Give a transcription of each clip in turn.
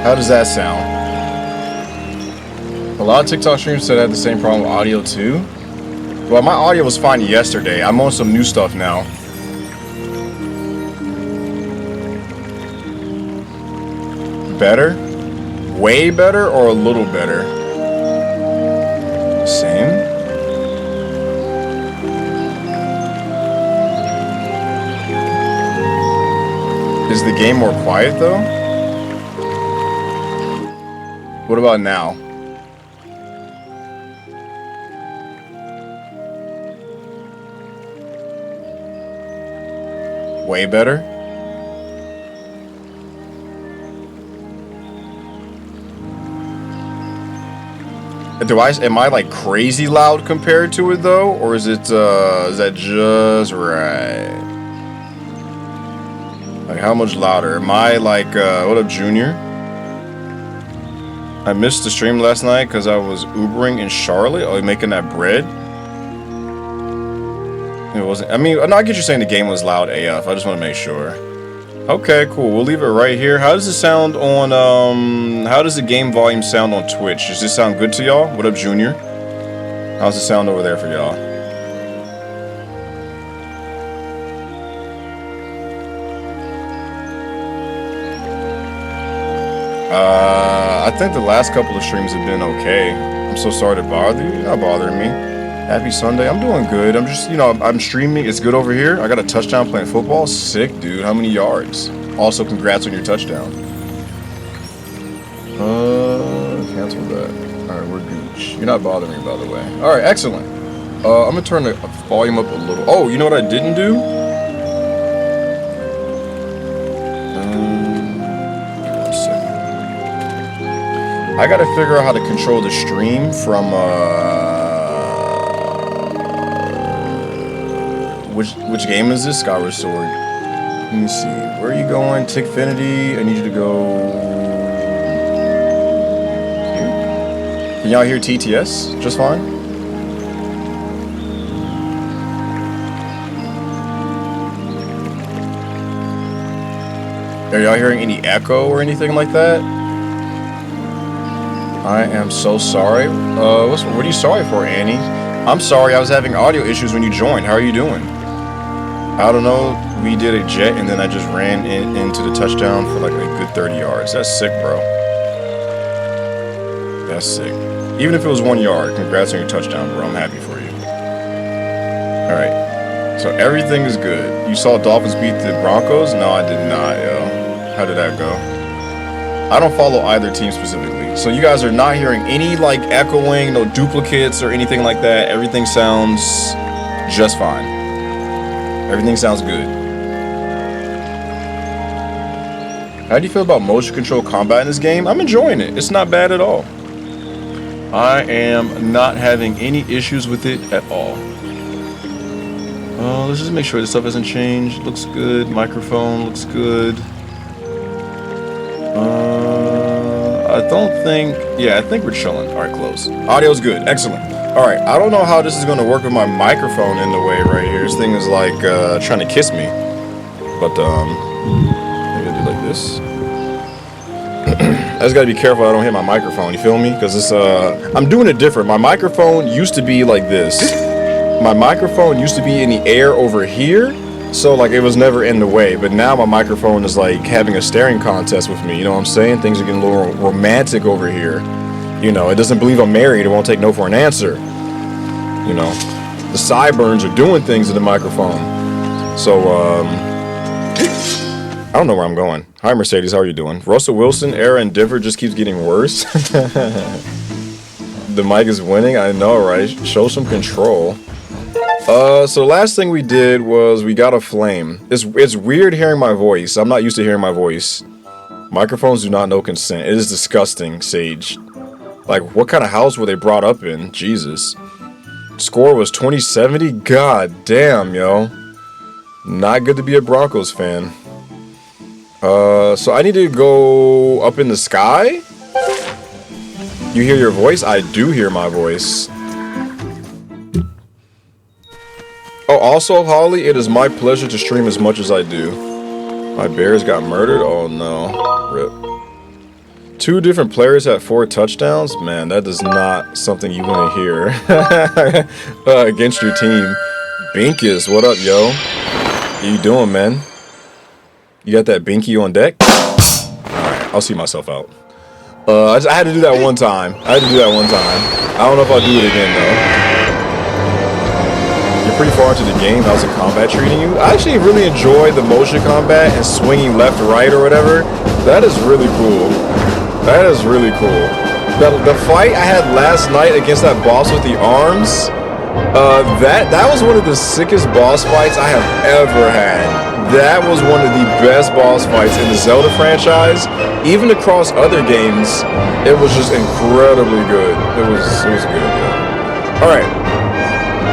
How does that sound? A lot of TikTok streamers said I had the same problem with audio too. Well, my audio was fine yesterday. I'm on some new stuff now. Better? Way better or a little better? Same? Is the game more quiet though? What about now? Way better? Am I like crazy loud compared to it though? Or is that just right? Like how much louder? Am I like, what up Junior? I missed the stream last night because I was Ubering in Charlotte. Oh, making that bread? It wasn't, I mean, no, I get you saying the game was loud AF. I just want to make sure. Okay, cool. We'll leave it right here. How does it sound on, how does the game volume sound on Twitch? Does this sound good to y'all? What up, Junior? How's it sound over there for y'all? I think the last couple of streams have been okay. I'm so sorry to bother you. You're not bothering me. Happy Sunday. I'm doing good. I'm just, you know, I'm streaming. It's good over here. I got a touchdown playing football. Sick, dude. How many yards? Also, congrats on your touchdown. Cancel that. All right, we're gooch. You're not bothering me, by the way. All right, excellent. I'm gonna turn the volume up a little. Oh, you know what I didn't do? One second. I gotta figure out how to control the stream from, Which game is this? Skyward Sword. Let me see. Where are you going? Tickfinity. I need you to go here. Can y'all hear TTS just fine? Are y'all hearing any echo or anything like that? I am so sorry. What are you sorry for, Annie? I'm sorry I was having audio issues when you joined. How are you doing? I don't know, we did a jet and then I just ran into the touchdown for like a good 30 yards. That's sick, bro. That's sick. Even if it was 1 yard, congrats on your touchdown, bro. I'm happy for you. Alright, so everything is good. You saw Dolphins beat the Broncos? No, I did not, yo. How did that go? I don't follow either team specifically. So you guys are not hearing any like echoing, no duplicates or anything like that. Everything sounds just fine. Everything sounds good. How do you feel about motion control combat in this game? I'm enjoying it. It's not bad at all. I am not having any issues with it at all. Let's just make sure this stuff hasn't changed. Looks good. Microphone looks good. I don't think... Yeah, I think we're chilling. Alright, close. Audio's good. Excellent. Alright, I don't know how this is going to work with my microphone in the way right here. This thing is like trying to kiss me. But, maybe I'll do like this. I just got to be careful I don't hit my microphone, you feel me? Because it's, I'm doing it different. My microphone used to be like this. My microphone used to be in the air over here. So, like, it was never in the way. But now my microphone is, like, having a staring contest with me. You know what I'm saying? Things are getting a little romantic over here. You know, it doesn't believe I'm married. It won't take no for an answer. You know, the sideburns are doing things to the microphone. So, I don't know where I'm going. Hi, Mercedes. How are you doing? Russell Wilson, era and Diver just keeps getting worse. The mic is winning. I know, right? Show some control. So last thing we did was we got a flame. It's weird hearing my voice. I'm not used to hearing my voice. Microphones do not know consent. It is disgusting, Sage. Like, what kind of house were they brought up in? Jesus. Score was 2070? God damn, yo. Not good to be a Broncos fan. So I need to go up in the sky? You hear your voice? I do hear my voice. Oh, also, Holly, it is my pleasure to stream as much as I do. My bears got murdered? Oh, no. Rip. 2 different players had 4 touchdowns. Man, that is not something you want to hear against your team. Binkus, what up, yo? How you doing, man? You got that binky on deck? Alright, I'll see myself out. I had to do that one time. I don't know if I'll do it again, though. You're pretty far into the game. How's the combat treating you? I actually really enjoy the motion combat and swinging left to right or whatever. That is really cool. That is really cool. The fight I had last night against that boss with the arms, that was one of the sickest boss fights I have ever had. That was one of the best boss fights in the Zelda franchise. Even across other games, it was just incredibly good. It was good, yeah. All right,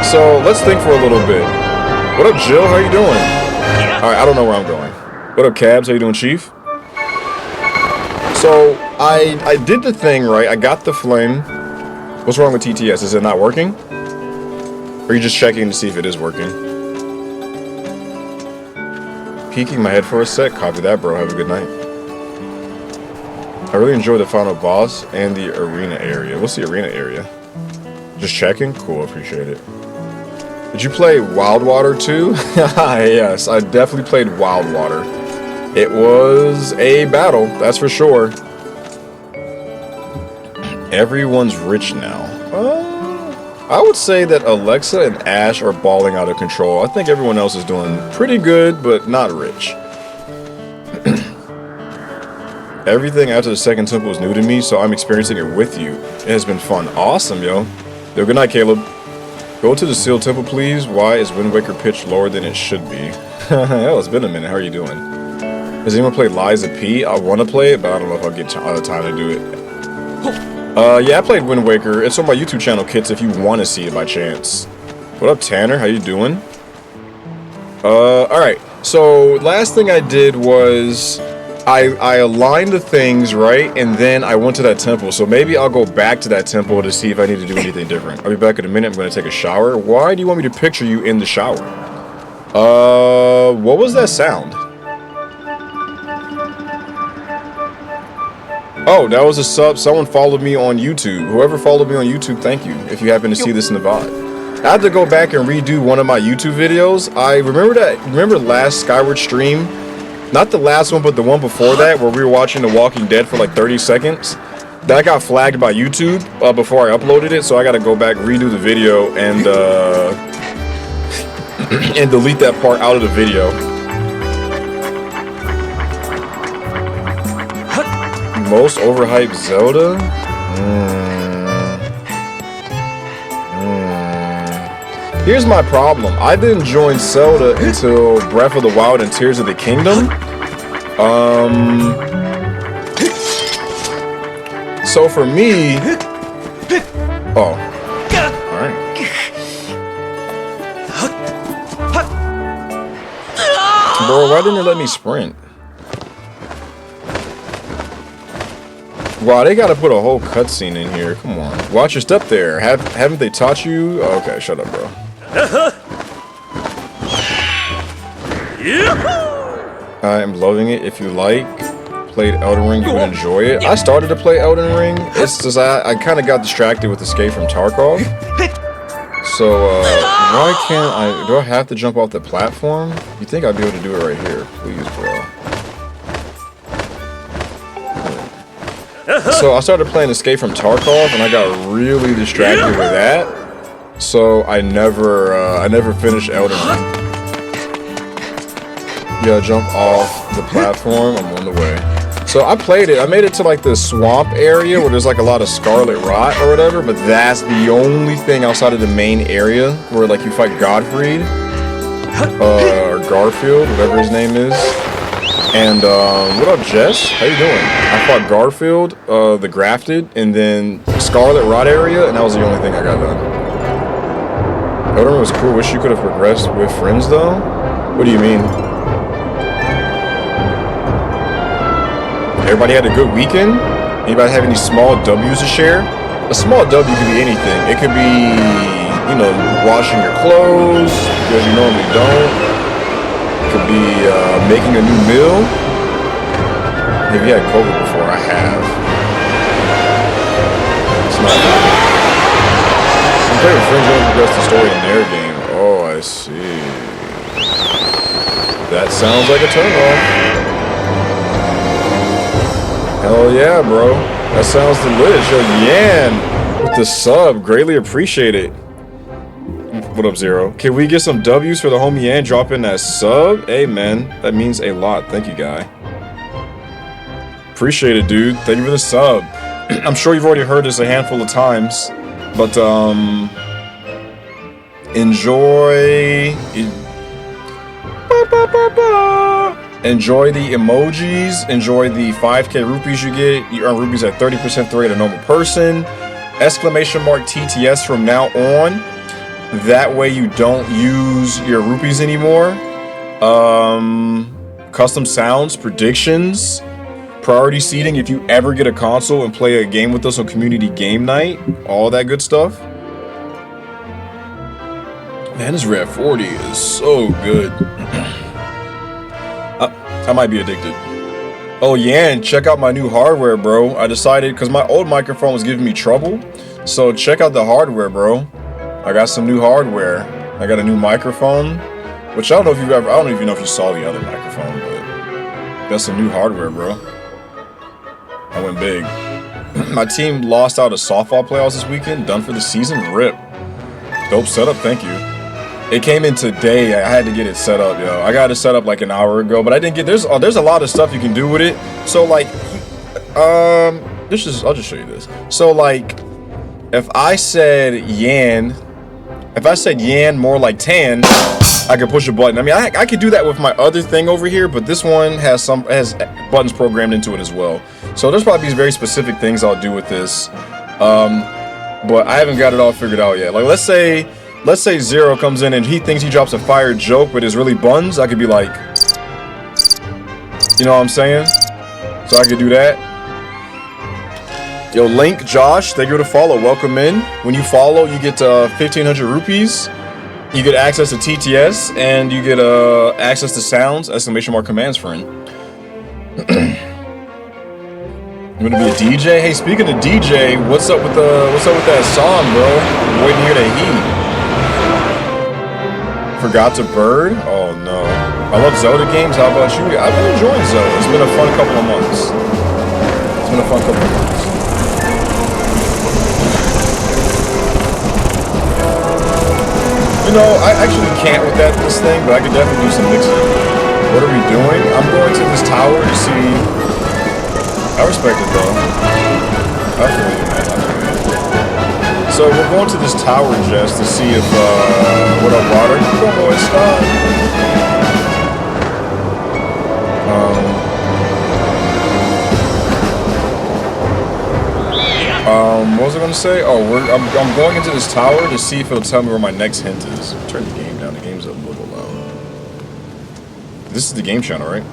so let's think for a little bit. What up, Jill? How you doing? All right, I don't know where I'm going. What up, Cabs? How you doing, Chief? So I did the thing right. I got the flame. What's wrong with TTS? Is it not working? Or are you just checking to see if it is working? Peeking my head for a sec. Copy that, bro. Have a good night. I really enjoyed the final boss and the arena area. What's the arena area? Just checking? Cool, appreciate it. Did you play Wild Water too? Yes, I definitely played Wild Water. It was a battle, that's for sure. Everyone's rich now. I would say that Alexa and Ash are balling out of control. I think everyone else is doing pretty good, but not rich. Everything after the second temple is new to me, so I'm experiencing it with you. It has been fun. Awesome, yo. Yo, good night, Caleb. Go to the sealed temple, please. Why is Wind Waker pitch lower than it should be? Hell, it's been a minute. How are you doing? Has anyone played Liza P? I want to play it, but I don't know if I'll get time to do it. Yeah, I played Wind Waker. It's on my YouTube channel, Kits, if you want to see it by chance. What up, Tanner? How you doing? Alright. So, last thing I did was I aligned the things, right? And then I went to that temple. So maybe I'll go back to that temple to see if I need to do anything different. I'll be back in a minute. I'm going to take a shower. Why do you want me to picture you in the shower? What was that sound? Oh, that was a sub. Someone followed me on YouTube. Whoever followed me on YouTube, thank you. If you happen to see this in the VOD. I had to go back and redo one of my YouTube videos. I remember last Skyward stream. Not the last one, but the one before that, where we were watching The Walking Dead for like 30 seconds. That got flagged by YouTube before I uploaded it, so I gotta go back, redo the video, and and delete that part out of the video. Most overhyped Zelda? Here's my problem. I didn't join Zelda until Breath of the Wild and Tears of the Kingdom. So for me... Oh. Alright. Bro, why didn't it let me sprint? Wow, they gotta put a whole cutscene in here. Come on. Watch your step there. Haven't they taught you? Oh, okay, shut up, bro. I am loving it. If you played Elden Ring, you would enjoy it. I started to play Elden Ring. It's just I kind of got distracted with Escape from Tarkov. So, why can't I... Do I have to jump off the platform? You think I'd be able to do it right here? Please, bro. So I started playing Escape from Tarkov, and I got really distracted with that. So I never finished Elden Ring. Yeah, jump off the platform. I'm on the way. So I played it. I made it to like the swamp area where there's like a lot of scarlet rot or whatever. But that's the only thing outside of the main area where like you fight Godfrey or Garfield, whatever his name is. And what up, Jess? How you doing? I fought Garfield, the Grafted, and then Scarlet Rot area, and that was the only thing I got done. Elden Ring was cool. Wish you could have progressed with friends, though. What do you mean? Everybody had a good weekend? Anybody have any small W's to share? A small W could be anything. It could be, you know, washing your clothes because you normally don't. Could be making a new meal. Have you had COVID before? I have. It's not funny. I'm playing with friends who progress the story in their game. Oh, I see. That sounds like a turn-off. Hell yeah, bro. That sounds delicious. Yo, Yan with the sub. Greatly appreciate it. What up, Zero? Can we get some W's for the homie Yan dropping that sub? Hey, man. That means a lot. Thank you, guy. Appreciate it, dude. Thank you for the sub. I'm sure you've already heard this a handful of times, but enjoy the emojis, enjoy the 5k rupees you get. You earn rupees at 30% the rate of a normal person. Exclamation mark TTS from now on. That way you don't use your rupees anymore. Custom sounds, predictions, priority seating if you ever get a console and play a game with us on community game night, all that good stuff. Man, this Red 40 is so good. I might be addicted. Oh, Yan, check out my new hardware, bro. I decided, because my old microphone was giving me trouble. So check out the hardware, bro. I got some new hardware. I got a new microphone, which I don't know if I don't even know if you saw the other microphone, but got some new hardware, bro. I went big. My team lost out of softball playoffs this weekend. Done for the season. RIP. Dope setup. Thank you. It came in today. I had to get it set up, yo. I got it set up like an hour ago, but I didn't get. There's a lot of stuff you can do with it. So like, I'll just show you this. So like, if I said Yan more like tan, I could push a button. I mean, I could do that with my other thing over here, but this one has buttons programmed into it as well. So there's probably very specific things I'll do with this, but I haven't got it all figured out yet. Like, let's say Zero comes in and he thinks he drops a fire joke, but it's really buns. I could be like, you know what I'm saying? So I could do that. Yo, Link, Josh, thank you for the follow. Welcome in. When you follow, you get 1,500 rupees. You get access to TTS, and you get access to sounds, exclamation mark commands, friend. I'm gonna be a DJ. Hey, speaking of DJ, what's up with that song, bro? I'm waiting to hear that heat. Forgot to bird? Oh no. I love Zelda games. How about you? I've been enjoying Zelda. It's been a fun couple of months. You know, I actually can't with this thing, but I could definitely do some mixing. What are we doing? I'm going to this tower to see. I respect it though. I feel you, man. So we're going to this tower, Jess, to see if what up, water? Como está? What was I gonna say? Oh, I'm going into this tower to see if it'll tell me where my next hint is. Turn the game down. The game's a little loud. This is the game channel, right?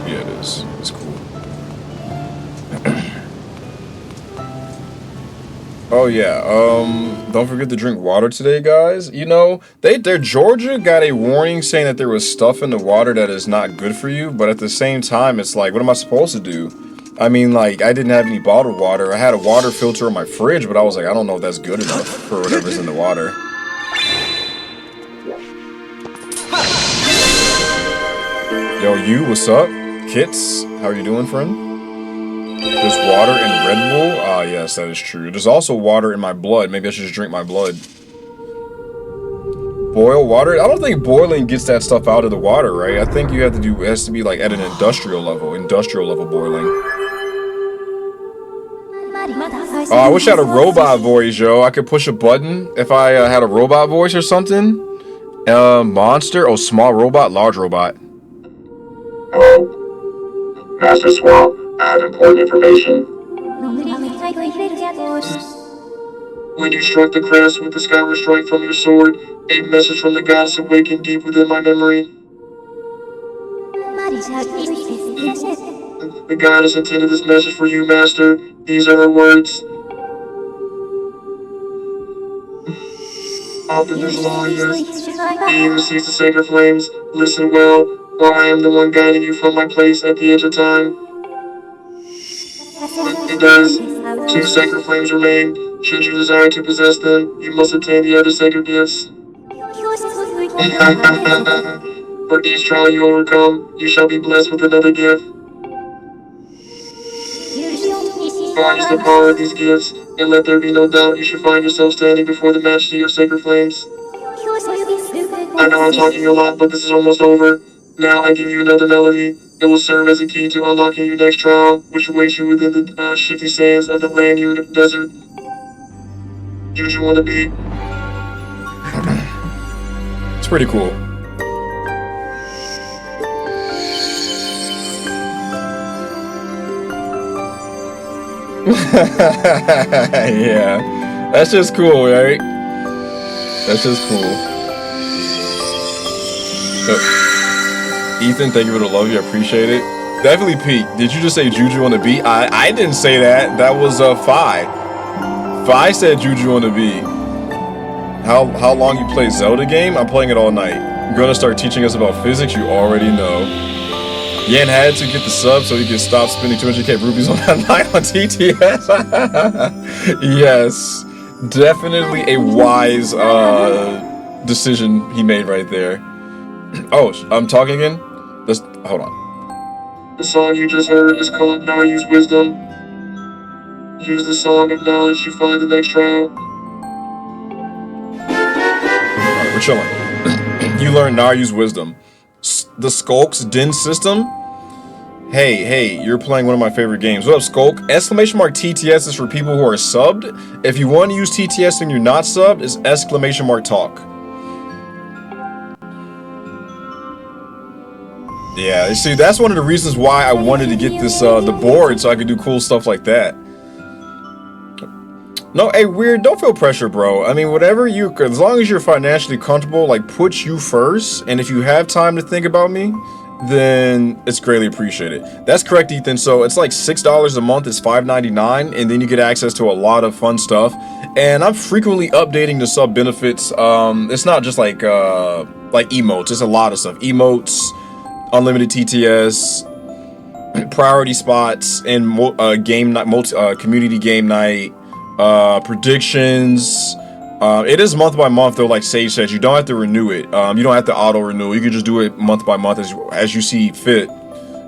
Yeah, it is. It's cool. Oh yeah. Don't forget to drink water today, guys. You know, Georgia got a warning saying that there was stuff in the water that is not good for you, but at the same time, it's like, what am I supposed to do? I mean, like, I didn't have any bottled water. I had a water filter in my fridge, but I was like, I don't know if that's good enough for whatever's in the water. Yo, what's up? Kits, how are you doing, friend? There's water in Red Bull? Ah, yes, that is true. There's also water in my blood. Maybe I should just drink my blood. Boil water? I don't think boiling gets that stuff out of the water, right? I think you have to do, it has to be like at an industrial level boiling. Oh, I wish I had a robot voice, yo. I could push a button if I had a robot voice or something. Monster? Oh, small robot, large robot. Hello. Master Swamp, I have important information. When you struck the crest with the Skyward strike from your sword, a message from the goddess awakened deep within my memory. The goddess intended this message for you, Master. These are her words. Often there's law, yes. He even sees the sacred flames. Listen well, while I am the one guiding you from my place at the edge of time. It does. Two sacred flames remain. Should you desire to possess them, you must obtain the other sacred gifts. For each trial you overcome, you shall be blessed with another gift. Use the power of these gifts, and let there be no doubt you should find yourself standing before the majesty of sacred flames. I know I'm talking a lot, but this is almost over. Now I give you another melody. It will serve as a key to unlocking your next trial, which awaits you within the shifty sands of the Lanyard Desert. Juju on the beat. It's pretty cool. Yeah, that's just cool, right? That's just cool. Ethan, thank you for the love. You appreciate it. Definitely Pete. Did you just say Juju on the beat? I didn't say that. That was Fi. Fi said Juju on the beat. How long you play Zelda game? I'm playing it all night. You're gonna start teaching us about physics. You already know. Yan had to get the sub so he could stop spending 200k rupees on that night on TTS. Yes, definitely a wise decision he made right there. Oh, I'm talking again? Let's hold on. The song you just heard is called Now Use Wisdom. Use the song of knowledge to find the next trial. Alright, we're chilling. You learn Now Use Wisdom. The Skulk's Din system. Hey, you're playing one of my favorite games. What up, Skulk? Exclamation mark TTS is for people who are subbed. If you want to use TTS and you're not subbed, it's exclamation mark talk. Yeah, you see, that's one of the reasons why I wanted to get this the board so I could do cool stuff like that. No, hey, Weird, don't feel pressure, bro. I mean, whatever you, as long as you're financially comfortable, like, put you first, and if you have time to think about me, then it's greatly appreciated. That's correct, Ethan. So it's like $6 a month, it's $5.99, and then you get access to a lot of fun stuff. And I'm frequently updating the sub benefits. It's not just like emotes, it's a lot of stuff. Emotes, unlimited TTS, priority spots, and game night, community game night, predictions. It is month by month though, like Sage said. You don't have to renew it. You don't have to auto renew. You can just do it month by month as you see fit.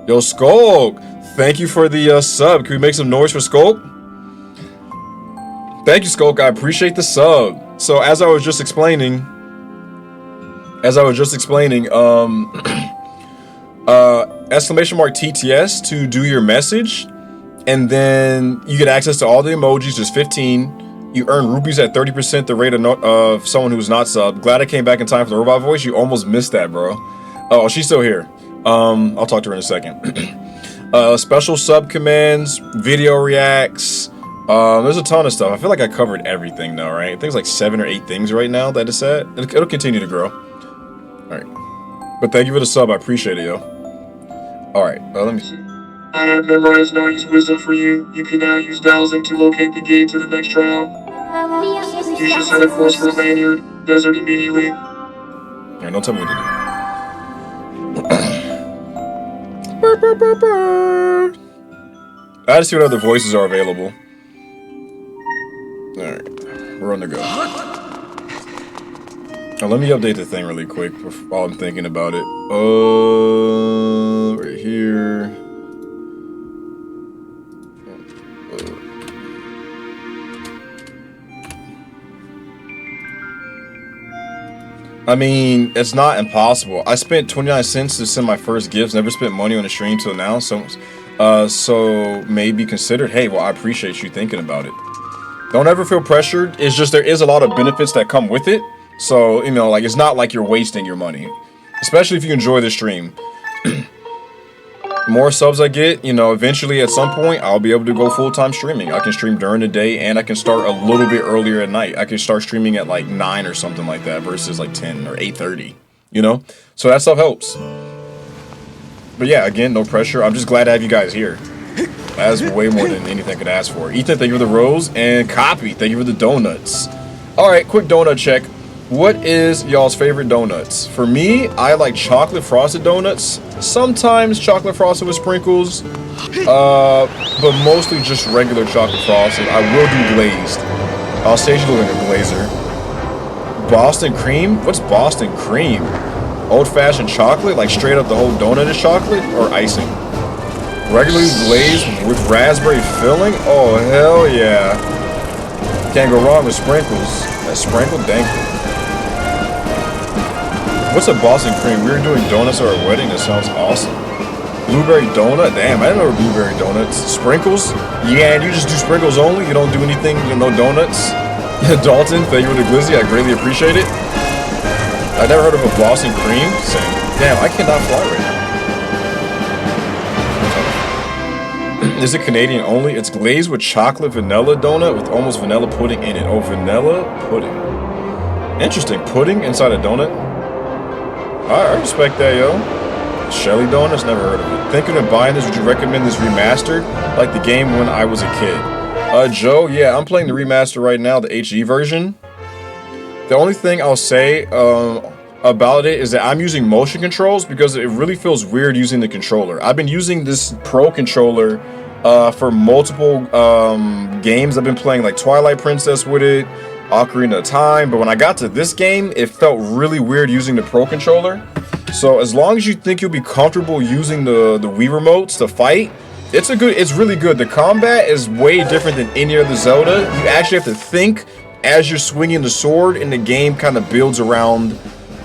Yo, Skulk, thank you for the sub. Can we make some noise for Skulk? Thank you, Skulk. I appreciate the sub. So as I was just explaining, exclamation mark TTS to do your message, and then you get access to all the emojis. There's 15. You earn rupees at 30% the rate of someone who's not subbed. Glad I came back in time for the robot voice. You almost missed that, bro. Oh, she's still here. I'll talk to her in a second. Special sub commands, video reacts. There's a ton of stuff. I feel like I covered everything now, right? I think it's like 7 or 8 things right now that it's at. It'll continue to grow. All right. But thank you for the sub. I appreciate it, yo. All right. Let me see. I have memorized Now Use Wisdom for you. You can now use dowsing to locate the gate to the next trial. You should set a course for Lanyard Desert immediately. Yeah, don't tell me what to do. I had to see what other voices are available. Alright, we're on the go. Now, let me update the thing really quick while I'm thinking about it. Right here. I mean, it's not impossible. I spent 29 cents to send my first gifts. Never spent money on a stream till now. So maybe considered. Hey, well, I appreciate you thinking about it. Don't ever feel pressured. It's just there is a lot of benefits that come with it. So, you know, like, it's not like you're wasting your money. Especially if you enjoy the stream. More subs I get, you know, eventually at some point, I'll be able to go full-time streaming. I can stream during the day, and I can start a little bit earlier at night. I can start streaming at like 9 or something like that versus like 10 or 8:30, you know? So that stuff helps. But yeah, again, no pressure. I'm just glad to have you guys here. That's way more than anything I could ask for. Ethan, thank you for the rose. And Copy, thank you for the donuts. All right, quick donut check. What is y'all's favorite donuts? For me, I like chocolate frosted donuts. Sometimes chocolate frosted with sprinkles, but mostly just regular chocolate frosted. I will do glazed. I'll stage you like a glazer. Boston cream? What's Boston cream? Old-fashioned chocolate? Like straight up the whole donut is chocolate? Or icing? Regularly glazed with raspberry filling? Oh, hell yeah. Can't go wrong with sprinkles. That sprinkled dankly. What's a Boston cream? We were doing donuts at our wedding. That sounds awesome. Blueberry donut? Damn, I didn't know blueberry donuts. Sprinkles? Yeah, and you just do sprinkles only? You don't do anything, no donuts? Dalton, thank you for the glizzy. I greatly appreciate it. I never heard of a Boston cream. Same. Damn, I cannot fly right now. Is it Canadian only? It's glazed with chocolate vanilla donut with almost vanilla pudding in it. Oh, vanilla pudding. Interesting. Pudding inside a donut? I respect that, yo. Shelly Donuts? Never heard of it. Thinking of buying this, would you recommend this remastered? Like the game when I was a kid. Joe, yeah, I'm playing the remaster right now, the HE version. The only thing I'll say about it is that I'm using motion controls because it really feels weird using the controller. I've been using this Pro controller for multiple games. I've been playing like Twilight Princess with it, Ocarina of Time, but when I got to this game, it felt really weird using the Pro controller. So as long as you think you'll be comfortable using the Wii remotes to fight, it's really good. The combat is way different than any other Zelda. You actually have to think as you're swinging the sword, and the game kind of builds around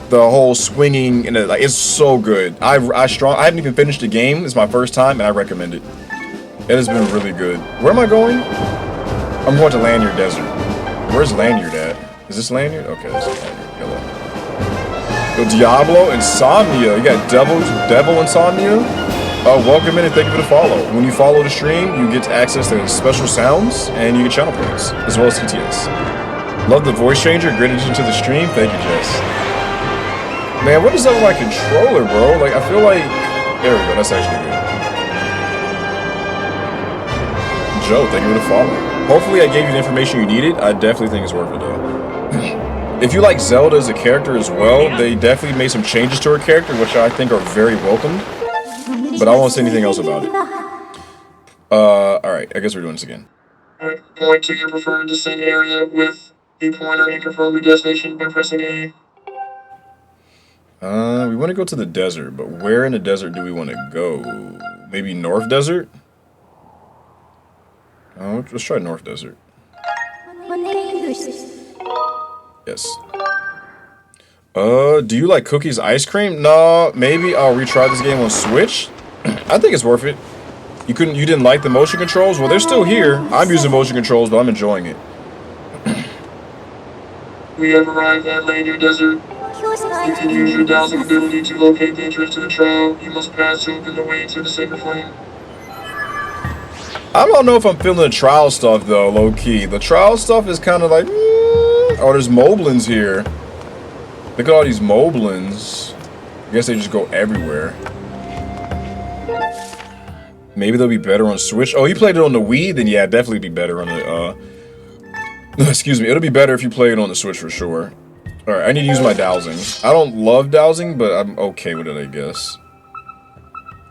the whole swinging, and it's so good. I haven't even finished the game. It's my first time, and I recommend it. It has been really good. Where am I going? I'm going to Lanyard Desert. Where's Lanyard at? Is this Lanyard? Okay, this is Lanyard. Hello. Yo, Diablo Insomnia. You got Devil Insomnia? Welcome in and thank you for the follow. When you follow the stream, you get access to special sounds and you get channel points, as well as TTS. Love the voice changer. Great addition to the stream. Thank you, Jess. Man, what is up with my controller, bro? Like, I feel like... There we go. That's actually good. Joe, thank you for the follow. Hopefully I gave you the information you needed. I definitely think it's worth it, though. If you like Zelda as a character as well, they definitely made some changes to her character, which I think are very welcomed. But I won't say anything else about it. Alright, I guess we're doing this again. Point to your preferred descent area with a pointer and confirm your destination by pressing A. We want to go to the desert, but where in the desert do we want to go? Maybe North Desert? Let's try North Desert. Yes. Do you like cookies ice cream? No, maybe I'll retry this game on Switch. I think it's worth it. You didn't like the motion controls? Well, they're still here. I'm using motion controls, but I'm enjoying it. We have arrived at Lanyard Desert. You can use your dowsing ability to locate the entrance to the trail. You must pass to open the way to the sacred flame. I don't know if I'm feeling the trial stuff, though, low-key. The trial stuff is kind of like... Oh, there's moblins here. Look at all these moblins. I guess they just go everywhere. Maybe they'll be better on Switch. Oh, you played it on the Wii? Then yeah, definitely be better on the, excuse me. It'll be better if you play it on the Switch for sure. Alright, I need to use my dowsing. I don't love dowsing, but I'm okay with it, I guess.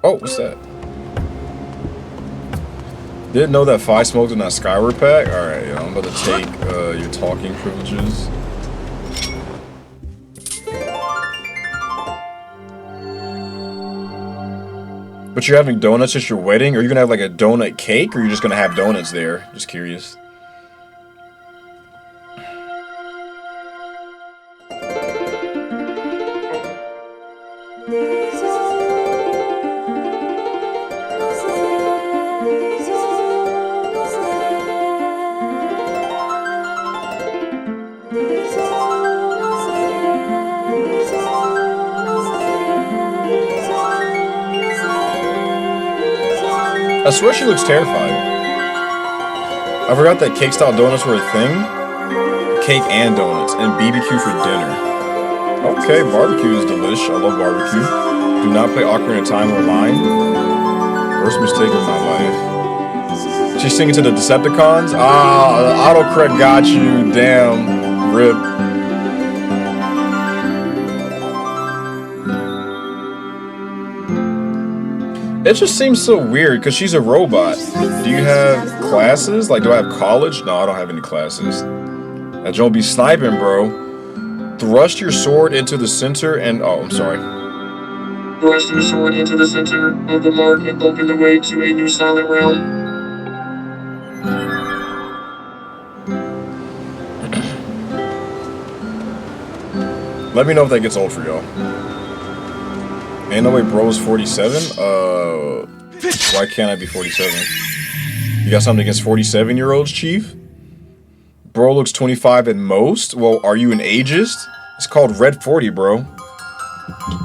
Oh, what's that? Didn't know that Fi smoked in that Skyward pack? Alright, I'm about to take your talking privileges. But you're having donuts at your wedding? Are you gonna have like a donut cake, or are you just gonna have donuts there? Just curious. I swear she looks terrified. I forgot that cake-style donuts were a thing. Cake and donuts, and BBQ for dinner. Okay, barbecue is delish. I love barbecue. Do not play Ocarina of Time online. Worst mistake of my life. She's singing to the Decepticons? Ah, autocorrect got you. Damn. Rip. It just seems so weird because she's a robot. Do you have classes? Like, do I have college? No, I don't have any classes. That don't be sniping, bro. Thrust your sword into the center and... Oh, I'm sorry. Thrust your sword into the center of the mark and open the way to a new silent realm. Let me know if that gets old for y'all. Ain't no way bro's 47? Why can't I be 47? You got something against 47-year-olds, Chief? Bro looks 25 at most? Well, are you an ageist? It's called Red 40, bro.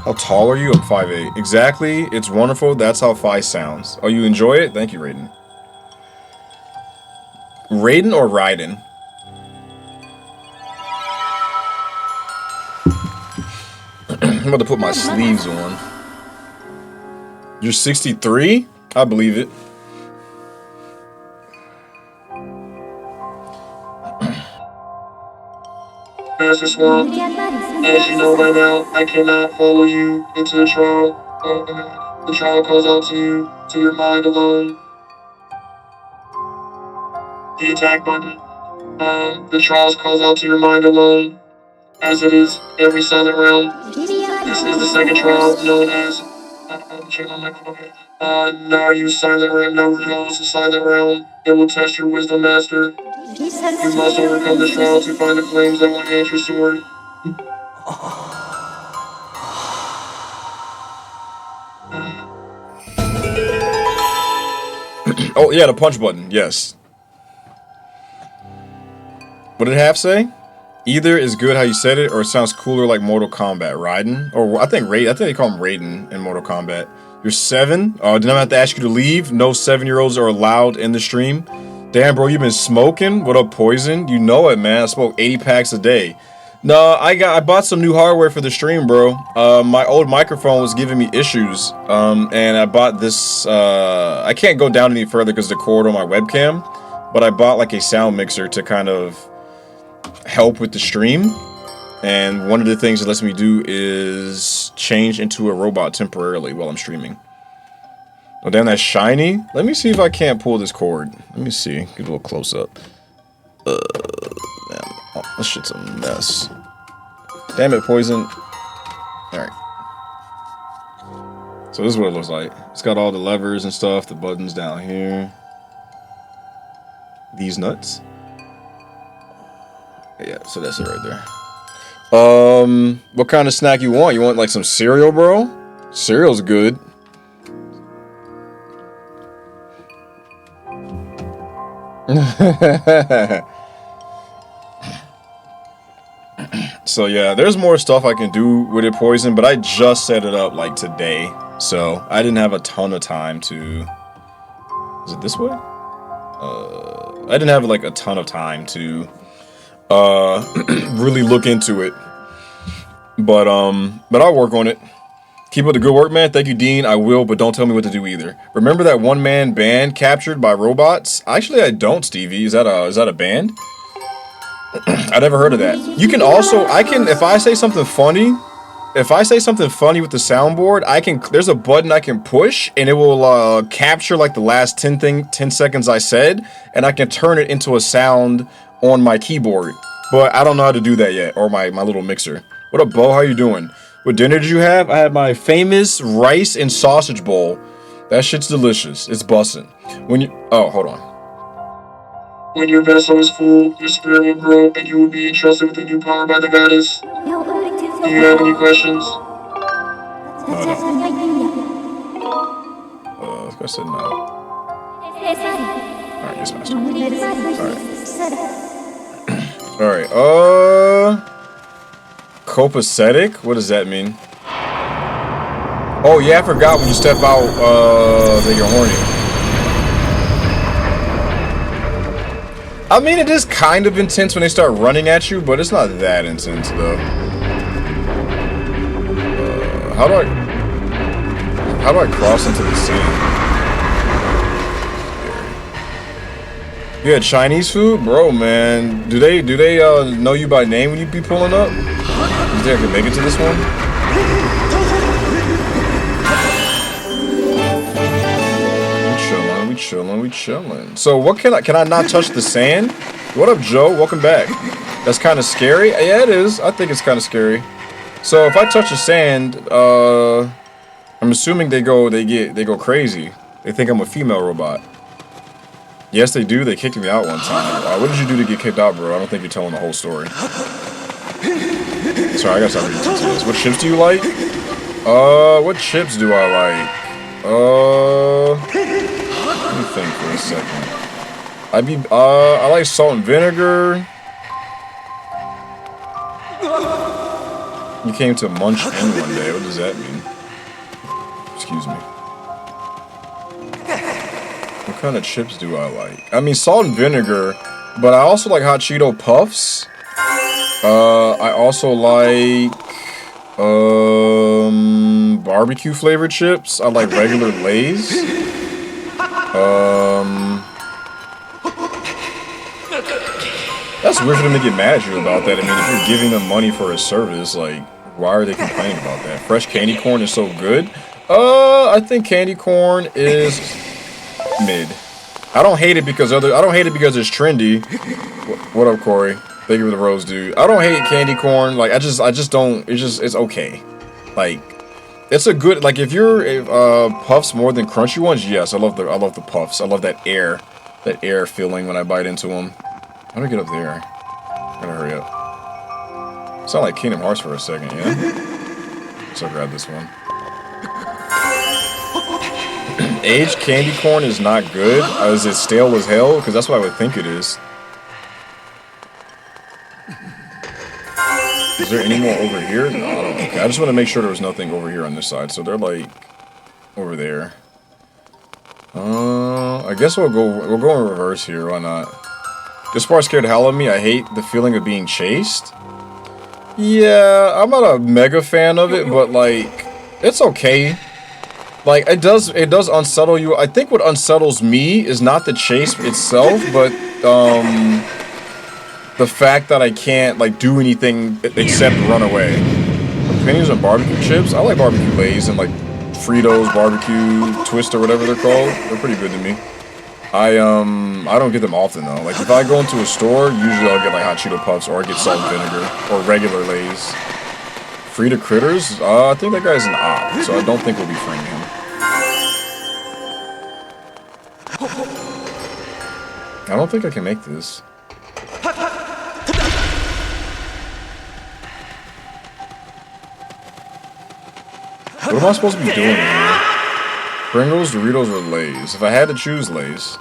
How tall are you? I'm 5'8". Exactly. It's wonderful. That's how Phi sounds. Oh, you enjoy it? Thank you, Raiden. Raiden or Raiden? I'm about to put my sleeves on. You're 63? I believe it. Master Swamp, as you know by now, I cannot follow you into the trial. The trial calls out to you, to your mind alone. The attack button. The trials calls out to your mind alone. As it is every silent realm. This is the second trial known as... check my mic, okay. Now use silent realm, now goes to silent realm. It will test your wisdom, master. You must overcome this trial to find the flames that will enhance your sword. Oh, yeah, the punch button, yes. What did Half say? Either is good how you said it, or it sounds cooler like Mortal Kombat. Raiden? Or I think they call him Raiden in Mortal Kombat. You're 7? Oh, did I have to ask you to leave? No 7-year-olds are allowed in the stream. Damn, bro, you been smoking? What up, Poison? You know it, man. I smoke 80 packs a day. No, I bought some new hardware for the stream, bro. My old microphone was giving me issues. And I bought this, I can't go down any further because the cord on my webcam. But I bought like a sound mixer to kind of help with the stream. And one of the things it lets me do is change into a robot temporarily while I'm streaming. Oh, damn, that's shiny. Let me see if I can't pull this cord. Let me see. Get a little close up. Damn. Oh, this shit's a mess. Damn it, Poison. Alright. So this is what it looks like. It's got all the levers and stuff, the buttons down here. These nuts. Yeah, so that's it right there. What kind of snack you want? You want like some cereal, bro? Cereal's good. So yeah, there's more stuff I can do with it, Poison, but I just set it up like today, so I didn't have a ton of time to... Is it this way? I didn't have like a ton of time to really look into it, but I'll work on it. Keep up the good work, man. Thank you, Dean. I will, but don't tell me what to do either. Remember that one-man band captured by robots? Actually, I don't, Stevie. Is that a band? I never heard of that. You can also, if I say something funny with the soundboard, there's a button I can push and it will capture like the last 10 seconds I said, and I can turn it into a sound on my keyboard. But I don't know how to do that yet, or my little mixer. What up, Bo? How you doing? What dinner did you have? I had my famous rice and sausage bowl. That shit's delicious. It's bussin'. Oh, hold on. When your vessel is full, your spirit will grow, and you will be entrusted with a new power by the goddess. Do you have any questions? No, I don't. I said no. Alright, yes, master. Alright. Copacetic? What does that mean? Oh, yeah, I forgot when you step out, that you're horny. I mean, it is kind of intense when they start running at you, but it's not that intense, though. How do I cross into the sea? You had Chinese food? Bro, man. Do they know you by name when you be pulling up? You think I can make it to this one? man. We chilling. So what can I not touch the sand? What up, Joe? Welcome back. That's kind of scary. Yeah, it is. I think it's kind of scary. So if I touch the sand, I'm assuming they go crazy. They think I'm a female robot. Yes, they do. They kicked me out one time. What did you do to get kicked out, bro? I don't think you're telling the whole story. Sorry, I gotta stop reading into this. What chips do you like? What chips do I like? Let me think for a second. I like salt and vinegar. You came to munch in one day. What does that mean? Excuse me. What kind of chips do I like? I mean, salt and vinegar, but I also like hot Cheeto puffs. I also like barbecue flavored chips. I like regular Lay's. That's weird for them to get mad at you about that. I mean, if you're giving them money for a service, like, why are they complaining about that? Fresh candy corn is so good. I think candy corn is mid. I don't hate it because it's trendy. What up, Corey? Thank you for the rose, dude. I don't hate candy corn. Like, I just don't. It's okay. Like, it's a good. Like, if you're puffs more than crunchy ones, yes, I love the puffs. I love that air feeling when I bite into them. How do I get up there? Gotta hurry up. Sound like Kingdom Hearts for a second, yeah? So I'll grab this one. Aged candy corn is not good. Is it stale as hell? Because that's what I would think it is. Is there any more over here? No, I don't. Okay, I just want to make sure there was nothing over here on this side. So they're like over there. I guess we'll go in reverse here. Why not? This part scared the hell out of me. I hate the feeling of being chased. Yeah, I'm not a mega fan of it, but like, it's okay. Like, it does unsettle you. I think what unsettles me is not the chase itself, but the fact that I can't like do anything except run away. Opinions on barbecue chips? I like barbecue Lay's and like Fritos barbecue twist or whatever they're called. They're pretty good to me. I don't get them often though. Like, if I go into a store, usually I'll get like hot Cheeto puffs or I get salt and vinegar or regular Lay's. Free to critters? I think that guy's an op, so I don't think we'll be freeing him. I don't think I can make this. What am I supposed to be doing here? Pringles, Doritos, or Lay's? If I had to choose Lay's.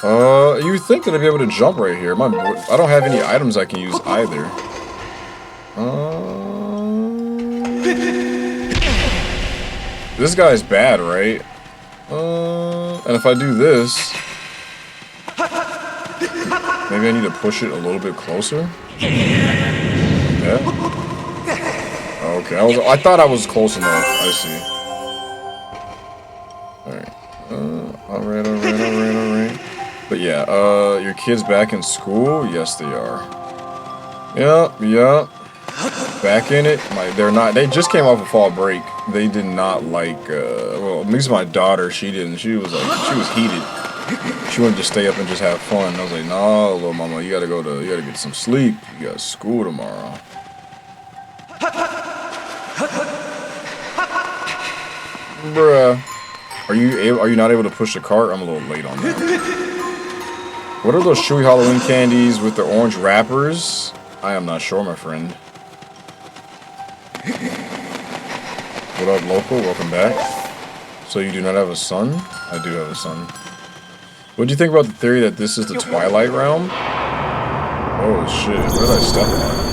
You would think that I'd be able to jump right here. I don't have any items I can use either. This guy's bad, right? And if I do this... Maybe I need to push it a little bit closer? Yeah. Okay, I thought I was close enough. I see. Alright. Alright. But yeah, your kids back in school? Yes, they are. Yep. Back in it? They're not. They just came off of fall break. They did not like, well, at least my daughter, she didn't. She was heated. She wanted to stay up and just have fun. I was like, no, little mama, you gotta get some sleep. You got school tomorrow. Bruh. Are you not able to push the cart? I'm a little late on that. What are those chewy Halloween candies with the orange wrappers? I am not sure, my friend. What up, local? Welcome back. So you do not have a son? I do have a son. What do you think about the theory that this is the Twilight Realm? Oh shit, where did I step on?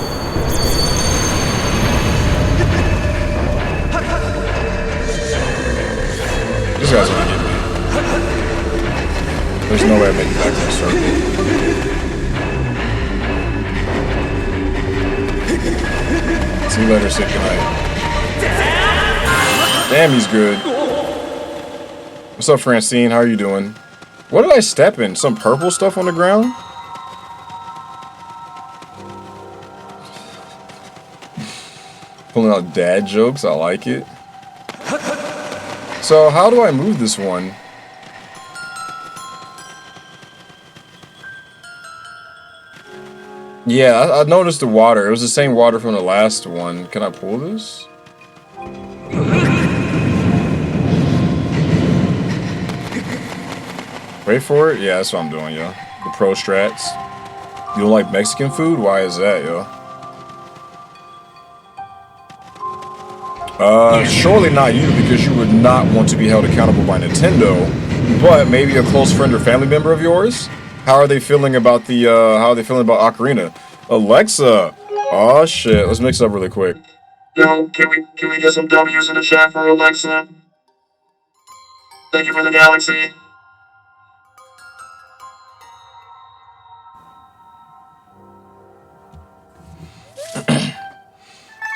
This guy's gonna get me. There's no way I make it back to the circle. See you later, sick night. Damn, he's good. What's up, Francine? How are you doing? What did I step in? Some purple stuff on the ground? Pulling out dad jokes. I like it. So, how do I move this one? Yeah, I noticed the water. It was the same water from the last one. Can I pull this? Wait for it? Yeah, that's what I'm doing, yo. The pro strats. You don't like Mexican food? Why is that, yo? Surely not you, because you would not want to be held accountable by Nintendo, but maybe a close friend or family member of yours? How are they feeling about the, how are they feeling about Ocarina? Alexa! Oh shit, let's mix it up really quick. Yo, can we get some W's in the chat for Alexa? Thank you for the galaxy.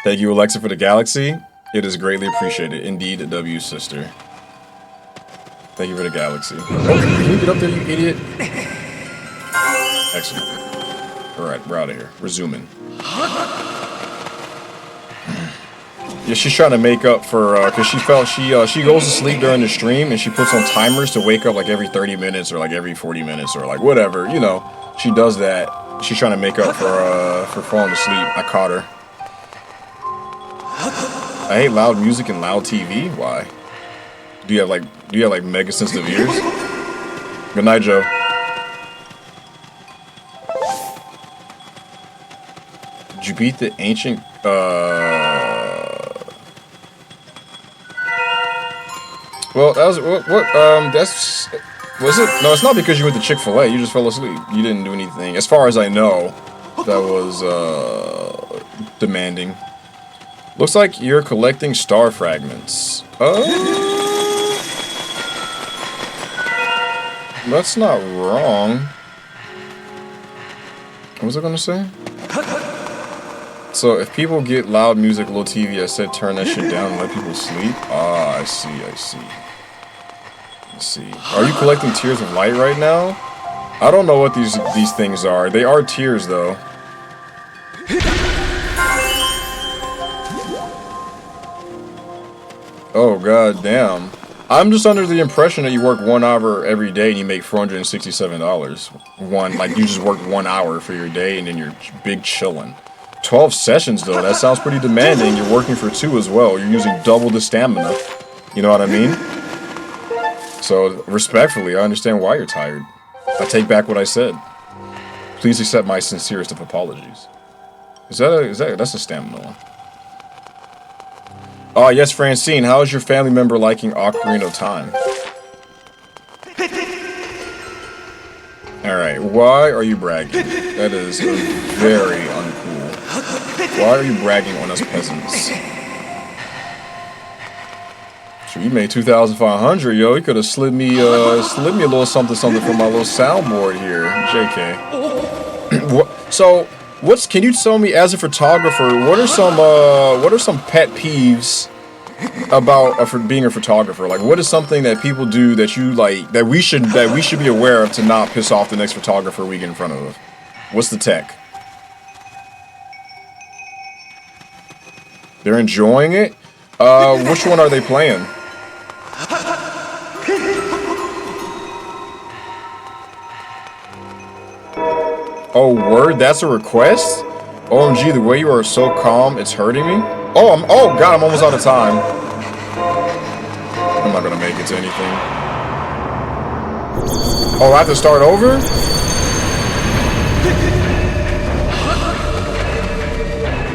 Thank you, Alexa, for the galaxy. It is greatly appreciated. Indeed, W sister. Thank you for the galaxy. Oh, can you get up there, you idiot? Excellent. Alright, we're out of here. We're zooming. Yeah, she's trying to make up for, because she goes to sleep during the stream and she puts on timers to wake up like every 30 minutes or like every 40 minutes or like whatever, you know. She does that. She's trying to make up for falling asleep. I caught her. I hate loud music and loud TV. Why? Do you have like mega sensitive ears? Good night, Joe. Did you beat the ancient well, that was what that's was it? No, it's not because you went to Chick-fil-A. You just fell asleep. You didn't do anything. As far as I know, that was demanding. Looks like you're collecting star fragments. That's not wrong. What was I gonna say? So if people get loud music, low TV, I said turn that shit down and let people sleep. Ah, I see. Let's see. Are you collecting tears of light right now? I don't know what these things are. They are tears though. Oh god damn. I'm just under the impression that you work 1 hour every day and you make $467. Like you just work 1 hour for your day and then you're big chilling. 12 sessions though, that sounds pretty demanding. You're working for 2 as well. You're using double the stamina. You know what I mean? So respectfully, I understand why you're tired. I take back what I said. Please accept my sincerest of apologies. That's a stamina one. Oh, yes, Francine. How is your family member liking Ocarina of Time? Alright, why are you bragging? That is very uncool. Why are you bragging on us peasants? So you made 2,500, yo. You could have slid me a little something from my little soundboard here. JK. So, can you tell me as a photographer, what are some pet peeves about for being a photographer? Like, what is something that people do that you like that we should be aware of to not piss off the next photographer we get in front of? What's the tech? They're enjoying it. Which one are they playing? Oh, word, that's a request? OMG, the way you are so calm, it's hurting me. Oh god, I'm almost out of time. I'm not gonna make it to anything. Oh, I have to start over?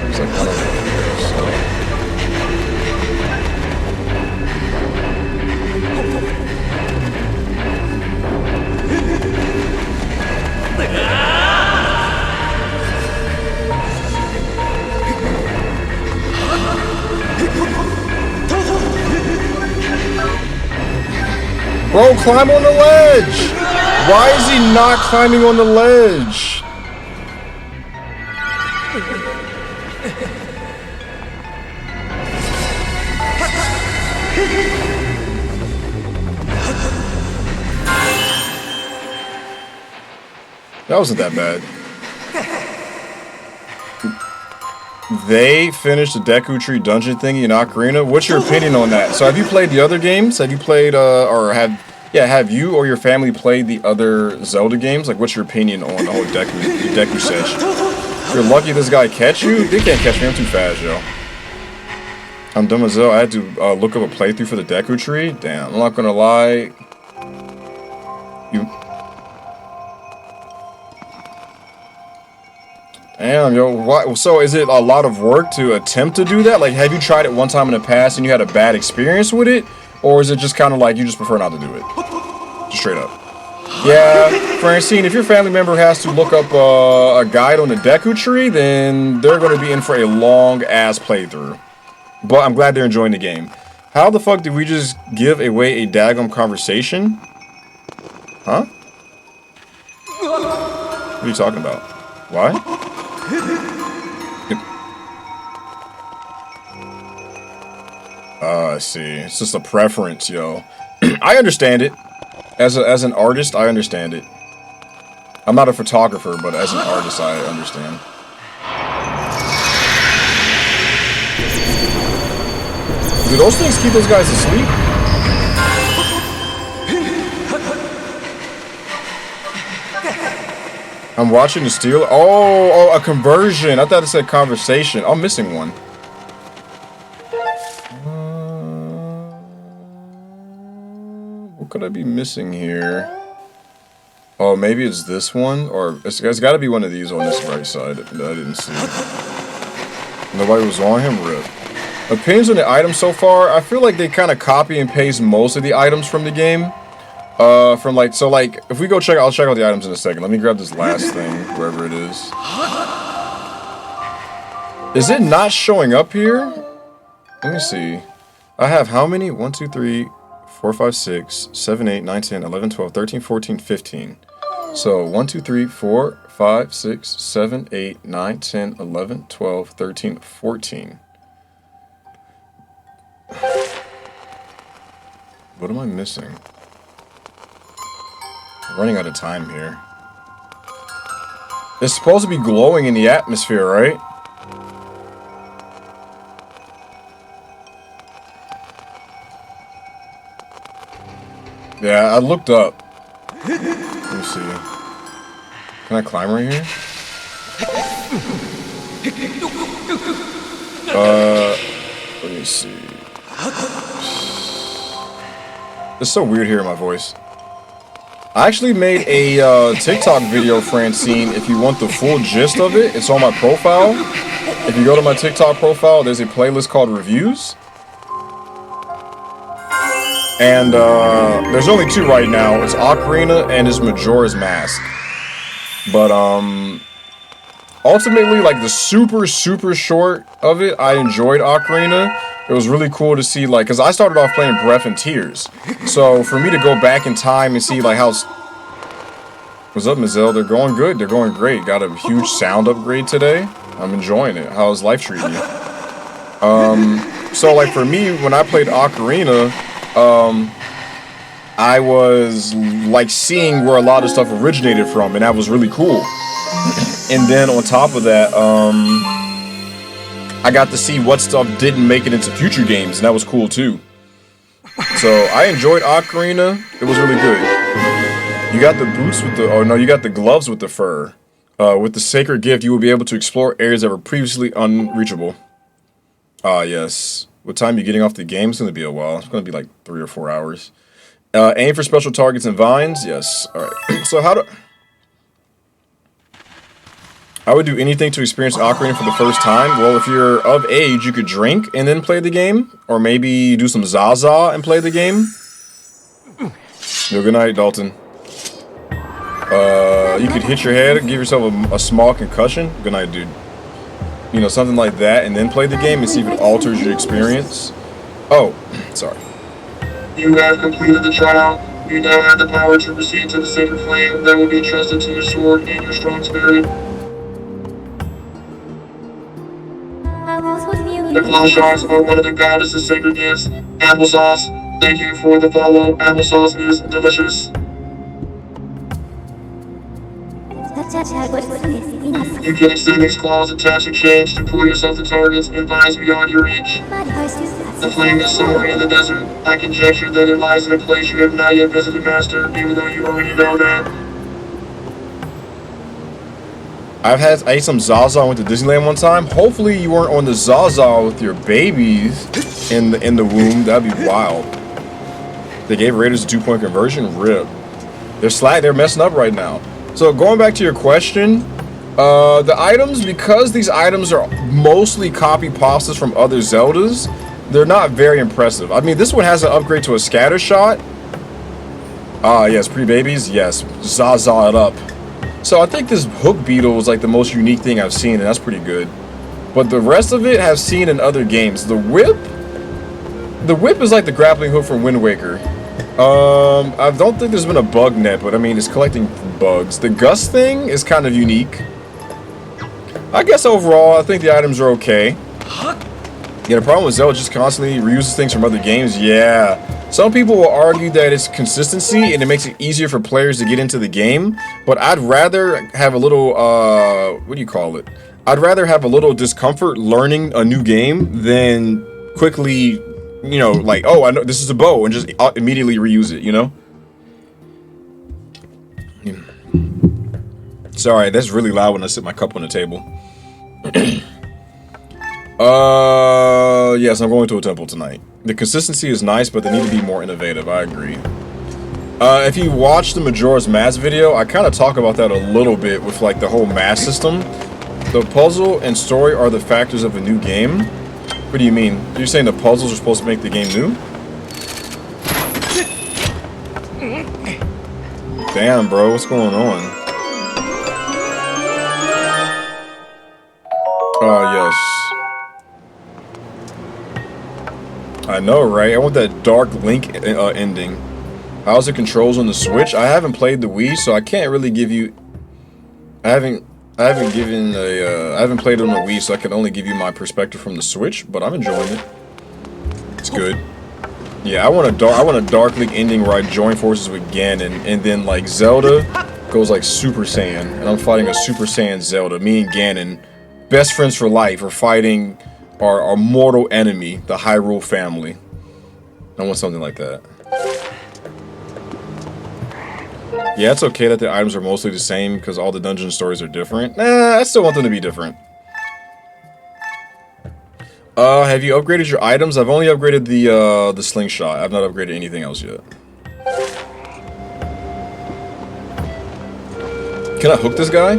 It's like, I don't know. Bro, climb on the ledge! Why is he not climbing on the ledge? That wasn't that bad. They finished the Deku Tree dungeon thingy in Ocarina. What's your opinion on that? So have you played the other games? Have you played, have you or your family played the other Zelda games? Like, what's your opinion on the whole Deku sesh? You're lucky this guy catch you? They can't catch me, I'm too fast, yo. I'm dumb as hell. I had to look up a playthrough for the Deku Tree. Damn, I'm not gonna lie. Damn, yo. What? So is it a lot of work to attempt to do that? Like, have you tried it one time in the past and you had a bad experience with it? Or is it just kind of like you just prefer not to do it? Just straight up. Yeah, Francine, if your family member has to look up a guide on the Deku Tree, then they're going to be in for a long-ass playthrough. But I'm glad they're enjoying the game. How the fuck did we just give away a daggum conversation? Huh? What are you talking about? Why? I see. It's just a preference, yo. I understand it. As an artist, I understand it. I'm not a photographer, but as an artist, I understand. Do those things keep those guys asleep? I'm watching the steel. Oh, a conversion. I thought it said conversation. I'm missing one. What could I be missing here? Oh, maybe it's this one, or it's got to be one of these on this right side that I didn't see. Nobody was on him. Rip. Opinions on the items so far. I feel like they kind of copy and paste most of the items from the game. From like, so like, if we go check, I'll check out the items in a second. Let me grab this last thing, wherever it is. Is it not showing up here? Let me see. I have how many? 1, 2, 3, 4, 5, 6, 7, 8, 9, 10, 11, 12, 13, 14, 15. So 1, 2, 3, 4, 5, 6, 7, 8, 9, 10, 11, 12, 13, 14. What am I missing? I'm running out of time here. It's supposed to be glowing in the atmosphere, right? Yeah, I looked up. Let me see. Can I climb right here? Let me see. It's so weird hearing my voice. I actually made a TikTok video, Francine. If you want the full gist of it, it's on my profile. If you go to my TikTok profile, there's a playlist called Reviews. And there's only 2 right now. It's Ocarina and it's Majora's Mask. But ultimately, like the super short of it, I enjoyed Ocarina. It was really cool to see, like, because I started off playing Breath and Tears. So for me to go back in time and see like how... What's up, Ms. Zelda? They're going good. They're going great. Got a huge sound upgrade today. I'm enjoying it. How's life treating you? So like for me, when I played Ocarina, I was like seeing where a lot of stuff originated from, and that was really cool. And then on top of that, I got to see what stuff didn't make it into future games, and that was cool too. So I enjoyed Ocarina. It was really good. You got the boots with the, oh no, you got the gloves with the fur. With the sacred gift, you will be able to explore areas that were previously unreachable. Yes. What time are you getting off the game? It's going to be a while. It's going to be like 3 or 4 hours. Aim for special targets and vines. Yes. All right. So how do... I would do anything to experience Ocarina for the first time. Well, if you're of age, you could drink and then play the game. Or maybe do some Zaza and play the game. Yo, good night, Dalton. You could hit your head, give yourself a small concussion. Good night, dude. You know, something like that, and then play the game and see if it alters your experience. Oh, sorry. You have completed the trial. You now have the power to proceed to the sacred flame that will be entrusted to your sword and your strong spirit. The claw shards are one of the goddess's sacred gifts. Applesauce. Thank you for the follow. Applesauce is delicious. You can extend these claws attached to chains to pull yourself to targets and vines beyond your reach. The flame is somewhere in the desert. I conjecture that it lies in a place you have not yet visited, Master, even though you already know that. I ate some Zaza. I went to Disneyland one time. Hopefully you weren't on the Zaza with your babies in the womb. That'd be wild. They gave Raiders a 2-point conversion. Rip. They're messing up right now. So going back to your question, the items, because these items are mostly copy pastas from other Zeldas, they're not very impressive. I mean, this one has an upgrade to a scatter shot. Ah, yes, pre-babies, yes, Zaza it up. So I think this hook beetle is like the most unique thing I've seen, and that's pretty good. But the rest of it I've seen in other games. The whip is like the grappling hook from Wind Waker. I don't think there's been a bug net, but I mean, it's collecting bugs. The gust thing is kind of unique. I guess overall, I think the items are okay. Yeah, the problem with Zelda just constantly reuses things from other games. Yeah. Some people will argue that it's consistency and it makes it easier for players to get into the game, but I'd rather have a little, what do you call it? I'd rather have a little discomfort learning a new game than quickly, you know, like, oh, I know this is a bow, and just immediately reuse it, you know? Sorry, that's really loud when I sit my cup on the table. Yes, I'm going to a temple tonight. The consistency is nice, but they need to be more innovative. I agree. If you watch the Majora's Mask video, I kind of talk about that a little bit with like the whole mask system. The puzzle and story are the factors of a new game. What do you mean? You're saying the puzzles are supposed to make the game new? Damn, bro, what's going on? Oh, yes. I know, right? I want that Dark Link ending. How's the controls on the Switch? I haven't played the Wii, so I can't really give you... I haven't played it on the Wii, so I can only give you my perspective from the Switch, but I'm enjoying it. It's good. Yeah, I want a Dark Link ending where I join forces with Ganon, and then like Zelda goes like Super Saiyan, and I'm fighting a Super Saiyan Zelda. Me and Ganon, best friends for life, are fighting our mortal enemy, the Hyrule family. I want something like that. Yeah, it's okay that the items are mostly the same because all the dungeon stories are different. Nah, I still want them to be different. Have you upgraded your items? I've only upgraded the slingshot. I've not upgraded anything else yet. Can I hook this guy?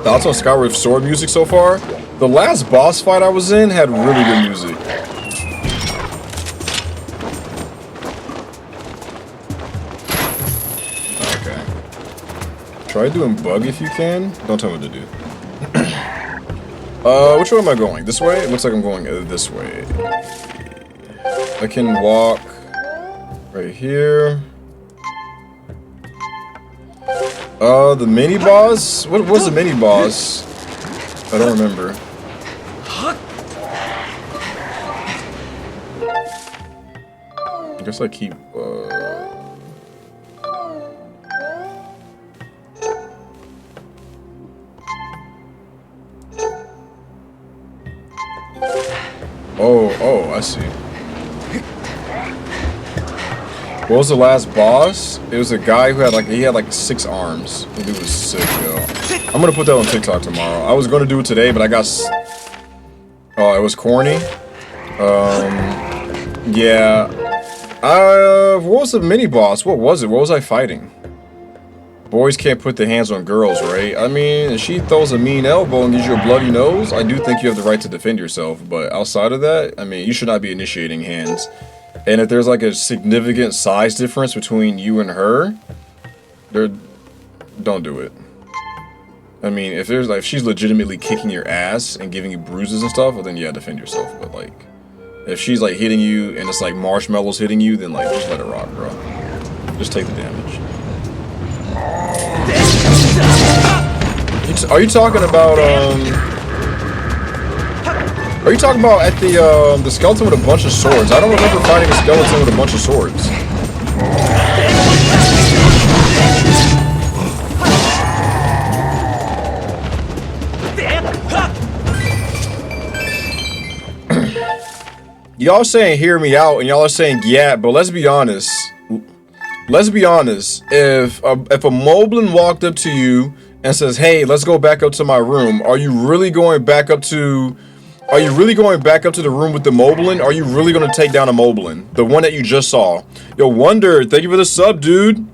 Thoughts on Skyward sword music so far? The last boss fight I was in had really good music. Okay. Try doing bug if you can. Don't tell me what to do. Which way am I going? This way? It looks like I'm going this way. I can walk right here. The mini boss? What was the mini boss? I don't remember. I guess I keep, Oh, I see. What was the last boss? It was a guy who had like 6 arms. The dude was sick, yo. I'm gonna put that on TikTok tomorrow. I was gonna do it today, but I got oh, it was corny. Yeah. What was the mini boss? What was it? What was I fighting? Boys can't put their hands on girls, right? I mean, if she throws a mean elbow and gives you a bloody nose, I do think you have the right to defend yourself. But outside of that, I mean, you should not be initiating hands. And if there's like a significant size difference between you and her, don't do it. I mean, if she's legitimately kicking your ass and giving you bruises and stuff, well then yeah, defend yourself. But like, if she's like hitting you and it's like marshmallows hitting you, then like just let it rock, bro. Just take the damage. Are you talking about Are you talking about at the skeleton with a bunch of swords? I don't remember fighting a skeleton with a bunch of swords. Y'all saying hear me out, and y'all are saying yeah, but let's be honest. Let's be honest. If a Moblin walked up to you and says, "Hey, let's go back up to my room." Are you really going back up to? Are you really going back up to the room with the Moblin? Are you really gonna take down a Moblin, the one that you just saw? Yo, Wonder, thank you for the sub, dude.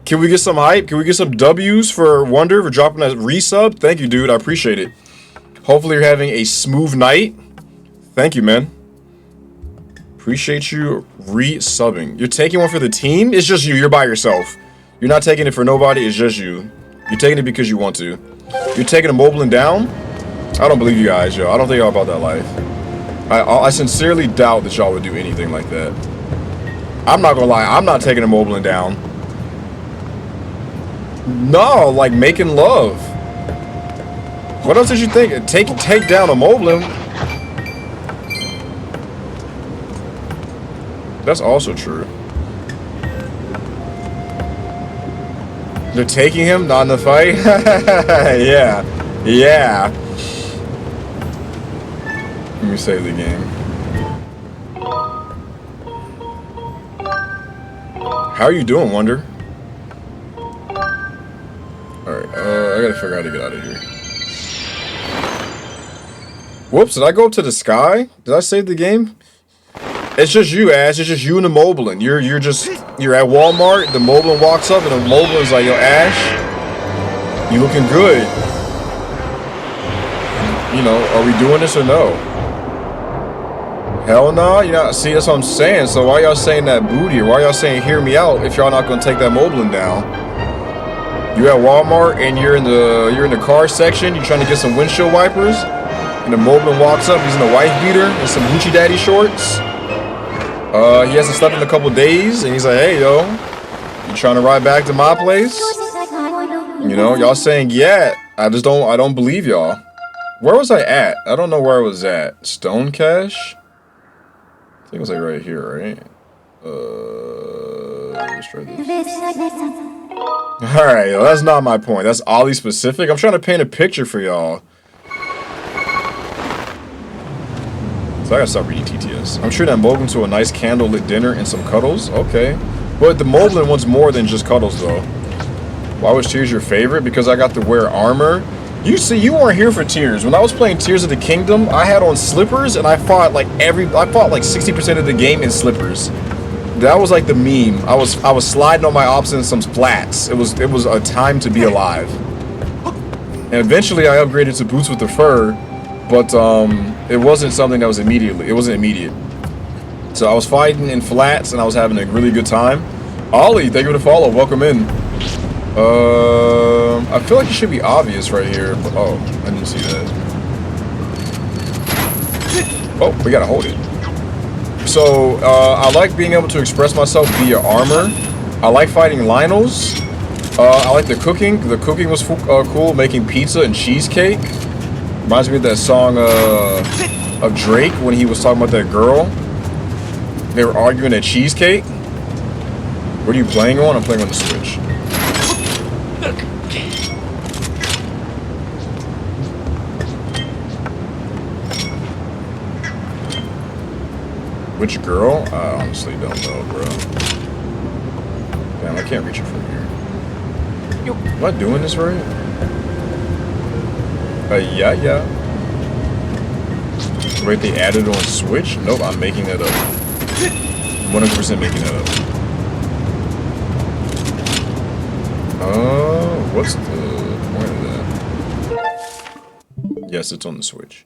Can we get some hype? Can we get some W's for Wonder for dropping that resub? Thank you, dude. I appreciate it. Hopefully, you're having a smooth night. Thank you, man. Appreciate you resubbing. You're taking one for the team? It's just you. You're by yourself. You're not taking it for nobody. It's just you. You're taking it because you want to. You're taking a Moblin down? I don't believe you guys, yo. I don't think y'all about that life. I sincerely doubt that y'all would do anything like that. I'm not gonna lie. I'm not taking a Moblin down. No, like making love. What else did you think? Take down a Moblin. That's also true. They're taking him, not in the fight? Yeah. Yeah. Let me save the game. How are you doing, Wonder? Alright, I gotta figure out how to get out of here. Whoops, did I go up to the sky? Did I save the game? It's just you, Ash. It's just you and the Moblin. You're at Walmart, the Moblin walks up and the Moblin's like, "Yo, Ash, you looking good. You know, are we doing this or no?" Hell no, you know, see, that's what I'm saying. So why y'all saying that booty, or why y'all saying hear me out if y'all not gonna take that Moblin down? You at Walmart and you're in the car section, you're trying to get some windshield wipers, and the Moblin walks up, he's in a wife beater and some Hoochie Daddy shorts. He hasn't slept in a couple days, and he's like, "Hey yo, you trying to ride back to my place?" You know, y'all saying yeah. I don't believe y'all. Where was I at? I don't know where I was at. Stone Cash? I think it was like right here, right? Let's try this. Alright, yo, that's not my point. That's oddly specific. I'm trying to paint a picture for y'all. So I gotta stop reading TTS. I'm sure that Moblin to a nice candlelit dinner and some cuddles. Okay. But the Moblin wants more than just cuddles, though. Why was Tears your favorite? Because I got to wear armor. You see, you weren't here for Tears. When I was playing Tears of the Kingdom, I had on slippers, and I fought like 60% of the game in slippers. That was like the meme. I was sliding on my ops in some flats. It was a time to be alive. And eventually, I upgraded to boots with the fur, but it wasn't something that was immediately. It wasn't immediate. So I was fighting in flats, and I was having a really good time. Ollie, thank you for the follow. Welcome in. I feel like it should be obvious right here, but oh, I didn't see that. Oh, we gotta hold it. So, I like being able to express myself via armor. I like fighting Lionels. I like the cooking. The cooking was cool, making pizza and cheesecake. Reminds me of that song of Drake when he was talking about that girl. They were arguing at cheesecake. What are you playing on? I'm playing on the Switch. Which girl? I honestly don't know, bro. Damn, I can't reach it from here. Am I doing this right? Yeah. Wait, they added on Switch? Nope, I'm making that up. 100% making that up. What's the point of that? Yes, it's on the Switch.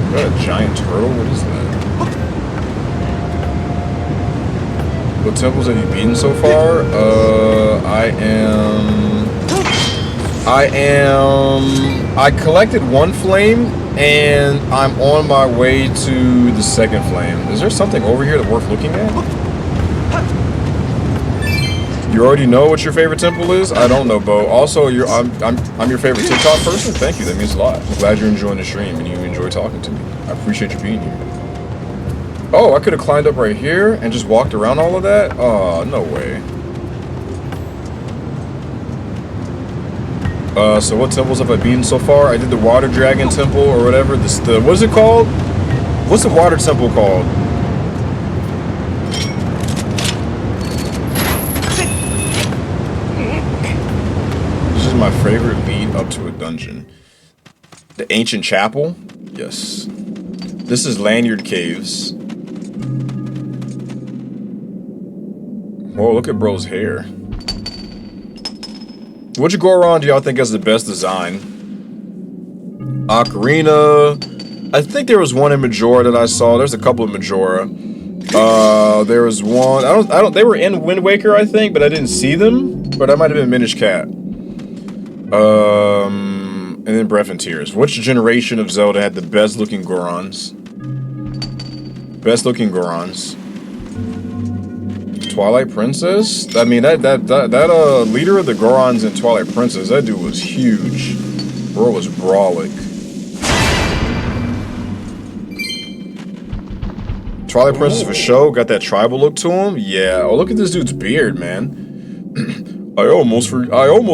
Is that a giant turtle? What is that? What temples have you beaten so far? I collected one flame, and I'm on my way to the second flame. Is there something over here that's worth looking at? You already know what your favorite temple is? I don't know, Bo. Also, I'm your favorite TikTok person. Thank you. That means a lot. I'm glad you're enjoying the stream and you enjoy talking to me. I appreciate you being here. Oh, I could have climbed up right here and just walked around all of that? Oh, no way. So what temples have I beaten so far? I did the Water Dragon Temple or whatever. What is it called? What's the Water Temple called? my favorite lead up to a dungeon. The Ancient Chapel? Yes. This is Lanyard Caves. Whoa, look at bro's hair. Which Goron do y'all think has the best design? Ocarina. I think there was one in Majora that I saw. There's a couple of Majora. There was one. I don't. They were in Wind Waker, I think, but I didn't see them. But that might have been Minish Cap. And then Breath and Tears. Which generation of Zelda had the best looking Gorons? Best looking Gorons. Twilight Princess? I mean, that leader of the Gorons in Twilight Princess, that dude was huge. Bro was brawlic. Twilight Princess for show, got that tribal look to him. Yeah. Oh, look at this dude's beard, man. I almost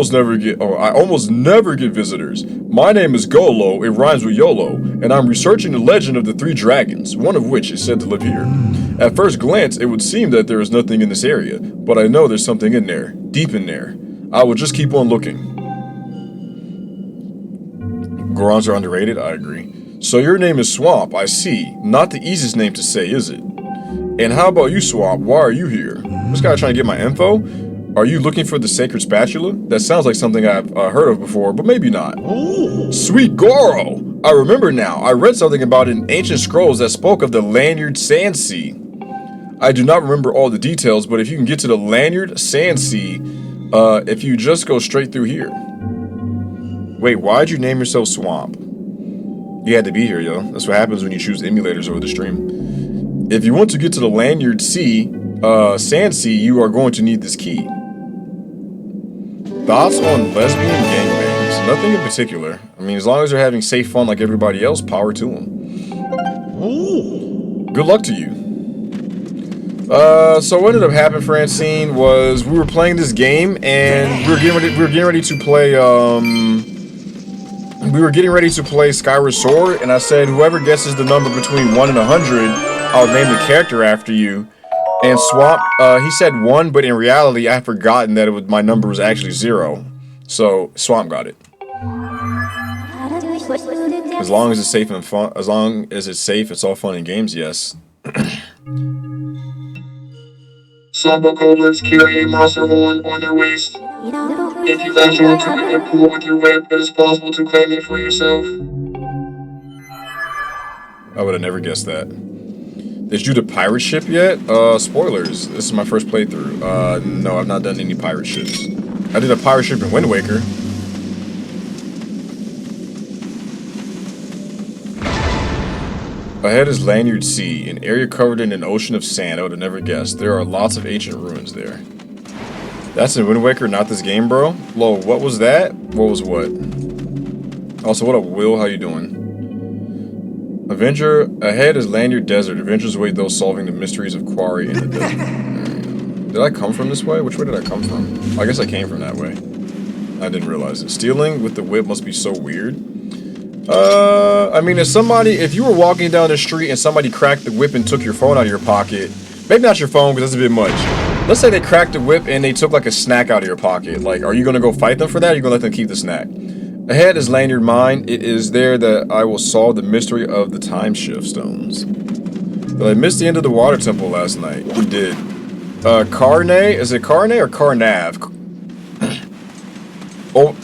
never get visitors. My name is Golo, it rhymes with YOLO, and I'm researching the legend of the three dragons, one of which is said to live here. At first glance, it would seem that there is nothing in this area, but I know there's something in there, deep in there. I will just keep on looking. Gorons are underrated, I agree. So your name is Swamp, I see. Not the easiest name to say, is it? And how about you, Swamp? Why are you here? This guy trying to get my info? Are you looking for the sacred spatula? That sounds like something I've heard of before, but maybe not. Sweet Goro! I remember now. I read something about it in ancient scrolls that spoke of the Lanyard Sand Sea. I do not remember all the details, but if you can get to the Lanyard Sand Sea, if you just go straight through here. Wait, why'd you name yourself Swamp? You had to be here, yo. That's what happens when you choose emulators over the stream. If you want to get to the Lanyard Sea, Sand Sea, you are going to need this key. Thoughts on lesbian gangbangs? Nothing in particular. I mean, as long as they're having safe fun like everybody else, power to them. Good luck to you. So what ended up happening, Francine, was we were playing this game and we were getting ready to play Skyward Sword, and I said whoever guesses the number between 1 and 100, I'll name the character after you. And Swamp, he said 1, but in reality, I had forgotten that my number was actually 0. So Swamp got it. As long as it's safe and fun, as long as it's safe, it's all fun and games. Yes. Samba goblins carry a monster horn on their waist. If you latch onto it and pull with your web, it is possible to claim it for yourself. I would have never guessed that. Did you do the pirate ship yet? Spoilers. This is my first playthrough. No, I've not done any pirate ships. I did a pirate ship in Wind Waker. Ahead is Lanyard Sea, an area covered in an ocean of sand. I would have never guessed. There are lots of ancient ruins there. That's in Wind Waker, not this game, bro. Lo, what was that? What was what? Also, what up, Will? How you doing? Avenger, ahead is Lanyard Desert. Avengers await those solving the mysteries of Quarry in the desert. Did I come from this way? Which way did I come from? I guess I came from that way. I didn't realize it. Stealing with the whip must be so weird. I mean, if you were walking down the street and somebody cracked the whip and took your phone out of your pocket, maybe not your phone because that's a bit much. Let's say they cracked the whip and they took like a snack out of your pocket. Like, are you gonna go fight them for that? Or are you gonna let them keep the snack? Ahead is Lanyard Mine. It is there that I will solve the mystery of the time shift stones. But I missed the end of the water temple last night. You did. Carne? Is it Carne or Carnav? Oh.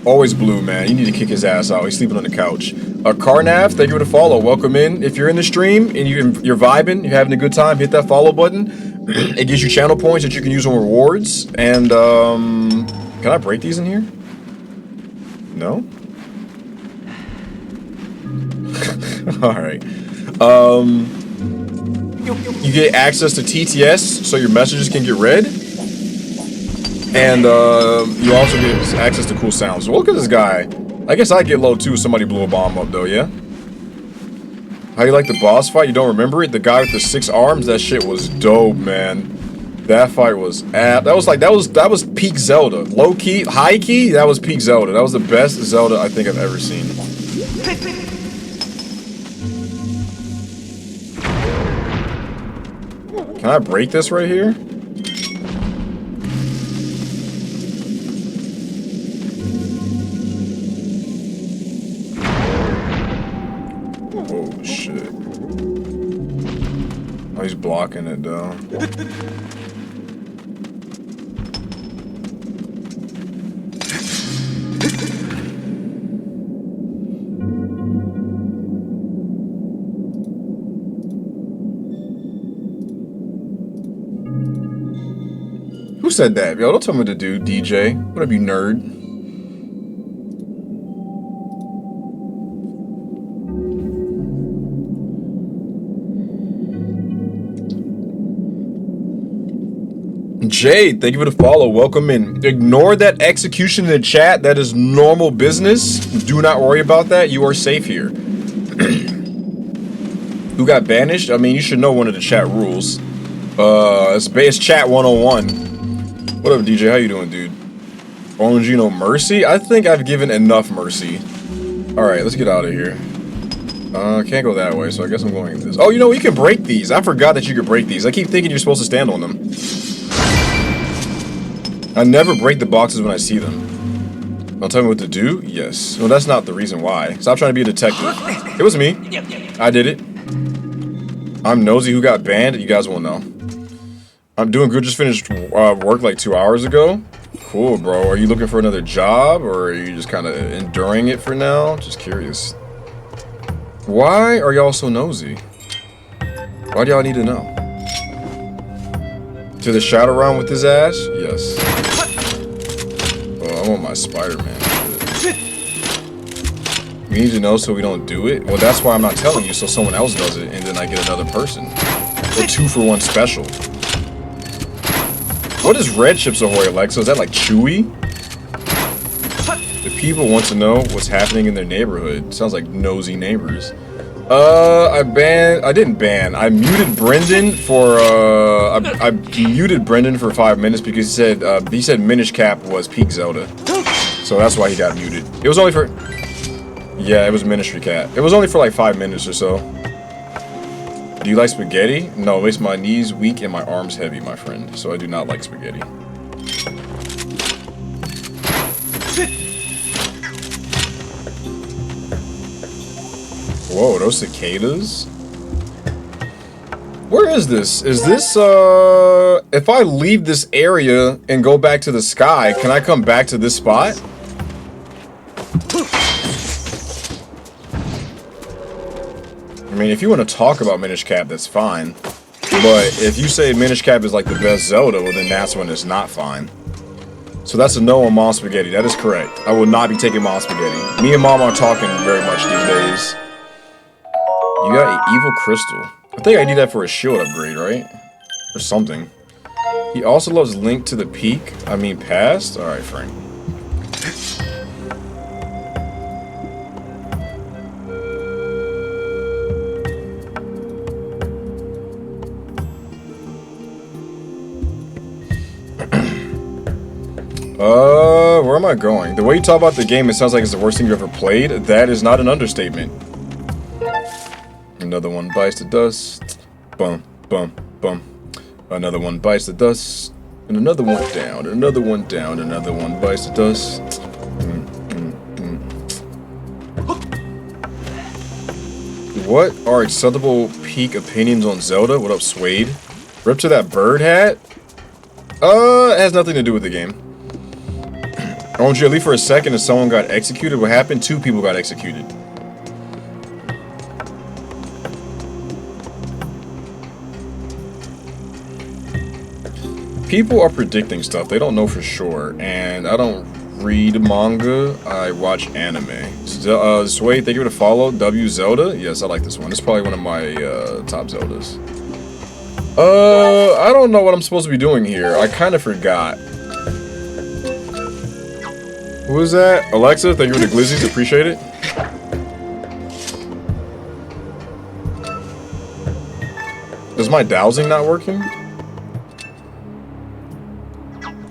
Always blue, man. You need to kick his ass out. He's sleeping on the couch. Carnav, thank you for the follow. Welcome in. If you're in the stream and you're vibing, you're having a good time, hit that follow button. It gives you channel points that you can use on rewards. And, can I break these in here? No? Alright. You get access to TTS so your messages can get read. And you also get access to cool sounds. So look at this guy. I guess I get low too if somebody blew a bomb up though, yeah? How you like the boss fight? You don't remember it? The guy with the 6 arms? That shit was dope, man. That fight was that was peak Zelda. Low key, high key, that was peak Zelda. That was the best Zelda I think I've ever seen. Can I break this right here? Oh shit. Oh, he's blocking it though. Who said that? Yo, don't tell me what to do, DJ. What up, you nerd? Jade, thank you for the follow. Welcome in. Ignore that execution in the chat. That is normal business. Do not worry about that. You are safe here. Who got banished? I mean, you should know one of the chat rules. It's chat 101. What up, DJ? How you doing, dude? Orangino mercy? I think I've given enough mercy. Alright, let's get out of here. Can't go that way, so I guess I'm going this. Oh, you know, you can break these. I forgot that you could break these. I keep thinking you're supposed to stand on them. I never break the boxes when I see them. Don't tell me what to do? Yes. Well, that's not the reason why. Stop trying to be a detective. It was me. I did it. I'm nosy who got banned. You guys won't know. I'm doing good. Just finished work like 2 hours ago. Cool, bro. Are you looking for another job, or are you just kind of enduring it for now? Just curious. Why are y'all so nosy? Why do y'all need to know? To the shadow round with his ass? Yes. Oh, I'm on my Spider-Man shit. We need to know so we don't do it? Well, that's why I'm not telling you, so someone else does it, and then I get another person. Or 2-for-1 special. What is Red Chips Ahoy, Alexa? Is that like Chewy? The people want to know what's happening in their neighborhood. Sounds like nosy neighbors. I muted Brendan for, I muted Brendan for 5 minutes because he said Minish Cap was peak Zelda. So that's why he got muted. It was only for, yeah, it was Ministry Cat. It was only for like 5 minutes or so. Do you like spaghetti? No, it makes my knees weak and my arms heavy, my friend. So I do not like spaghetti. Whoa, those cicadas? Where is this? Is this, if I leave this area and go back to the sky, can I come back to this spot? I mean, if you want to talk about Minish Cap, that's fine. But if you say Minish Cap is like the best Zelda, well then that's when it's not fine. So that's a no on Mom Spaghetti. That is correct. I will not be taking Mom Spaghetti. Me and Mom are talking very much these days. You got an evil crystal. I think I need that for a shield upgrade, right? Or something. He also loves Link to the Peak. I mean, past? Alright, Frank. Where am I going? The way you talk about the game, it sounds like it's the worst thing you ever played. That is not an understatement. Another one bites the dust. Bum, bum, bum. Another one bites the dust. And another one down. And another one down. Another one bites the dust. What are acceptable peak opinions on Zelda? What up, Suede? Rip to that bird hat? It has nothing to do with the game. I want you to leave for a second if someone got executed. What happened? 2 people got executed. People are predicting stuff. They don't know for sure. And I don't read manga. I watch anime. Sway, thank you for the follow. W Zelda? Yes, I like this one. It's probably one of my top Zeldas. I don't know what I'm supposed to be doing here. I kind of forgot. Who is that? Alexa, thank you for the glizzies. Appreciate it. Is my dowsing not working?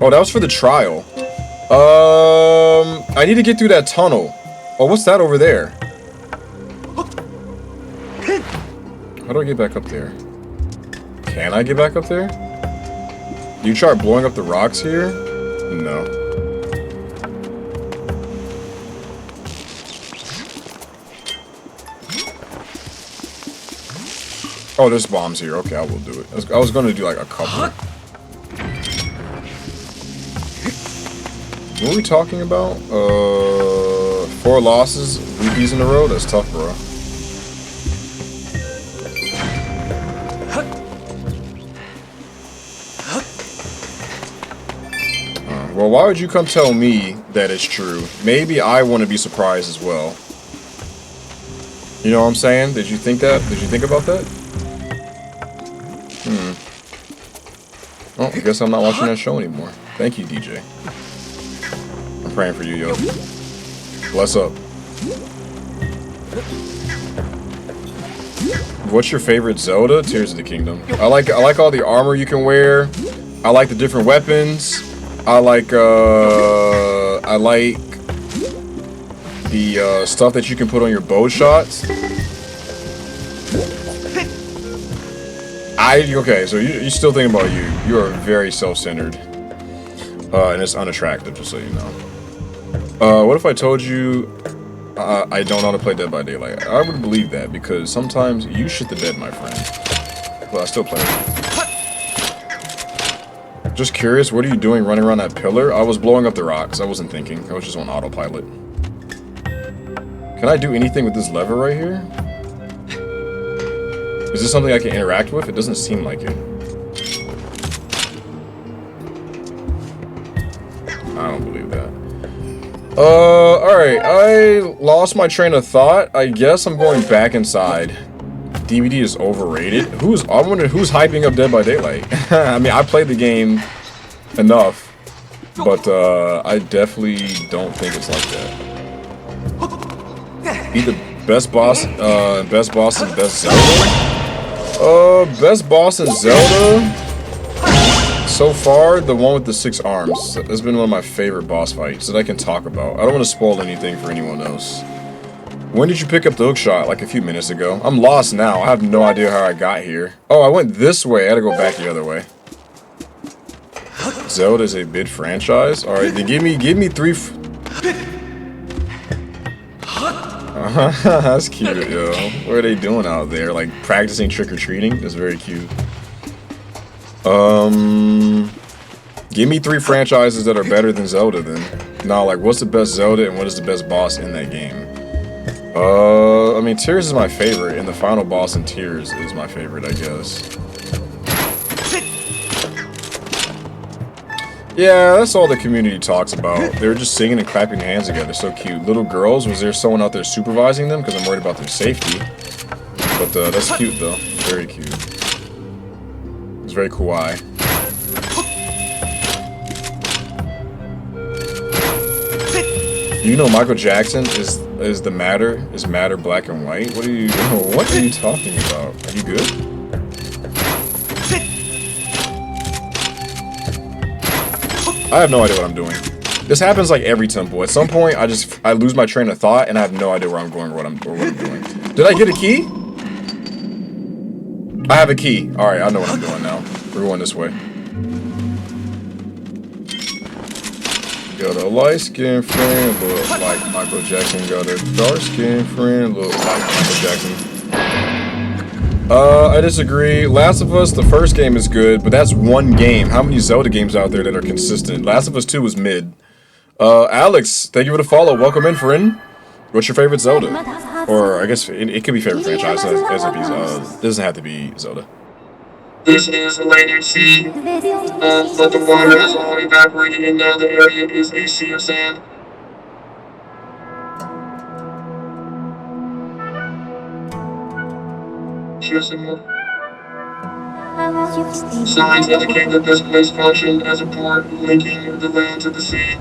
Oh, that was for the trial. I need to get through that tunnel. Oh, what's that over there? How do I get back up there? Can I get back up there? Do you try blowing up the rocks here? No. Oh, there's bombs here. Okay, I will do it. I was going to do like a couple. What were we talking about? 4 losses, repeats in a row? That's tough, bro. Well, why would you come tell me that it's true? Maybe I want to be surprised as well. You know what I'm saying? Did you think that? Did you think about that? Oh, I guess I'm not watching that show anymore. Thank you, DJ. I'm praying for you, yo. Bless up. What's your favorite Zelda? Tears of the Kingdom. I like all the armor you can wear. I like the different weapons. I like the stuff that you can put on your bow shots. Okay, so you still thinking about you. You are very self-centered. And it's unattractive, just so you know. What if I told you I don't know how to play Dead by Daylight? I would believe that, because sometimes you shit the bed, my friend. But I still play it. Just curious, what are you doing running around that pillar? I was blowing up the rocks. I wasn't thinking. I was just on autopilot. Can I do anything with this lever right here? Is this something I can interact with? It doesn't seem like it. I don't believe that. Alright. I lost my train of thought. I guess I'm going back inside. DVD is overrated. I wonder who's hyping up Dead by Daylight. I mean, I played the game enough, but I definitely don't think it's like that. Be the best boss, best boss and best Zelda. Best boss in Zelda. So far, the one with the 6 arms. That's been one of my favorite boss fights that I can talk about. I don't want to spoil anything for anyone else. When did you pick up the hookshot? Like a few minutes ago. I'm lost now. I have no idea how I got here. Oh, I went this way. I had to go back the other way. Zelda is a big franchise. All right, then give me 3. That's cute, yo. What are they doing out there? Like practicing trick or treating? That's very cute. Give me 3 franchises that are better than Zelda. Then. Now, like, what's the best Zelda and what is the best boss in that game? I mean, Tears is my favorite, and the final boss in Tears is my favorite, I guess. Yeah, that's all the community talks about. They were just singing and clapping their hands together. So cute. Little girls, was there someone out there supervising them? Because I'm worried about their safety. But that's cute, though. Very cute. It's very kawaii. You know Michael Jackson is Matter black and white? What are you talking about? Are you good? I have no idea what I'm doing. This happens like every temple. At some point I lose my train of thought and I have no idea where I'm going or what I'm doing. Did I get a key? I have a key. Alright, I know what I'm doing now. We're going this way. Got a light-skinned friend, look like Michael Jackson. Got a dark-skinned friend, look like Michael Jackson. I disagree. Last of Us, the first game is good, but that's one game. How many Zelda games out there that are consistent? Last of Us 2 is mid. Alex, thank you for the follow. Welcome in, friend. What's your favorite Zelda? Or I guess it could be favorite franchise. It doesn't have to be Zelda. This is a layered sea, but the water has all evaporated and now the area is a sea of sand. Signs indicate that this place functioned as a port linking the land to the sea.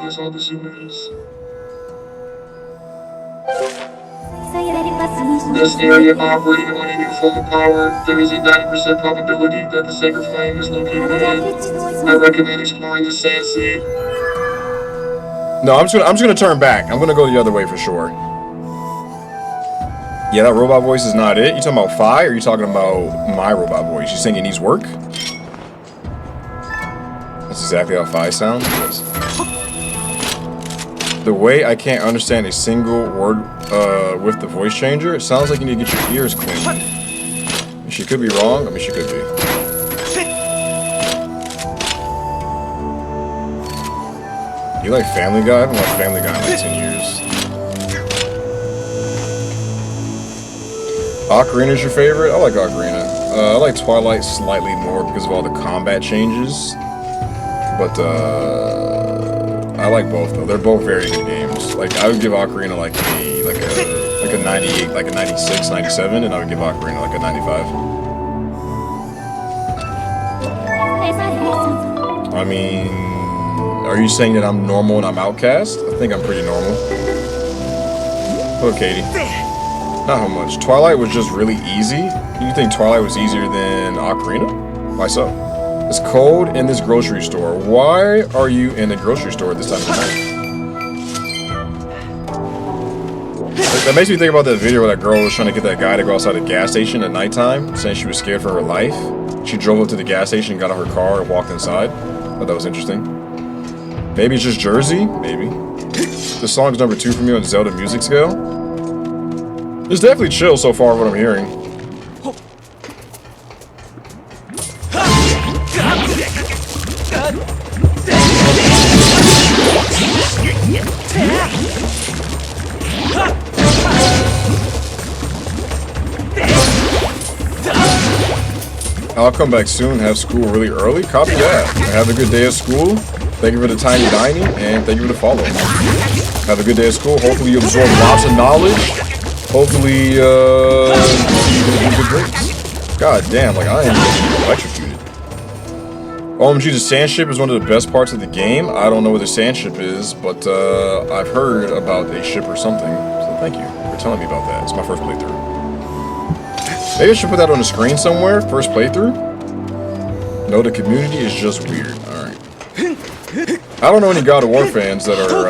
There's all the souvenirs. This area operating on a new form of power. There is a 90% probability that the sacred flame is located in. I recommend exploring the sand sea. No, I'm just gonna turn back. I'm gonna go the other way for sure. Yeah, that robot voice is not it. You talking about Fi, or are you talking about my robot voice? You saying it needs work? That's exactly how Fi sounds. Yes. The way I can't understand a single word with the voice changer, it sounds like you need to get your ears cleaned. She could be wrong. I mean, she could be. You like Family Guy? I haven't watched Family Guy in like 10 years. Ocarina is your favorite? I like Ocarina. I like Twilight slightly more because of all the combat changes. But I like both though. They're both very good games. Like I would give Ocarina like a 98, like a 96, 97, and I would give Ocarina like a 95. I mean, are you saying that I'm normal and I'm outcast? I think I'm pretty normal. Oh, Katie. Not how much. Twilight was just really easy. You think Twilight was easier than Ocarina? Why so? It's cold in this grocery store. Why are you in the grocery store at this time of night? That makes me think about that video where that girl was trying to get that guy to go outside a gas station at nighttime, saying she was scared for her life. She drove up to the gas station, got out her car, and walked inside. I thought that was interesting. Maybe it's just Jersey? Maybe. This song's number 2 for me on Zelda music scale. It's definitely chill so far, what I'm hearing. I'll come back soon, have school really early. Copy that. Have a good day at school. Thank you for the tiny dining, and thank you for the follow. Have a good day at school. Hopefully you absorb lots of knowledge. Hopefully you do good grades. God damn, like I am getting electrocuted. OMG, the sand ship is one of the best parts of the game. I don't know what the sand ship is, but I've heard about a ship or something. So thank you for telling me about that. It's my first playthrough. Maybe I should put that on the screen somewhere. First playthrough. No, the community is just weird. Alright. I don't know any God of War fans that are,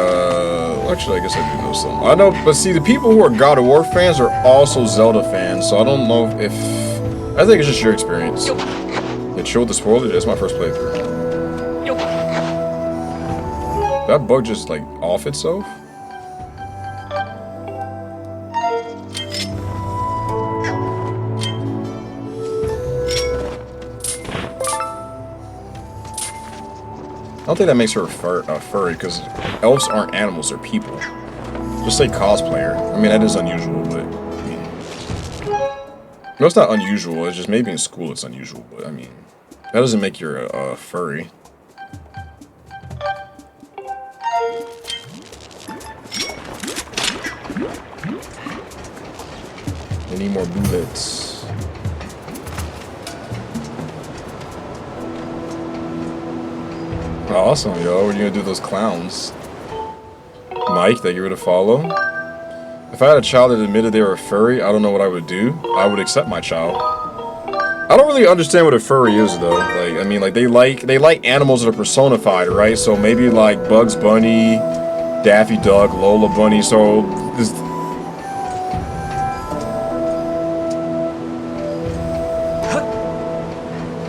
actually, I guess I do know some. I know, but see, the people who are God of War fans are also Zelda fans, so I don't know if... I think it's just your experience. It chilled the spoiler, that's my first playthrough. That bug just, like, off itself? I don't think that makes her a furry, because elves aren't animals, they're people. Just say cosplayer. I mean, that is unusual, but... I mean... No, it's not unusual, it's just maybe in school it's unusual, but I mean... That doesn't make you a furry. I need more bullets. Awesome, yo. What are you gonna do with those clowns? Mike, thank you for the follow. If I had a child that admitted they were a furry, I don't know what I would do. I would accept my child. I don't really understand what a furry is, though. Like, I mean, like they like animals that are personified, right? So maybe like Bugs Bunny, Daffy Duck, Lola Bunny. So this.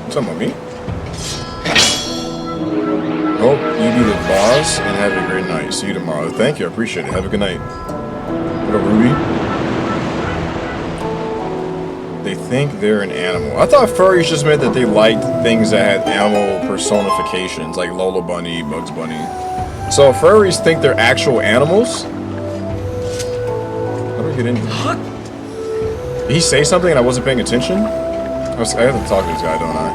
What's up, me? Hope you be the boss and have a great night. See you tomorrow. Thank you. I appreciate it. Have a good night. What up, Ruby? They think they're an animal. I thought furries just meant that they liked things that had animal personifications, like Lola Bunny, Bugs Bunny. So furries think they're actual animals? How do we get in here? Did he say something and I wasn't paying attention? I have to talk to this guy, don't I?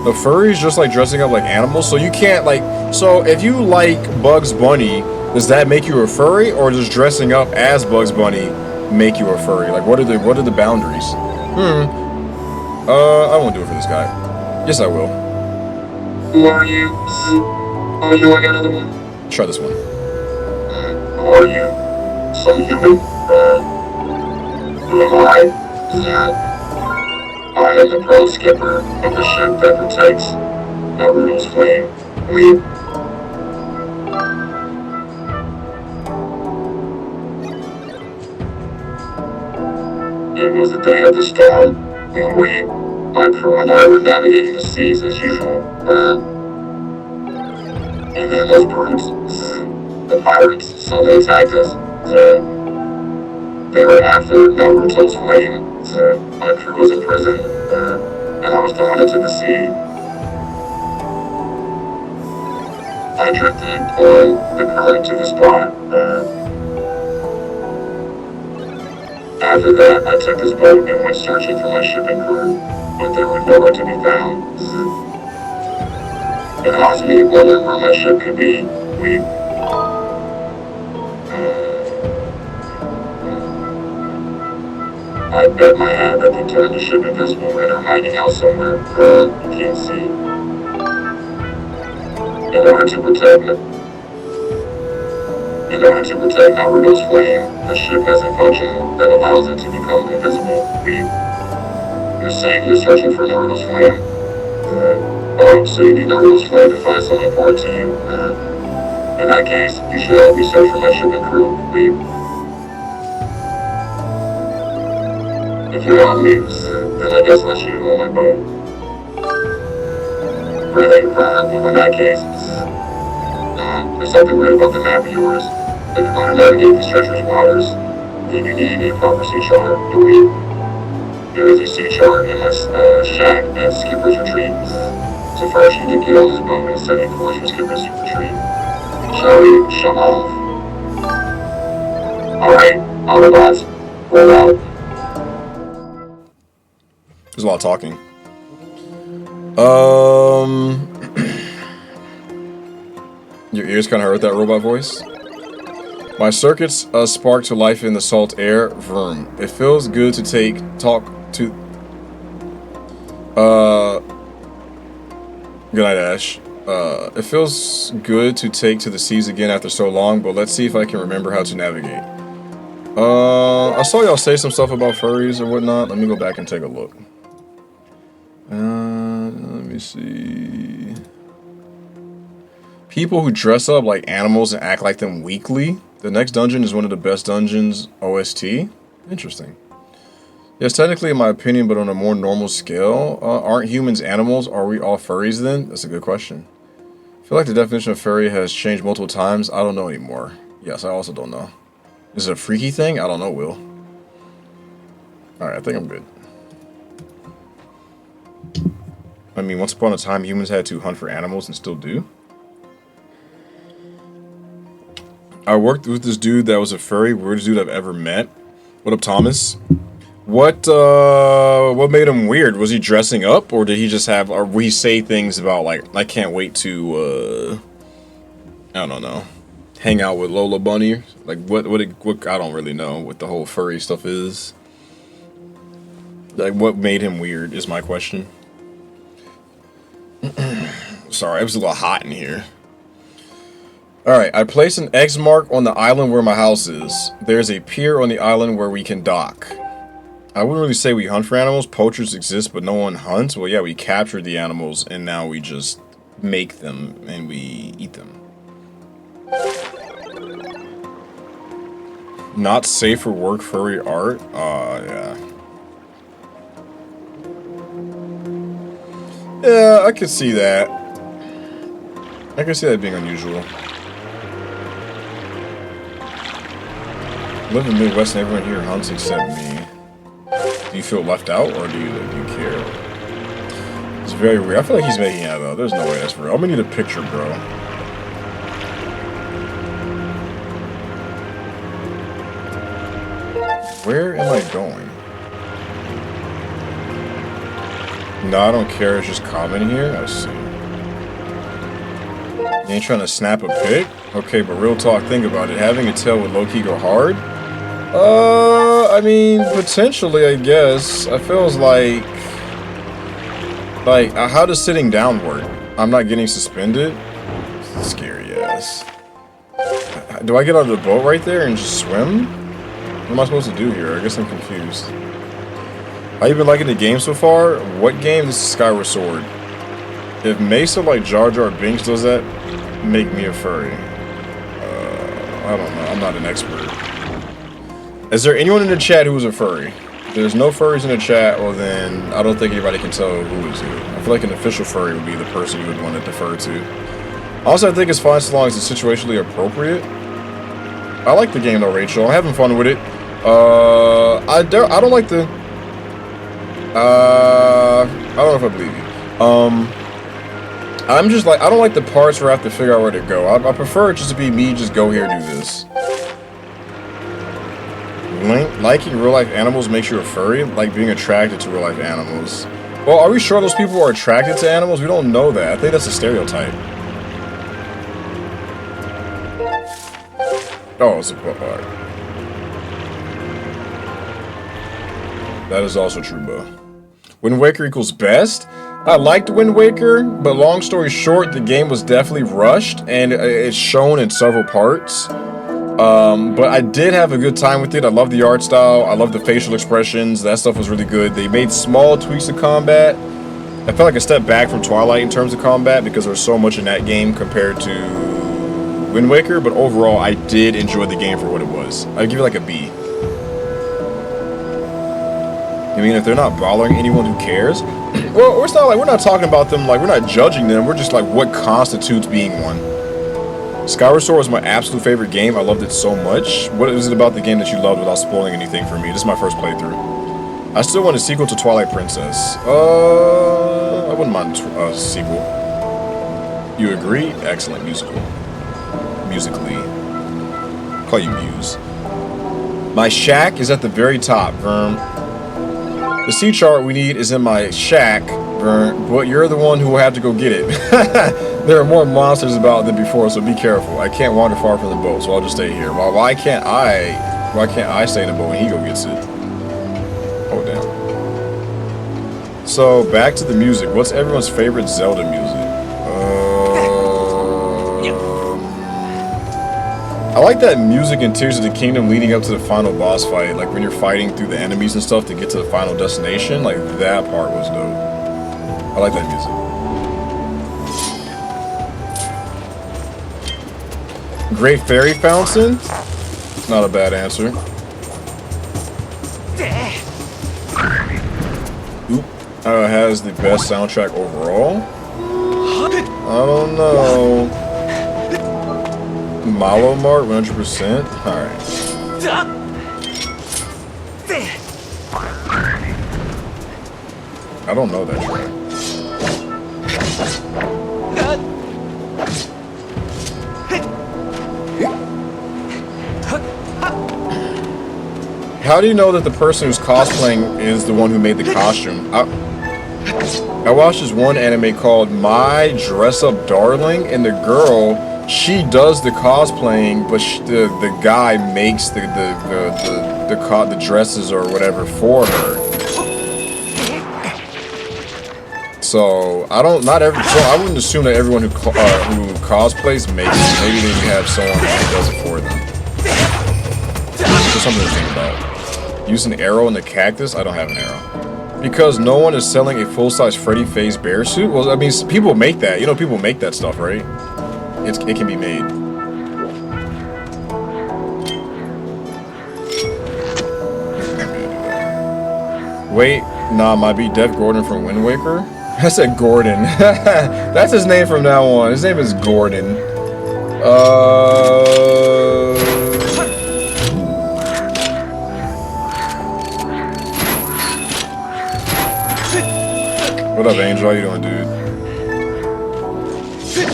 The furries just like dressing up like animals, so you can't like... So if you like Bugs Bunny, does that make you a furry, or does dressing up as Bugs Bunny make you a furry? Like, what are the boundaries? I won't do it for this guy. Yes, I will. Who are you? Oh, you like another one? Try this one. Who are you? Some human? Who am I? That I am the pro skipper of the ship that protects Naruto's claim. It was the day of the storm, when my crew and I were navigating the seas as usual. And then those birds, the pirates, so they attacked us. They were after Naruto's flame. My crew was in prison, and I was thrown into the sea. I drifted on the current to the spot. After that, I took this boat and went searching for my ship and crew, but they were nowhere to be found. It caused me wondering where my ship could be. I bet my hat that they turned the ship invisible and are hiding out somewhere. You can't see. In order to protect Naruto's flame, the ship has a function that allows it to become invisible. You're saying you're searching for Naruto's flame? So you need Naruto's flame to find something important to you. In that case, you should help me search for my ship and crew. If you want me, then I guess let you on my boat. Really? In that case, there's something weird about the map of yours. If you're going to navigate these treacherous waters, then you need a proper sea chart. There is a sea chart in my shack at Skipper's Retreat. So first you need to get on this boat and set a course for Skipper's Retreat. Shall we shut off? Alright, Autobots, roll out. There's a lot of talking. Your ears kind of heard that robot voice? My circuits spark to life in the salt air. Vroom. It feels good to talk to... Good night, Ash. It feels good to take to the seas again after so long, but let's see if I can remember how to navigate. I saw y'all say some stuff about furries or whatnot. Let me go back and take a look. Let me see. People who dress up like animals and act like them weekly. The next dungeon is one of the best dungeons OST. Interesting. Yes, technically in my opinion, but on a more normal scale. Aren't humans animals? Are we all furries then? That's a good question. I feel like the definition of furry has changed multiple times. I don't know anymore. Yes, I also don't know. Is it a freaky thing? I don't know, Will. Alright, I think I'm good. I mean, once upon a time, humans had to hunt for animals and still do. I worked with this dude that was a furry, weirdest dude I've ever met. What up, Thomas? What made him weird? Was he dressing up, or did he just have, or would he say things about, like, I can't wait to, I don't know, hang out with Lola Bunny? Like, what, I don't really know what the whole furry stuff is. Like, what made him weird is my question. Sorry, it was a little hot in here. Alright, I placed an X mark on the island where my house is. There's a pier on the island where we can dock. I wouldn't really say we hunt for animals. Poachers exist, but no one hunts. Well, yeah, we captured the animals, and now we just make them, and we eat them. Not safe for work furry art? Yeah. Yeah, I could see that. I could see that being unusual. I live in the Midwest and everyone here hunts except me. Do you feel left out, or do you care? It's very weird. I feel like he's making out, though. There's no way that's real. I'm gonna need a picture, bro. Where am I going? No, I don't care. It's just commenting here. I see. You ain't trying to snap a pic? Okay, but real talk, think about it. Having a tail would low-key go hard? I mean, potentially, I guess. I feels like... how does sitting down work? I'm not getting suspended? Scary ass. Do I get out of the boat right there and just swim? What am I supposed to do here? I guess I'm confused. How you been liking the game so far? What game? This is Skyward Sword. If Mesa like Jar Jar Binks does that, make me a furry. I don't know. I'm not an expert. Is there anyone in the chat who is a furry? If there's no furries in the chat, well then, I don't think anybody can tell who is who. I feel like an official furry would be the person you would want to defer to. Honestly, I think it's fine so long as it's situationally appropriate. I like the game though, Rachel. I'm having fun with it. I don't like the. I don't know if I believe you. I'm just like, I don't like the parts where I have to figure out where to go. I prefer it just to be me, just go here, do this. Liking real life animals makes you a furry? Like being attracted to real life animals. Well, are we sure those people are attracted to animals? We don't know that. I think that's a stereotype. Oh, it's a book. Alright. That is also true, bro. Wind Waker equals best? I liked Wind Waker, but long story short, the game was definitely rushed, and it's shown in several parts. But I did have a good time with it. I love the art style. I love the facial expressions. That stuff was really good. They made small tweaks to combat. I felt like a step back from Twilight in terms of combat because there was so much in that game compared to Wind Waker. But overall, I did enjoy the game for what it was. I'd give it like a B. I mean, if they're not bothering anyone who cares, well, it's not like we're not talking about them, like we're not judging them. We're just like what constitutes being one. Skyward Sword was my absolute favorite game. I loved it so much. What is it about the game that you loved without spoiling anything for me? This is my first playthrough. I still want a sequel to Twilight Princess. I wouldn't mind a sequel. You agree? Excellent musical. Musically. Call you Muse. My shack is at the very top, Verm. The sea chart we need is in my shack, Vern, but you're the one who will have to go get it. There are more monsters about than before, so be careful. I can't wander far from the boat, so I'll just stay here. Why can't I stay in the boat when he go gets it? Oh, damn. So, back to the music. What's everyone's favorite Zelda music? I like that music in Tears of the Kingdom leading up to the final boss fight. Like when you're fighting through the enemies and stuff to get to the final destination. Like that part was dope. I like that music. Great Fairy Fountain? Not a bad answer. Oop. Has the best soundtrack overall? I don't know. Malo Mart, 100%. Alright. I don't know that track. How do you know that the person who's cosplaying is the one who made the costume? I watched this one anime called My Dress Up Darling, and the girl, she does the cosplaying, but the guy makes the dresses or whatever for her. So I wouldn't assume that everyone who cosplays makes it. Maybe they have someone who does it for them. Just something to think about. Use an arrow in the cactus? I don't have an arrow. Because no one is selling a full-size Freddy Phase bear suit? Well, I mean, people make that. You know, people make that stuff, right? It can be made. Wait, nah, might be Dev Gordon from Wind Waker? I said Gordon. That's his name from now on. His name is Gordon. What up, Angel? How you doing, dude?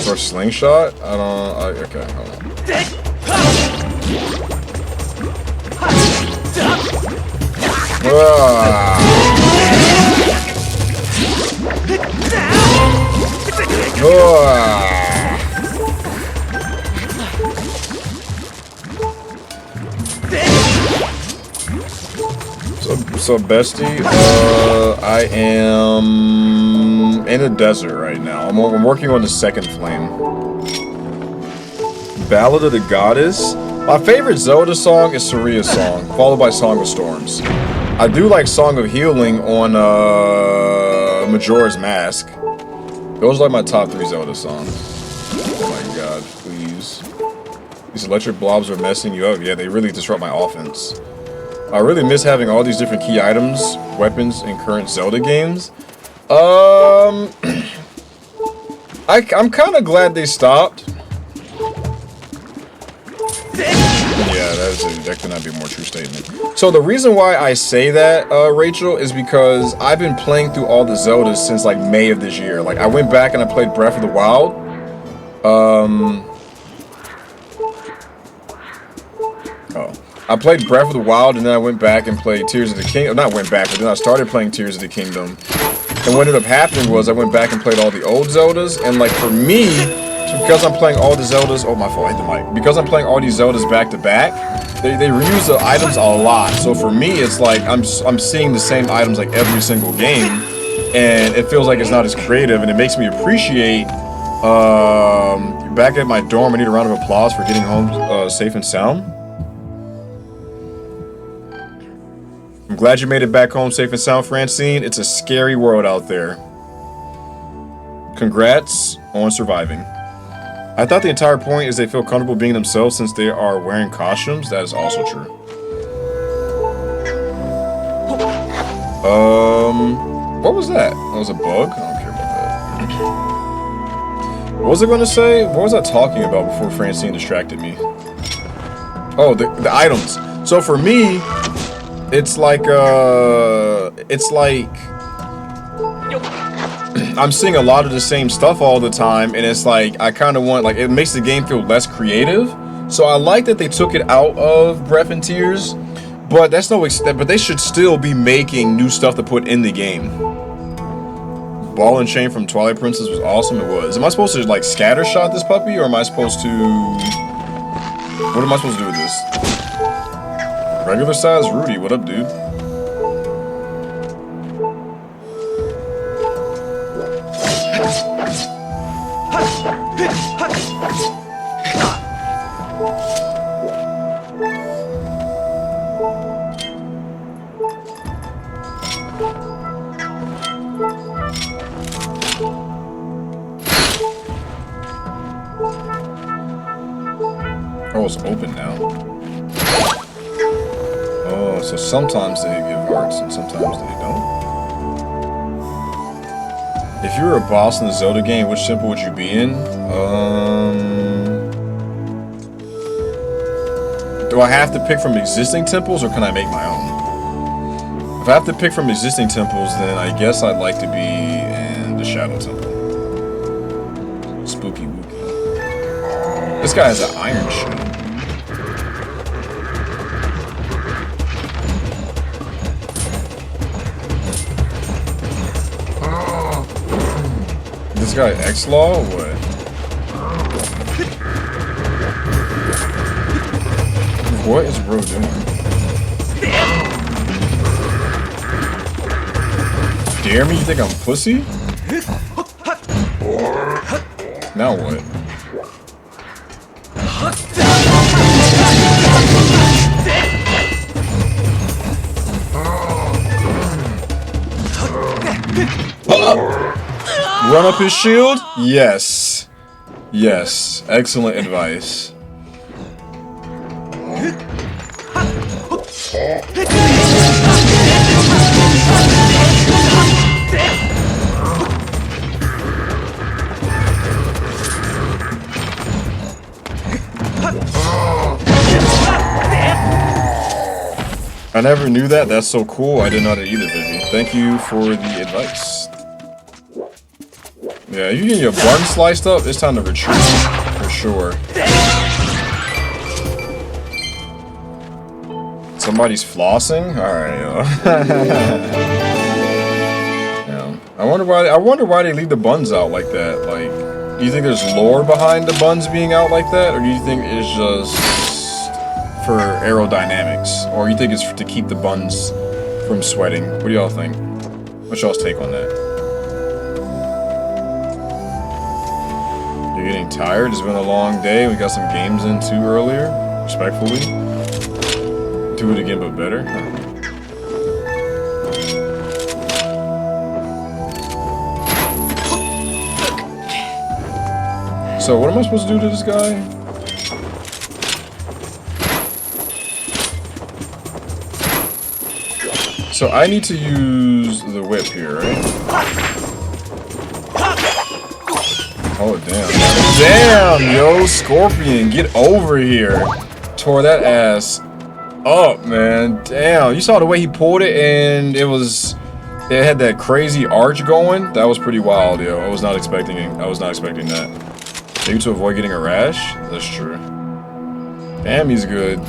For slingshot? Okay, hold on. So bestie, I am in a desert right now. I'm working on the second flame. Ballad of the Goddess. My favorite Zelda song is Saria's song, followed by Song of Storms. I do like Song of Healing on Majora's Mask. Those are like my top 3 Zelda songs. Oh my god, please. These electric blobs are messing you up. Yeah, they really disrupt my offense. I really miss having all these different key items, weapons in current Zelda games. I I'm kind of glad they stopped. Yeah, that could not be a more true statement. So the reason why I say that, Rachel, is because I've been playing through all the Zeldas since like May of this year. Like I went back and I played Breath of the Wild. I played Breath of the Wild and then I went back and played Tears of the Kingdom. Not went back, but then I started playing Tears of the Kingdom. And what ended up happening was I went back and played all the old Zeldas. And like for me, because I'm playing all the Zeldas, oh my fault, I hit the mic. Because I'm playing all these Zeldas back to back, they reuse the items a lot. So for me, it's like I'm seeing the same items like every single game, and it feels like it's not as creative, and it makes me appreciate. Back at my dorm, I need a round of applause for getting home safe and sound. I'm glad you made it back home safe and sound, Francine. It's a scary world out there. Congrats on surviving. I thought the entire point is they feel comfortable being themselves since they are wearing costumes. That is also true. What was that? That was a bug? I don't care about that. What was I going to say? What was I talking about before Francine distracted me? Oh, the items. So for me, it's like I'm seeing a lot of the same stuff all the time, and it's like I kind of want, like, it makes the game feel less creative. So I like that they took it out of Breath and Tears, but that's no extent. But they should still be making new stuff to put in the game. Ball and Chain from Twilight Princess was awesome. It was. Am I supposed to like scatter shot this puppy, or am I supposed to? What am I supposed to do with this? Regular size Rudy, what up, dude? Oh, it's open now. Oh, so sometimes they give hearts and sometimes they don't. If you were a boss in the Zelda game, which temple would you be in? Do I have to pick from existing temples, or can I make my own? If I have to pick from existing temples, then I guess I'd like to be in the Shadow Temple. Spooky wooky. This guy has an iron shield. This guy X-Law or what? What is bro doing? Dare me? You think I'm pussy? Now what? Run up his shield? Yes. Yes. Excellent advice. I never knew that. That's so cool. I did not either, Vivi. Thank you for the advice. Yeah, you get your bun sliced up, it's time to retreat. For sure. Somebody's flossing? Alright, yo. Yeah. I wonder why they leave the buns out like that. Like, do you think there's lore behind the buns being out like that? Or do you think it's just for aerodynamics? Or you think it's to keep the buns from sweating? What do y'all think? What's y'all's take on that? You're getting tired? It's been a long day. We got some games in too earlier. Respectfully. Do it again, but better. So what am I supposed to do to this guy? So I need to use the whip here, right? Oh, damn. Damn, yo, Scorpion, get over here. Tore that ass up, man. Damn, you saw the way he pulled it, and it had that crazy arch going. That was pretty wild, yo. I was not expecting that. Maybe to avoid getting a rash? That's true. Damn, he's good.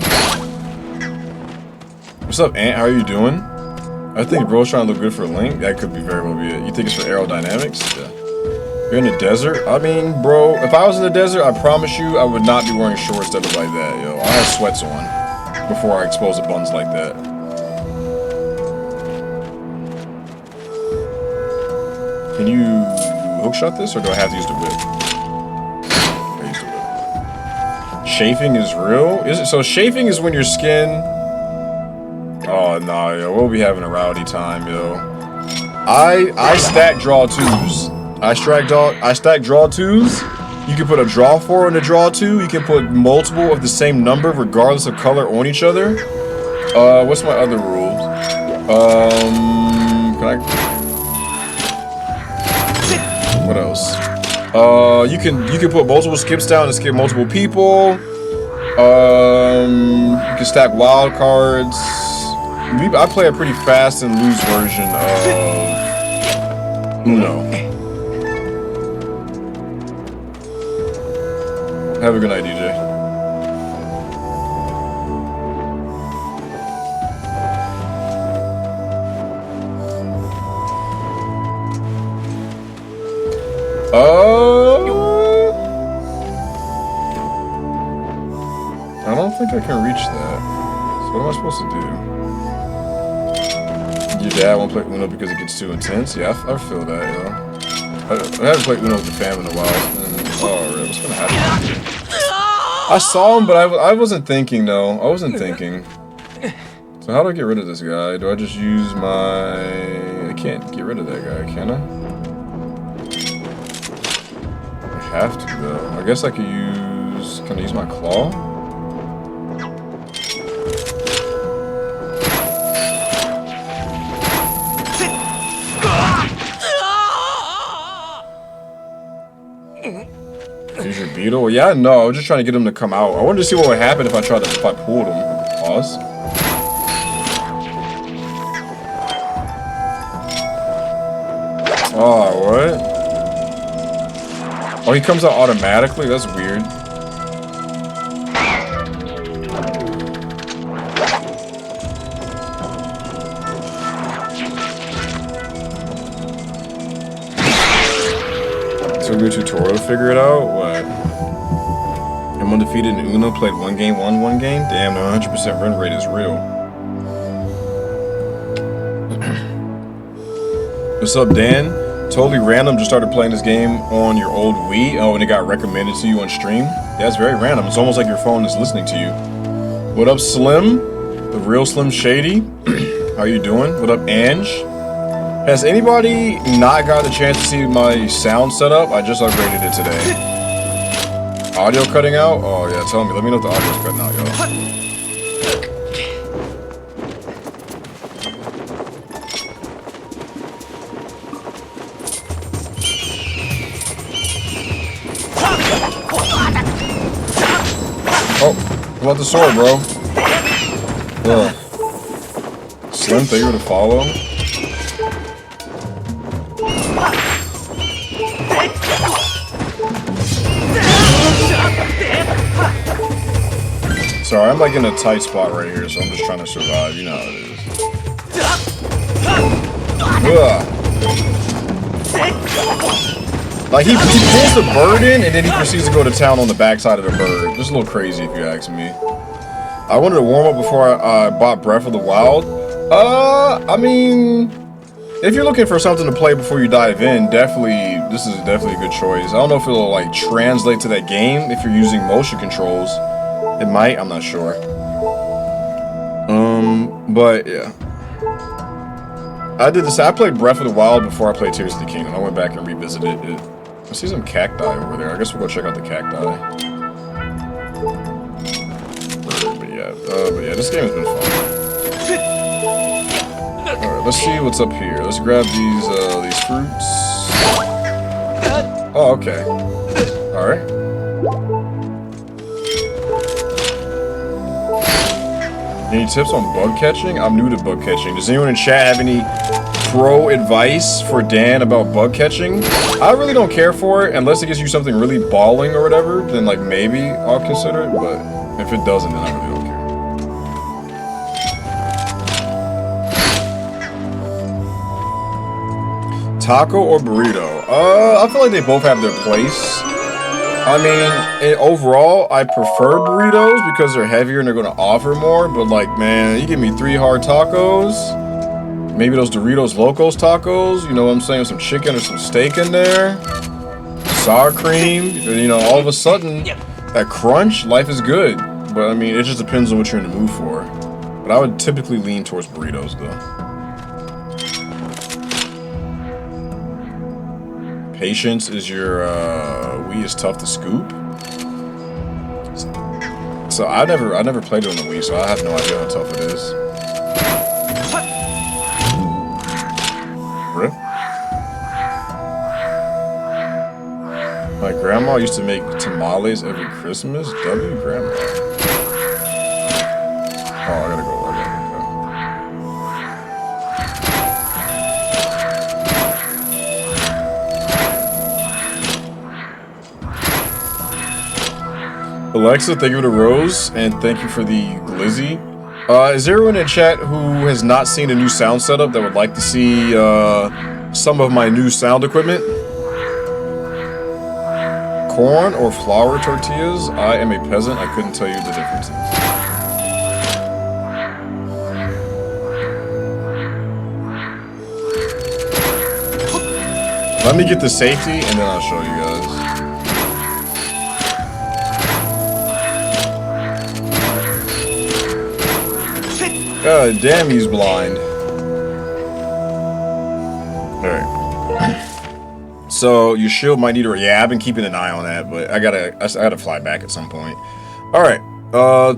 What's up, Ant? How are you doing? I think bro's trying to look good for Link. That could be very well be it. You think it's for aerodynamics? Yeah. You're in the desert? I mean, bro, if I was in the desert, I promise you I would not be wearing shorts that look like that, yo. I have sweats on before I expose the buns like that. Can you hookshot this, or do I have to use the whip? I use the whip. Chafing is real? Is it? So chafing is when your skin... Oh, nah, yo. We'll be having a rowdy time, yo. I stack draw twos. I stack draw twos. You can put a draw 4 and a draw 2. You can put multiple of the same number regardless of color on each other. What's my other rules? What else? You can put multiple skips down and skip multiple people. You can stack wild cards. I play a pretty fast and loose version of Uno. Have a good night, DJ. I don't think I can reach that. So what am I supposed to do? Your dad won't play Uno because it gets too intense? Yeah, I feel that, yo. I haven't played Uno with the fam in a while. Oh, what's gonna happen? I saw him, but I wasn't thinking, though. I wasn't thinking. So how do I get rid of this guy? Do I just use my... I can't get rid of that guy, can I? I have to, though. I guess I could use... Can I use my claw? Use your beetle? Yeah, no, I was just trying to get him to come out. I wanted to see what would happen if I pulled him. Pause. Oh, what? Oh, he comes out automatically? That's weird. So we're gonna tutorial to figure it out? What? I'm undefeated in Uno, played one game, won one game? Damn, the 100% run rate is real. What's up, Dan? Totally random, just started playing this game on your old Wii. Oh, and it got recommended to you on stream? Yeah, it's very random. It's almost like your phone is listening to you. What up, Slim? The real Slim Shady? How you doing? What up, Ange? Has anybody not got the chance to see my sound setup? I just upgraded it today. Audio cutting out? Oh yeah, tell me. Let me know if the audio's cutting out, yo. Oh, what about the sword, bro? Ugh. Slim, thank you to follow. Sorry, I'm like in a tight spot right here, so I'm just trying to survive. You know how it is. Ugh. Like, he pulls the bird in, and then he proceeds to go to town on the backside of the bird. Just a little crazy, if you ask me. I wanted to warm up before I bought Breath of the Wild. I mean, if you're looking for something to play before you dive in, this is definitely a good choice. I don't know if it'll, like, translate to that game if you're using motion controls. It might, I'm not sure. But yeah. I did this. I played Breath of the Wild before I played Tears of the Kingdom. I went back and revisited it. I see some cacti over there. I guess we'll go check out the cacti. But yeah, this game has been fun. Alright, let's see what's up here. Let's grab these fruits. Oh, okay. Alright. Any tips on bug catching? I'm new to bug catching. Does anyone in chat have any pro advice for Dan about bug catching? I really don't care for it unless it gives you something really balling or whatever. Then like maybe I'll consider it. But if it doesn't, then I really don't care. Taco or burrito? I feel like they both have their place. I mean, overall, I prefer burritos because they're heavier and they're going to offer more. But like, man, you give me 3 hard tacos, maybe those Doritos Locos tacos, you know what I'm saying? Some chicken or some steak in there, sour cream, you know, all of a sudden, that crunch, life is good. But I mean, it just depends on what you're in the mood for. But I would typically lean towards burritos though. Patience is your Wii is tough to scoop. So I never played it on the Wii, so I have no idea how tough it is. Rip. My grandma used to make tamales every Christmas. W grandma. Oh, I gotta go. Alexa, thank you for the rose, and thank you for the glizzy. Is there anyone in chat who has not seen a new sound setup that would like to see some of my new sound equipment? Corn or flour tortillas? I am a peasant, I couldn't tell you the differences. Let me get the safety, and then I'll show you guys. God damn, he's blind. Alright. So, your shield might need a... Yeah, I've been keeping an eye on that, but I gotta fly back at some point. Alright.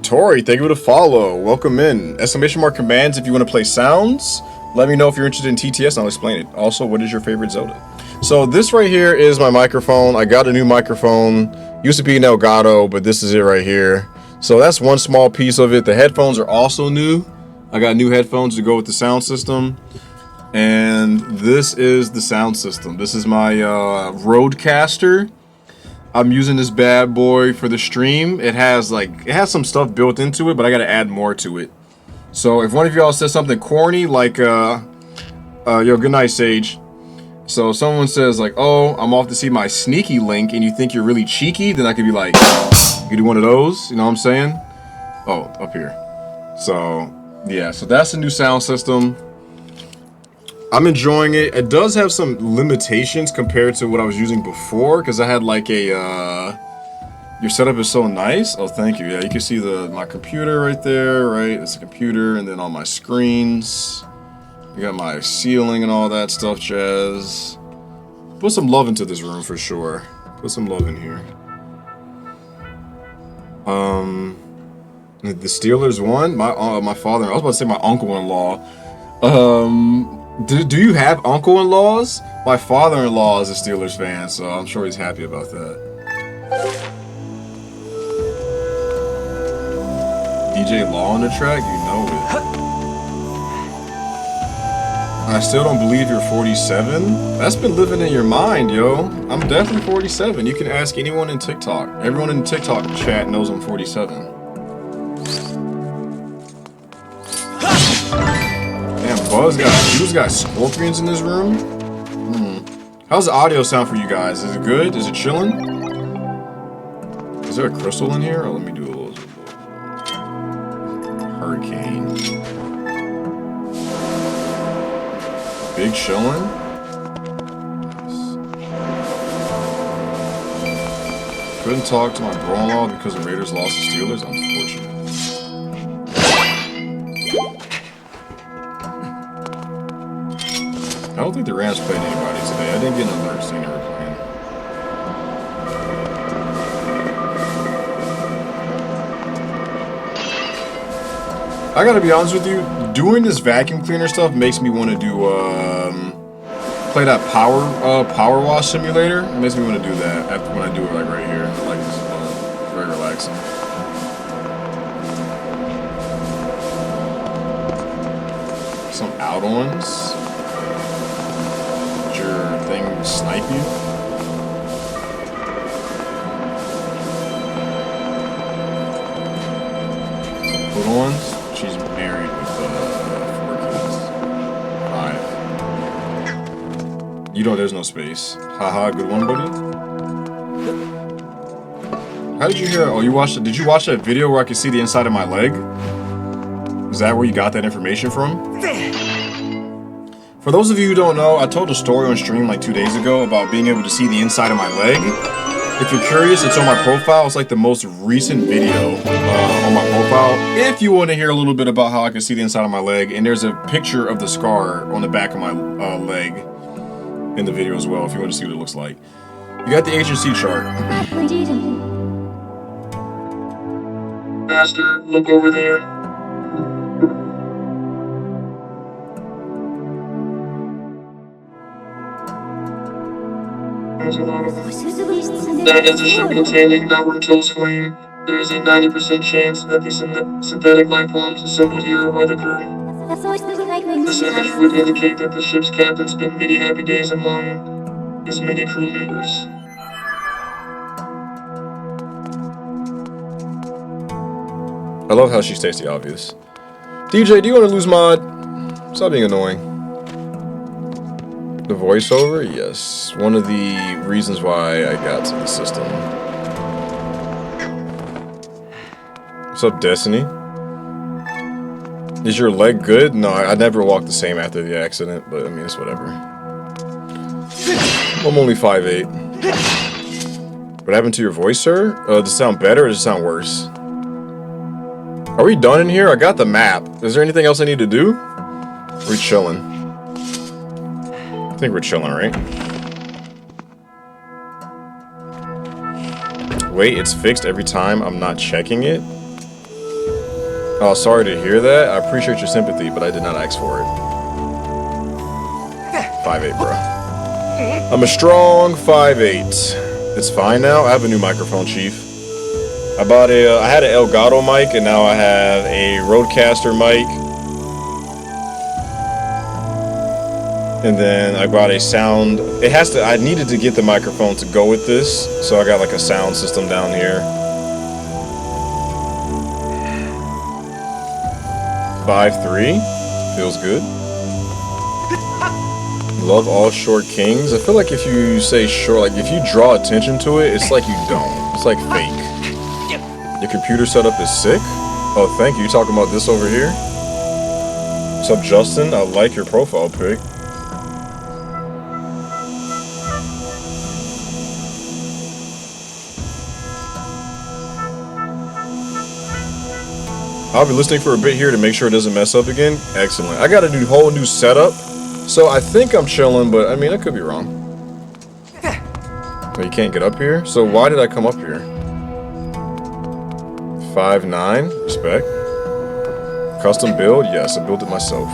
Tori, thank you for the follow. Welcome in. Exclamation mark commands if you want to play sounds. Let me know if you're interested in TTS and I'll explain it. Also, what is your favorite Zelda? So, this right here is my microphone. I got a new microphone. Used to be an Elgato, but this is it right here. So, that's one small piece of it. The headphones are also new. I got new headphones to go with the sound system, and this is the sound system. This is my Rodecaster. I'm using this bad boy for the stream. It has some stuff built into it, but I got to add more to it. So if one of y'all says something corny, like yo, good night, Sage. So if someone says like, oh, I'm off to see my sneaky link, and you think you're really cheeky, then I could be like, you do one of those. You know what I'm saying? Oh, up here. So. Yeah, so that's the new sound system. I'm enjoying it. It does have some limitations compared to what I was using before, because I had like a, your setup is so nice. Oh, thank you. Yeah, you can see my computer right there, right? It's a computer, and then all my screens. You got my ceiling and all that stuff, jazz. Put some love into this room for sure. Put some love in here. The Steelers won. My father. I was about to say my uncle-in-law. Do you have uncle-in-laws? My father-in-law is a Steelers fan, so I'm sure he's happy about that. DJ Law on the track, you know it. I still don't believe you're 47. That's been living in your mind, yo. I'm definitely 47. You can ask anyone in TikTok. Everyone in TikTok chat knows I'm 47. Buzz got scorpions in this room. How's the audio sound for you guys? Is it good? Is it chilling? Is there a crystal in here? Oh, let me do a little hurricane. Big chillin'. Couldn't talk to my bro-in-law because the Raiders lost the Steelers. Unfortunate. I don't think the Rams played anybody today. I didn't get an alert saying they were playing. I gotta be honest with you, doing this vacuum cleaner stuff makes me want to do play that power wash simulator. It makes me want to do that after when I do it like right here. Like it's very relaxing. Some out-ons. Did your thing snipe you? Some put-ons. She's married with 4 kids. 5. You know there's no space. Haha, good one, buddy. How did you hear? Oh, you watched it. Did you watch that video where I could see the inside of my leg? Is that where you got that information from? For those of you who don't know, I told a story on stream like 2 days ago about being able to see the inside of my leg. If you're curious, it's on my profile. It's like the most recent video on my profile. If you want to hear a little bit about how I can see the inside of my leg, and there's a picture of the scar on the back of my leg in the video as well, if you want to see what it looks like. You got the H&C chart. Master, look over there. There's a lot of them. That is a ship containing downward close flame. There is a 90% chance that the synthetic life forms assembled here are the current. This image would indicate that the ship's captain spent many happy days among his many crew members. I love how she states the obvious. DJ, do you want to lose mod? Stop being annoying. The voiceover? Yes. One of the reasons why I got to the system. What's up, Destiny? Is your leg good? No, I never walked the same after the accident, but I mean, it's whatever. I'm only 5'8". What happened to your voice, sir? Does it sound better or does it sound worse? Are we done in here? I got the map. Is there anything else I need to do? We're chilling. I think we're chilling, right? Wait, it's fixed every time I'm not checking it? Oh, sorry to hear that. I appreciate your sympathy, but I did not ask for it. 5'8", bro. I'm a strong 5'8". It's fine now. I have a new microphone, Chief. I bought I had an Elgato mic, and now I have a Rodecaster mic. And then I bought a sound. I needed to get the microphone to go with this, so I got like a sound system down here. 5'3", feels good. Love all short kings. I feel like if you say short, like if you draw attention to it, it's like you don't. It's like fake. Your computer setup is sick? Oh, thank you. You talking about this over here? What's up, Justin? I like your profile pic. I'll be listening for a bit here to make sure it doesn't mess up again. Excellent. I got a whole new setup, so I think I'm chilling, but I mean, I could be wrong. Oh, you can't get up here? So why did I come up here? 5'9", respect. Custom build? Yes, I built it myself.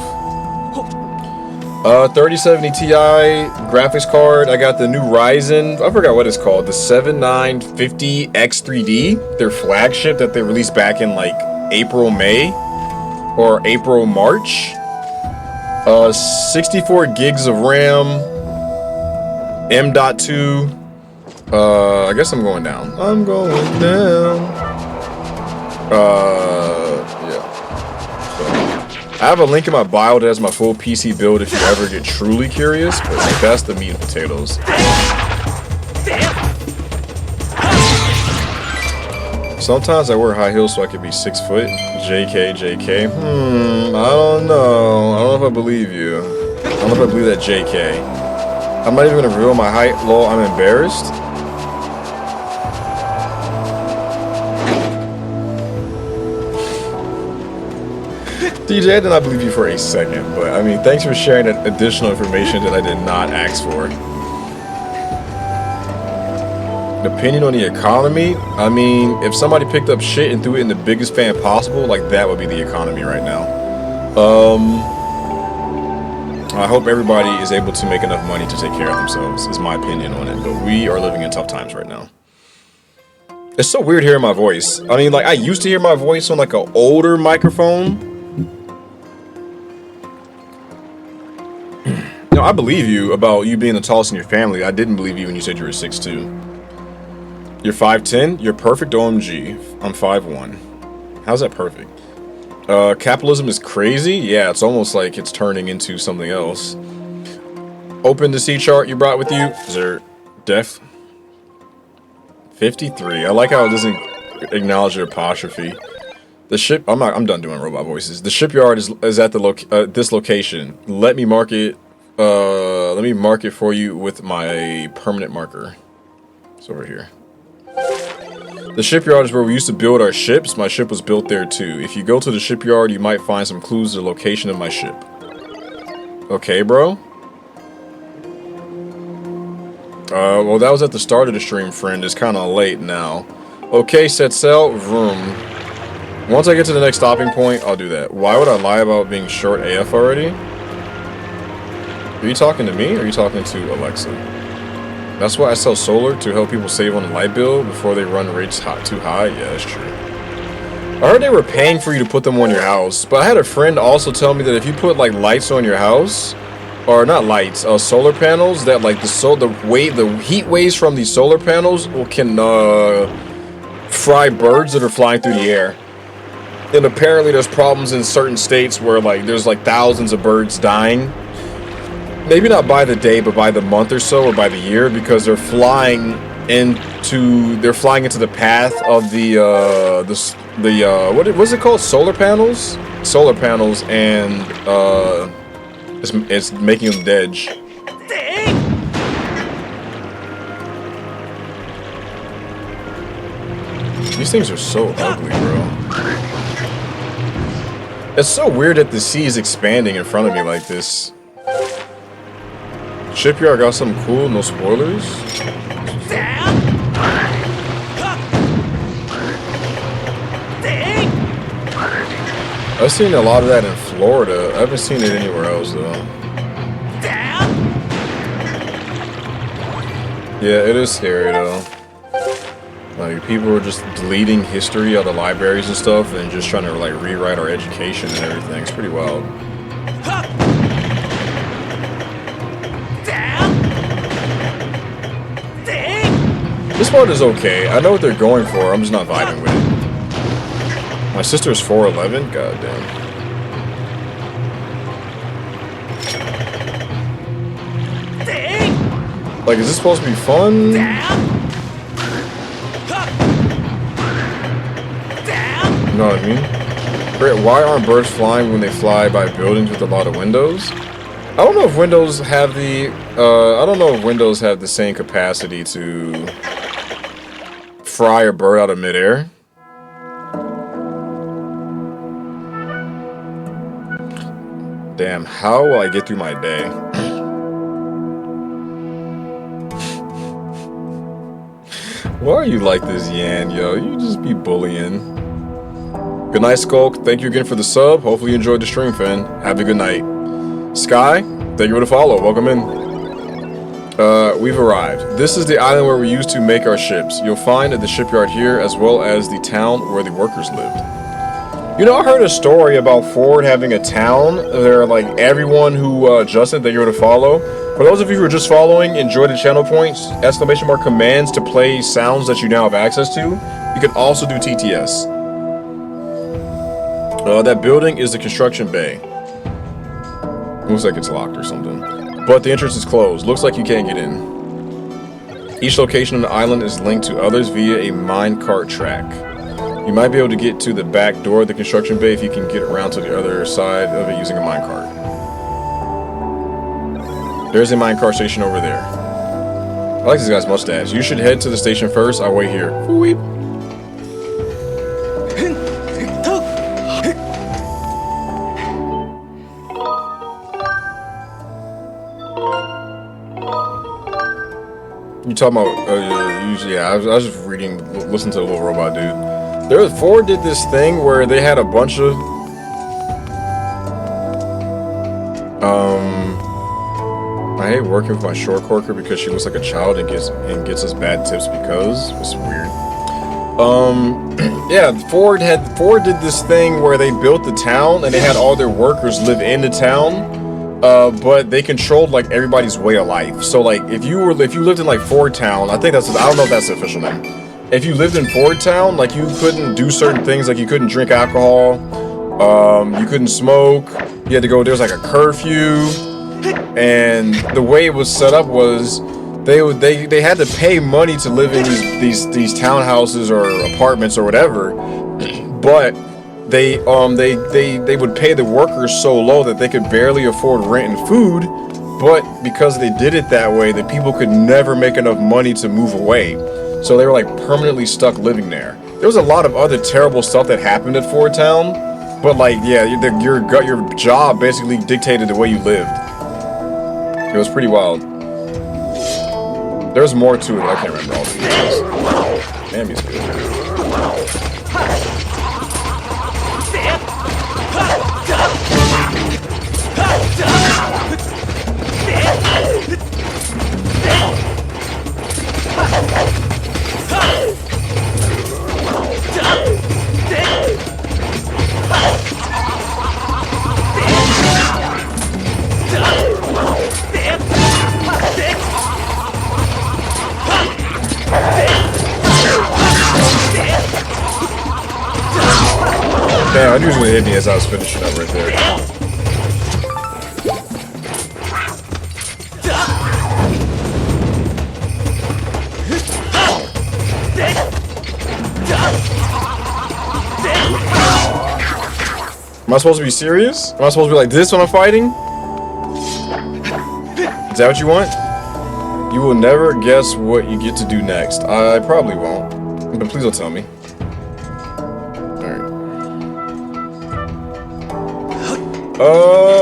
3070 Ti graphics card. I got the new Ryzen. I forgot what it's called. The 7950X3D. Their flagship that they released back in like April, May. Or April, March. 64 gigs of RAM. M.2. I guess I'm going down. I'm going down. Yeah. So, I have a link in my bio that has my full PC build if you ever get truly curious, but like, that's the meat and potatoes. Sometimes I wear high heels so I can be 6 foot. JK, JK. I don't know. I don't know if I believe you. I don't know if I believe that JK. I'm not even gonna reveal my height. Lol, I'm embarrassed. DJ, I did not believe you for a second, but I mean, thanks for sharing that additional information that I did not ask for. Opinion on the economy? I mean, if somebody picked up shit and threw it in the biggest fan possible, like that would be the economy right now. I hope everybody is able to make enough money to take care of themselves, is my opinion on it. But we are living in tough times right now. It's so weird hearing my voice. I mean, like, I used to hear my voice on, like, an older microphone. No, I believe you about you being the tallest in your family. I didn't believe you when you said you were 6'2". You're 5'10"? You're perfect, OMG. I'm 5'1". How's that perfect? Capitalism is crazy? Yeah, it's almost like it's turning into something else. Open the C chart you brought with you. Is there def? 53. I like how it doesn't acknowledge your apostrophe. The ship. I'm done doing robot voices. The shipyard is at the this location. Let me mark it. Let me mark it for you with my permanent marker. It's over here. The shipyard is where we used to build our ships. My ship was built there too. If you go to the shipyard, you might find some clues to the location of my ship. Okay, bro. Well, that was at the start of the stream, friend. It's kind of late now. Okay, set sail. Vroom. Once I get to the next stopping point, I'll do that. Why would I lie about being short AF already? Are you talking to me, or are you talking to Alexa? That's why I sell solar, to help people save on the light bill before they run rates too high. Yeah, that's true. I heard they were paying for you to put them on your house, but I had a friend also tell me that if you put like lights on your house, or not lights, solar panels, that like the heat waves from these solar panels can fry birds that are flying through the air. And apparently there's problems in certain states where like there's like thousands of birds dying. Maybe not by the day, but by the month or so, or by the year, because they're flying into the path of what's it called? Solar panels? Solar panels, and it's making them dead. These things are so ugly, bro. It's so weird that the sea is expanding in front of me like this. Shipyard got something cool, no spoilers. I've seen a lot of that in Florida. I haven't seen it anywhere else though. Yeah, it is scary though. Like, people are just deleting history out of libraries and stuff and just trying to like rewrite our education and everything. It's pretty wild. This part is okay. I know what they're going for. I'm just not vibing with it. My sister's 4'11". God damn. Like, is this supposed to be fun? You know what I mean? Great. Why aren't birds flying when they fly by buildings with a lot of windows? I don't know if Windows have the same capacity to fry a bird out of midair. Damn, how will I get through my day? Why are you like this, Yan, yo? You just be bullying. Good night, Skulk. Thank you again for the sub. Hopefully you enjoyed the stream, Finn. Have a good night. Sky, thank you for the follow. Welcome in. We've arrived. This is the island where we used to make our ships. You'll find at the shipyard here, as well as the town where the workers lived. You know, I heard a story about Ford having a town where, like, everyone who, Justin, that you're to follow. For those of you who are just following, enjoy the channel points, ! commands to play sounds that you now have access to. You can also do TTS. That building is the construction bay. Looks like it's locked or something. But the entrance is closed. Looks like you can't get in. Each location on the island is linked to others via a minecart track. You might be able to get to the back door of the construction bay if you can get around to the other side of it using a minecart. There's a minecart station over there. I like this guy's mustache. You should head to the station first. I'll wait here. Weep. You talking about, yeah, I was just reading, listening to the little robot dude. Ford did this thing where they had a bunch of, I hate working with my short corker because she looks like a child and gets us bad tips because it's weird. Yeah, Ford did this thing where they built the town and they had all their workers live in the town, but they controlled like everybody's way of life. So like if you lived in like Ford Town, I don't know if that's the official name. If you lived in Ford Town, like you couldn't do certain things, like you couldn't drink alcohol, you couldn't smoke, you had to go, there was like a curfew, and the way it was set up was they had to pay money to live in these townhouses or apartments or whatever, but they would pay the workers so low that they could barely afford rent and food. But because they did it that way, the people could never make enough money to move away, so they were like permanently stuck living there. There was a lot of other terrible stuff that happened at Ford Town, but like yeah, your job basically dictated the way you lived. It was pretty wild. There's more to it. I can't remember all the details. Damn, he's good. Damn, it usually hit me as I was finishing up right there. Am I supposed to be serious? Am I supposed to be like this when I'm fighting? Is that what you want? You will never guess what you get to do next. I probably won't, but please don't tell me.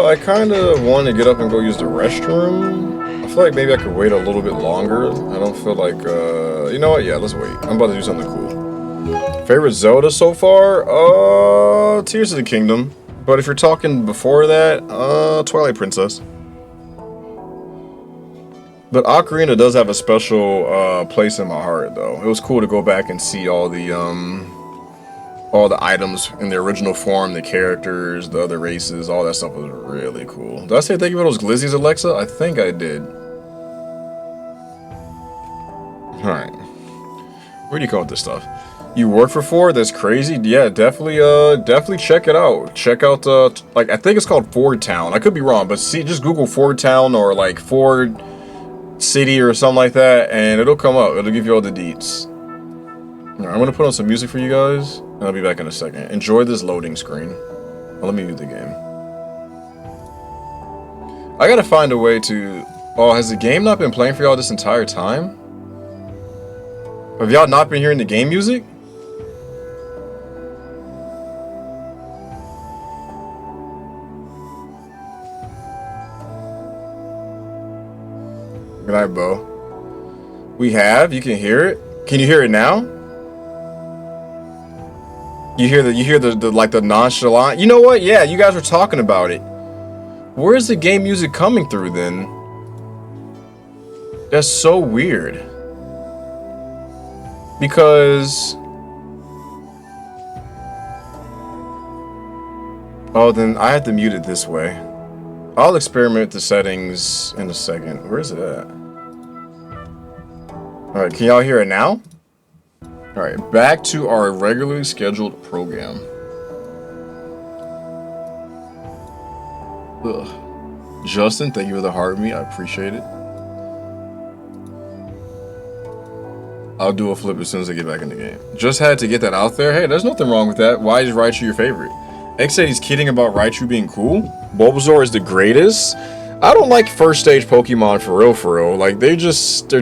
I kind of want to get up and go use the restroom. I feel like maybe I could wait a little bit longer. I don't feel like, you know what? Yeah, let's wait. I'm about to do something cool. Favorite Zelda so far? Tears of the Kingdom. But if you're talking before that, Twilight Princess. But Ocarina does have a special place in my heart, though. It was cool to go back and see all the items in the original form, the characters, the other races, all that stuff was really cool. Did I say thank you for those glizzies, Alexa? I think I did. Alright. Where do you come with this stuff? You work for Ford? That's crazy. Yeah, definitely check it out. Check out, like, I think it's called Ford Town. I could be wrong, but see, just Google Ford Town or, like, Ford City or something like that, and it'll come up. It'll give you all the deets. Alright, I'm gonna put on some music for you guys, and I'll be back in a second. Enjoy this loading screen. Well, let me mute the game. I gotta find a way to... Oh, has the game not been playing for y'all this entire time? Have y'all not been hearing the game music? Good night, Bo. We have? You can hear it? Can you hear it now? You hear the like the nonchalant. You know what? Yeah, you guys were talking about it. Where's the game music coming through then? That's so weird. Because oh, then I have to mute it this way. I'll experiment with the settings in a second. Where is it at? Alright, can y'all hear it now? Alright, back to our regularly scheduled program. Ugh. Justin, thank you for the heart me. I appreciate it. I'll do a flip as soon as I get back in the game. Just had to get that out there. Hey, there's nothing wrong with that. Why is Raichu your favorite? X said he's kidding about Raichu being cool. Bulbasaur is the greatest. I don't like first stage Pokemon for real. Like, they're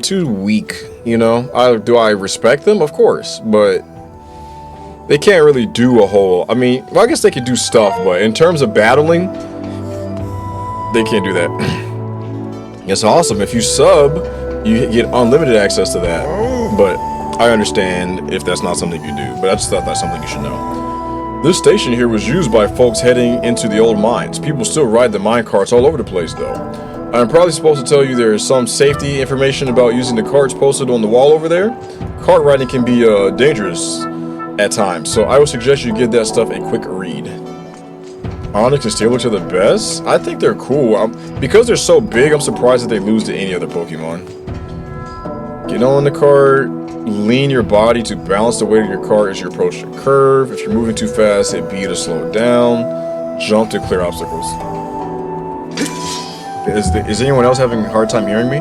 too weak, you know? Do I respect them? Of course, but they can't really do a whole... I mean, well, I guess they could do stuff, but in terms of battling, they can't do that. It's awesome. If you sub, you get unlimited access to that. But I understand if that's not something you do, but I just thought that's something you should know. This station here was used by folks heading into the old mines. People still ride the mine carts all over the place, though. I'm probably supposed to tell you there is some safety information about using the carts posted on the wall over there. Cart riding can be dangerous at times, so I would suggest you give that stuff a quick read. Onyx and Steelix are the best? I think they're cool. Because they're so big, I'm surprised that they lose to any other Pokemon. Get on the cart. Lean your body to balance the weight of your cart as you approach the curve. If you're moving too fast, hit B to slow it down. Jump to clear obstacles. Is anyone else having a hard time hearing me?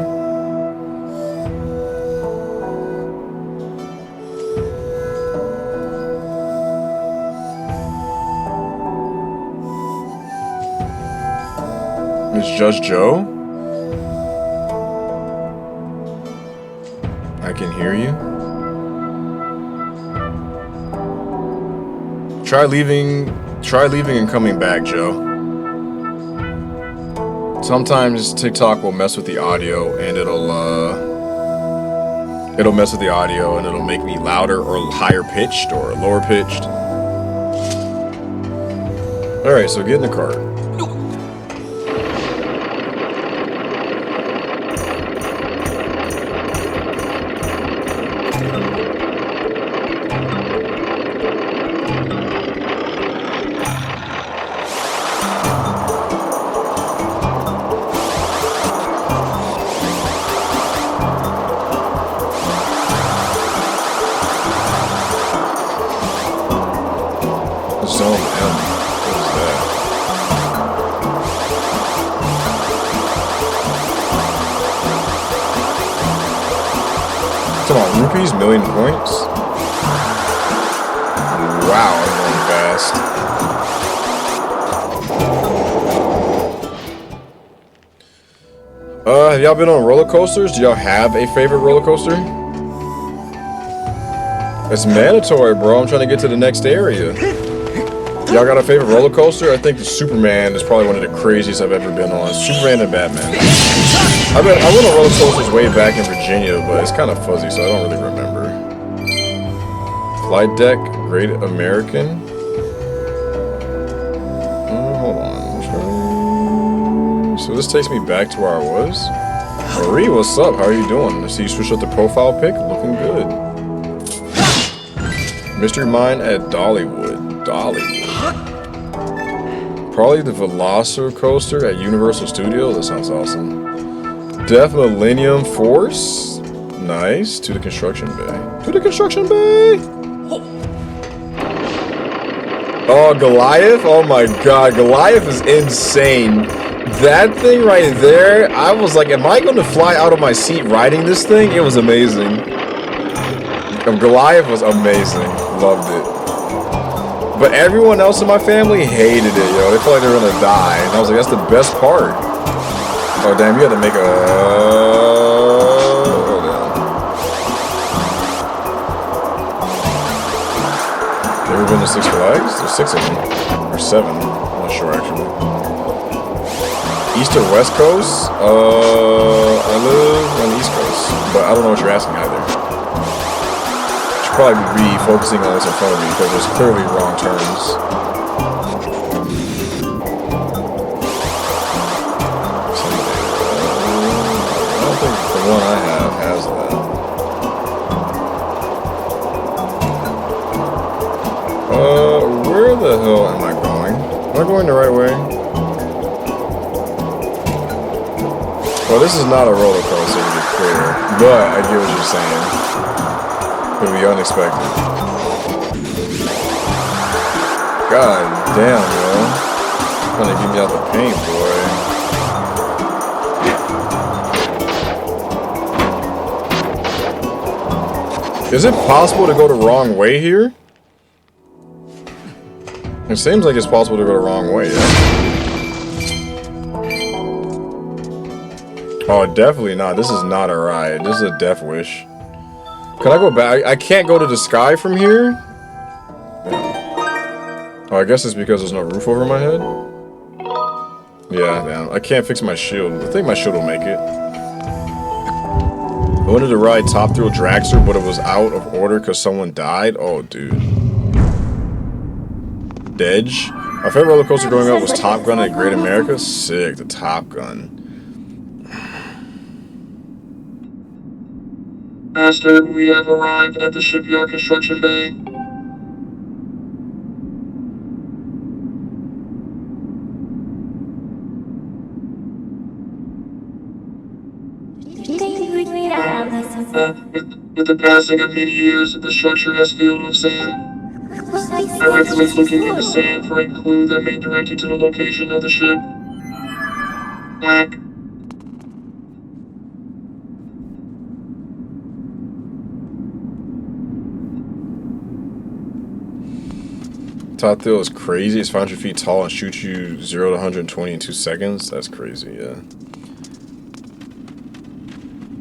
It's just Joe? I can hear you. Try leaving and coming back, Joe. Sometimes TikTok will mess with the audio and it'll mess with the audio and it'll make me louder or higher pitched or lower pitched. Alright, so get in the cart. Zone M. What is that? Come on, rupees, million points? Wow, I'm going fast. Have y'all been on roller coasters? Do y'all have a favorite roller coaster? It's mandatory, bro. I'm trying to get to the next area. Y'all got a favorite roller coaster? I think the Superman is probably one of the craziest I've ever been on. Superman and Batman. I went on roller coasters way back in Virginia, but it's kind of fuzzy, so I don't really remember. Flight Deck, Great American. Hold on. So this takes me back to where I was. Marie, what's up? How are you doing? I see you switched up the profile pic. Looking good. Mystery Mine at Dollywood. Probably the Velocicoaster at Universal Studios. That sounds awesome. Death Millennium Force. Nice. To the construction bay. To the construction bay. Oh, Goliath. Oh my god. Goliath is insane. That thing right there. I was like, am I going to fly out of my seat riding this thing? It was amazing. Goliath was amazing. Loved it. But everyone else in my family hated it, yo. They felt like they were gonna die. And I was like, that's the best part. Oh, damn, you had to make a... Oh, damn. You ever been to Six Flags? There's 6 of them. Or 7. I'm not sure, actually. East or West Coast? I live on the East Coast. But I don't know what you're asking either. Probably be focusing on what's in front of me because there's clearly wrong turns. I don't think the one I have has that. Where the hell am I going? Am I going the right way? Well, this is not a roller coaster to be clear, but I get what you're saying. Could be unexpected. God damn, yo. Trying to get me out the paint, boy. Is it possible to go the wrong way here? It seems like it's possible to go the wrong way, yeah. Oh, definitely not. This is not a ride. This is a death wish. Can I go back? I can't go to the sky from here? Oh, I guess it's because there's no roof over my head? Yeah, damn. I can't fix my shield. I think my shield will make it. I wanted to ride Top Thrill Dragster, but it was out of order because someone died. Oh, dude. Dedge. My favorite roller coaster growing up was Top Gun at Great America. Sick, the Top Gun. Master, we have arrived at the shipyard construction bay. With the passing of many years, the structure has filled with sand. I recommend looking in the sand for a clue that may direct you to the location of the ship. Black. Top Thrill is crazy. It's 500 feet tall and shoots you 0 to 120 in 2 seconds. That's crazy, yeah.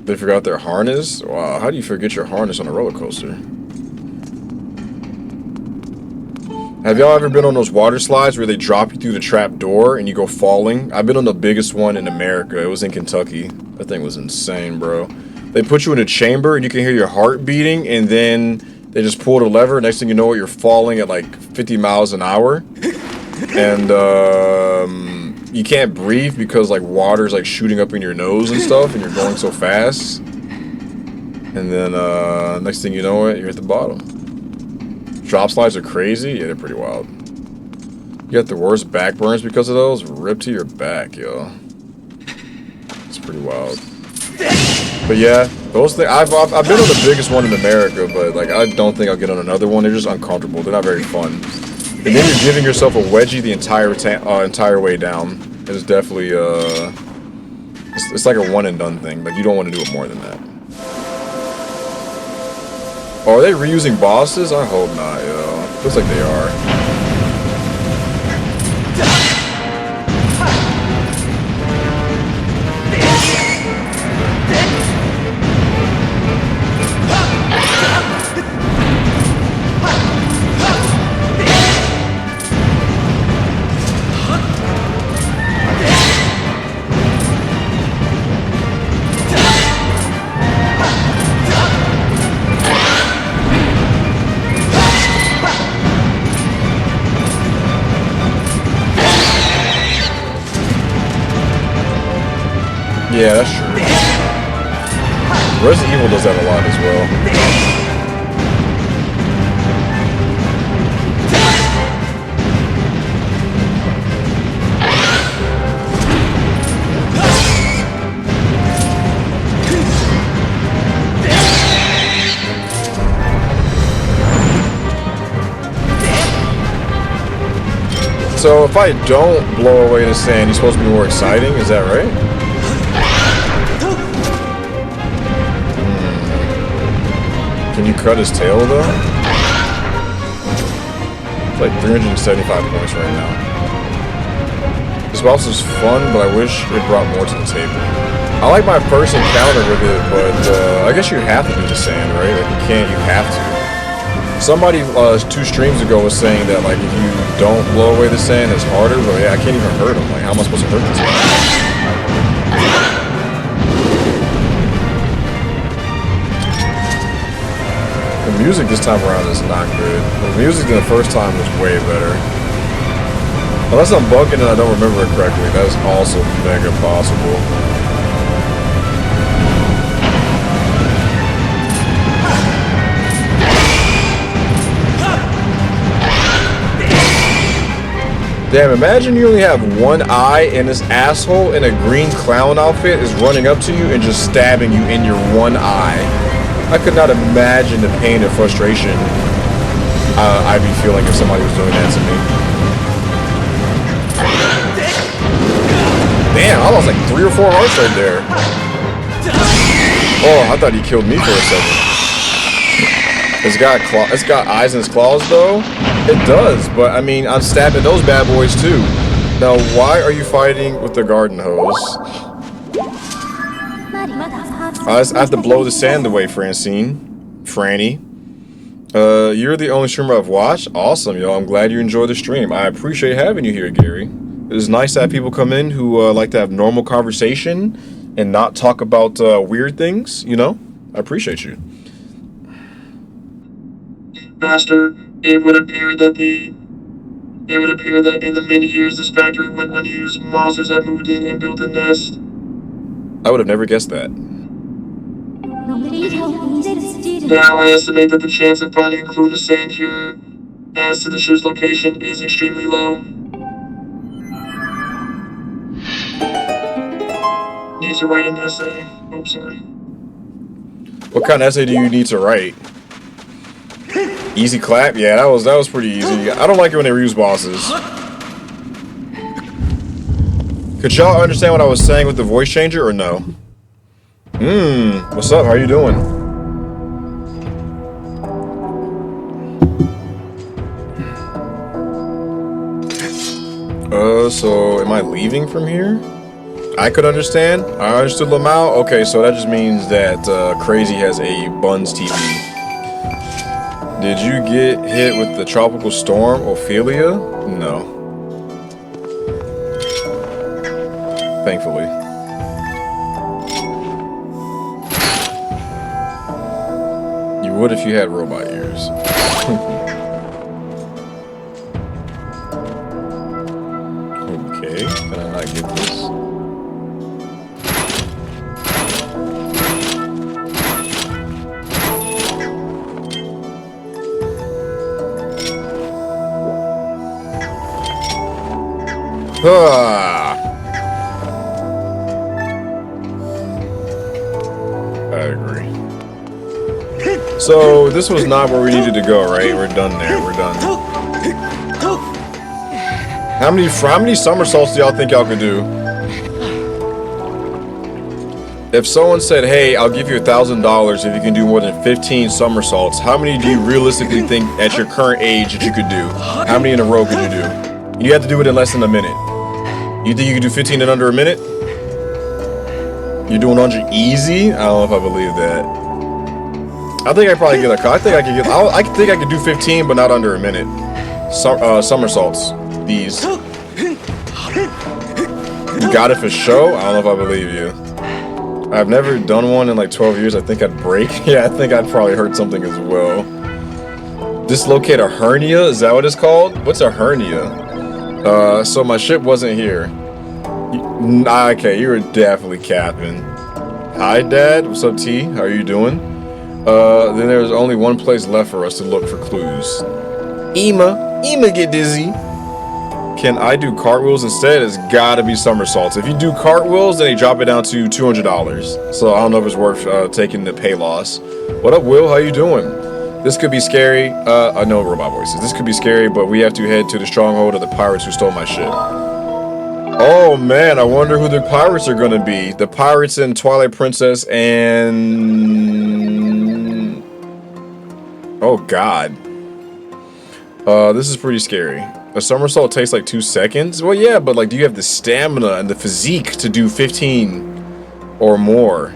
They forgot their harness? Wow, how do you forget your harness on a roller coaster? Have y'all ever been on those water slides where they drop you through the trap door and you go falling? I've been on the biggest one in America. It was in Kentucky. That thing was insane, bro. They put you in a chamber and you can hear your heart beating, and then they just pull the lever. Next thing you know, you're falling at like 50 miles an hour. And you can't breathe because like water's like shooting up in your nose and stuff, and you're going so fast. And then next thing you know it, you're at the bottom. Drop slides are crazy. Yeah, they're pretty wild. You got the worst back burns because of those. Rip to your back, yo. It's pretty wild. But yeah, those things. I've been on the biggest one in America, but like I don't think I'll get on another one. They're just uncomfortable. They're not very fun. And then you're giving yourself a wedgie the entire way down. It is definitely it's like a one and done thing. Like you don't want to do it more than that. Oh, are they reusing bosses? I hope not, yo. Looks like they are. Yeah, that's true. Resident Evil does that a lot as well. So if I don't blow away the sand, he's supposed to be more exciting, is that right? Can you cut his tail though? It's like 375 points right now. This boss is fun, but I wish it brought more to the table. I like my first encounter with it, but I guess you have to do the sand, right? Like you have to. Somebody 2 streams ago was saying that like if you don't blow away the sand, it's harder, but yeah, I can't even hurt him. Like how am I supposed to hurt this guy? The music this time around is not good. The music the first time was way better. Unless I'm bugging and I don't remember it correctly, that is also mega possible. Damn, imagine you only have one eye and this asshole in a green clown outfit is running up to you and just stabbing you in your one eye. I could not imagine the pain and frustration I'd be feeling if somebody was doing that to me. Damn, I lost like 3 or 4 hearts right there. Oh, I thought he killed me for a second. It's got eyes in its claws though. It does, but I mean, I'm stabbing those bad boys too. Now, why are you fighting with the garden hose? I have to blow the sand away, Franny. You're the only streamer I've watched. Awesome, yo. I'm glad you enjoy the stream. I appreciate having you here, Gary. It's nice to have people come in who like to have normal conversation and not talk about weird things, you know? I appreciate you. Master, it would appear that in the many years this factory went unused, monsters have moved in and built a nest. I would have never guessed that. Now I estimate that the chance of finding a clue to sand here as to the ship's location is extremely low. Need to write an essay. Oh, sorry. What kind of essay do you need to write? Easy clap? Yeah, that was pretty easy. I don't like it when they reuse bosses. Could y'all understand what I was saying with the voice changer or no? What's up? How you doing? So am I leaving from here? I could understand. I understood Lamau. Okay, so that just means that Crazy has a Buns TV. Did you get hit with the tropical storm, Ophelia? No. Thankfully. You would if you had robot ears. Okay, can I not get this? I agree. So this was not where we needed to go, right? We're done there. We're done. How many somersaults do y'all think y'all could do? If someone said, "Hey, I'll give you $1,000 if you can do more than 15 somersaults," how many do you realistically think at your current age that you could do? How many in a row could you do? You have to do it in less than a minute. You think you could do 15 in under a minute? You're doing 100 easy? I don't know if I believe that. I think I probably get a. I think I could do 15, but not under a minute. Somersaults. These. You got it for show? I don't know if I believe you. I've never done one in like 12 years. I think I'd break. Yeah, I think I'd probably hurt something as well. Dislocate a hernia? Is that what it's called? What's a hernia? So my ship wasn't here. Okay, you were definitely capping. Hi, Dad. What's up, T? How are you doing? Then there's only one place left for us to look for clues. Ema get dizzy. Can I do cartwheels instead? It's gotta be somersaults. If you do cartwheels, then they drop it down to $200. So I don't know if it's worth taking the pay loss. What up, Will? How you doing? This could be scary. I know robot voices. This could be scary, but we have to head to the stronghold of the pirates who stole my ship. Oh man, I wonder who the pirates are gonna be. The pirates in Twilight Princess and... Oh god. This is pretty scary. A somersault takes like 2 seconds? Well, yeah, but like, do you have the stamina and the physique to do 15 or more?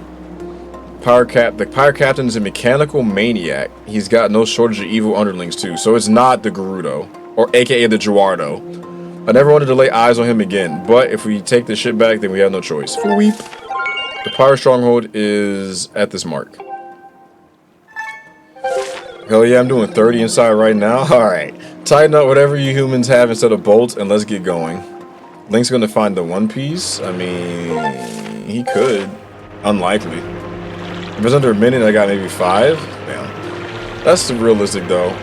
The pirate captain is a mechanical maniac. He's got no shortage of evil underlings too. So it's not the Gerudo, or aka the Gerardo. I never wanted to lay eyes on him again, but if we take the ship back, then we have no choice. Weep. The pirate stronghold is at this mark. Hell yeah, I'm doing 30 inside right now. Alright. Tighten up whatever you humans have instead of bolts and let's get going. Link's gonna find the One Piece. I mean, he could. Unlikely. If it's under a minute, I got maybe 5. Damn. That's realistic though.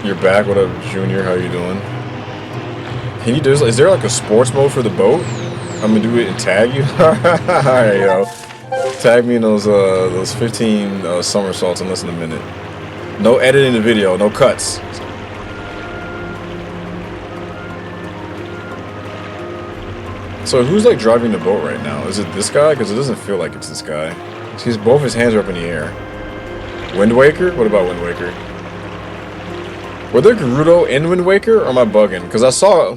You're back. What up, Junior? How you doing? Can you do this? Is there like a sports mode for the boat? I'm gonna do it and tag you. Alright, yo. Tag me in those 15 somersaults in less than a minute. No editing the video, no cuts. So who's like driving the boat right now? Is it this guy? Because it doesn't feel like it's this guy. He's both his hands are up in the air. Wind Waker? What about Wind Waker? Were there Gerudo in Wind Waker, or am I bugging? Because I saw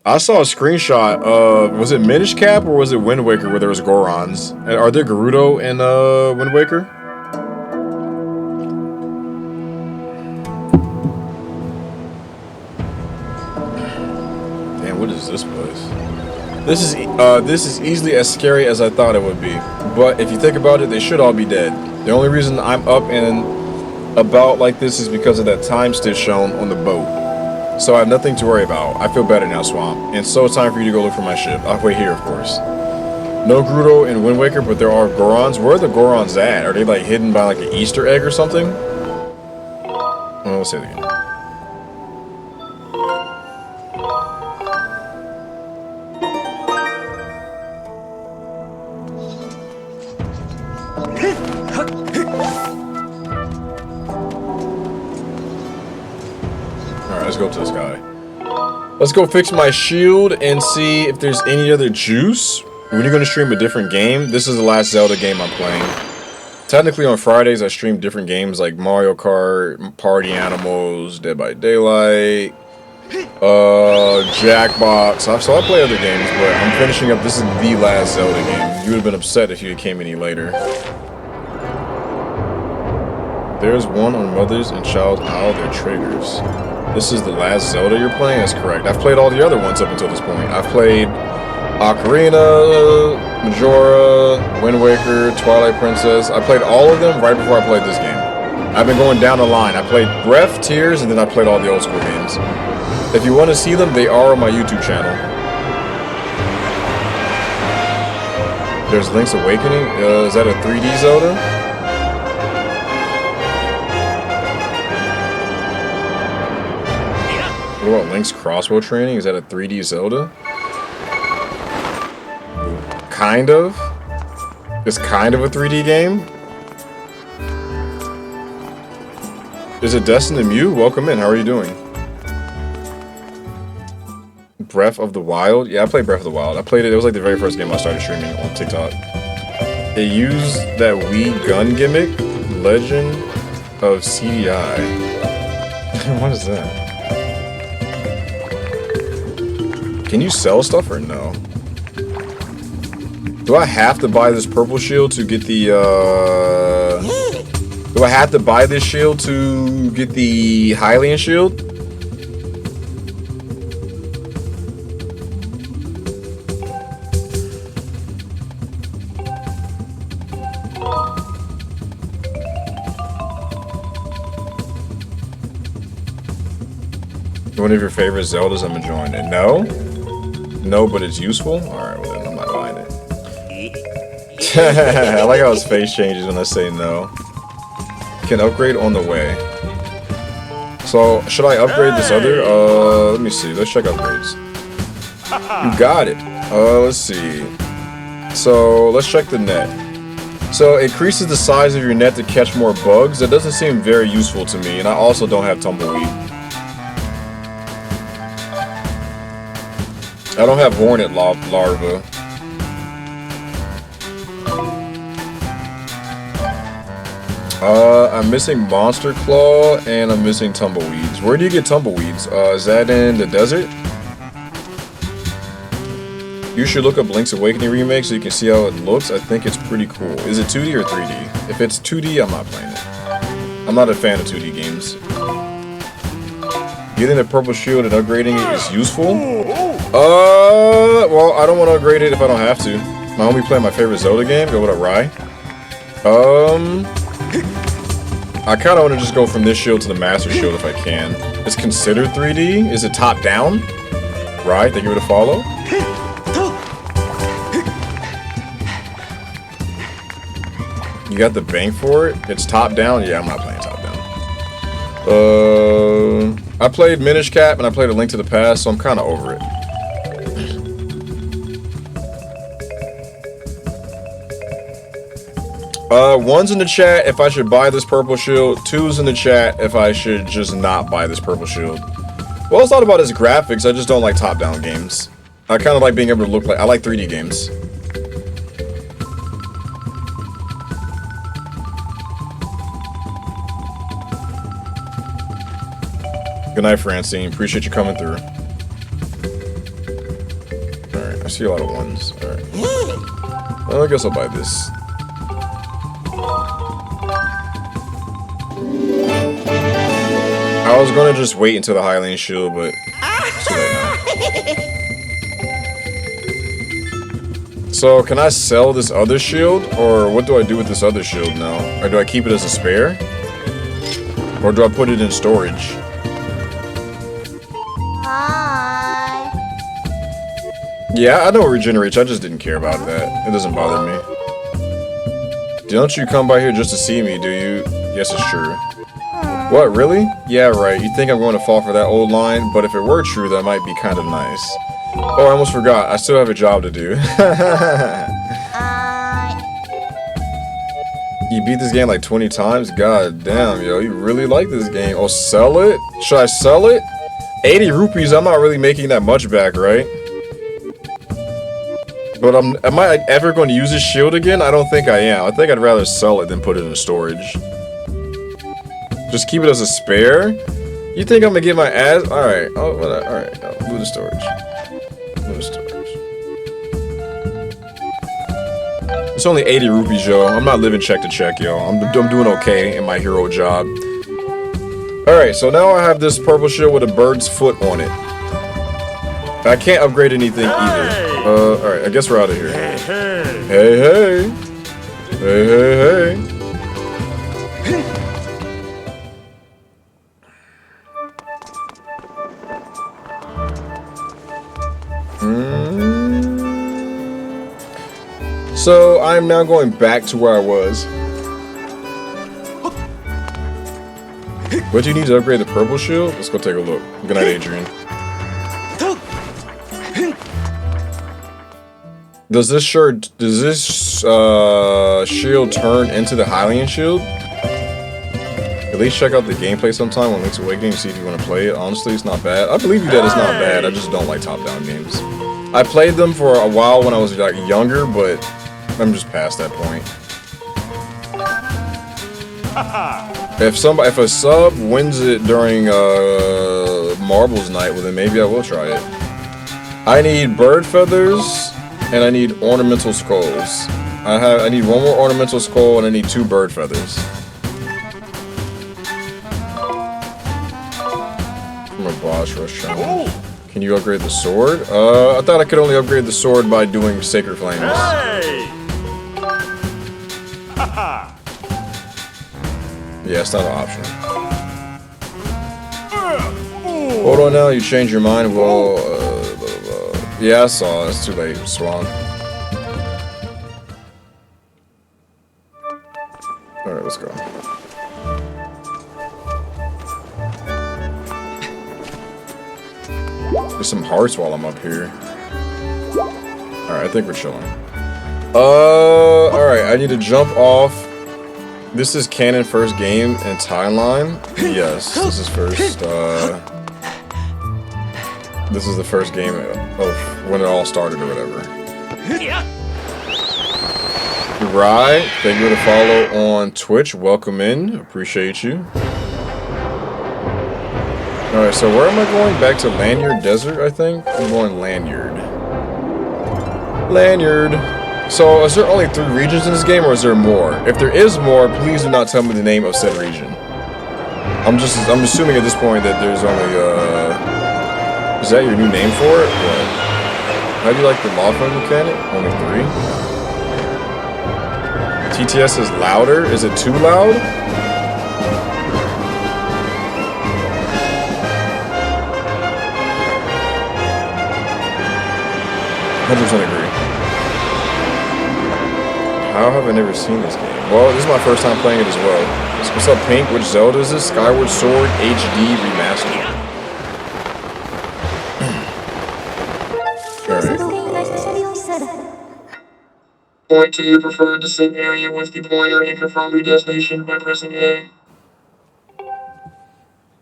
a screenshot of, was it Minish Cap or was it Wind Waker where there was Gorons? And are there Gerudo in Wind Waker? Damn, what is this place? This is easily as scary as I thought it would be. But if you think about it, they should all be dead. The only reason I'm up and about like this is because of that time stitch shown on the boat. So I have nothing to worry about. I feel better now, Swamp. And so it's time for you to go look for my ship. I'll wait here, of course. No Gerudo in Wind Waker, but there are Gorons. Where are the Gorons at? Are they like hidden by like an Easter egg or something? Oh, let's say it again. Alright, let's go to this guy. Let's go fix my shield and see if there's any other juice. When you're going to stream a different game, this is the last Zelda game I'm playing. Technically on Fridays I stream different games like Mario Kart, Party Animals, Dead by Daylight, Jackbox. So I play other games, but I'm finishing up. This is the last Zelda game. You would have been upset if you came any later. There's one on Mothers and Child Isle, they're triggers. This is the last Zelda you're playing? That's correct. I've played all the other ones up until this point. I've played Ocarina, Majora, Wind Waker, Twilight Princess. I played all of them right before I played this game. I've been going down the line. I played Breath, Tears, and then I played all the old school games. If you want to see them, they are on my YouTube channel. There's Link's Awakening. Is that a 3D Zelda? What about Link's Crossbow Training? Is that a 3D Zelda? Kind of. It's kind of a 3D game. Is it Destin and Mew? Welcome in. How are you doing? Breath of the Wild? Yeah, I played Breath of the Wild. I played it. It was like the very first game I started streaming on TikTok. It used that Wii gun gimmick. Legend of CDI. What is that? Can you sell stuff or no? Do I have to buy this purple shield to get the, Do I have to buy this shield to get the Hylian shield? One of your favorite Zeldas I'm enjoying it. No? No, but it's useful? Alright, well then I'm not buying it. I like how his face changes when I say no. Can upgrade on the way. So, should I upgrade this other? Let me see. Let's check upgrades. You got it. Let's see. So, let's check the net. So, it increases the size of your net to catch more bugs. That doesn't seem very useful to me, and I also don't have Tumbleweed. I don't have Hornet Larva. I'm missing Monster Claw, and I'm missing Tumbleweeds. Where do you get Tumbleweeds? Is that in the desert? You should look up Link's Awakening Remake so you can see how it looks. I think it's pretty cool. Is it 2D or 3D? If it's 2D, I'm not playing it. I'm not a fan of 2D games. Getting the purple shield and upgrading it is useful. Well, I don't want to upgrade it if I don't have to. My homie playing my favorite Zelda game. Go with a Rye. I kind of want to just go from this shield to the Master Shield if I can. It's considered 3D. Is it top down? Right, thank you for the follow. You got the bank for it? It's top down? Yeah, I'm not playing top down. I played Minish Cap and I played A Link to the Past, so I'm kind of over it. One's in the chat if I should buy this purple shield. Two's in the chat if I should just not buy this purple shield. Well, it's not about his graphics. I just don't like top-down games. I kind of like being able to look like... I like 3D games. Good night, Francine. Appreciate you coming through. Alright, I see a lot of ones. Alright. Well, I guess I'll buy this. I was gonna just wait until the Hylian shield, but it's too late now. So, can I sell this other shield? Or what do I do with this other shield now? Or do I keep it as a spare? Or do I put it in storage? Hi. Yeah, I know it regenerates. I just didn't care about that. It doesn't bother me. Don't you come by here just to see me, do you? Yes, it's true. What, really? Yeah, right. You think I'm going to fall for that old line? But if it were true, that might be kind of nice. Oh, I almost forgot. I still have a job to do. You beat this game like 20 times? God damn, yo. You really like this game. Oh, sell it? Should I sell it? 80 rupees, I'm not really making that much back, right? But am I ever going to use this shield again? I don't think I am. I think I'd rather sell it than put it in storage. Just keep it as a spare? You think I'm going to get my ass? Alright. Oh, alright. Move the storage. Move the storage. It's only 80 rupees, yo. I'm not living check to check, yo. I'm doing okay in my hero job. Alright, so now I have this purple shield with a bird's foot on it. I can't upgrade anything either. Alright, I guess we're out of here. Hey, hey. Hey, hey, hey. So, I'm now going back to where I was. What do you need to upgrade the purple shield? Let's go take a look. Good night, Adrian. Does this shield turn into the Hylian shield? At least check out the gameplay sometime on Link's Awakening and see if you want to play it. Honestly, it's not bad. I believe you that it's not bad. I just don't like top-down games. I played them for a while when I was like younger, but I'm just past that point. If a sub wins it during Marbles Night, well then maybe I will try it. I need bird feathers. And I need ornamental skulls. I need one more ornamental skull and I need 2 bird feathers. From a boss rush challenge. Can you upgrade the sword? I thought I could only upgrade the sword by doing Sacred Flames. Hey! Yeah, it's not an option. Hold on now, you changed your mind. Well, yeah, I saw. It's too late, Swan. Alright, let's go. There's some hearts while I'm up here. Alright, I think we're chilling. Alright, I need to jump off. This is canon first game in timeline. Yes, this is first, this is the first game of when it all started or whatever. Right, thank you for the follow on Twitch. Welcome in, appreciate you. Alright, so where am I going? Back to Lanyard Desert, I think? I'm going Lanyard. Lanyard. So, is there only 3 regions in this game, or is there more? If there is more, please do not tell me the name of said region. I'm assuming at this point that there's only, is that your new name for it? What? How do you like the law firm mechanic? Only 3? TTS is louder? Is it too loud? 100% agree. How have I never seen this game? Well, this is my first time playing it as well. What's up, Pink? Which Zelda is this? Skyward Sword HD Remastered. Point to your preferred descent area with the pointer and confirm your destination by pressing A.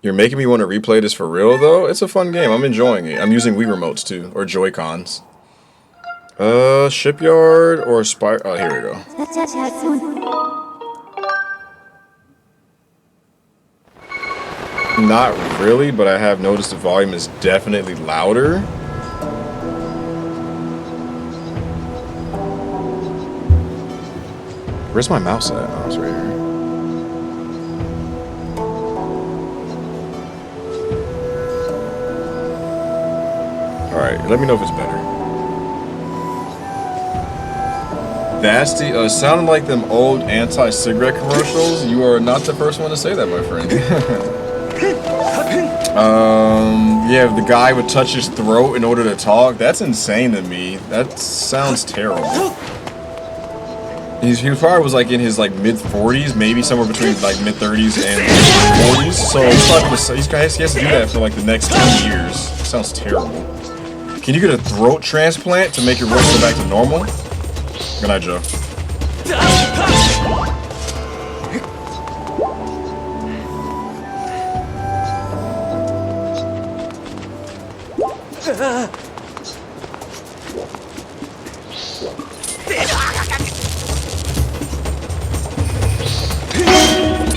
You're making me want to replay this for real, though? It's a fun game. I'm enjoying it. I'm using Wii remotes, too. Or Joy-Cons. Shipyard or Spire... Oh, here we go. Not really, but I have noticed the volume is definitely louder. Where's my mouse at? Oh, it's right here. Alright, let me know if it's better. That's the, sounding like them old anti-cigarette commercials. You are not the first one to say that, my friend. Yeah, the guy would touch his throat in order to talk. That's insane to me. That sounds terrible. He probably was like in his like mid 40s, maybe somewhere between like mid 30s and 40s. So he's probably he has to do that for like the next 10 years. Sounds terrible. Can you get a throat transplant to make your voice go back to normal? Good night, Joe.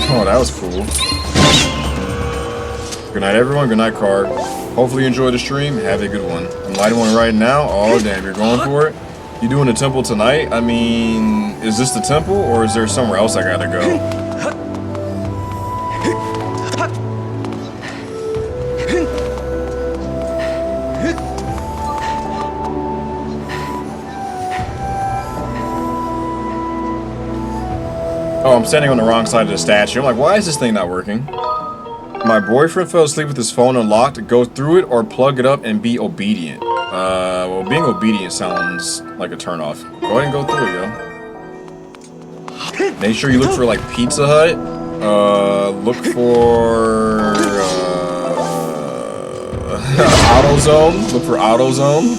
Oh, that was cool. Good night, everyone. Good night, Card. Hopefully you enjoyed the stream. Have a good one. I'm lighting one right now. Oh, damn. You're going for it? You doing the temple tonight? I mean, is this the temple or is there somewhere else I gotta go? Oh, I'm standing on the wrong side of the statue. I'm like, why is this thing not working? My boyfriend fell asleep with his phone unlocked. Go through it or plug it up and be obedient. Well, being obedient sounds like a turnoff. Go ahead and go through it, yo. Make sure you look for, like, Pizza Hut. Look for, AutoZone. Look for AutoZone.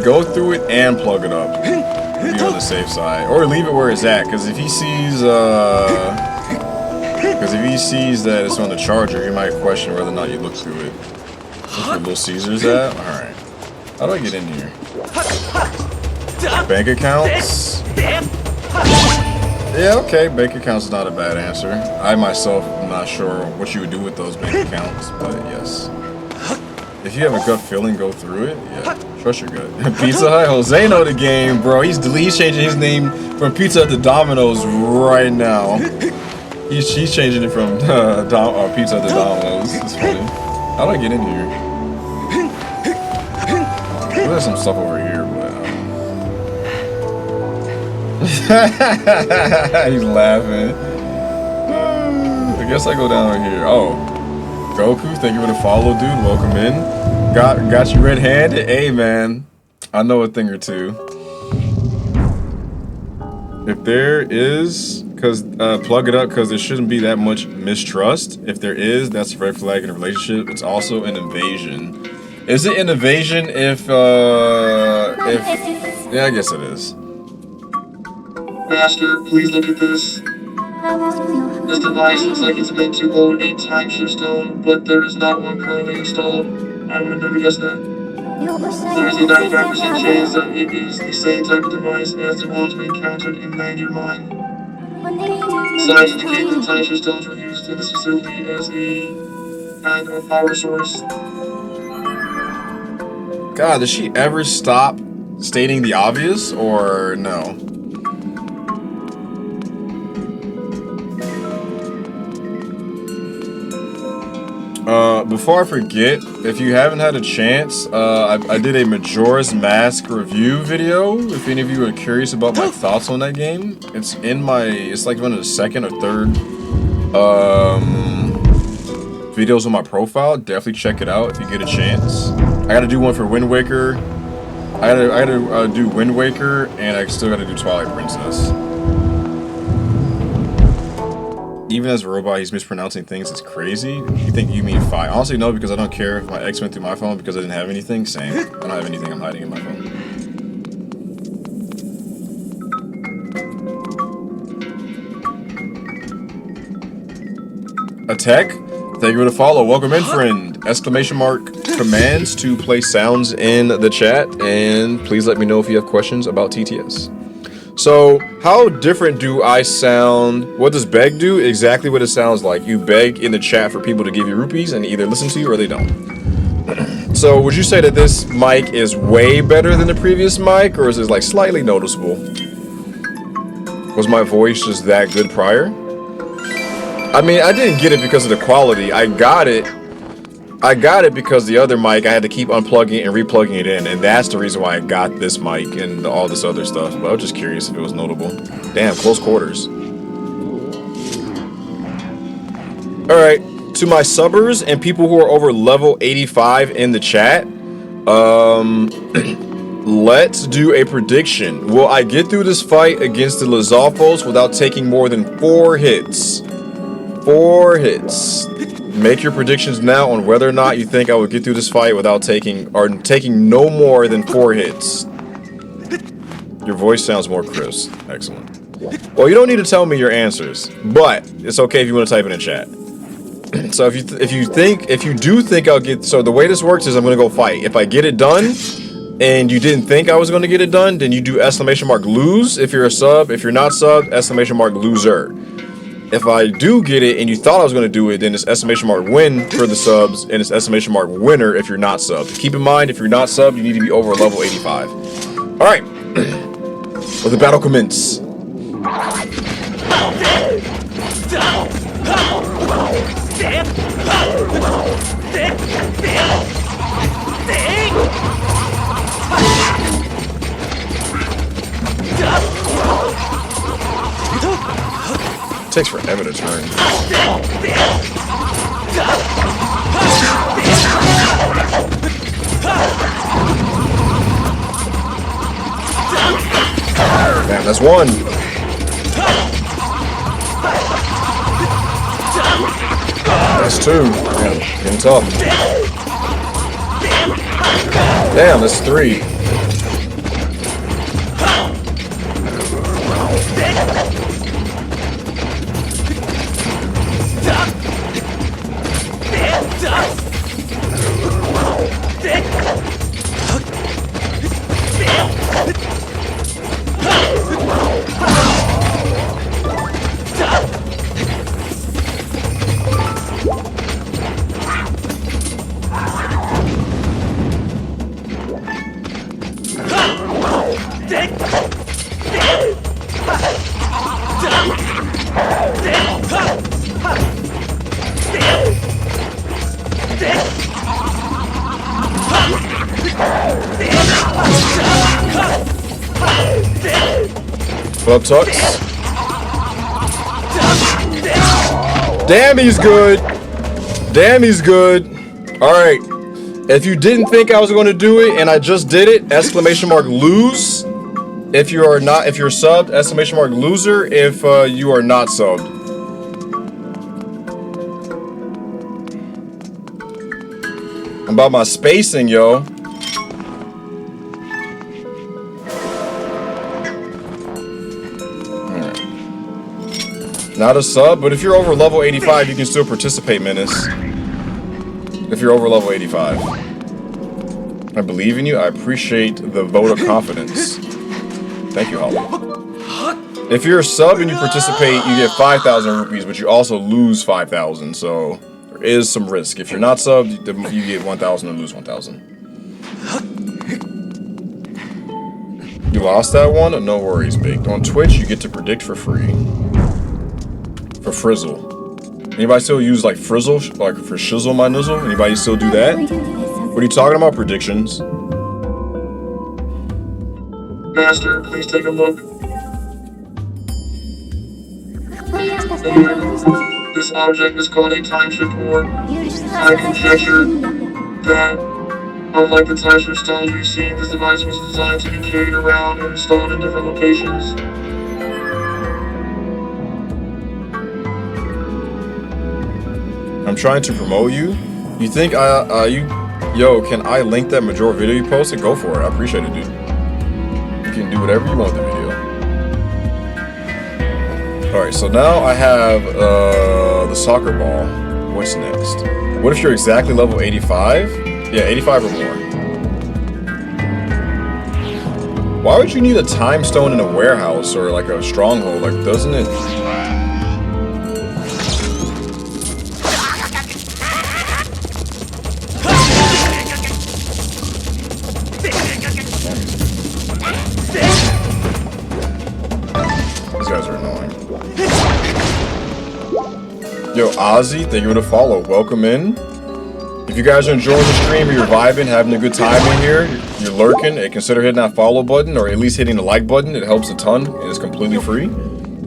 Go through it and plug it up. Be on the safe side, or leave it where it's at. Because if he sees, that it's on the charger, he might question whether or not you look through it. Look where Little Caesar's at. All right. How do I get in here? Bank accounts. Yeah, okay. Bank accounts is not a bad answer. I myself am not sure what you would do with those bank accounts, but yes. If you have a gut feeling, go through it. Yeah, trust your gut. Pizza Hut, Jose know the game, bro. He's changing his name from Pizza Hut to Domino's right now. He's changing it from Pizza Hut to Domino's. It's funny. How do I get in here? There's some stuff over here, but he's laughing. I guess I go down right here. Oh. Goku, thank you for the follow, dude. Welcome in. Got you red-handed? Hey, man. I know a thing or two. If there is, plug it up, because there shouldn't be that much mistrust. If there is, that's a red flag in a relationship. It's also an invasion. Is it an invasion if, yeah, I guess it is. Master, please look at this. This device looks like it's meant to load a time shift stone, but there is not one currently installed. I would have never guessed that. There is a 95% chance that it is the same type of device as the ones we encountered in Lanyard Mine. Signs indicate that time shift stones were used in this facility as a kind of power source. God, does she ever stop stating the obvious, or no? Before I forget, if you haven't had a chance, I did a Majora's Mask review video. If any of you are curious about my thoughts on that game, it's like one of the second or third videos on my profile. Definitely check it out if you get a chance. I gotta do one for Wind Waker. I gotta do Wind Waker, and I still gotta do Twilight Princess. Even as a robot, he's mispronouncing things. It's crazy. You think you mean 5? Honestly, no, because I don't care if my ex went through my phone because I didn't have anything. Same. I don't have anything I'm hiding in my phone. Attack? Thank you for the follow. Welcome in, friend. Exclamation mark commands to play sounds in the chat. And please let me know if you have questions about TTS. So, how different do I sound? What does beg do? Exactly what it sounds like. You beg in the chat for people to give you rupees and either listen to you or they don't. So, would you say that this mic is way better than the previous mic, or is it like slightly noticeable? Was my voice just that good prior? I mean, I didn't get it because of the quality. I got it because the other mic, I had to keep unplugging and replugging it in, and that's the reason why I got this mic and all this other stuff. But I was just curious if it was notable. Damn, close quarters. All right, to my subbers and people who are over level 85 in the chat, let's do a prediction. Will I get through this fight against the Lizalfos without taking more than 4 hits? 4 hits. Make your predictions now on whether or not you think I will get through this fight without taking no more than 4 hits. Your voice sounds more crisp. Excellent. Well, you don't need to tell me your answers, but it's okay if you want to type it in chat. So if you do think I'll get, so the way this works is I'm gonna go fight. If I get it done, and you didn't think I was gonna get it done, then you do exclamation mark lose if you're a sub. If you're not sub, exclamation mark loser. If I do get it and you thought I was gonna do it, then it's exclamation mark win for the subs, and it's exclamation mark winner if you're not subbed. Keep in mind, if you're not subbed, you need to be over level 85. All right, let the battle commence. It takes forever to turn. Damn, that's 1. That's 2. Damn, getting tough. Damn, that's 3. Club tucks. Damn, he's good. Damn, he's good. All right. If you didn't think I was going to do it and I just did it, exclamation mark lose. If you are not, if you're subbed, exclamation mark loser. If you are not subbed. I'm about my spacing, yo. Not a sub, but if you're over level 85, you can still participate, Menace. If you're over level 85. I believe in you. I appreciate the vote of confidence. Thank you, Holly. If you're a sub and you participate, you get 5,000 rupees, but you also lose 5,000, so there is some risk. If you're not subbed, you get 1,000 and lose 1,000. You lost that one? No worries, Baked. On Twitch, you get to predict for free. For Frizzle. Anybody still use like Frizzle, like for Shizzle my nizzle? Anybody still do that? What are you talking about, predictions? Master, please take a look. This object is called a time shift orb. I conjecture that, unlike the time shift styles we've seen, this device was designed to be carried around and installed in different locations. I'm trying to promote you. You think yo, can I link that Majora video you posted? Go for it. I appreciate it, dude. You can do whatever you want with the video. Alright, so now I have the soccer ball. What's next? What if you're exactly level 85? Yeah, 85 or more. Why would you need a time stone in a warehouse or like a stronghold? Like, doesn't it... Yo, Ozzy, thank you for the follow. Welcome in. If you guys are enjoying the stream or you're vibing, having a good time in here, you're lurking, consider hitting that follow button or at least hitting the like button. It helps a ton and it's completely free.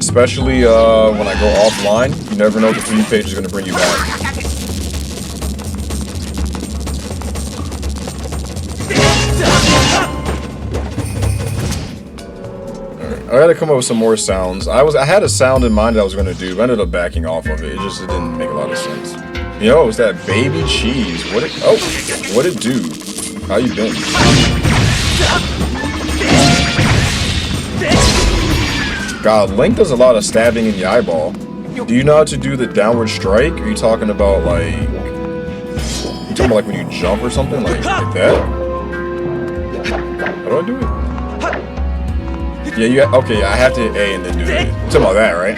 Especially when I go offline. You never know if the feed page is going to bring you back. I gotta come up with some more sounds. I had a sound in mind that I was gonna do, but I ended up backing off of it. It didn't make a lot of sense. Yo, it's that baby cheese. What it do? How you been? God, Link does a lot of stabbing in the eyeball. Do you know how to do the downward strike? Are you talking about like when you jump or something like that? How do I do it? Yeah, okay, I have to hit A and then do it. Something like that, right?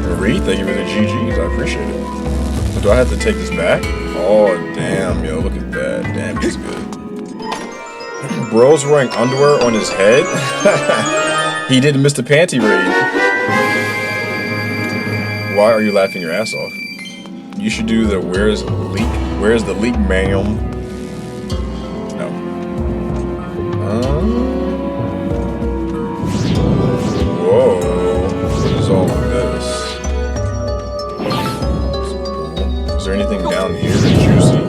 Marie, thank you for the GGs, I appreciate it. Do I have to take this back? Oh, damn, yo, look at that. Damn, he's good. Bro's wearing underwear on his head? He didn't miss the panty raid. Why are you laughing your ass off? You should do the where's the leak, ma'am? Whoa, what is all of this? Is there anything down here that's juicy?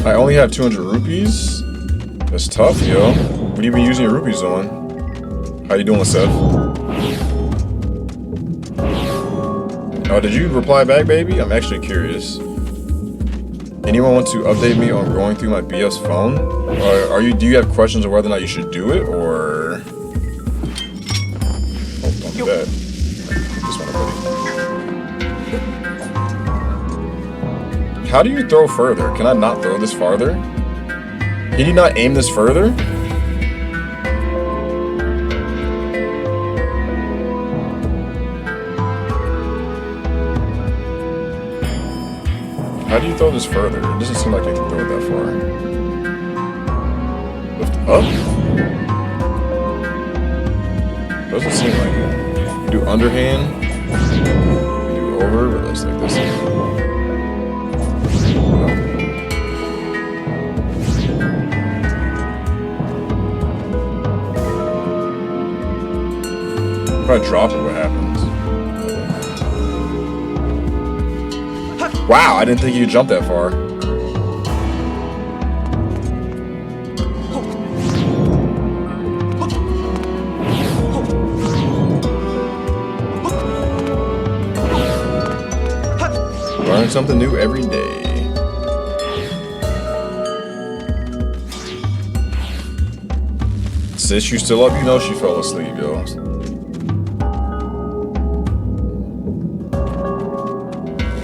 I only have 200 rupees? That's tough, yo. What have you been using your rupees on? How you doing, Seth? Oh, did you reply back, baby? I'm actually curious. Anyone want to update me on going through my BS phone? Or do you have questions on whether or not you should do it, or... Oh, don't do that. This one, buddy. How do you throw further? Can I not throw this farther? Can you not aim this further? How do you throw this further? It doesn't seem like you can throw it that far. Lift up? Doesn't seem like it. You do underhand. You do over, but that's like this. No. If I drop it, what happens? Wow, I didn't think you could jump that far. Learn something new every day. Sis, you still up? You know she fell asleep, yo.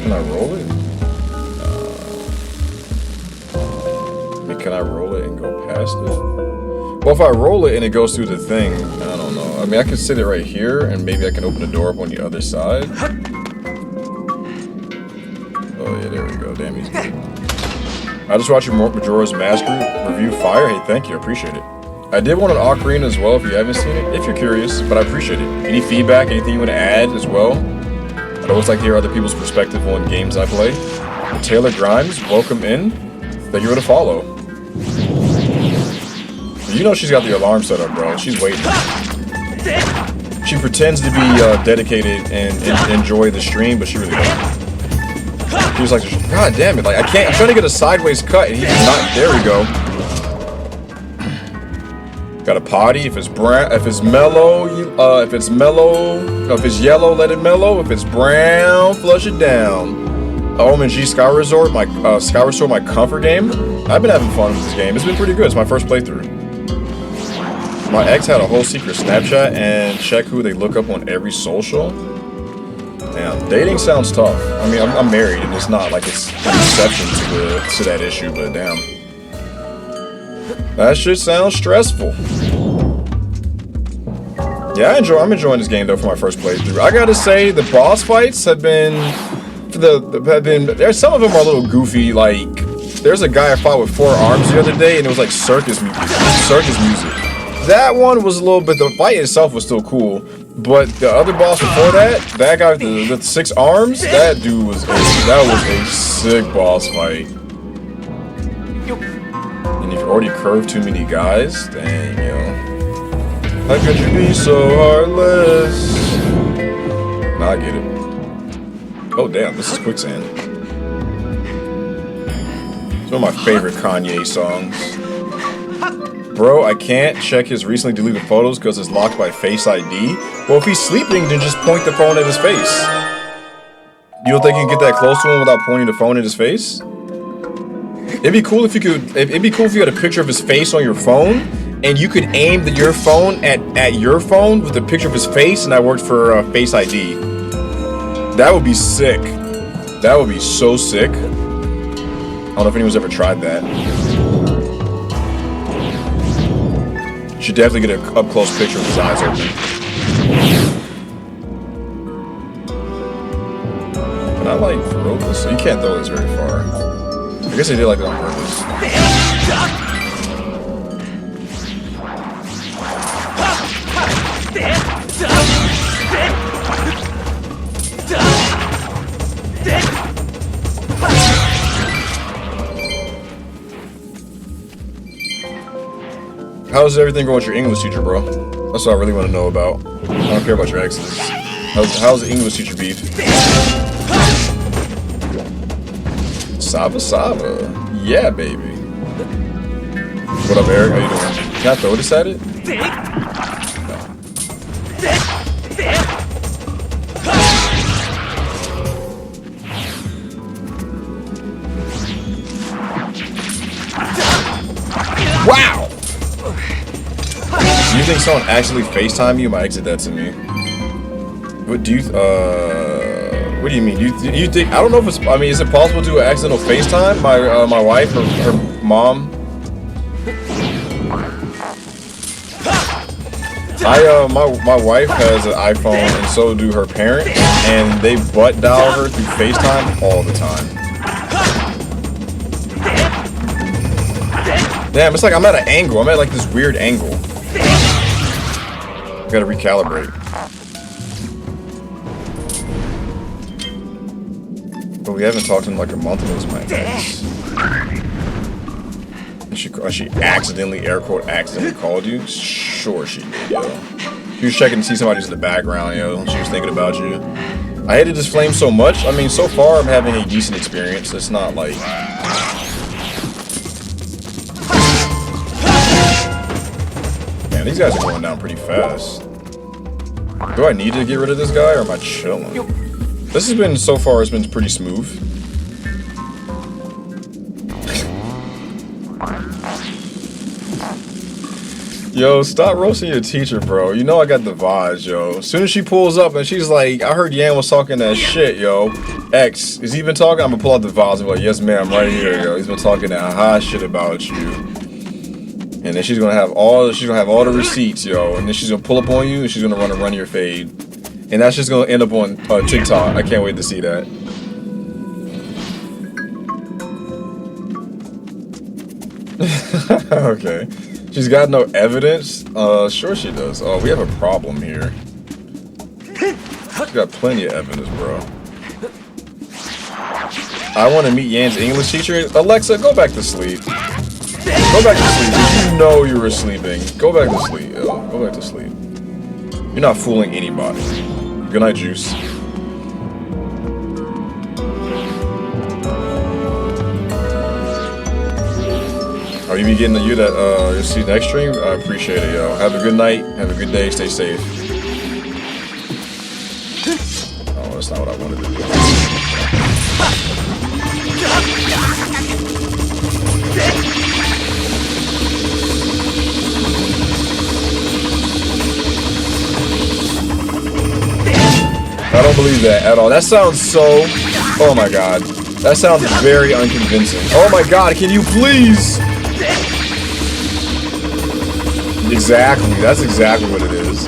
Can I roll it? Can I roll it and go past it? Well, if I roll it and it goes through the thing, I don't know. I mean, I can sit it right here and maybe I can open the door up on the other side. Oh, yeah, there we go. Damn, he's good. I just watched your Majora's Mask review fire. Hey, thank you. I appreciate it. I did one on Ocarina as well if you haven't seen it, if you're curious, but I appreciate it. Any feedback, anything you want to add as well? I'd always like to hear other people's perspective on games I play. Taylor Grimes, welcome in. Thank you for the follow. You know she's got the alarm set up, bro. She's waiting. She pretends to be dedicated and enjoy the stream, but she really doesn't. She was like, God damn it, like I'm trying to get a sideways cut and he's not. There we go. Got a potty. If it's brown, if it's mellow, if it's yellow, let it mellow. If it's brown, flush it down. OMG Skyward Sword, my comfort game. I've been having fun with this game. It's been pretty good. It's my first playthrough. My ex had a whole secret Snapchat and check who they look up on every social. Damn, dating sounds tough. I mean, I'm married and it's not like it's an exception to that issue, but damn. That shit sounds stressful. Yeah, I'm enjoying this game though for my first playthrough. I gotta say, the boss fights have been, some of them are a little goofy. Like, there's a guy I fought with 4 arms the other day, and it was like circus music. That one was a little bit. The fight itself was still cool, but the other boss before that guy with the 6 arms, that dude was a sick boss fight. And if you already curved too many guys, dang, yo. How could you be so heartless? Nah, I get it. Oh damn, this is Quicksand. It's one of my favorite Kanye songs. Bro, I can't check his recently deleted photos because it's locked by Face ID. Well, if he's sleeping, then just point the phone at his face. You don't think you can get that close to him without pointing the phone at his face? It'd be cool if you could. It'd be cool if you had a picture of his face on your phone, and you could aim your phone at your phone with a picture of his face, and that worked for Face ID. That would be sick. That would be so sick. I don't know if anyone's ever tried that. You should definitely get an up-close picture of his eyes open. Can I like throw this? You can't throw this very far. I guess they did like that on purpose. How's everything going with your English teacher, bro? That's what I really want to know about. I don't care about your exes. How's the English teacher beef? Saba Saba. Yeah, baby. What up, Eric? How you doing? Can I throw this at it? No. Wow! Do you think someone actually FaceTime you? Might exit that to me. What do you, what do you mean? You think, I don't know if it's, I mean, is it possible to do an accidental FaceTime? My wife or her mom? My wife has an iPhone and so do her parents, and they butt dial her through FaceTime all the time. Damn, it's like I'm at an angle. I'm at like this weird angle. I gotta recalibrate. But we haven't talked in like a month and it was my ex. She accidentally, air quote, accidentally called you? Sure she did, yo. She was checking to see somebody's in the background, yo. She was thinking about you. I hated this flame so much. I mean, so far I'm having a decent experience. It's not like... Man, these guys are going down pretty fast. Do I need to get rid of this guy or am I chilling? This has been, so far, it's been pretty smooth. Yo, stop roasting your teacher, bro. You know I got the vibes, yo. As soon as she pulls up and she's like, I heard Yan was talking that shit, yo. X, is he been talking? I'm gonna pull out the vibes and be like, yes, ma'am, right here, yo. He's been talking that high shit about you. And then she's gonna have all the receipts, yo. And then she's gonna pull up on you and she's gonna run your fade. And that's just gonna end up on TikTok. I can't wait to see that. Okay. She's got no evidence? Sure she does. Oh, we have a problem here. She's got plenty of evidence, bro. I want to meet Yan's English teacher. Alexa, go back to sleep. Go back to sleep. You know you were sleeping. Go back to sleep, yo. Go back to sleep. You're not fooling anybody. Good night, Juice. Are you be getting you that you'll see next stream? I appreciate it, yo. Have a good night. Have a good day. Stay safe. Oh, that's not what I wanted to do. I don't believe that at all. That sounds so... Oh my god. That sounds very unconvincing. Oh my god, can you please... Exactly, that's exactly what it is.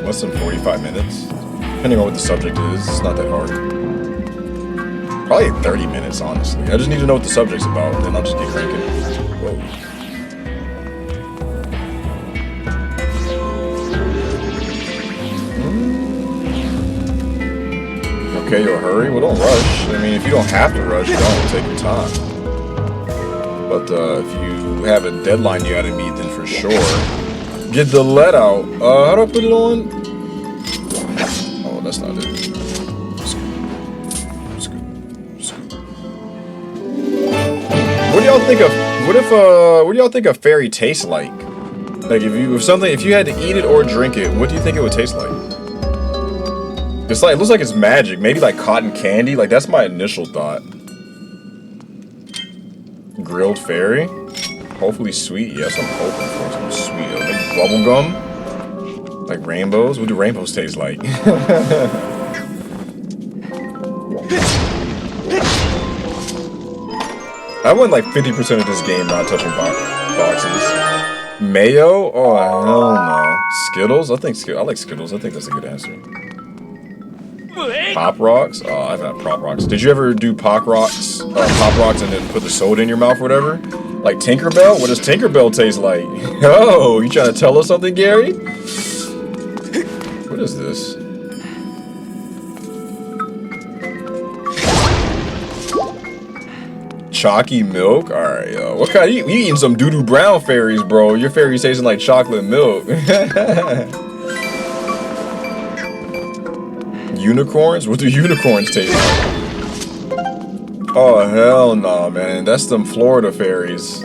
Less than 45 minutes. Depending on what the subject is, it's not that hard. Probably 30 minutes, honestly. I just need to know what the subject's about, and then I'll just get cranking. Whoa. Okay, you'll hurry. Well, don't rush. I mean, if you don't have to rush, don't take your time. But if you have a deadline you gotta meet, then for sure, get the lead out. How do I put it on? Oh, that's not it. What do y'all think of? What do y'all think a fairy tastes like? Like if you had to eat it or drink it, what do you think it would taste like? It's like, it looks like it's magic. Maybe like cotton candy. Like that's my initial thought. Grilled fairy. Hopefully sweet. Yes, I'm hoping for some sweet. Like bubble gum. Like rainbows. What do rainbows taste like? I went like 50% of this game not touching boxes. Mayo? Oh hell no. Skittles? I like Skittles. I think that's a good answer. Pop Rocks? Oh, I've had Pop Rocks. Did you ever do Pop Rocks and then put the soda in your mouth or whatever? Like Tinkerbell? What does Tinkerbell taste like? Oh, you trying to tell us something, Gary? What is this? Chalky milk? Alright, yo. What kind of, you eating some doo-doo brown fairies, bro. Your fairy's tasting like chocolate milk. Unicorns? What do unicorns taste like? Oh, hell no, man. That's them Florida fairies.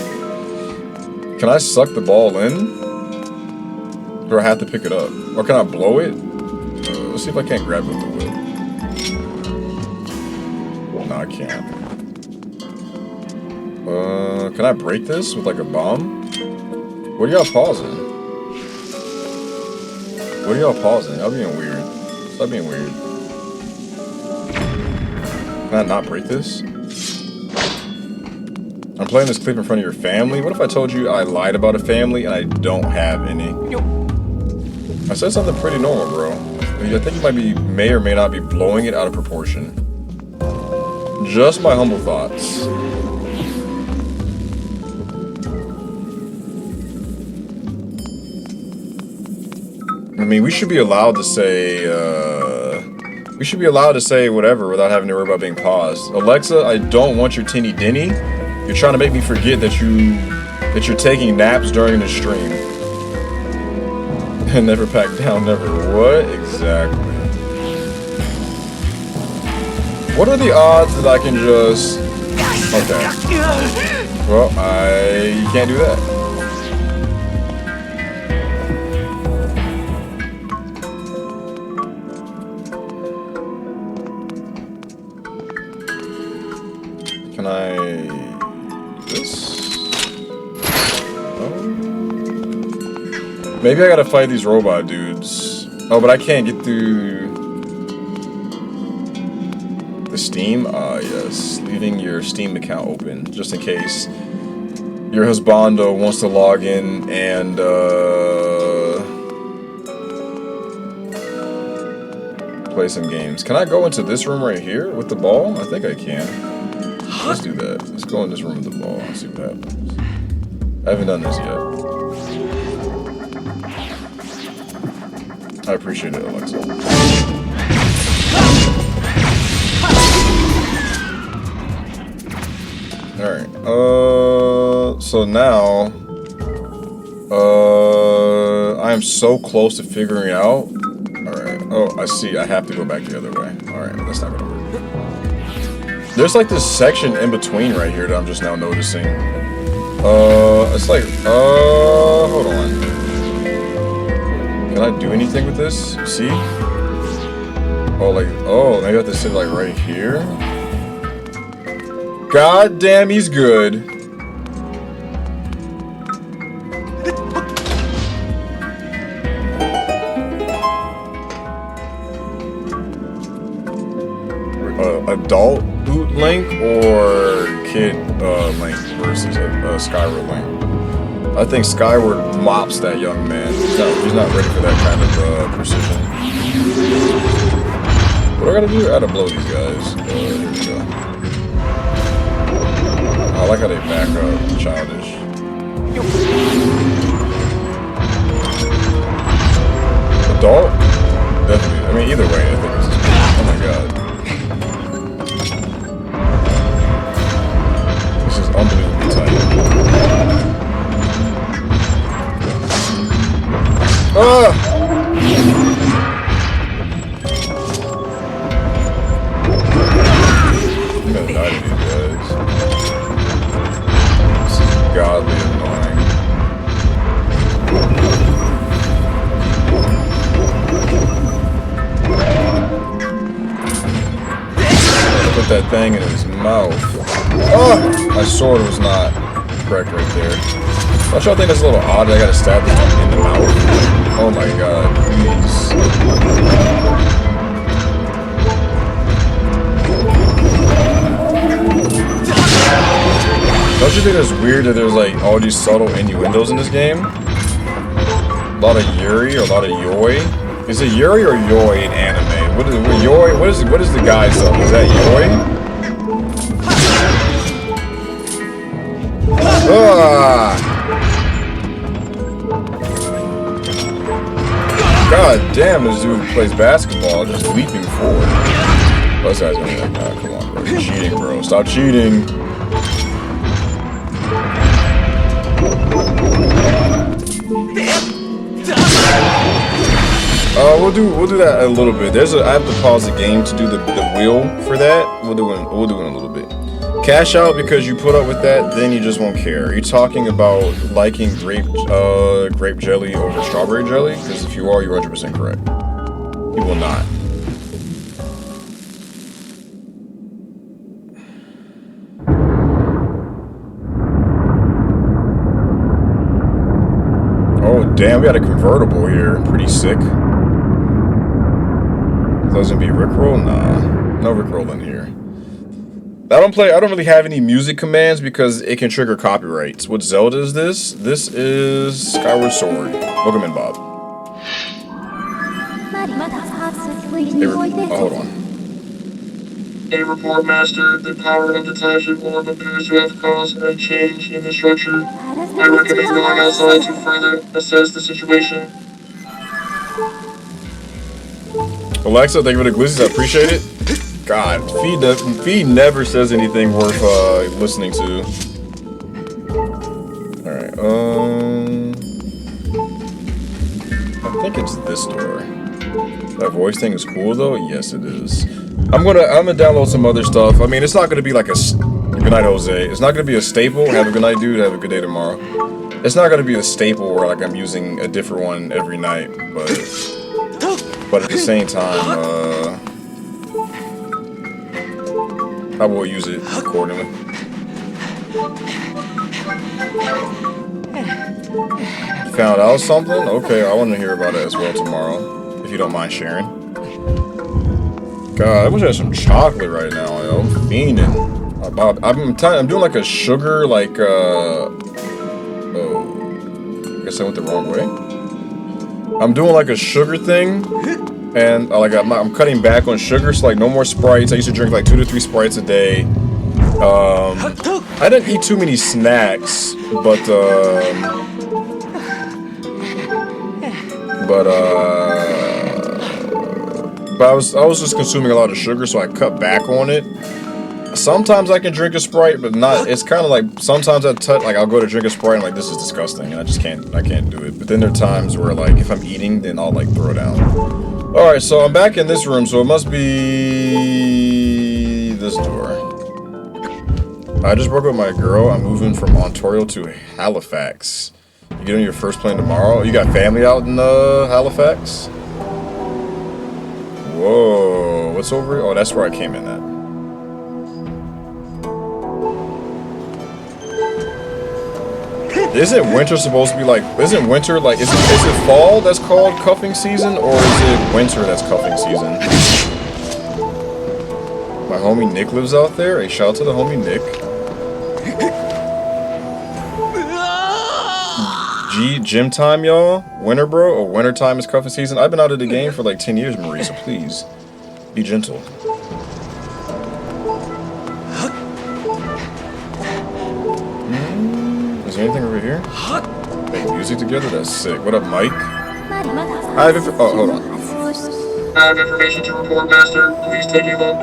Can I suck the ball in? Or do I have to pick it up? Or can I blow it? Let's see if I can't grab it with the whip. No, I can't. Can I break this with like a bomb? What are y'all pausing? What are y'all pausing? Y'all being weird. Stop being weird. Can I not break this? I'm playing this clip in front of your family. What if I told you I lied about a family and I don't have any? I said something pretty normal, bro. I think you may or may not be blowing it out of proportion. Just my humble thoughts. I mean, we should be allowed to say, whatever without having to worry about being paused. Alexa, I don't want your tinny dinny. You're trying to make me forget that you're taking naps during the stream. And never pack down, never. What exactly? What are the odds that I can just... Okay. Well, you can't do that. Can I do this? Oh. Maybe I gotta fight these robot dudes. Oh, but I can't get through the Steam? Yes. Leaving your Steam account open, just in case your husbando wants to log in and, play some games. Can I go into this room right here with the ball? I think I can. Let's do that. Let's go in this room with the ball and see what happens. I haven't done this yet. I appreciate it, Alexa. Alright. So now... I am so close to figuring it out. Alright. Oh, I see. I have to go back the other way. Alright, that's not gonna work. There's like this section in between right here that I'm just now noticing. It's like, hold on. Can I do anything with this? See? Oh, like, oh, maybe I have to sit like right here. God damn, he's good. Adult Link or kid Link versus Skyward Link? I think Skyward mops that young man. He's not ready for that kind of precision. What do I gotta do? I gotta blow these guys. Here we go. I like how they back up. Childish. Adult? Definitely. I mean, either way, I think this is... Oh my god. in his mouth. Oh! My sword was not correct right there. Don't y'all think that's a little odd that I gotta stab this dude in the mouth? Oh my god, please. Don't you think it's weird that there's like all these subtle innuendos in this game? A lot of Yuri or a lot of Yoi. Is it Yuri or Yoi in anime? What is Yoi? What is the guy stuff? Is that Yoi? Ah! God damn, this dude plays basketball, just leaping forward. Oh, this guy's gonna be like, nah, come on, bro. You're cheating, bro. Stop cheating. We'll do that a little bit. I have to pause the game to do the wheel for that. We'll do it in a little bit. Cash out because you put up with that, then you just won't care. Are you talking about liking grape jelly over strawberry jelly? Because if you are, you're 100% correct. You will not. Oh damn, we got a convertible here. Pretty sick. Doesn't be Rickroll? Nah. No Rickroll in here. I don't really have any music commands because it can trigger copyrights. What Zelda is this? This is Skyward Sword. Welcome in, Bob. Hold on. A report, Master. The power of the township orb appears to have caused a change in the structure. I recommend going outside to further assess the situation. Alexa, thank you for the glizzies. I appreciate it. God, Fee never says anything worth listening to. Alright, I think it's this door. That voice thing is cool though? Yes, it is. I'm gonna download some other stuff. I mean, it's not gonna be like a good night, Jose. It's not gonna be a staple. Have a good night, dude. Have a good day tomorrow. It's not gonna be a staple where like I'm using a different one every night, but at the same time, I will use it accordingly. Found out something? Okay, I want to hear about it as well tomorrow, if you don't mind sharing. God, I wish I had some chocolate right now, yo. I'm fiending. I'm doing like a sugar, like, oh, I guess I went the wrong way. I'm doing like a sugar thing. And I'm cutting back on sugar, so like no more Sprites. I used to drink like 2 to 3 Sprites a day. I didn't eat too many snacks, but I was just consuming a lot of sugar, so I cut back on it. Sometimes I can drink a Sprite, but not. It's kind of like sometimes I'll go to drink a Sprite and I'm like, this is disgusting, and I can't do it. But then there are times where like if I'm eating, then I'll like throw it down. Alright, so I'm back in this room, so it must be this door. I just broke up with my girl. I'm moving from Ontario to Halifax. You get on your first plane tomorrow? You got family out in Halifax? Whoa, what's over here? Oh, that's where I came in at. Isn't winter supposed to be like, isn't winter like, is it fall that's called cuffing season, or is it winter that's cuffing season? My homie Nick lives out there. A shout out to the homie Nick. Gym time, y'all. Winter, bro, or winter time is cuffing season. I've been out of the game for like 10 years, Marie, so please, be gentle. Is there anything over here? Make music together? That's sick. What up, Mike? I have hold on. I have information to report, Master. Please take a look.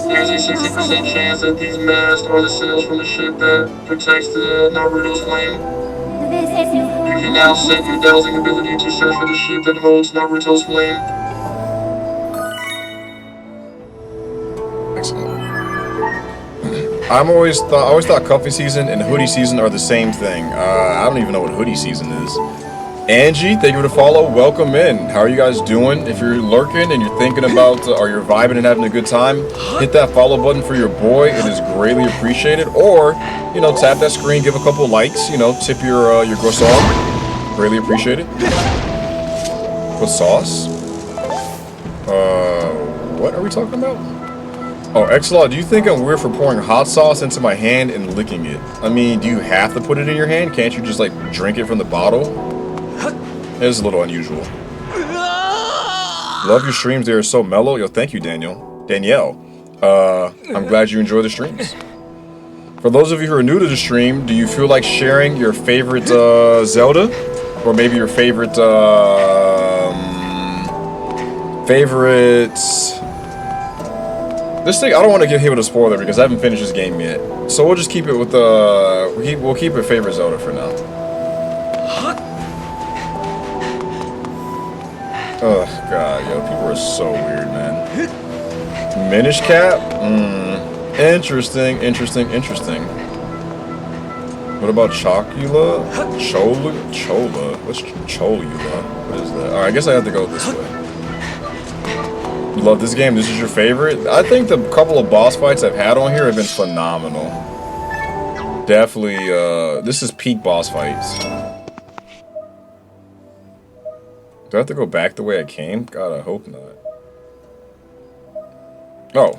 There's a 60% chance that these masts are the sails from the ship that protects the Naruto's flame. You can now set your dowsing ability to search for the ship that holds Naruto's flame. I always thought cuffing season and hoodie season are the same thing. I don't even know what hoodie season is. Angie, thank you for the follow. Welcome in. How are you guys doing? If you're lurking and you're thinking about or you're vibing and having a good time, hit that follow button for your boy. It is greatly appreciated. Or, you know, tap that screen, give a couple likes, you know, tip your croissant. Greatly appreciated. What sauce? What are we talking about? Oh, Exlaw, do you think I'm weird for pouring hot sauce into my hand and licking it? I mean, do you have to put it in your hand? Can't you just, like, drink it from the bottle? It's a little unusual. Love your streams. They are so mellow. Yo, thank you, Danielle. I'm glad you enjoy the streams. For those of you who are new to the stream, do you feel like sharing your favorite Zelda? Or maybe your favorite This thing, I don't want to get hit with a spoiler because I haven't finished this game yet. So we'll just keep it with we'll keep it favorite Zelda for now. Oh god, yo, people are so weird, man. Minish Cap? Interesting. What about Chocula? Chola? What's Cholula? What is that? Alright, I guess I have to go this way. You love this game? This is your favorite? I think the couple of boss fights I've had on here have been phenomenal. Definitely, this is peak boss fights. Do I have to go back the way I came? God, I hope not. Oh.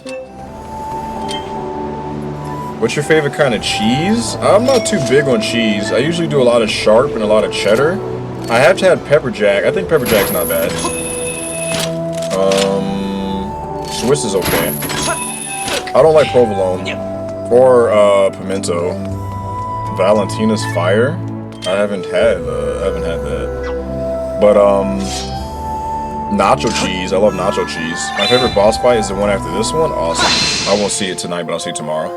What's your favorite kind of cheese? I'm not too big on cheese. I usually do a lot of sharp and a lot of cheddar. I have to have pepper jack. I think pepper jack's not bad. Swiss is okay. I don't like provolone or pimento. Valentina's Fire. I haven't had that. But nacho cheese. I love nacho cheese. My favorite boss fight is the one after this one. Awesome. I won't see it tonight, but I'll see it tomorrow.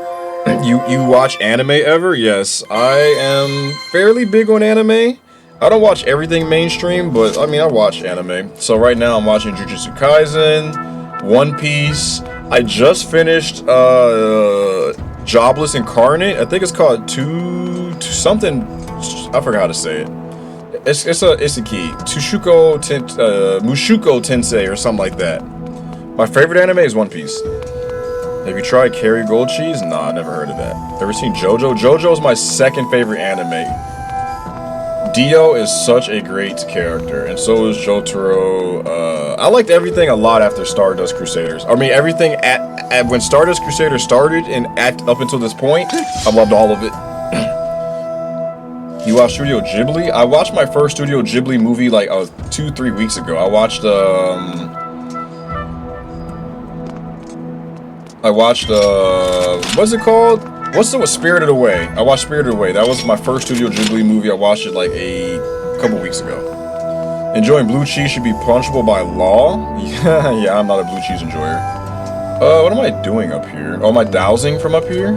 You watch anime ever? Yes, I am fairly big on anime. I don't watch everything mainstream, but I mean I watch anime. So right now I'm watching Jujutsu Kaisen, One Piece. I just finished Jobless Incarnate. I think it's called something. I forgot how to say it. It's a key. Mushuko Tensei or something like that. My favorite anime is One Piece. Have you tried Kerry Gold Cheese? Nah, I never heard of that. Ever seen JoJo? JoJo is my second favorite anime. Dio is such a great character, and so is Jotaro. I liked everything a lot after Stardust Crusaders. I mean, everything at when Stardust Crusaders started and up until this point, I loved all of it. You watch Studio Ghibli? I watched my first Studio Ghibli movie like 2-3 weeks ago. I watched what's it called? What's the Spirited Away? I watched Spirited Away. That was my first Studio Ghibli movie. I watched it like a couple weeks ago. Enjoying blue cheese should be punishable by law? Yeah, I'm not a blue cheese enjoyer. What am I doing up here? Oh, am I dowsing from up here?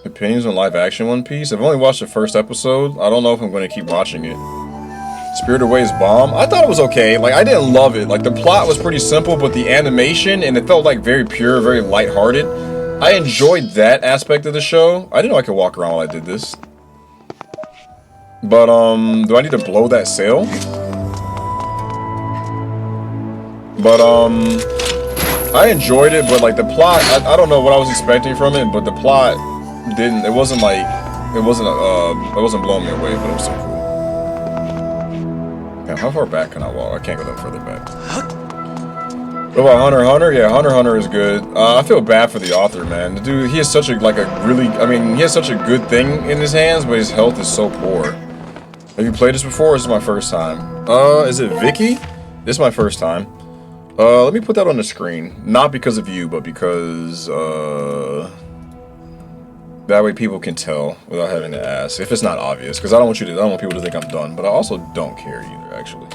Opinions on live action One Piece? I've only watched the first episode. I don't know if I'm going to keep watching it. Spirited Away is bomb. I thought it was okay. Like, I didn't love it. Like, the plot was pretty simple, but the animation, and it felt like very pure, very lighthearted. I enjoyed that aspect of the show. I didn't know I could walk around while I did this. But, do I need to blow that sail? But, I enjoyed it, but, like, the plot, I don't know what I was expecting from it, but the plot it wasn't blowing me away, but it was so cool. Damn, how far back can I walk? I can't go that further back. What about Hunter x Hunter? Yeah, Hunter x Hunter is good. I feel bad for the author, man. The dude, he has such a, he has such a good thing in his hands, but his health is so poor. Have you played this before, or is this my first time? Is it Vicky? This is my first time. Let me put that on the screen. Not because of you, but because, that way people can tell without having to ask. If it's not obvious, because I don't want people to think I'm done, but I also don't care either, actually.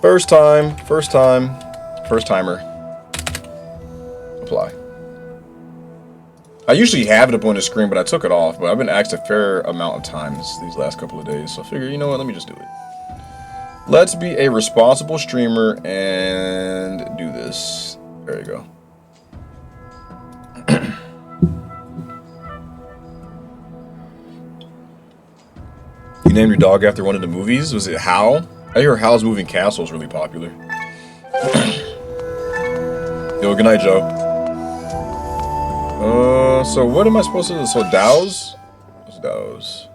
First timer. Apply. I usually have it up on the screen, but I took it off, but I've been asked a fair amount of times these last couple of days, so I figure, you know what, let me just do it. Let's be a responsible streamer and do this. There you go. You named your dog after one of the movies? Was it Hal? I hear Hal's Moving Castle is really popular. Yo, good night, Joe. So what am I supposed to do? So Dows? What's Dows?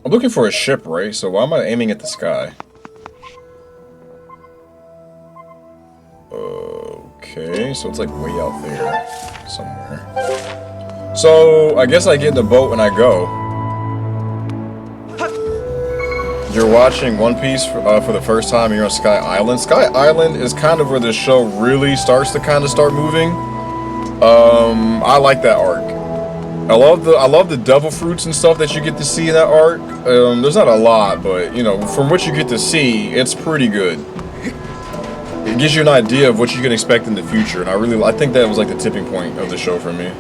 I'm looking for a ship, right? So why am I aiming at the sky? Okay, so it's like way out there somewhere. So I guess I get in the boat and I go. You're watching One Piece for the first time and you're on Sky Island. Sky Island is kind of where the show really starts to kind of start moving. I like that arc. I love the devil fruits and stuff that you get to see in that arc. There's not a lot, but you know, from what you get to see, it's pretty good. It gives you an idea of what you can expect in the future, and I think that was like the tipping point of the show for me.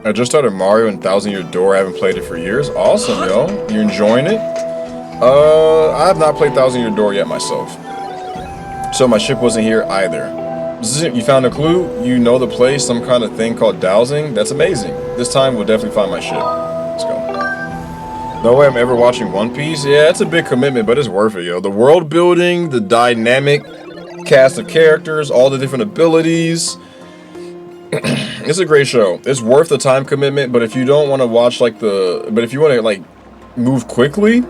I just started Mario and Thousand Year Door. I haven't played it for years. Awesome, yo. You enjoying it? I have not played Thousand Year Door yet myself. So my ship wasn't here either. You found a clue? You know the place, some kind of thing called dowsing? That's amazing. This time we'll definitely find my ship. Let's go. No way I'm ever watching One Piece? Yeah, it's a big commitment, but it's worth it, yo. The world building, the dynamic cast of characters, all the different abilities. It's a great show. It's worth the time commitment, but if you don't want to watch like if you want to like move quickly,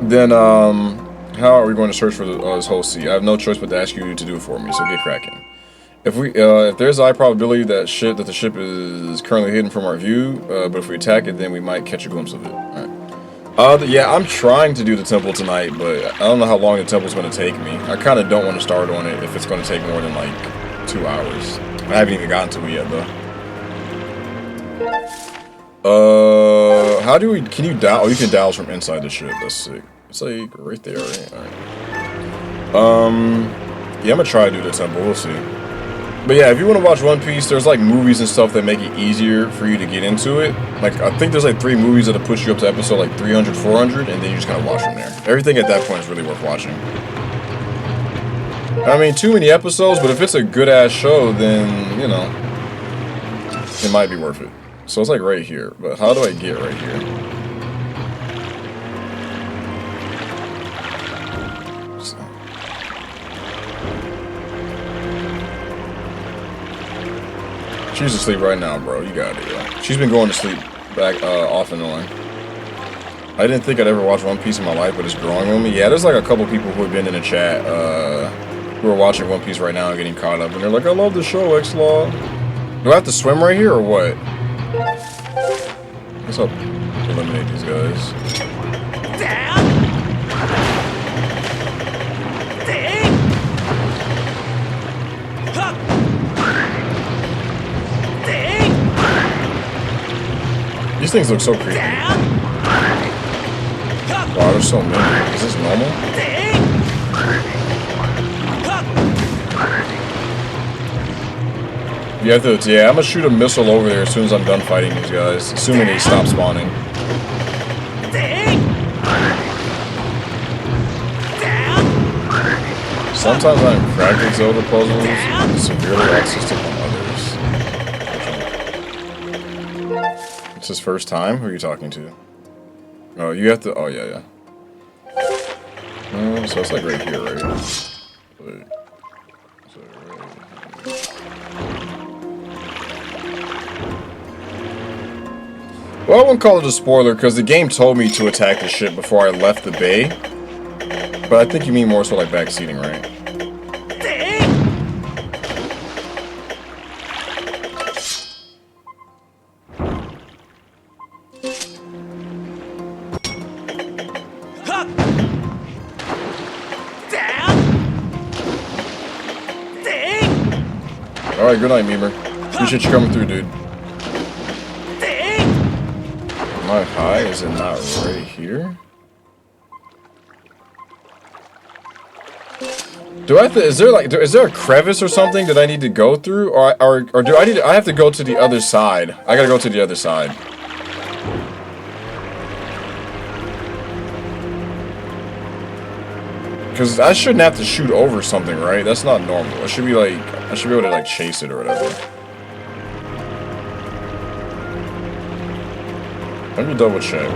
then how are we going to search for this whole sea? I have no choice but to ask you to do it for me, so get cracking. If there's a high probability that the ship is currently hidden from our view, but if we attack it, then we might catch a glimpse of it. All right. Yeah, I'm trying to do the temple tonight, but I don't know how long the temple's going to take me. I kind of don't want to start on it if it's going to take more than like 2 hours. I haven't even gotten to it yet, though. How do we? Can you douse? Oh, you can douse from inside the ship. That's sick. It's like right there, right? All right. Yeah, I'm gonna try to do the temple. We'll see. But yeah, if you want to watch One Piece, there's like movies and stuff that make it easier for you to get into it. Like, I think there's like 3 movies that'll push you up to episode like 300, 400, and then you just kind of watch from there. Everything at that point is really worth watching. I mean, too many episodes, but if it's a good-ass show, then, you know, it might be worth it. So it's like right here, but how do I get right here? So. She's asleep right now, bro. You got it, yeah. She's been going to sleep back off and on. I didn't think I'd ever watch One Piece in my life, but it's growing on me. Yeah, there's like a couple people who have been in the chat who are watching One Piece right now and getting caught up, and they're like, I love the show, X-Law. Do I have to swim right here or what? Let's help eliminate these guys. These things look so creepy. Wow, there's so many. Is this normal? You have to, yeah, I'm gonna shoot a missile over there as soon as I'm done fighting these guys, assuming they stop spawning. Sometimes I'm cracked at Zelda puzzles and severely autistic on others. It's his first time? Who are you talking to? Oh, you have to, oh yeah. So it's like right here, right? Wait. Well, I won't call it a spoiler, because the game told me to attack the ship before I left the bay. But I think you mean more so like backseating, right? Alright, good night, Memer. Appreciate you coming through, dude. Am I high? Is it not right here? Do I have to, is there like, is there a crevice or something that I need to go through? Or do I need to, I have to go to the other side. I gotta go to the other side. Because I shouldn't have to shoot over something, right? That's not normal. I should be like, I should be able to like chase it or whatever. Let me double check.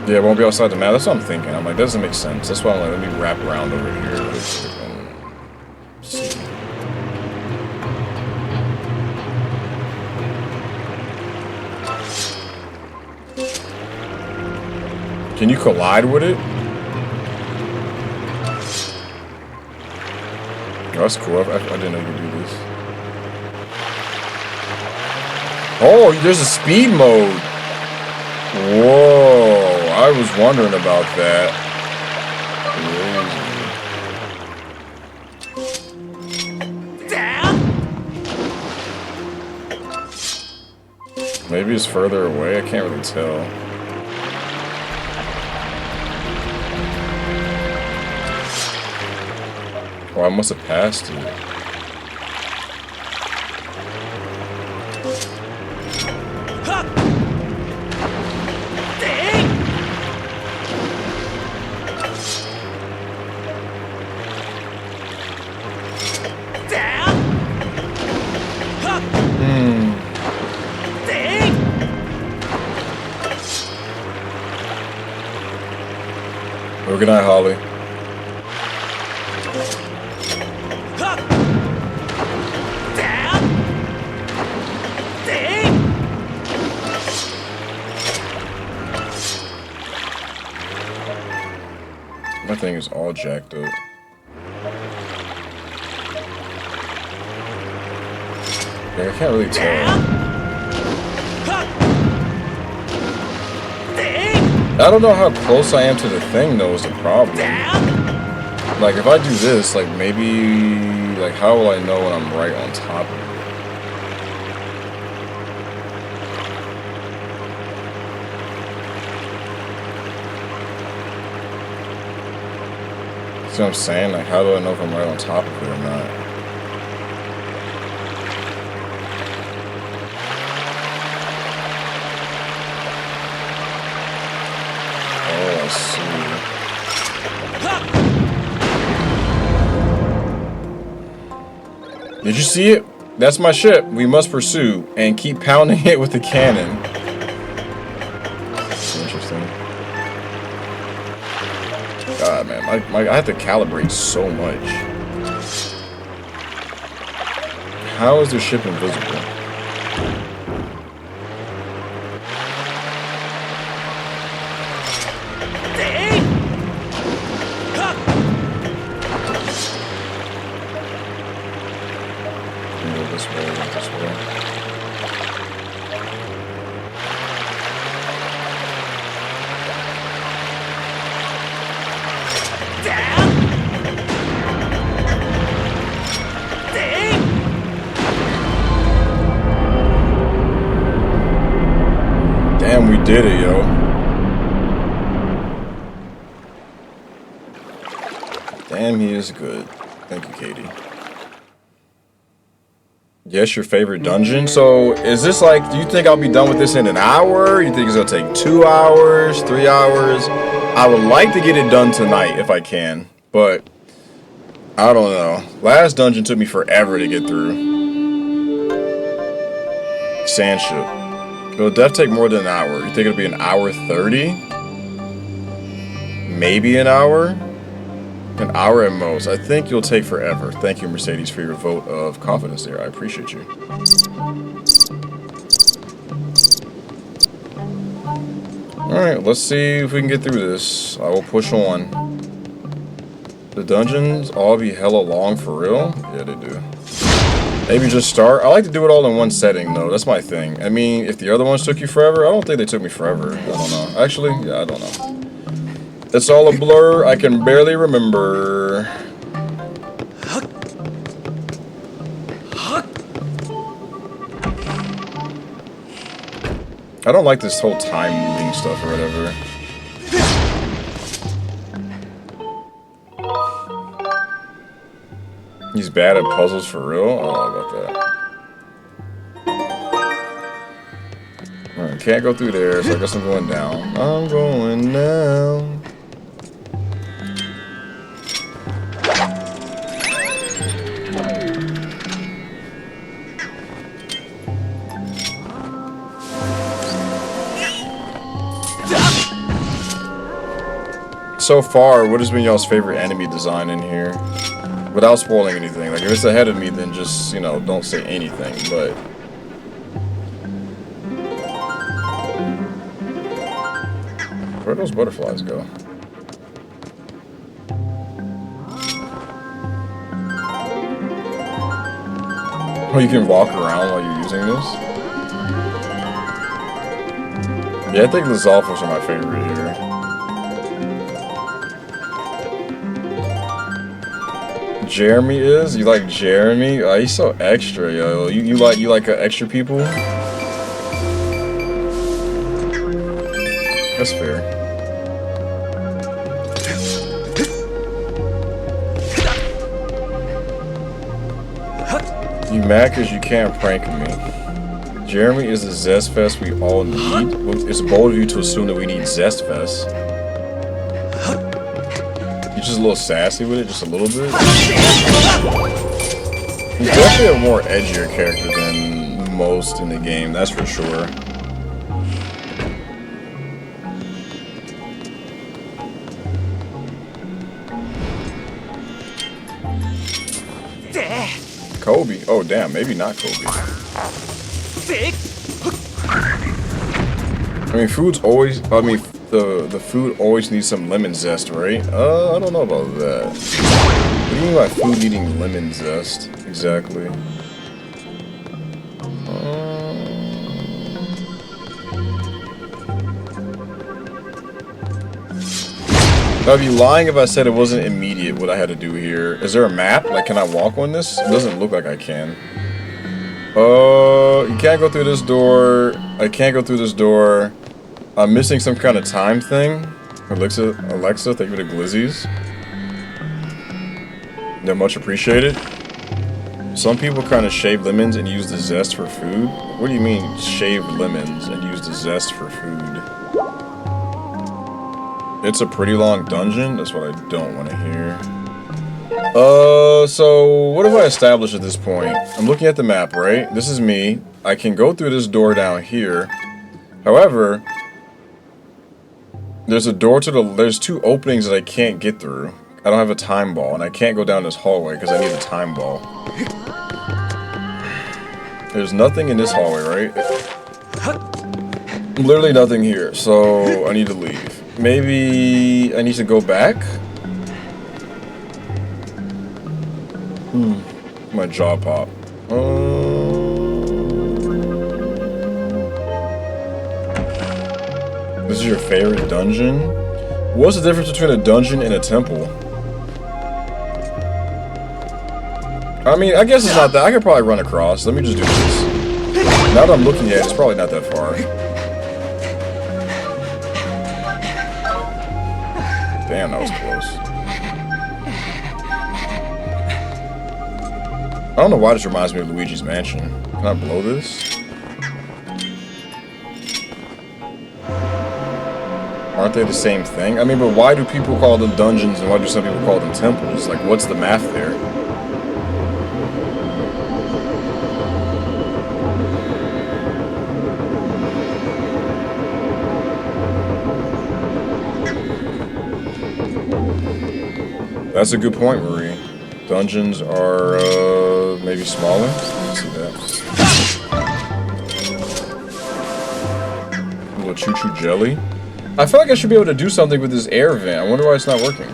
Yeah, it won't be outside the map. That's what I'm thinking. I'm like, that doesn't make sense. That's why I'm like, let me wrap around over here really quick and see. Can you collide with it? Oh, that's cool. I didn't know you could do this. Oh, there's a speed mode. Whoa. I was wondering about that. Crazy. Maybe it's further away. I can't really tell. Oh, I must have passed it. Well, good night, Holly. My thing is all jacked up. Yeah, I can't really tell. I don't know how close I am to the thing, though, is the problem. Like, if I do this, like, maybe... Like, how will I know when I'm right on top of it? See what I'm saying? Like, how do I know if I'm right on top of it or not? Oh, I see. Did you see it? That's my ship. We must pursue and keep pounding it with the cannon. That's interesting. God, man, I have to calibrate so much. How is the ship invisible? Go this way, this way. Damn, we did it, yo. Damn, he is good. Thank you, Katie. Yes, your favorite dungeon? So, is this like, do you think I'll be done with this in an hour? You think it's gonna take 2 hours, 3 hours? I would like to get it done tonight if I can, but I don't know. Last dungeon took me forever to get through. Sandship. It'll definitely take more than an hour. You think it'll be an hour 30? Maybe an hour? An hour at most. I think you'll take forever. Thank you, Mercedes, for your vote of confidence there. I appreciate you. Alright, let's see if we can get through this. I will push on. The dungeons all be hella long for real? Yeah, they do. Maybe just start. I like to do it all in one setting, though. That's my thing. I mean, if the other ones took you forever, I don't think they took me forever. I don't know. Actually, yeah, I don't know. It's all a blur. I can barely remember. I don't like this whole time moving stuff or whatever. He's bad at puzzles for real? I don't know about that. Alright, can't go through there, so I guess I'm going down. I'm going down. So far, what has been y'all's favorite enemy design in here? Without spoiling anything. Like, if it's ahead of me, then just, you know, don't say anything, but... Where'd those butterflies go? Oh, you can walk around while you're using this? Yeah, I think the Zolfos are my favorite here. Jeremy is? You like Jeremy? Oh, he's so extra, yo. You like extra people? That's fair. You mad because you can't prank me. Jeremy is the Zest Fest we all need. It's bold of you to assume that we need Zest Fest. Just a little sassy with it, just a little bit. He's definitely a more edgier character than most in the game, that's for sure. Kobe. Oh damn, maybe not Kobe. I mean, food's always. The food always needs some lemon zest, right? I don't know about that. What do you mean by food needing lemon zest? Exactly. I'd be lying if I said it wasn't immediate what I had to do here. Is there a map? Like, can I walk on this? It doesn't look like I can. You can't go through this door. I can't go through this door. I'm missing some kind of time thing. Alexa, thank you for the glizzies. They're much appreciated. Some people kind of shave lemons and use the zest for food. What do you mean, shave lemons and use the zest for food? It's a pretty long dungeon. That's what I don't want to hear. So what have I established at this point? I'm looking at the map, right? This is me. I can go through this door down here. However, there's a door to the... There's two openings that I can't get through. I don't have a time ball, and I can't go down this hallway because I need a time ball. There's nothing in this hallway, right? Literally nothing here, so I need to leave. Maybe I need to go back? My jaw pop. This is your favorite dungeon? What's the difference between a dungeon and a temple? I mean, I guess it's not that. I could probably run across. Let me just do this. Now that I'm looking at it, it's probably not that far. Damn, that was close. I don't know why this reminds me of Luigi's Mansion. Can I blow this? Aren't they the same thing? I mean, but why do people call them dungeons and why do some people call them temples? Like, what's the math there? That's a good point, Marie. Dungeons are, maybe smaller? Let's see that. A little choo-choo jelly. I feel like I should be able to do something with this air vent. I wonder why it's not working.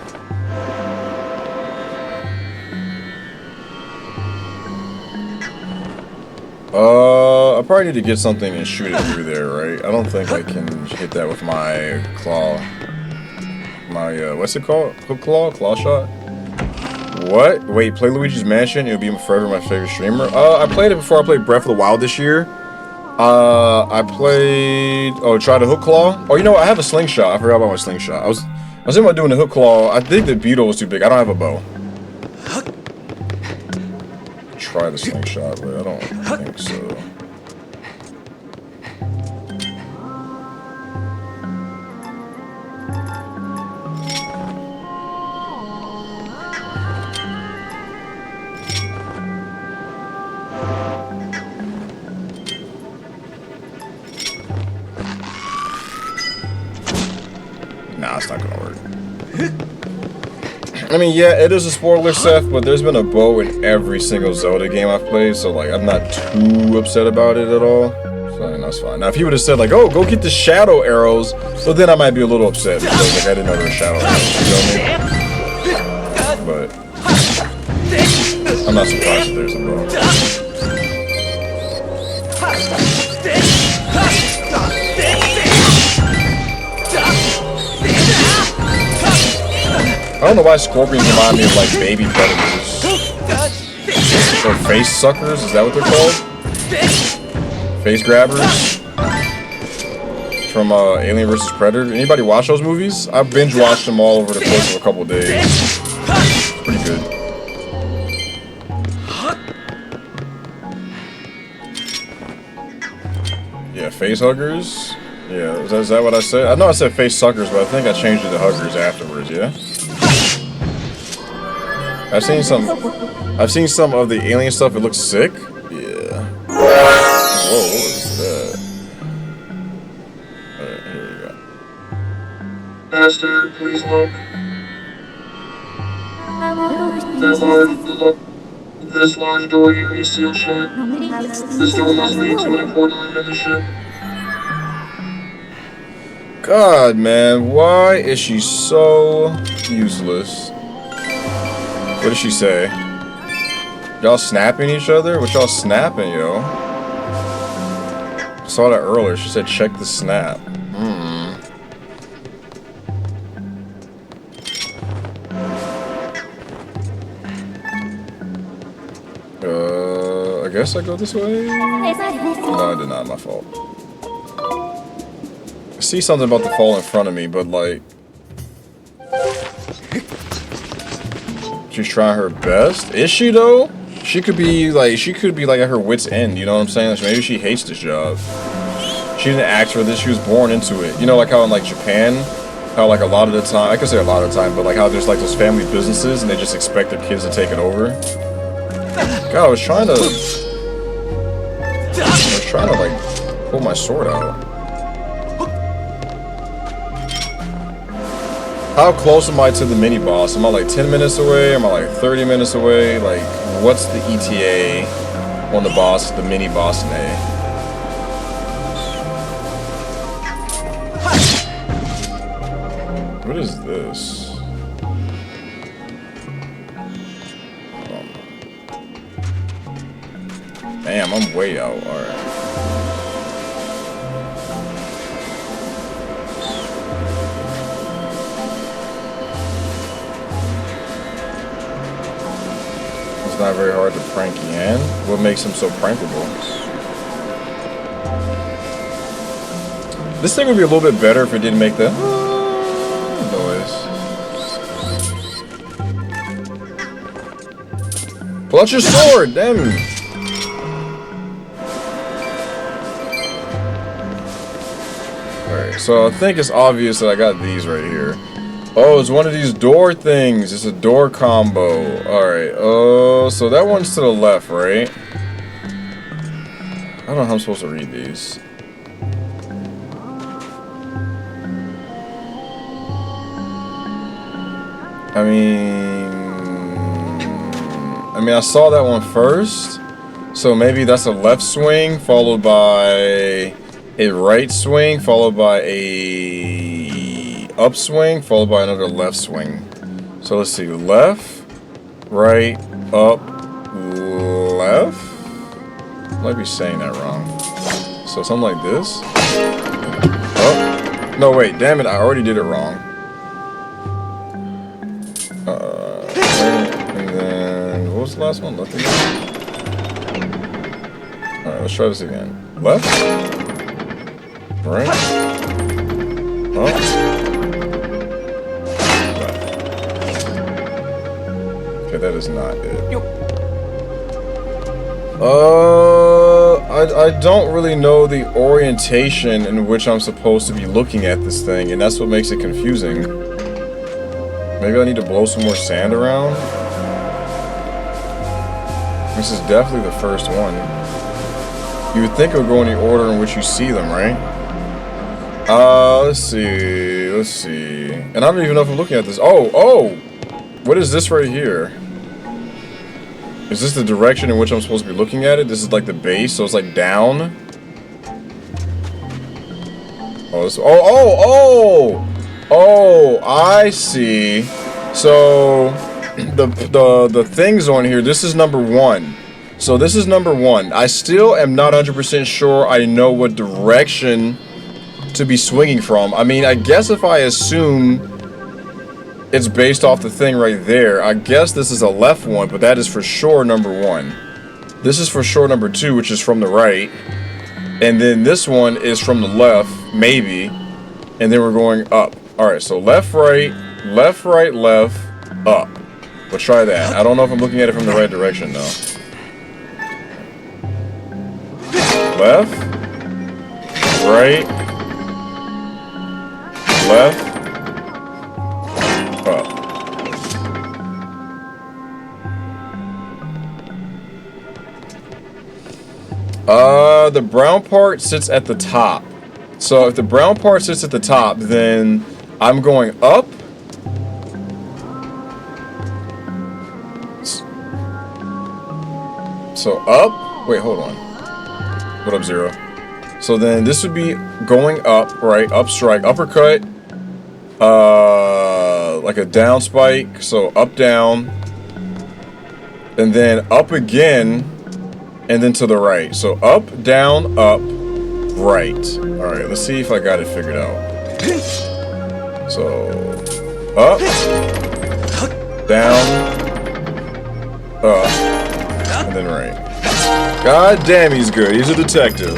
I probably need to get something and shoot it through there, right? I don't think I can hit that with my claw. My, what's it called? Hook claw? Claw shot? What? Wait, play Luigi's Mansion? It'll be forever my favorite streamer. I played it before I played Breath of the Wild this year. I played... Oh, try the hook claw? Oh, you know what? I have a slingshot. I forgot about my slingshot. I was thinking about doing the hook claw. I think the beetle was too big. I don't have a bow. try the slingshot, but I don't think so. Nah, it's not gonna work. I mean, yeah, it is a spoiler, Seth, but there's been a bow in every single Zelda game I've played, so, like, I'm not too upset about it at all. So, that's fine. Now, if he would have said, like, oh, go get the shadow arrows, well, then I might be a little upset, because, like, I didn't know there were shadow arrows, you know what I mean? But I'm not surprised that there's a bow. I don't know why scorpions remind me of, like, baby predators. Or face suckers, is that what they're called? Face grabbers? From Alien vs. Predator. Anybody watch those movies? I binge watched them all over the course of a couple of days. It's pretty good. Yeah, face huggers? Yeah, is that what I said? I know I said face suckers, but I think I changed it to huggers afterwards, yeah? I've seen some of the alien stuff. It looks sick. Yeah. Whoa, what was that? Alright, here we go. Master, please look. This large door here is sealed shut. This door must lead to an important room in the ship. God, man, why is she so useless? What did she say? Y'all snapping each other? What y'all snapping, yo? I saw that earlier. She said check the snap. I guess I go this way? No, I did not. My fault. I see something about to fall in front of me, but like... She's trying her best. Is she though? She could be like at her wit's end, you know what I'm saying? Like, maybe she hates this job. She didn't ask for this, she was born into it. You know, like how in like Japan, how like a lot of the time, I could say a lot of the time, but like how there's like those family businesses and they just expect their kids to take it over. God, I was trying to like pull my sword out. How close am I to the mini boss? Am I like 10 minutes away? Am I like 30 minutes away? Like, what's the ETA on the boss, the mini boss in A? What is this? Damn, I'm way out. Alright. Not very hard to prank Yan. What makes him so prankable? This thing would be a little bit better if it didn't make the noise. Pull out your sword, damn. Alright, so I think it's obvious that I got these right here. Oh, it's one of these door things. It's a door combo. Alright, so that one's to the left, right? I don't know how I'm supposed to read these. I mean, I saw that one first. So maybe that's a left swing, followed by a right swing, followed by a upswing, followed by another left swing. So let's see, left, right, up, left? I might be saying that wrong. So something like this. Oh, no wait, damn it, I already did it wrong. And then, what was the last one? Left again? Alright, let's try this again. Left, right, up. Okay, that is not it. I don't really know the orientation in which I'm supposed to be looking at this thing, and that's what makes it confusing. Maybe I need to blow some more sand around? This is definitely the first one. You would think it would go in the order in which you see them, right? Let's see. And I don't even know if I'm looking at this. Oh! What is this right here? Is this the direction in which I'm supposed to be looking at it? This is like the base, so it's like down. Oh, I see. So the things on here, this is number 1. So this is number 1. I still am not 100% sure I know what direction to be swinging from. I mean, I guess if I assume it's based off the thing right there, I guess this is a left one, but that is for sure number 1. This is for sure number 2, which is from the right. And then this one is from the left, maybe. And then we're going up. Alright, so left, right, up. We'll try that. I don't know if I'm looking at it from the right direction, though. Left, right, left, up. The brown part sits at the top. So if the brown part sits at the top, then I'm going up. So up. Wait, hold on. What up, Zero? So then this would be going up, right? Up strike, uppercut. Like a down spike. So up, down. And then up again. And then to the right. So up, down, up, right. Alright, let's see if I got it figured out. So up, down, up, and then right. God damn, he's good. He's a detective.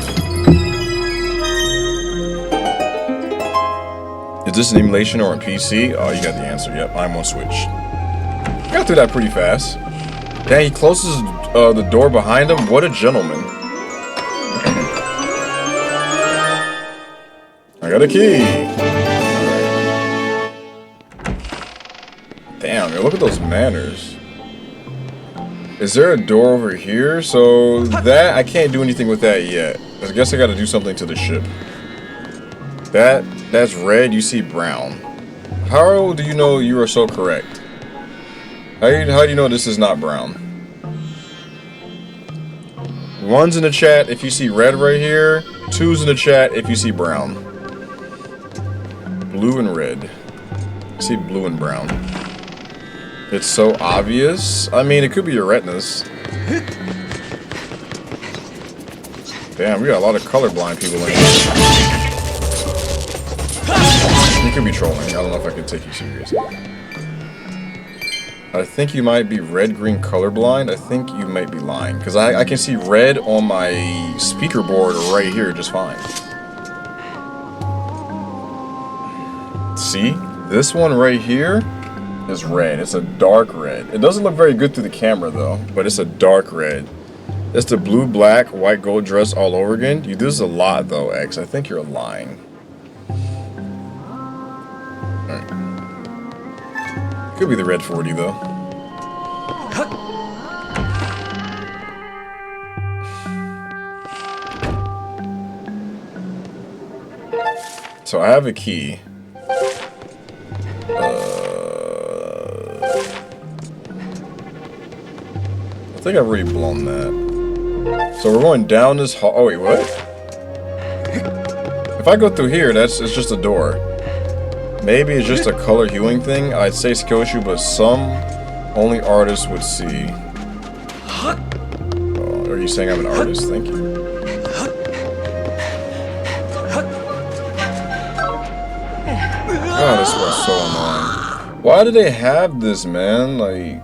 Is this an emulation or a PC? Oh, you got the answer. Yep, I'm on Switch. Got through that pretty fast. Dang, he closes the door behind him. What a gentleman. I got a key. Damn, man, look at those manners. Is there a door over here? So that, I can't do anything with that yet. I guess I gotta do something to the ship. That's red, you see brown. How do you know you are so correct? How do you know this is not brown? 1's in the chat if you see red right here. 2's in the chat if you see brown. Blue and red. I see blue and brown. It's so obvious. I mean, it could be your retinas. Damn, we got a lot of colorblind people in here. You could be trolling. I don't know if I can take you seriously. I think you might be red-green colorblind. I think you might be lying. Because I can see red on my speaker board right here just fine. See? This one right here is red. It's a dark red. It doesn't look very good through the camera though, but it's a dark red. It's the blue, black, white, gold dress all over again. You do this a lot though, X. I think you're lying. Alright. Could be the red 40 though. So I have a key. I think I've already blown that. So we're going down this hall. Oh wait, what? If I go through here, it's just a door. Maybe it's just a color hewing thing. I'd say Skillshoe, but some only artists would see. Oh, are you saying I'm an artist? Thank you. God, this was so annoying. Why do they have this, man? Like,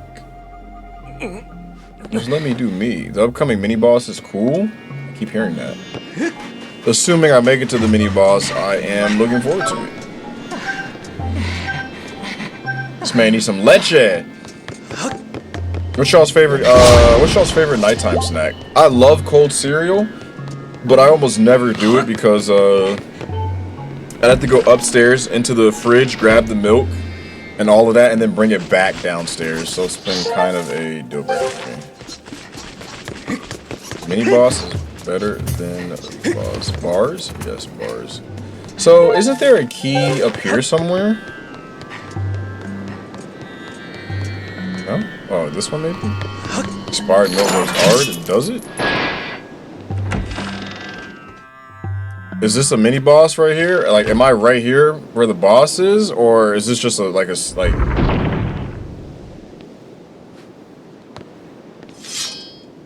just let me do me. The upcoming mini boss is cool. I keep hearing that. Assuming I make it to the mini boss, I am looking forward to it. This man needs some leche. What's y'all's favorite nighttime snack? I love cold cereal, but I almost never do it because I have to go upstairs into the fridge, grab the milk and all of that, and then bring it back downstairs. So it's been kind of a deal breaker for me. Mini boss is better than boss. Bars? Yes, bars. So isn't there a key up here somewhere? No? Oh, this one maybe? Expired milk goes hard. Does it? Is this a mini boss right here? Like, am I right here where the boss is, or is this just like?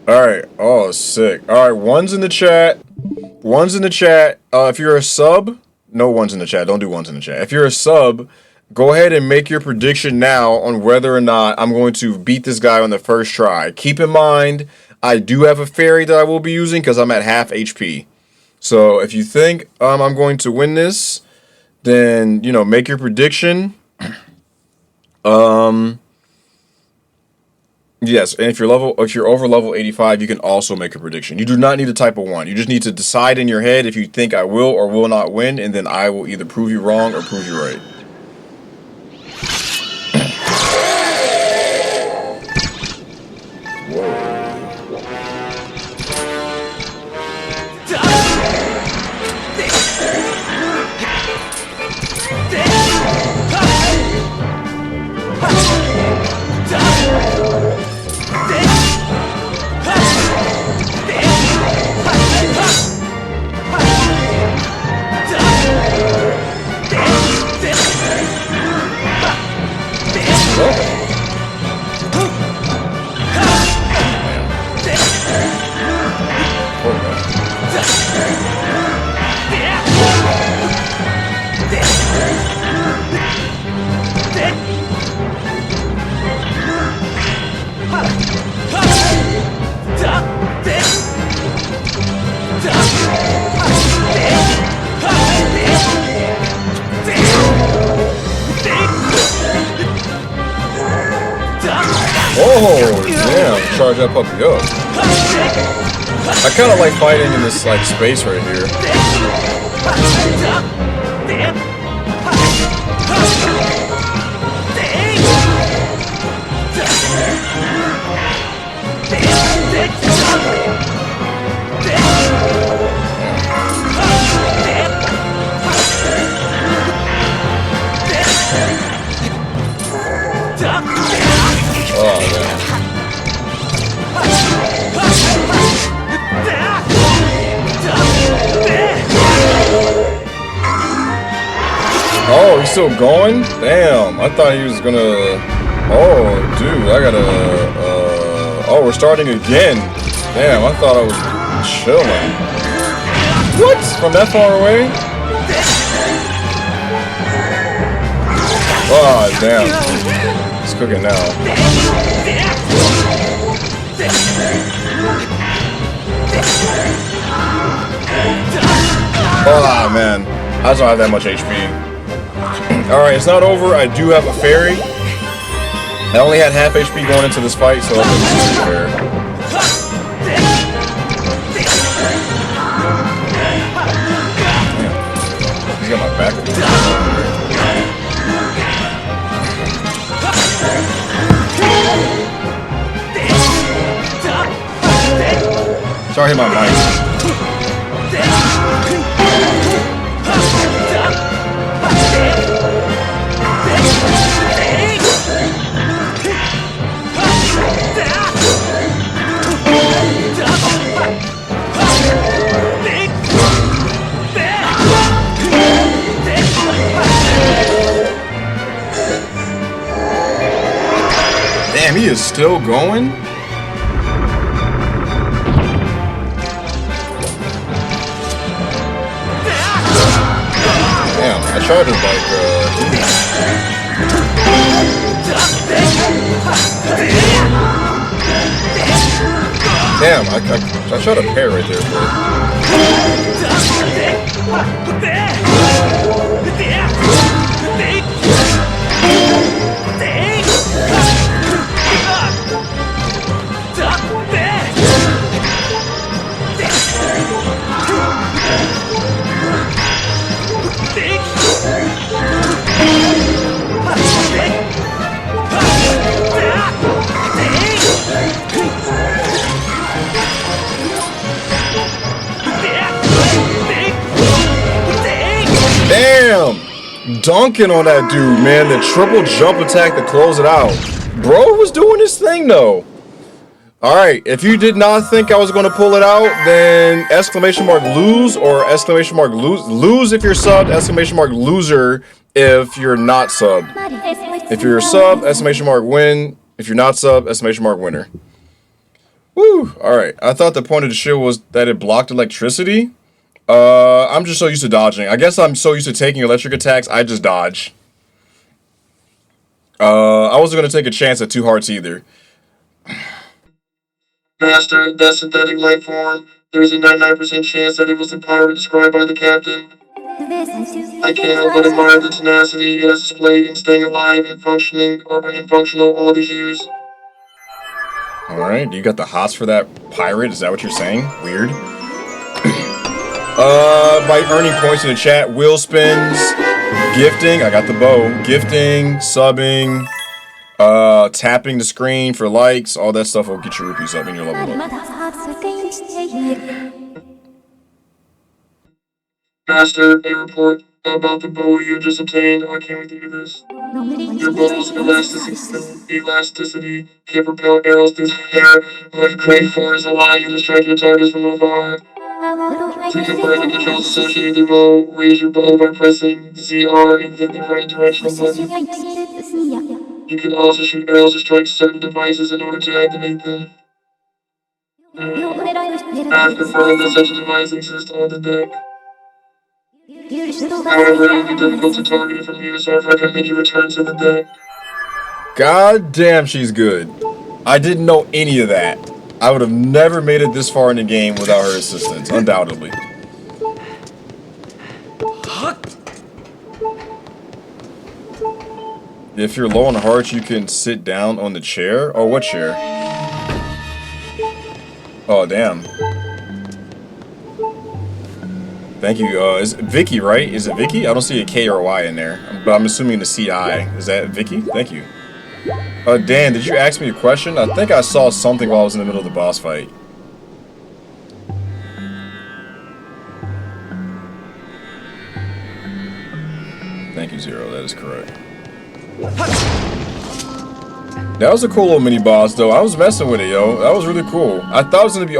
All right. Oh, sick. All right. One's in the chat. One's in the chat. If you're a sub, no one's in the chat. Don't do ones in the chat. If you're a sub, go ahead and make your prediction now on whether or not I'm going to beat this guy on the first try. Keep in mind, I do have a fairy that I will be using because I'm at half HP. So if you think I'm going to win this, then, you know, make your prediction. Yes, and if you're over level 85, you can also make a prediction. You do not need to type a 1. You just need to decide in your head if you think I will or will not win, and then I will either prove you wrong or prove you right. Whoa. Oh, damn, charge that puppy up. I kind of like fighting in this, like, space right here. Oh, man. Oh, he's still going? Damn, I thought he was gonna... Oh, dude, I gotta... Oh, we're starting again. Damn, I thought I was chilling. What? From that far away? Oh, damn. It's cooking now. Oh, man. I just don't have that much HP. Alright, it's not over. I do have a fairy. I only had half HP going into this fight, so I think this is fair. Damn. He's got my back. Sorry, I hit my mic. Damn, he is still going? Damn, I tried to like, damn, I tried to pair right there, bro. dunking on that dude, man. The triple jump attack to close it out. Bro was doing his thing, though. All right, if you did not think I was going to pull it out, then exclamation mark lose or exclamation mark lose. Lose if you're subbed, exclamation mark loser if you're not subbed. If you're sub, exclamation mark win. If you're not sub, exclamation mark winner. Woo! All right, I thought the point of the shield was that it blocked electricity. I'm just so used to dodging. I guess I'm so used to taking electric attacks, I just dodge. I wasn't going to take a chance at 2 hearts either. Master, that synthetic life form. There's a 99% chance that it was the power described by the captain. I can't help but admire the tenacity it has displayed in staying alive and functioning and functional all these years. Alright, you got the hots for that pirate? Is that what you're saying? Weird. By earning points in the chat, wheel spins, gifting, I got the bow, gifting, subbing, tapping the screen for likes, all that stuff will get your rupees up and your level up. Master, a report about the bow you just obtained. I can't wait to hear this. Your bow's elasticity can propel arrows through the air, but great force allow you to strike your targets from afar. To confirm the controls associated with the bow, raise your bow by pressing ZR and hit the right directional button. You can also shoot arrows to strike certain devices in order to activate them. I've confirmed that such a device exists on the deck. However, it will be difficult to target it from here, so I recommend you return to the deck. God damn, she's good. I didn't know any of that. I would have never made it this far in the game without her assistance, undoubtedly. If you're low on hearts, you can sit down on the chair. Oh, what chair? Oh, damn. Thank you. Is it Vicky, right? Is it Vicky? I don't see a K or a Y in there, but I'm assuming the CI. Is that Vicky? Thank you. Dan, did you ask me a question? I think I saw something while I was in the middle of the boss fight. Thank you, Zero. That is correct. That was a cool little mini boss, though. I was messing with it, yo. That was really cool. I thought it was gonna be.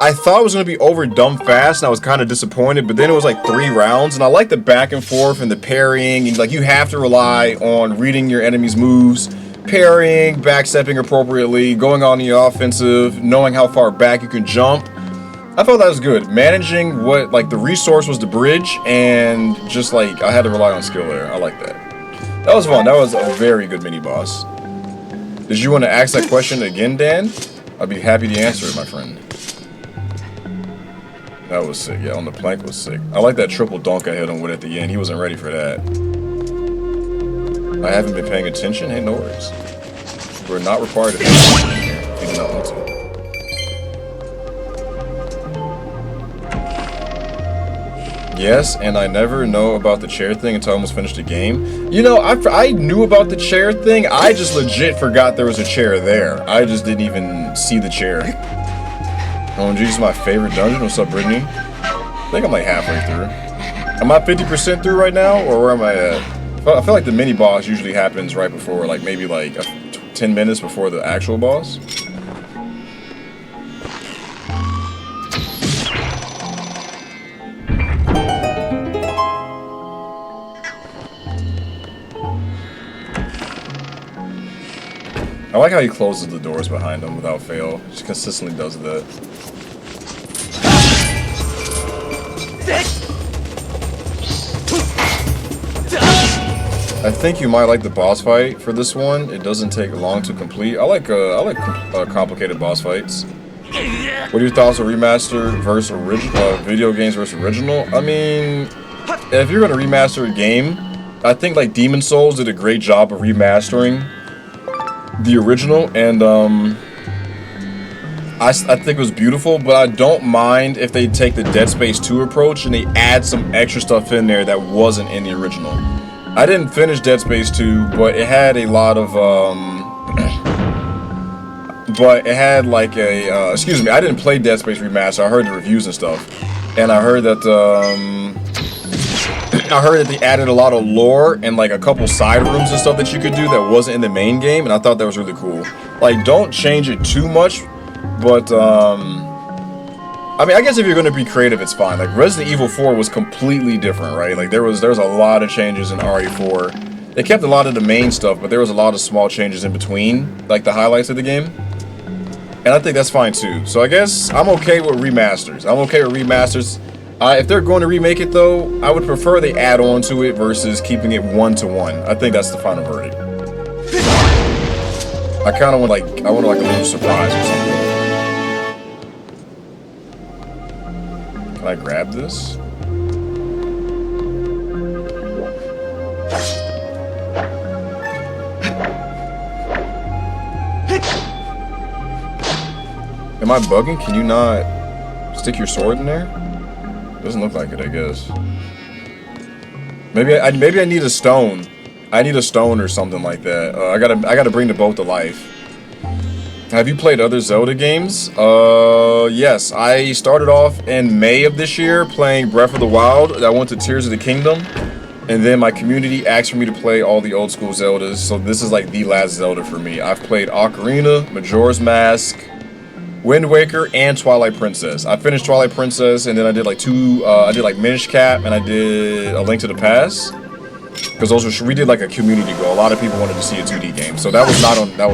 I thought it was gonna be over dumb fast, and I was kind of disappointed. But then it was like 3 rounds, and I like the back and forth and the parrying. And like you have to rely on reading your enemy's moves, parrying, backstepping appropriately, going on the offensive, knowing how far back you can jump. I thought that was good. Managing what, like, the resource was the bridge, and just, like, I had to rely on skill there. I like that. That was fun. That was a very good mini-boss. Did you want to ask that question again, Dan? I'd be happy to answer it, my friend. That was sick. Yeah, on the plank was sick. I like that triple dunk I hit him with at the end. He wasn't ready for that. I haven't been paying attention. Hey, no worries. We're not required to pay attention in here if you do not want to. Yes, and I never know about the chair thing until I almost finished the game. You know, I knew about the chair thing. I just legit forgot there was a chair there. I just didn't even see the chair. Oh, geez, my favorite dungeon. What's up, Brittany? I think I'm like halfway through. Am I 50% through right now, or where am I at? I feel like the mini boss usually happens right before, like maybe like 10 minutes before the actual boss. I like how he closes the doors behind him without fail. He just consistently does that. I think you might like the boss fight for this one. It doesn't take long to complete. I like complicated boss fights. What are your thoughts on remaster versus original video games versus original? I mean, if you're gonna remaster a game, I think like Demon Souls did a great job of remastering the original, and I think it was beautiful, but I don't mind if they take the Dead Space 2 approach and they add some extra stuff in there that wasn't in the original. I didn't finish Dead Space 2, but it had a lot of but it had like a excuse me, I didn't play Dead Space Remaster. I heard the reviews and stuff, And I heard that they added a lot of lore and like a couple side rooms and stuff that you could do that wasn't in the main game, and I thought that was really cool. Like, don't change it too much, but I mean, I guess if you're gonna be creative, it's fine. Like Resident Evil 4 was completely different, right? Like there was a lot of changes in RE4. They kept a lot of the main stuff, but there was a lot of small changes in between, like the highlights of the game. And I think that's fine too. So I guess I'm okay with remasters. If they're going to remake it though, I would prefer they add on to it versus keeping it 1-to-1. I think that's the final verdict. I kind of want like a little surprise or something. Can I grab this? Am I bugging? Can you not stick your sword in there? Doesn't look like it, I guess. Maybe I need a stone. I need a stone or something like that. I gotta bring the boat to life. Have you played other Zelda games? Yes. I started off in May of this year playing Breath of the Wild. I went to Tears of the Kingdom. And then my community asked for me to play all the old school Zeldas. So this is like the last Zelda for me. I've played Ocarina, Majora's Mask, Wind Waker, and Twilight Princess. I finished Twilight Princess, and then I did like Minish Cap, and I did A Link to the Past. Because we did like a community goal. A lot of people wanted to see a 2D game, so that was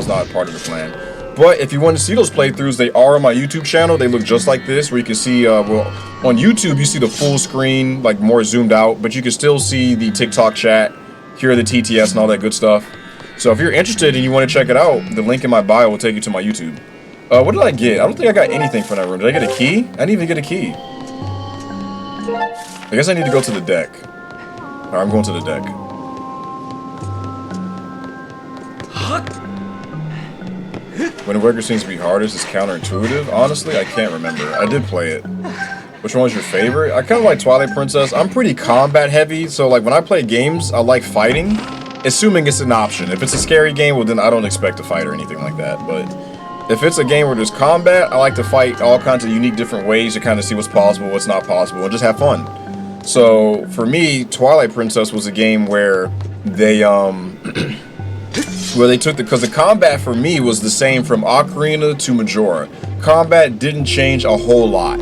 not part of the plan. But if you want to see those playthroughs, they are on my YouTube channel. They look just like this, where you can see, well, on YouTube, you see the full screen, like more zoomed out, but you can still see the TikTok chat, hear the TTS and all that good stuff. So if you're interested and you want to check it out, the link in my bio will take you to my YouTube. What did I get? I don't think I got anything from that room. Did I get a key? I didn't even get a key. I guess I need to go to the deck. Alright, I'm going to the deck. Wind Waker seems to be hardest. It's counterintuitive. Honestly, I can't remember. I did play it. Which one was your favorite? I kind of like Twilight Princess. I'm pretty combat heavy, so like when I play games, I like fighting, assuming it's an option. If it's a scary game, well then I don't expect to fight or anything like that. But if it's a game where there's combat, I like to fight all kinds of unique different ways to kind of see what's possible, what's not possible, and just have fun. So for me, Twilight Princess was a game where they because the combat for me was the same from Ocarina to Majora. Combat didn't change a whole lot.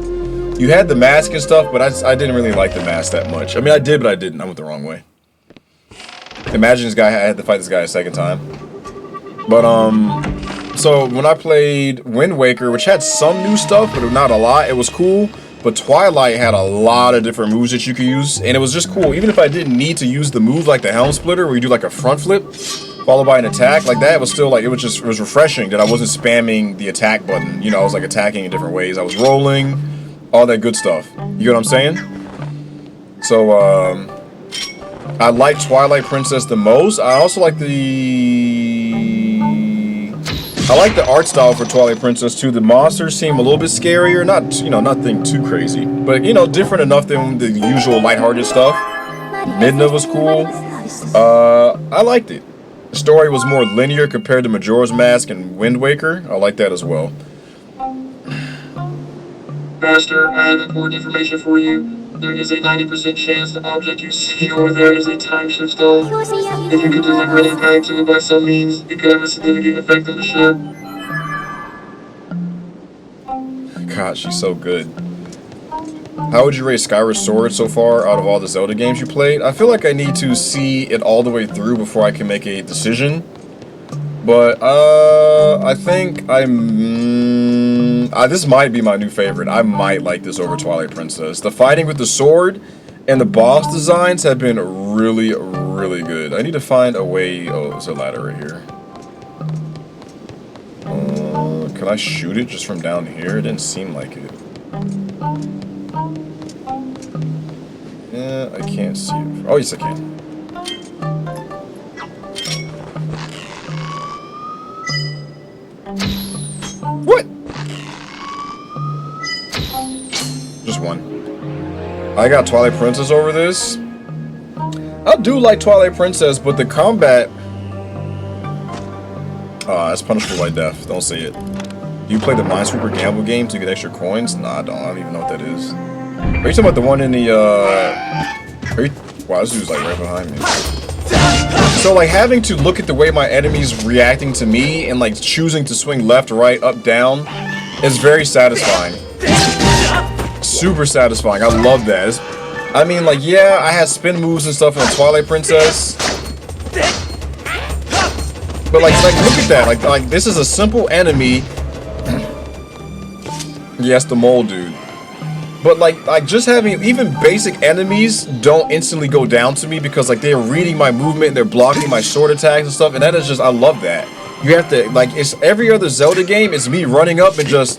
You had the mask and stuff, but I didn't really like the mask that much. I mean, I did, but I didn't. I went the wrong way. Imagine I had to fight this guy a second time. But, so when I played Wind Waker, which had some new stuff, but not a lot, it was cool. But Twilight had a lot of different moves that you could use, and it was just cool. Even if I didn't need to use the move like the Helm Splitter, where you do like a front flip, followed by an attack, like that, it was still like, it was refreshing that I wasn't spamming the attack button. You know, I was like attacking in different ways. I was rolling, all that good stuff. You know what I'm saying? So, I like Twilight Princess the most. I also like I like the art style for Twilight Princess too. The monsters seem a little bit scarier, not, you know, nothing too crazy, but, you know, different enough than the usual lighthearted stuff. Midna was cool. I liked it. The story was more linear compared to Majora's Mask and Wind Waker. I like that as well. Master, I have important information for you. There is a 90% chance the object you see over there is a time shift stone. If you could deliberately impact to it by some means, it could have a significant effect on the ship. God, she's so good. How would you rate Skyward Sword so far out of all the Zelda games you played? I feel like I need to see it all the way through before I can make a decision. But, I think this might be my new favorite. I might like this over Twilight Princess. The fighting with the sword and the boss designs have been really, really good. I need to find a way. Oh, there's a ladder right here. Can I shoot it just from down here? It didn't seem like it. Yeah, I can't see it. Oh, yes, I can. What? Just one. I got Twilight Princess over this. I do like Twilight Princess, but the combat... it's punishable by death. Don't say it. Do you play the Minesweeper gamble game to get extra coins? Nah, I don't. I don't even know what that is. Are you talking about the one in the, wow, this dude's like right behind me. So like having to look at the way my enemies reacting to me and like choosing to swing left, right, up, down is very satisfying. Super satisfying. I love that. I mean, like, yeah, I had spin moves and stuff on Twilight Princess. But like look at that. Like this is a simple enemy. Yes, the mole dude. But like just having even basic enemies don't instantly go down to me because like they're reading my movement, they're blocking my sword attacks and stuff, and that is just, I love that. You have to, like, it's every other Zelda game, it's me running up and just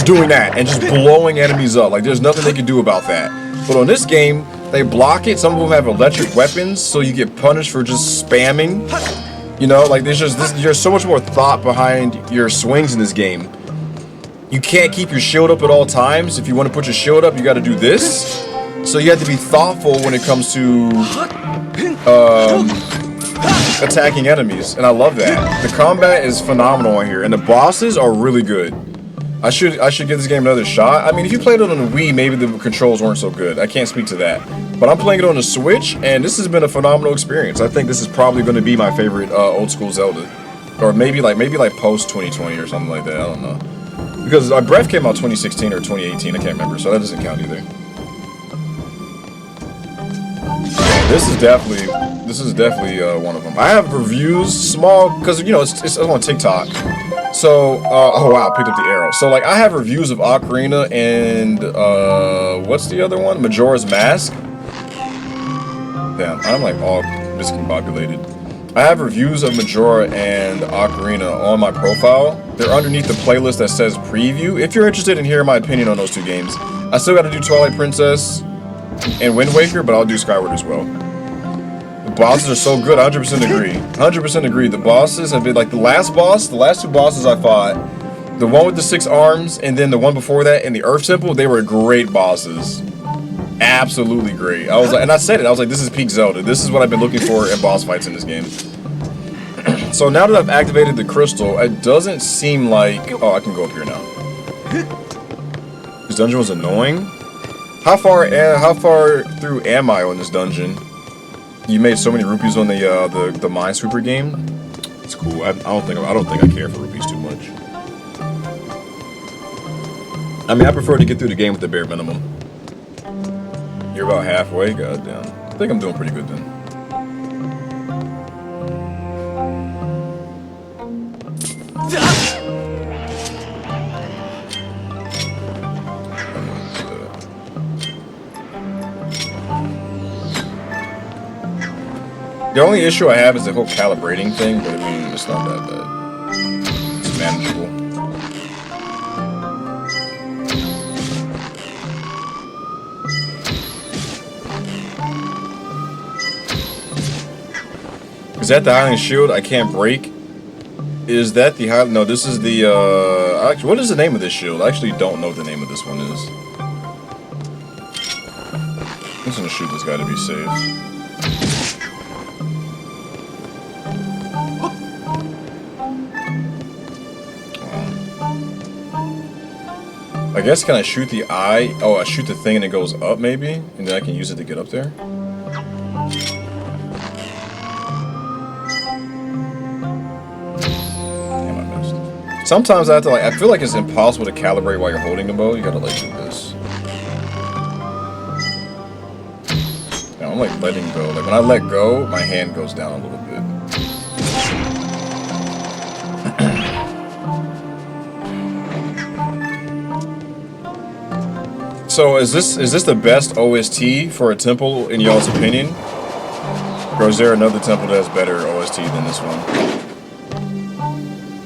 doing that and just blowing enemies up. Like there's nothing they can do about that. But on this game, they block it. Some of them have electric weapons, so you get punished for just spamming. You know, like there's so much more thought behind your swings in this game. You can't keep your shield up at all times. If you want to put your shield up, you got to do this. So you have to be thoughtful when it comes to attacking enemies, and I love that. The combat is phenomenal on here, and the bosses are really good. I should give this game another shot. I mean, if you played it on the Wii, maybe the controls weren't so good. I can't speak to that. But I'm playing it on the Switch, and this has been a phenomenal experience. I think this is probably going to be my favorite old school Zelda, or maybe like post 2020 or something like that. I don't know. Because Breath came out 2016 or 2018, I can't remember, so that doesn't count either. This is definitely one of them. I have reviews, small, because you know it's on TikTok. So, oh wow, I picked up the arrow. So like I have reviews of Ocarina and what's the other one? Majora's Mask. Damn, I'm like all discombobulated. I have reviews of Majora and Ocarina on my profile. They're underneath the playlist that says preview. If you're interested in hearing my opinion on those two games, I still got to do Twilight Princess and Wind Waker, but I'll do Skyward as well. The bosses are so good. 100% agree. 100% agree. The bosses have been like the last two bosses I fought, the one with the 6 arms, and then the one before that in the Earth Temple. They were great bosses. Absolutely great. I was like, and I said it. I was like, this is peak Zelda. This is what I've been looking for in boss fights in this game. So now that I've activated the crystal, it doesn't seem like... Oh, I can go up here now. This dungeon was annoying. How far through am I on this dungeon? You made so many rupees on the Minesweeper game. It's cool. I don't think I care for rupees too much. I mean, I prefer to get through the game with the bare minimum. You're about halfway? Goddamn. I think I'm doing pretty good then. The only issue I have is the whole calibrating thing, but I mean, it's not that bad. It's manageable. Is that the Hylian Shield I can't break? Is that the Hylian? No, this is the, actually, what is the name of this shield? I actually don't know what the name of this one is. I'm just gonna shoot this guy to be safe. I guess, can I shoot the eye? Oh, I shoot the thing and it goes up, maybe? And then I can use it to get up there? Sometimes I have to, like, I feel like it's impossible to calibrate while you're holding the bow. You gotta, like, do this. Now, I'm, like, letting go. Like, when I let go, my hand goes down a little bit. So, is this the best OST for a temple, in y'all's opinion? Or is there another temple that has better OST than this one?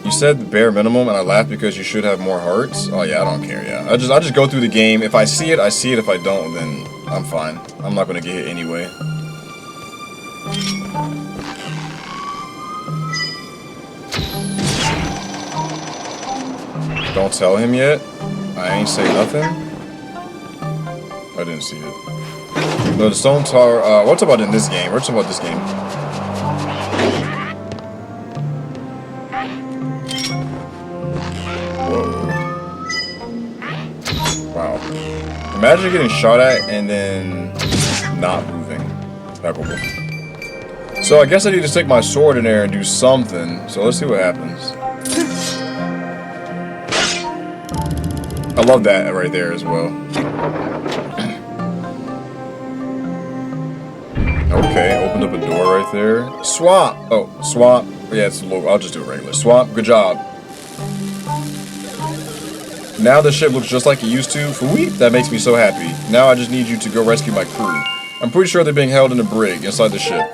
You said the bare minimum, and I laughed because you should have more hearts. Oh yeah, I don't care. Yeah, I just go through the game. If I see it, I see it. If I don't, then I'm fine. I'm not gonna get hit anyway. Don't tell him yet. I ain't say nothing. I didn't see it. No, the stone tower. What's about in this game? What's about this game? Wow. Imagine getting shot at and then not moving. Impeccable. So I guess I need to stick my sword in there and do something. So let's see what happens. I love that right there as well. Okay, opened up a door right there. Swap! Oh, swap. Yeah, it's a little, I'll just do it regular. Swap, good job. Now the ship looks just like it used to. Fweep, that makes me so happy. Now I just need you to go rescue my crew. I'm pretty sure they're being held in a brig inside the ship.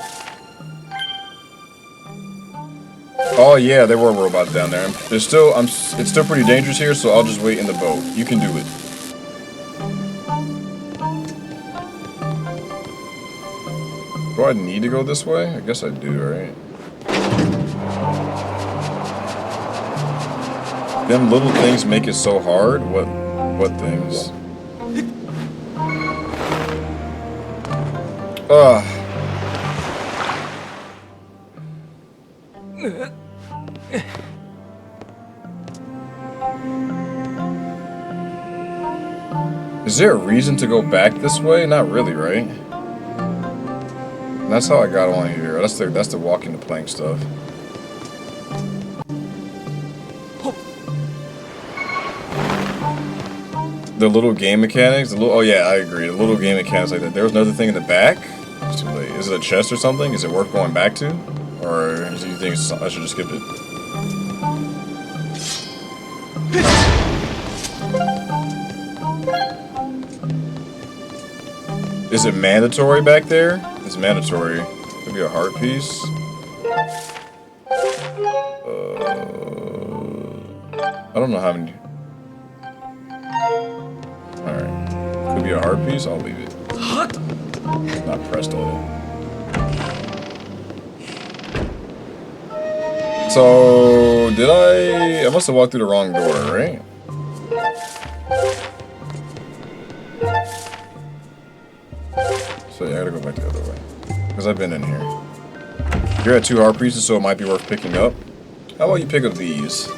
Oh yeah, there were robots down there. It's still pretty dangerous here, so I'll just wait in the boat. You can do it. Do I need to go this way? I guess I do, right? Them little things make it so hard? What things? Ugh. Is there a reason to go back this way? Not really, right? That's how I got on here. That's the walking the plank stuff. The little game mechanics. Oh yeah, I agree. The little game mechanics like that. There was another thing in the back. It's too late. Is it a chest or something? Is it worth going back to, or do you think I should just skip it? Is it mandatory back there? It's mandatory. Maybe a heart piece. I don't know how many. Alright. Could be a heart piece? I'll leave it. Not pressed on it. So, did I must have walked through the wrong door, right? So yeah, I gotta go back the other way. Because I've been in here. You're at 2 heart pieces, so it might be worth picking up. How about you pick up these?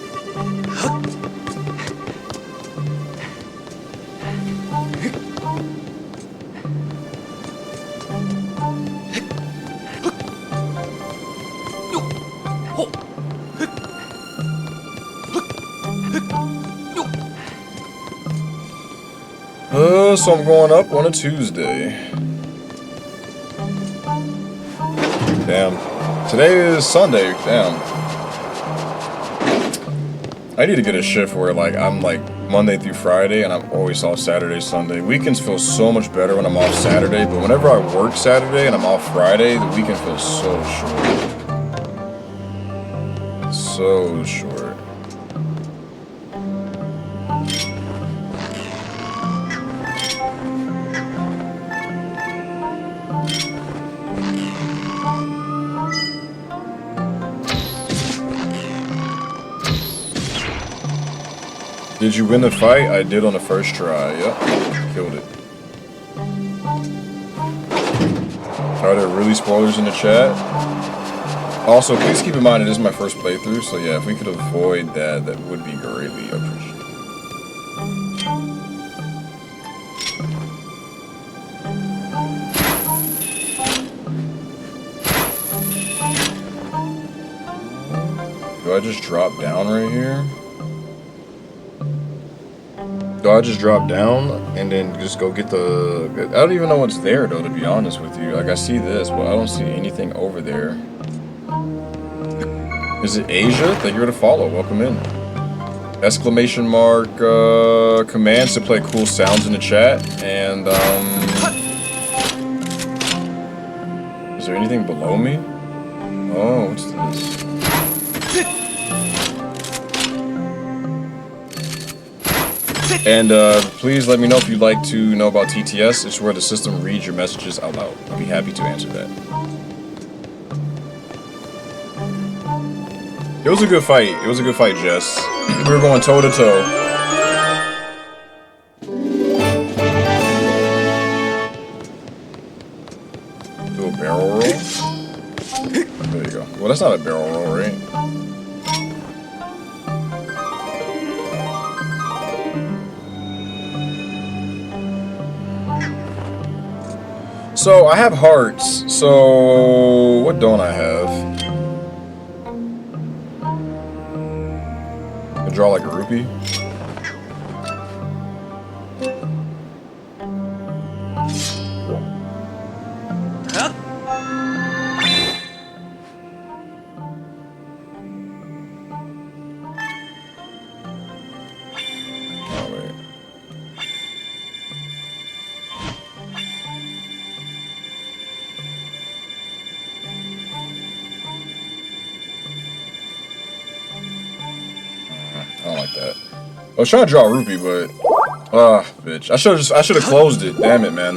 So I'm going up on a Tuesday. Damn. Today is Sunday. Damn. I need to get a shift where like I'm like Monday through Friday and I'm always off Saturday, Sunday. Weekends feel so much better when I'm off Saturday, but whenever I work Saturday and I'm off Friday, the weekend feels so short. So short. Did you win the fight? I did on the first try. Yep. Killed it. Are there really spoilers in the chat? Also, please keep in mind it is my first playthrough, so yeah, if we could avoid that, that would be greatly appreciated. Do I just drop down right here? Do I just drop down and then just go get the... I don't even know what's there though, to be honest with you. Like I see this, but I don't see anything over there. Is it Asia? Thank you for the follow. Welcome in. Exclamation mark, commands to play cool sounds in the chat. And, is there anything below me? Oh, what's this? And please let me know if you'd like to know about TTS. It's where the system reads your messages out loud. I'll be happy to answer that. It was a good fight. It was a good fight, Jess. We were going toe to toe. Do a barrel roll? There you go. Well, that's not a barrel roll, right? So I have hearts. So what don't I have? I draw like a rupee. I don't like that. I was trying to draw a rupee, but bitch. I should have closed it. Damn it, man.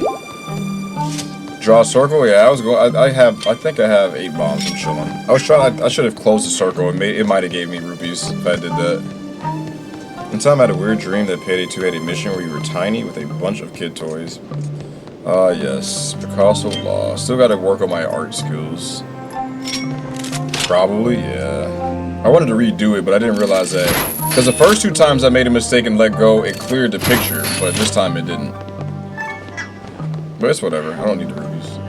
Draw a circle. Yeah, I was going. I think I have 8 bombs. I'm chilling. I should have closed the circle. It might have gave me rupees if I did that. One time I had a weird dream that Payday 2 had a mission where you were tiny with a bunch of kid toys. Yes. Picasso Law. Still got to work on my art skills. Probably, yeah. I wanted to redo it, but I didn't realize that. Because the first 2 times I made a mistake and let go, it cleared the picture, but this time it didn't. But it's whatever. I don't need the rubies.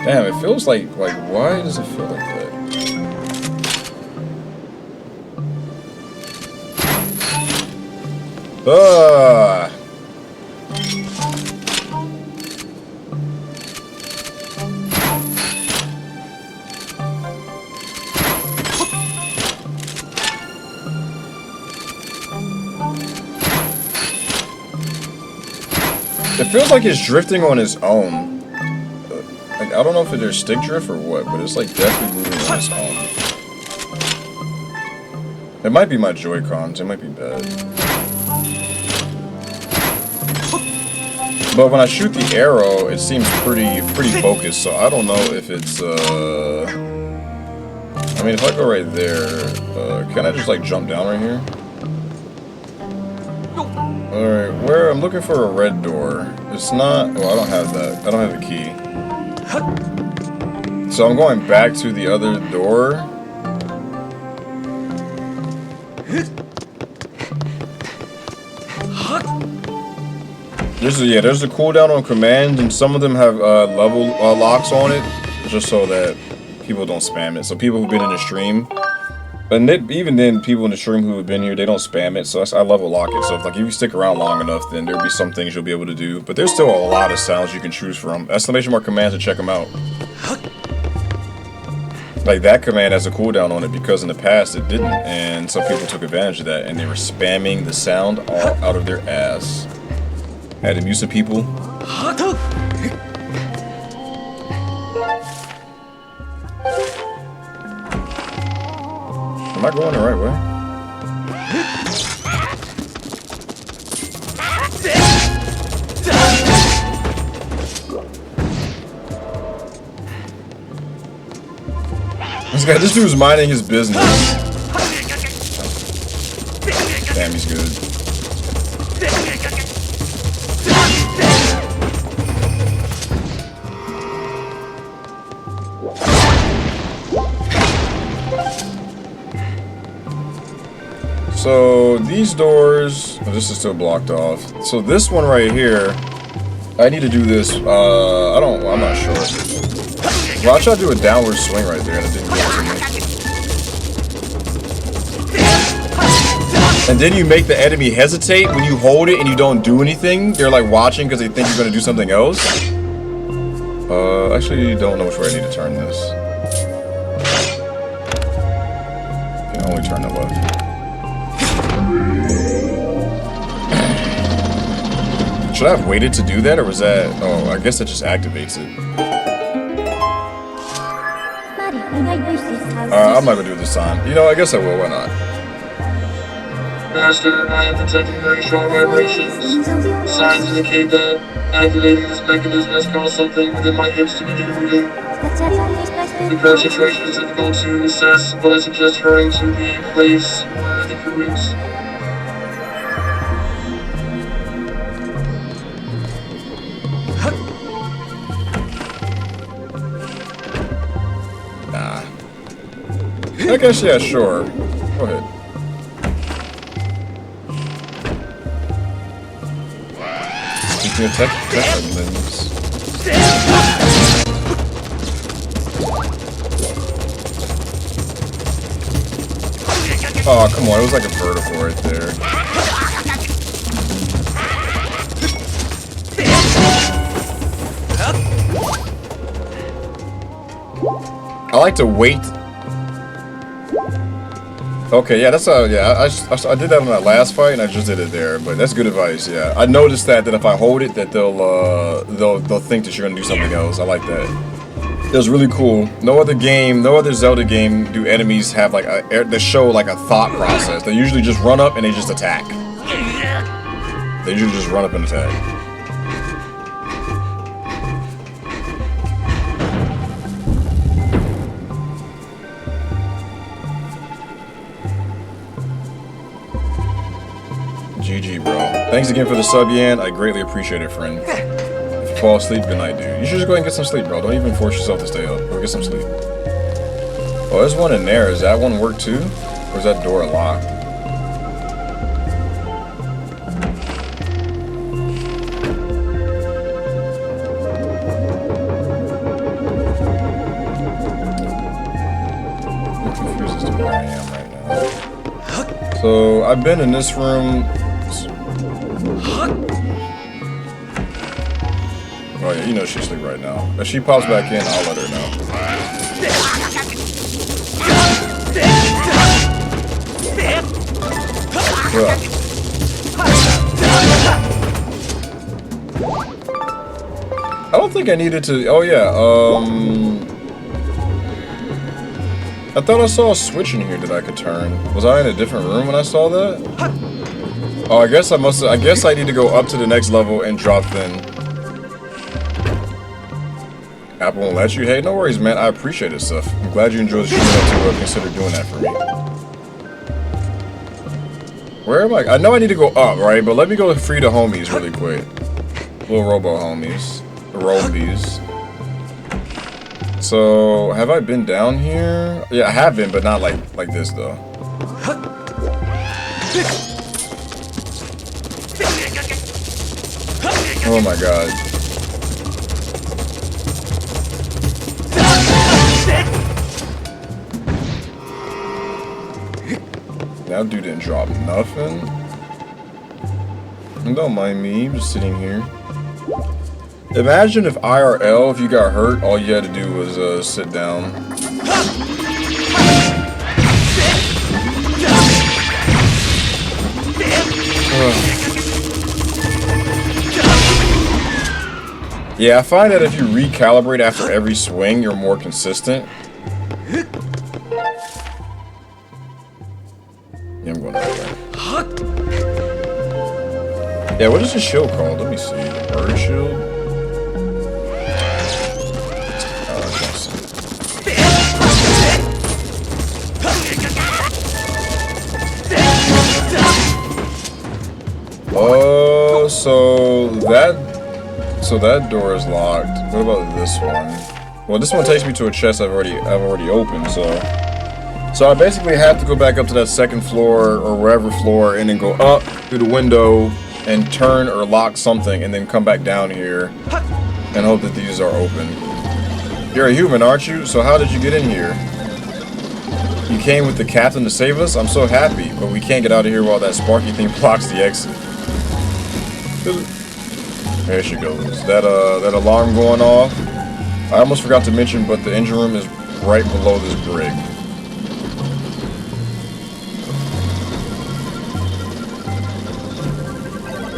Damn, it feels like why does it feel like that? It feels like it's drifting on its own. Like, I don't know if there's stick drift or what, but it's like definitely moving on its own. It might be my Joy-Cons, it might be bad. But when I shoot the arrow, it seems pretty focused, so I don't know if it's I mean, if I go right there, can I just like jump down right here? Alright, where I'm looking for a red door. It's not. Well, I don't have that. I don't have a key. So I'm going back to the other door. There's a cooldown on commands, and some of them have level locks on it, just so that people don't spam it. So people who've been in the stream. And even then, people in the stream who have been here, they don't spam it, so I level lock it. So if you stick around long enough, then there'll be some things you'll be able to do. But there's still a lot of sounds you can choose from. Exclamation mark commands and check them out. Like that command has a cooldown on it because in the past it didn't, and some people took advantage of that and they were spamming the sound all out of their ass. Had to mute some people. Am I going the right way? This dude's minding his business. Damn, he's good. So these doors, oh, this is still blocked off. So this one right here, I need to do this. I'm not sure. Well, I tried to do a downward swing right there, and it didn't get to me. And then you make the enemy hesitate when you hold it and you don't do anything. They're like watching because they think you're gonna do something else. Actually, don't know which way I need to turn this. I can only turn the left. Should I have waited to do that, or was that... Oh, I guess that just activates it. I'm not gonna do it this time. You know, I guess I will, why not? Master, I am detecting very strong vibrations. Signs indicate that activating this mechanism has caused something within my hips to begin moving. The current situation is difficult to assess, but I suggest hurrying to the place where the crew is. I guess, yeah, sure. Go ahead. Yeah, tech limbs. Oh, come on. It was like a vertical right there. I like to wait. Okay, yeah, that's yeah. I did that on that last fight, and I just did it there. But that's good advice. Yeah, I noticed that if I hold it, that they'll think that you're gonna do something else. I like that. It was really cool. No other Zelda game do enemies have like they show like a thought process. They usually just run up and they just attack. They usually just run up and attack. GG, bro. Thanks again for the sub, Yan. I greatly appreciate it, friend. If you fall asleep, good night, dude. You should just go ahead and get some sleep, bro. Don't even force yourself to stay up. Go get some sleep. Oh, there's one in there. Does that one work too? Or is that door locked? I'm confused as to where I am right now. So, I've been in this room. Oh yeah, you know she's asleep right now. If she pops back in, I'll let her know. I don't think I needed to. Oh yeah. I thought I saw a switch in here that I could turn. Was I in a different room when I saw that? Oh, I guess I guess I need to go up to the next level and drop then. Apple won't let you? Hey, no worries, man. I appreciate it, stuff. I'm glad you enjoyed the stream enough to consider doing that for me. Where am I? I know I need to go up, right? But let me go free the homies really quick. Little robo homies. The Rombies. So, have I been down here? Yeah, I have been, but not like this, though. Oh my god. That dude didn't drop nothing. And don't mind me, I'm just sitting here. Imagine if IRL, if you got hurt, all you had to do was sit down. Yeah, I find that if you recalibrate after every swing, you're more consistent. Yeah, I'm going that way. Yeah, what is this shield called? Let me see. Bird shield? Oh, I can't see. Oh, so that door is locked. What about this one? Well, this one takes me to a chest I've already opened, so I basically have to go back up to that second floor or wherever floor and then go up through the window and turn or lock something and then come back down here and hope that these are open. You're a human, aren't you? So how did you get in here? You came with the captain to save us? I'm so happy, but we can't get out of here while that sparky thing blocks the exit. There she goes. That alarm going off. I almost forgot to mention, but the engine room is right below this brig.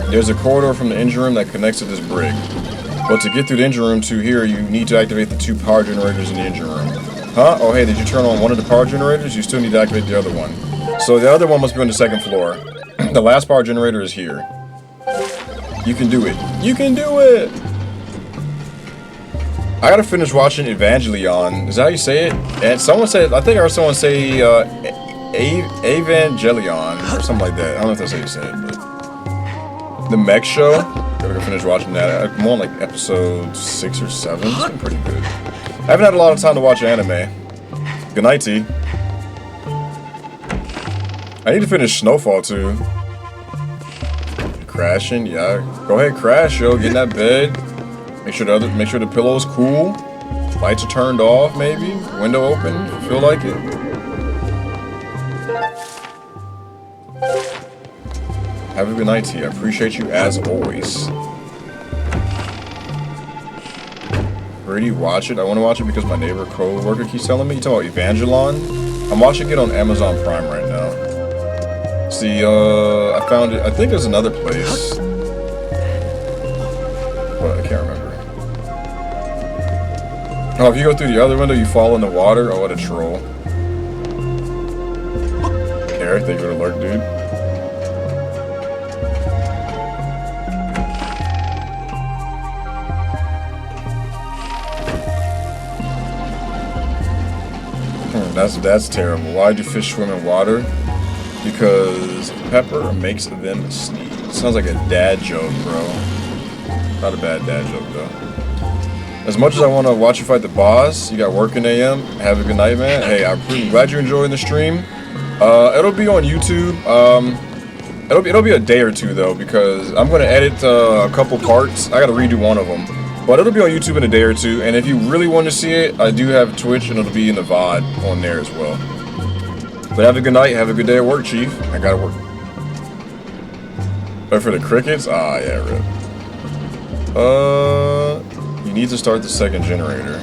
There's a corridor from the engine room that connects to this brig. But to get through the engine room to here, you need to activate the 2 power generators in the engine room. Huh? Oh, hey, did you turn on one of the power generators? You still need to activate the other one. So the other one must be on the second floor. The last power generator is here. You can do it. You can do it! I gotta finish watching Evangelion. Is that how you say it? And someone said, I think I heard someone say Evangelion or something like that. I don't know if that's how you say it, but the mech show. Gotta go finish watching that. I'm on like episode 6 or 7. It's been pretty good. I haven't had a lot of time to watch anime. Good night, T. I need to finish Snowfall too. crashing. Yeah, go ahead, crash, yo. Get in that bed. Make sure the pillow's cool. Lights are turned off, maybe. Window open if you feel like it. Have a good night to you. I appreciate you as always. Already watch it. I want to watch it because my neighbor co-worker keeps telling me. You talking about Evangelon? I'm watching it on Amazon Prime right now. See, I found it. I think there's another place, but I can't remember. Oh, if you go through the other window, you fall in the water. Oh, what a troll. Eric, thank you for the lurk, dude. That's terrible. Why do fish swim in water? Because pepper makes them sneeze. Sounds like a dad joke, bro. Not a bad dad joke, though. As much as I want to watch you fight the boss, you got work in AM. Have a good night, man. Hey, I'm glad you're enjoying the stream. It'll be on YouTube. It'll be a day or two, though, because I'm going to edit a couple parts. I got to redo one of them. But it'll be on YouTube in a day or two, and if you really want to see it, I do have Twitch, and it'll be in the VOD on there as well. But have a good night, have a good day at work, Chief. I gotta work. But for the crickets? Ah, yeah, rip. You need to start the second generator.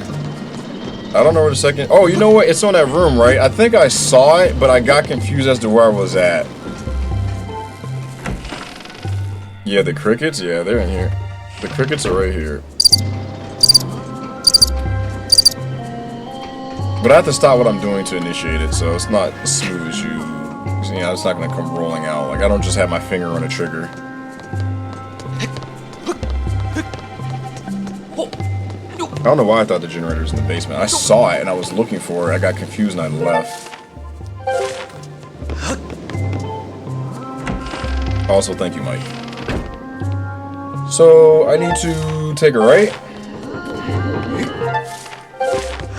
I don't know where the second... Oh, you know what? It's on that room, right? I think I saw it, but I got confused as to where I was at. Yeah, the crickets? Yeah, they're in here. The crickets are right here. But I have to stop what I'm doing to initiate it, so it's not as smooth as you know, it's not going to come rolling out. Like, I don't just have my finger on a trigger. I don't know why I thought the generator was in the basement. I saw it and I was looking for it. I got confused and I left. Also, thank you, Mike. So, I need to take a right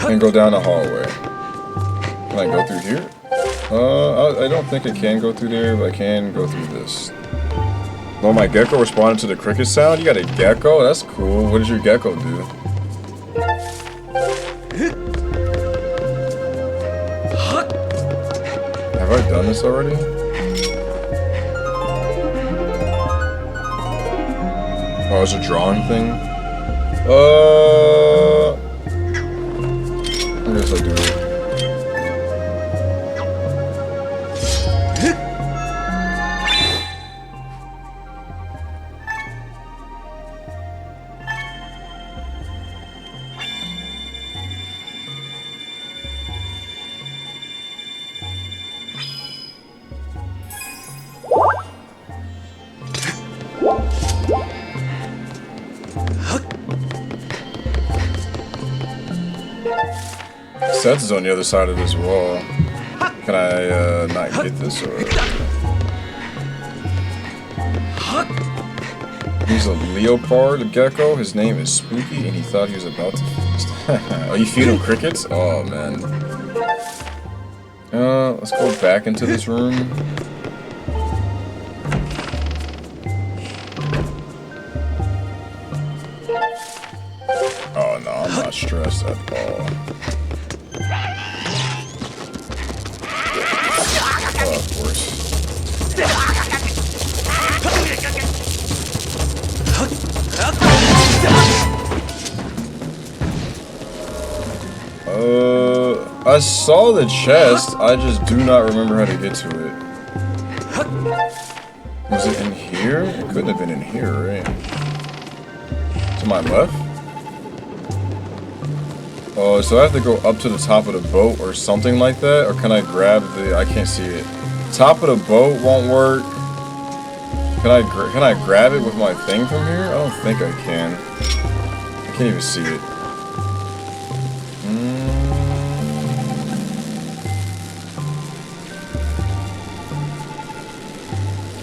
and go down the hallway. Can I go through here? I don't think I can go through there, but I can go through this. Oh, my gecko responded to the cricket sound? You got a gecko? That's cool. What does your gecko do? Have I done this already? Oh, it's a drawing thing? I guess I'll do it. Sets is on the other side of this wall. Can I not get this or... He's a leopard, a gecko. His name is Spooky, and he thought he was about to feast. Oh, you feed him crickets? Oh, man. Let's go back into this room. Oh, no, I'm not stressed at all. Oh, of course. I saw the chest, I just do not remember how to get to it. Was it in here? It couldn't have been in here, right? To my left? Oh, so I have to go up to the top of the boat or something like that? Or can I grab the... I can't see it. Top of the boat won't work. Can I grab it with my thing from here? I don't think I can. I can't even see it.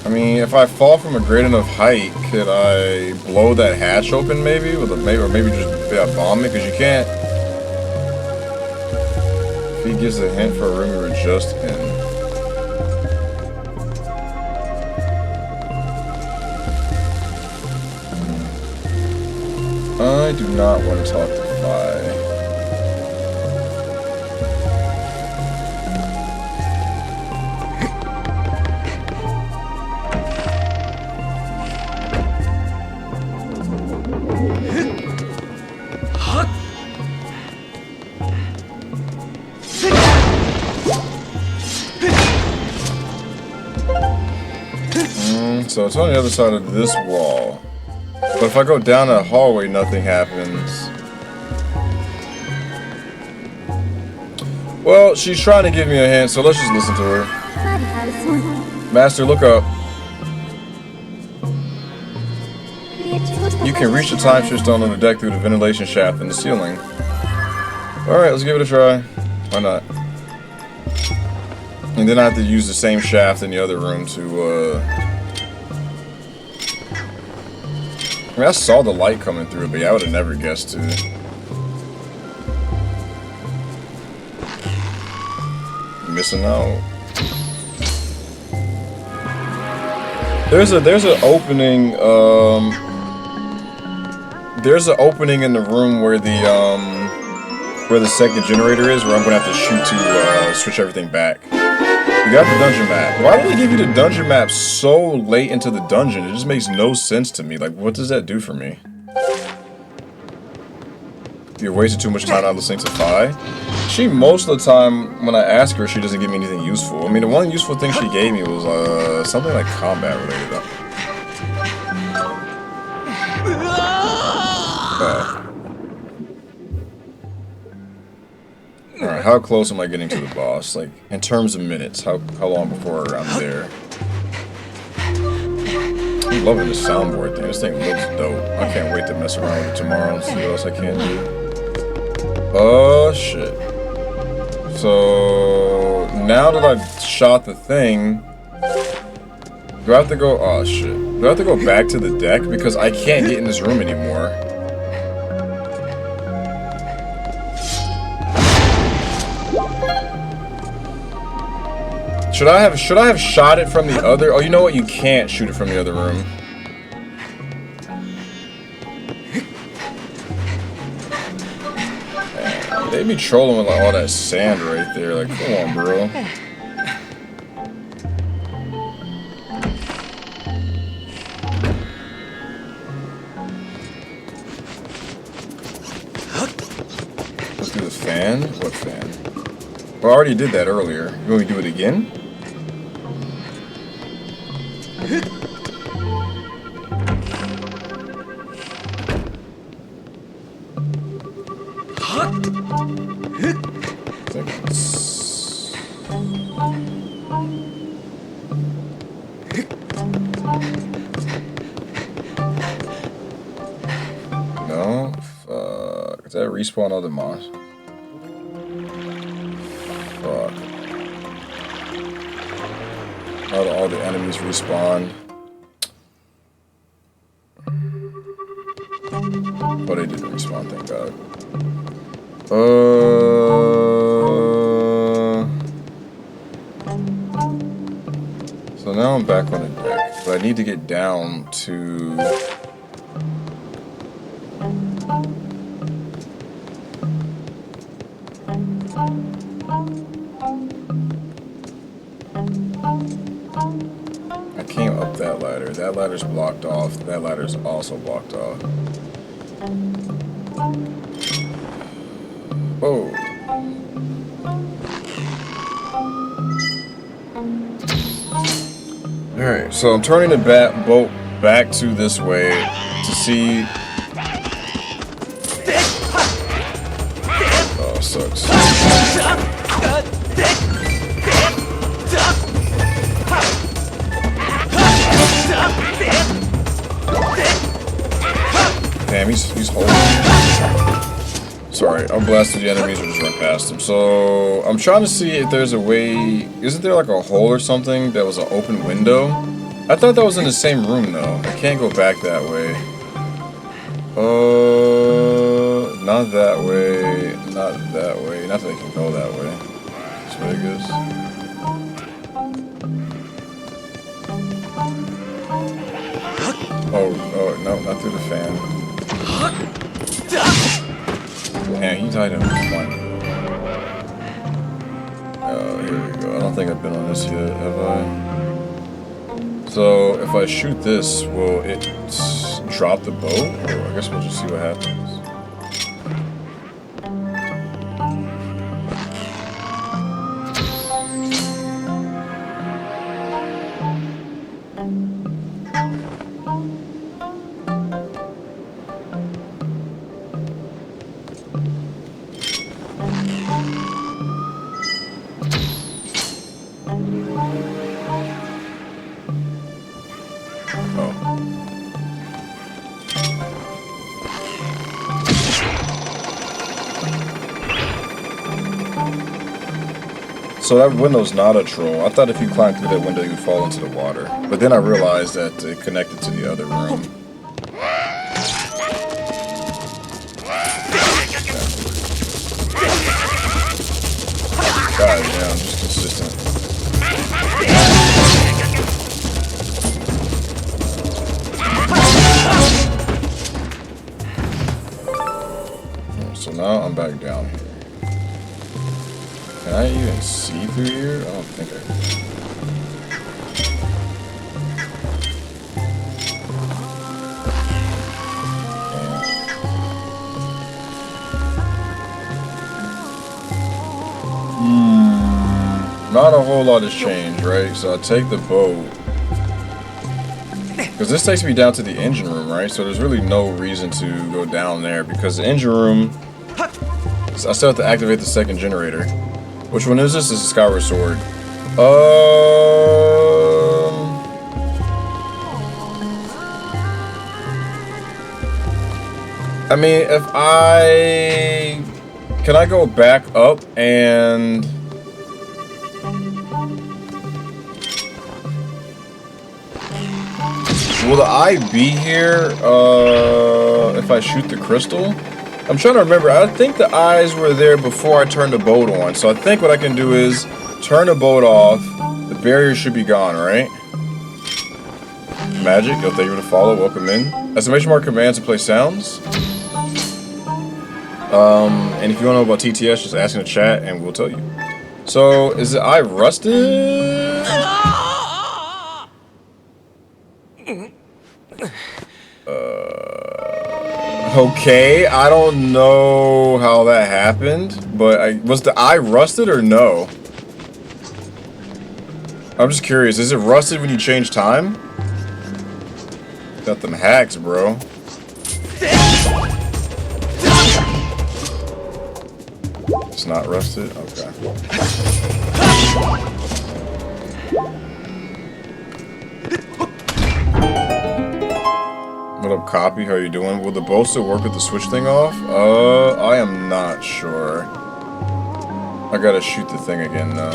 I mean, if I fall from a great enough height, could I blow that hatch open maybe? Or maybe just bomb it? Because you can't... If he gives a hint for a room we were just in. I do not want to talk to Vi. So it's on the other side of this wall. But if I go down that hallway, nothing happens. Well, she's trying to give me a hint, so let's just listen to her. Master, look up. You can reach the time shift stone on the deck through the ventilation shaft in the ceiling. Alright, let's give it a try. Why not? And then I have to use the same shaft in the other room to, I mean, I saw the light coming through, but yeah, I would have never guessed to. Missing out. There's an opening. There's an opening in the room where the second generator is, where I'm gonna have to shoot to switch everything back. You got the dungeon map. Why do they give you the dungeon map so late into the dungeon? It just makes no sense to me. Like, what does that do for me? You're wasting too much time not listening to Fi. She, most of the time, when I ask her, she doesn't give me anything useful. I mean, the one useful thing she gave me was something like combat related. Alright, how close am I getting to the boss? Like, in terms of minutes, how long before I'm there? I'm loving the soundboard thing. This thing looks dope. I can't wait to mess around with it tomorrow and see what else I can do. Oh, shit. So, now that I've shot the thing, do I have to go... Oh, shit. Do I have to go back to the deck? Because I can't get in this room anymore. Should I have shot it from the other? Oh, you know what? You can't shoot it from the other room. Man, they be trolling with like all that sand right there. Like, come on, bro. Let's do the fan. What fan? Well, I already did that earlier. You want me to do it again? No? Fuck. Does that respawn other monsters? Fuck. How do all the enemies respawn? Oh, they didn't respawn, thank God. So now I'm back on the deck, but I need to get down to... I came up that ladder. That ladder's blocked off. That ladder's also blocked off. Oh. Alright, so I'm turning the boat back to this way to see... Oh, sucks. Damn, he's holding. Sorry, I'll blast through the enemies or just run past them. So, I'm trying to see if there's a way... Isn't there like a hole or something that was an open window? I thought that was in the same room though. I can't go back that way. Not that way. Not that way. Not that I can go that way. This way, I guess. Oh, no, not through the fan. Man, he died in one. Here we go. I don't think I've been on this yet, have I? So, if I shoot this, will it drop the boat? Or I guess we'll just see what happens. So that window's not a troll. I thought if you climbed through that window, you'd fall into the water. But then I realized that it connected to the other room. God damn, just consistent. So now I'm back down here. Can I even see through here? I don't think I can. Not a whole lot has changed, right? So I take the boat. Because this takes me down to the engine room, right? So there's really no reason to go down there because the engine room, I still have to activate the second generator. Which one is this? This is Skyward Sword. I mean, if I... Can I go back up and... Will the eye be here if I shoot the crystal? I'm trying to remember. I think the eyes were there before I turned the boat on. So I think what I can do is turn the boat off. The barrier should be gone, right? Magic. Yo, thank you for the follow. Welcome in. Exclamation mark commands to play sounds. And if you want to know about TTS, just ask in the chat and we'll tell you. So, is the eye rusted? Okay, I don't know how that happened, but was the eye rusted or no? I'm just curious, is it rusted when you change time? Got them hacks, bro. It's not rusted? Okay. What up, Copy? How you doing? Will the bow still work with the switch thing off? I am not sure. I gotta shoot the thing again now.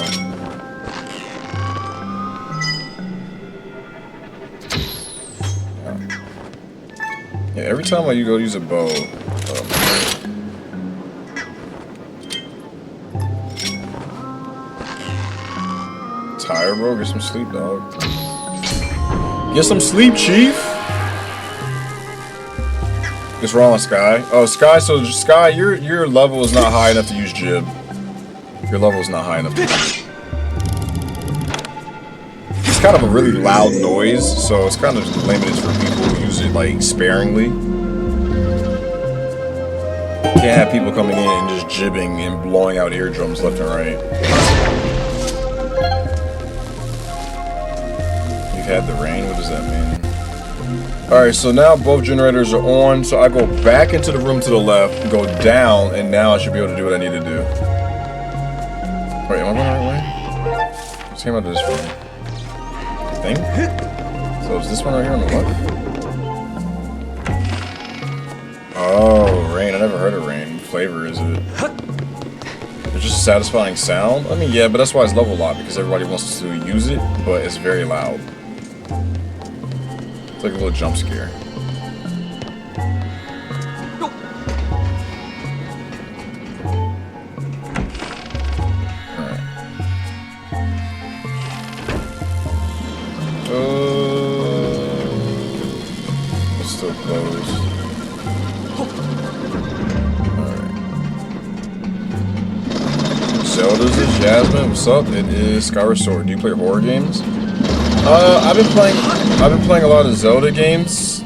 Yeah, every time I go use a bow. Tired, bro? Get some sleep, dog. Get some sleep, Chief! What's wrong with Sky? Oh, Sky, so Sky, your level is not high enough to use Jib. Your level is not high enough to use it. It's kind of a really loud noise, so it's kind of limited for people who use it, like, sparingly. Can't have people coming in and just jibbing and blowing out eardrums left and right. You've had the rain? What does that mean? Alright, so now both generators are on, so I go back into the room to the left, go down, and now I should be able to do what I need to do. Wait, am I going the right way? Let's see about this one. I think? So is this one right here on the left? Oh, rain. I never heard of rain. What flavor is it? It's just a satisfying sound? I mean, yeah, but that's why it's level locked, because everybody wants to use it, but it's very loud. It's like a little jump scare. Alright. It's still closed. is this, Jasmine? What's up? It is Skyward Sword. Do you play horror games? I've been playing a lot of Zelda games.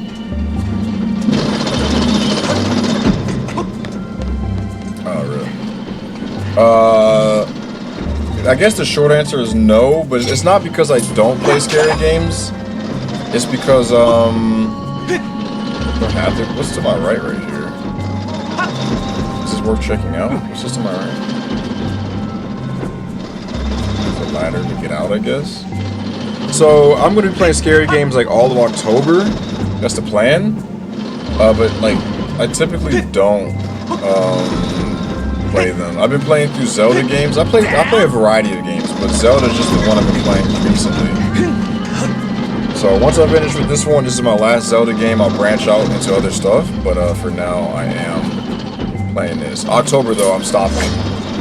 Oh, really? I guess the short answer is no, but it's not because I don't play scary games. It's because, what's to my right here? Is this worth checking out? What's this to my right? There's a ladder to get out, I guess. So, I'm going to be playing scary games like all of October. That's the plan. But, like, I typically don't, play them. I've been playing through Zelda games. I play a variety of games, but Zelda is just the one I've been playing recently. So once I finish with this one, this is my last Zelda game. I'll branch out into other stuff, but for now I am playing this. October though, I'm stopping,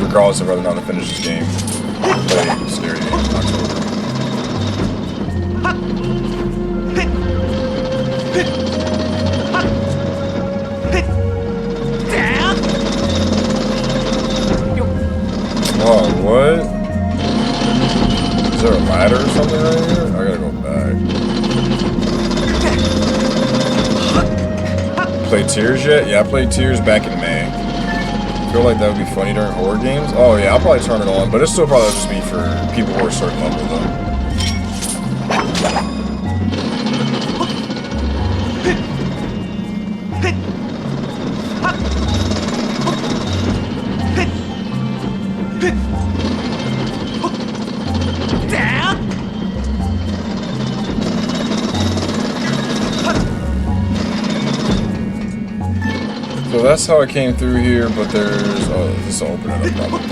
regardless of whether or not I finish this game. Play scary games in October. Oh, what? Is there a ladder or something right here? I gotta go back. Play Tears yet? Yeah, I played Tears back in May. I feel like that would be funny during horror games. Oh yeah, I'll probably turn it on, but it'll still probably just be for people who are certain level though. So that's how I came through here, but there's... Oh, this will open it up probably.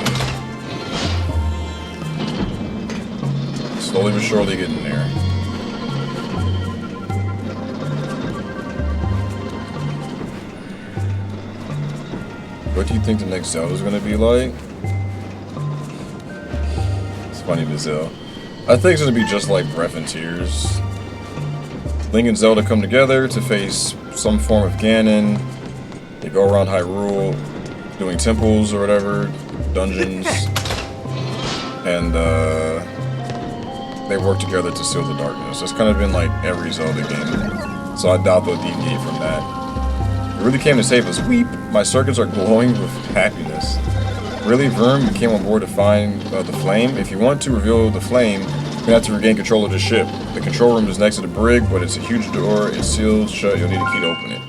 Slowly but surely getting there. What do you think the next Zelda is going to be like? It's funny to Zelda. I think it's going to be just like Breath and Tears. Link and Zelda come together to face some form of Ganon. They go around Hyrule, doing temples or whatever, dungeons, and they work together to seal the darkness. That's kind of been like every Zelda game, so I doubt they'll deviate from that. It really came to save us. Weep! My circuits are glowing with happiness. Really, Verm, you came on board to find the flame? If you want to reveal the flame, you're gonna have to regain control of the ship. The control room is next to the brig, but it's a huge door. It's sealed shut. You'll need a key to open it.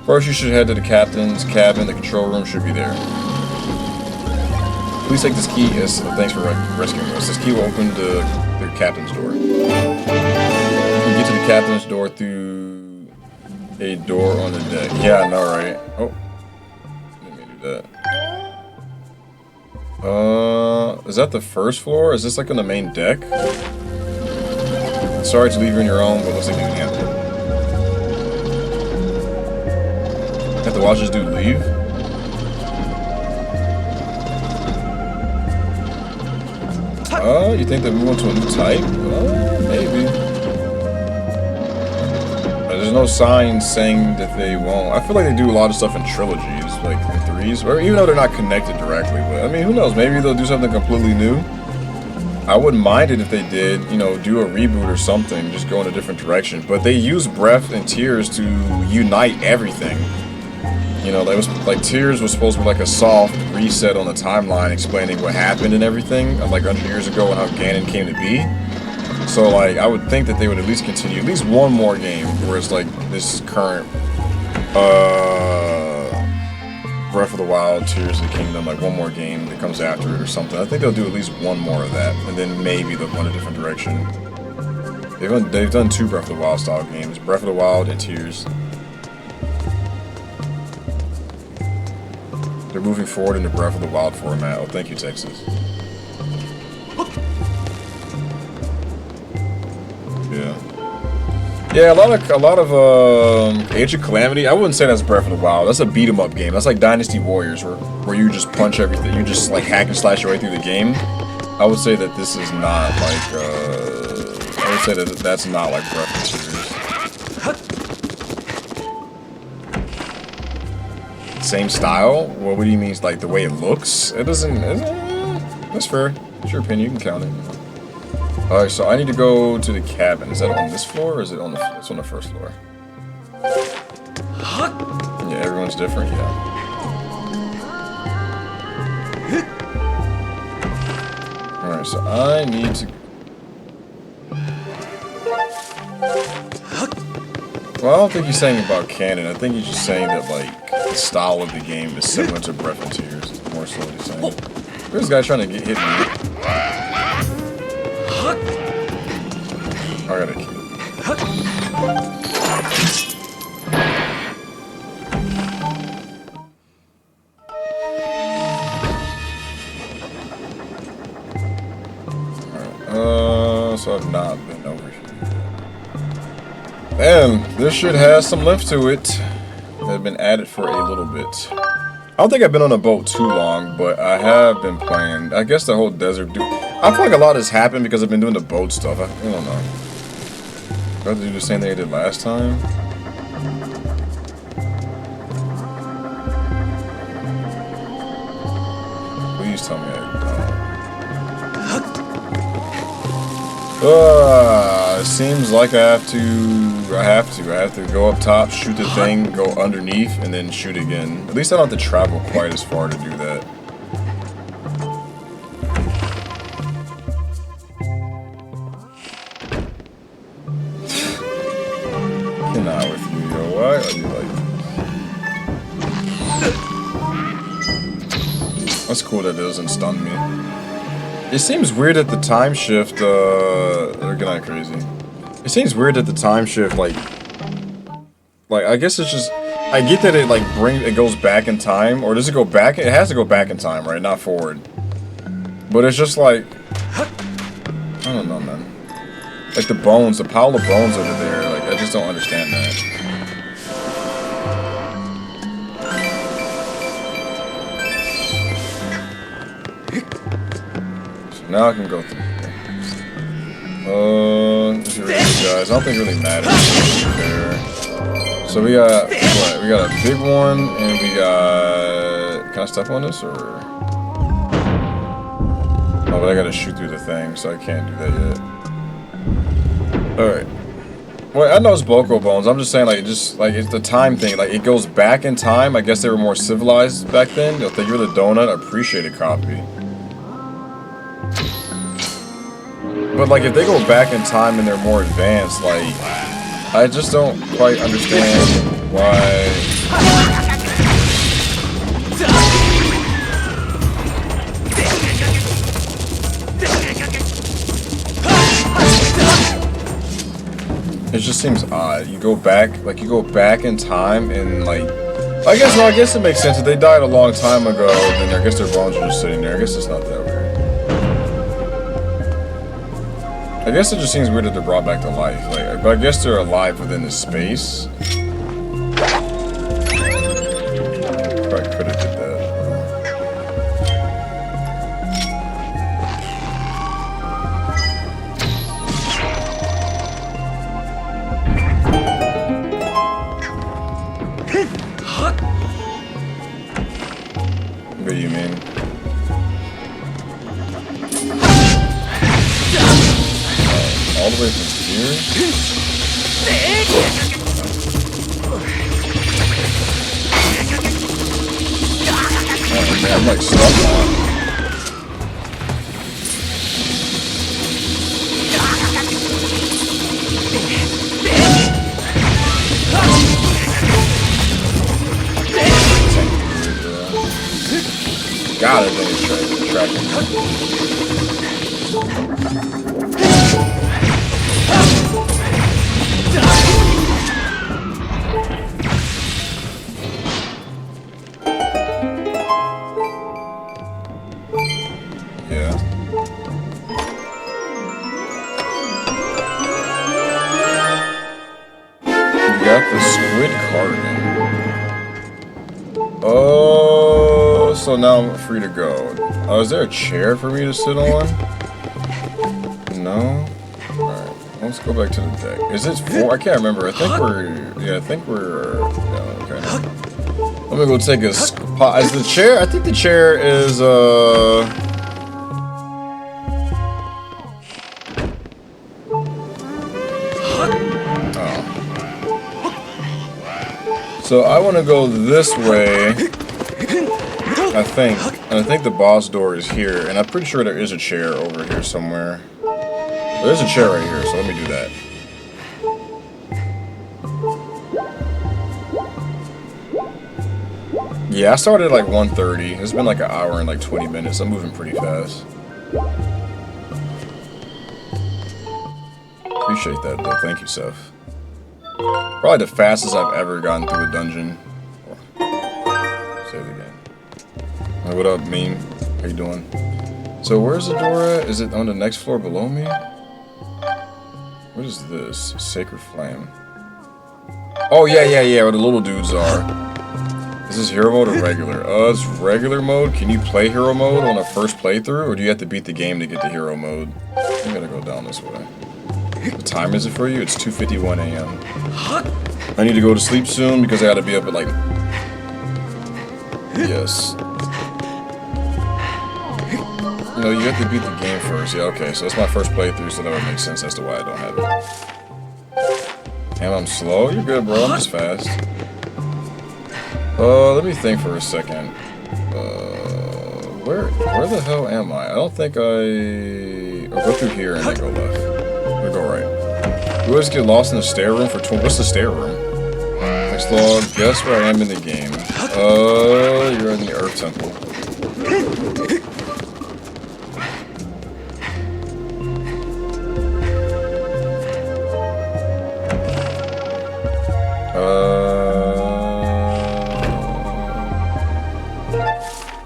First, you should head to the captain's cabin. The control room should be there. Please take this key. Yes, thanks for rescuing us. This key will open the captain's door. You can get to the captain's door through a door on the deck. Yeah, I know, right? Oh, let me do that. Is that the first floor? Is this like on the main deck? Sorry to leave you on your own, but looks like you can handle it. Have to watch this dude leave? You think they're moving to a new type? Maybe. There's no sign saying that they won't. I feel like they do a lot of stuff in trilogies, like in threes, or even though they're not connected directly. But I mean, who knows? Maybe they'll do something completely new. I wouldn't mind it if they did, you know, do a reboot or something, just go in a different direction. But they use Breath and Tears to unite everything. You know, that was like Tears was supposed to be like a soft reset on the timeline, explaining what happened and everything, like 100 years ago and how Ganon came to be. So like, I would think that they would at least continue at least one more game where it's like this current Breath of the Wild, Tears of the Kingdom, like one more game that comes after it or something. I think they'll do at least one more of that, and then maybe they'll go in a different direction. They've done 2 Breath of the Wild style games, Breath of the Wild and Tears. They're moving forward into Breath of the Wild format. Oh, thank you, Texas. Yeah. Yeah, a lot of Age of Calamity. I wouldn't say that's Breath of the Wild. That's a beat 'em up game. That's like Dynasty Warriors, where you just punch everything. You just like hack and slash your way through the game. I would say that this is not like. I would say that that's not like Breath of the Wild. Same style? Well, what do you mean? Like the way it looks? It doesn't That's fair. It's your opinion. You can count it. Alright, so I need to go to the cabin. Is that on this floor or is it on the it's on the first floor? Yeah, everyone's different, yeah. Alright, so I need to... Well, I don't think he's saying about canon. I think he's just saying that, like, the style of the game is similar to Breath of Tears. More so what he's saying. This guy trying to hit me. I gotta kill. Alright, so I've not been over here. And this shit has some lift to it. That have been added for a little bit. I don't think I've been on a boat too long, but I have been playing. I guess the whole desert dude. I feel like a lot has happened because I've been doing the boat stuff. I don't know. Do I have to do the same thing I did last time? Please tell me it seems like I have to go up top, shoot the thing, go underneath, and then shoot again. At least I don't have to travel quite as far to do that. Not with you, yo. Why are you like... That's cool that it doesn't stun me. It seems weird that the time shift, they're getting crazy. It seems weird that the time shift, like, I guess it's just, I get that it, like, it goes back in time, or does it go back? It has to go back in time, right? Not forward. But it's just like, I don't know, man. Like the bones, the pile of bones over there, like, I just don't understand that. Now I can go through here. Let's get rid of these guys. I don't think it really matters. So we got what? We got a big one, and we got. Can I step on this or? Oh, but I gotta shoot through the thing, so I can't do that yet. All right. Well, I know it's Boko bones. I'm just saying, like, it's the time thing. Like, it goes back in time. I guess they were more civilized back then. If you're the donut, appreciate a copy. But, like, if they go back in time and they're more advanced, like, I just don't quite understand why... It just seems odd. You go back in time and, like... I guess it makes sense. If they died a long time ago, then I guess their bones are just sitting there. I guess it's not that weird. I guess it just seems weird that they're brought back to life. Like, but I guess they're alive within the space. Probably could have did that. What do you mean? All the way from here? Oh man, I'm like stuck on. Got it, then he's tracking. So now I'm free to go. Oh, is there a chair for me to sit on? No? Alright, let's go back to the deck. Is it 4? I can't remember. I think we're... Yeah, okay. Let me go take a spot. Is the chair... I think the chair is, So I want to go this way, I think. And I think the boss door is here. And I'm pretty sure there is a chair over here somewhere. There's a chair right here, so let me do that. Yeah, I started at like 1:30. It's been like an hour and like 20 minutes. I'm moving pretty fast. Appreciate that though. Thank you, Seth. Probably the fastest I've ever gotten through a dungeon. Say it again. Hey, what up, meme? How you doing? So where's the door at? Is it on the next floor below me? What is this? Sacred Flame. Oh yeah, where the little dudes are. Is this hero mode or regular? It's regular mode. Can you play hero mode on a first playthrough, or do you have to beat the game to get to hero mode? I'm gonna go down this way. What time is it for you? It's 2:51 a.m. I need to go to sleep soon because I gotta be up at like... Yes. No, you have to beat the game first. Yeah, okay, so it's my first playthrough, so that would make sense as to why I don't have it. Damn, I'm slow? You're good, bro. I'm just fast. Let me think for a second. Where the hell am I? I don't think I'll go through here and then go left. Or go right. We always get lost in the stair room for what's the stair room? Next log, guess where I am in the game. You're in the Earth Temple.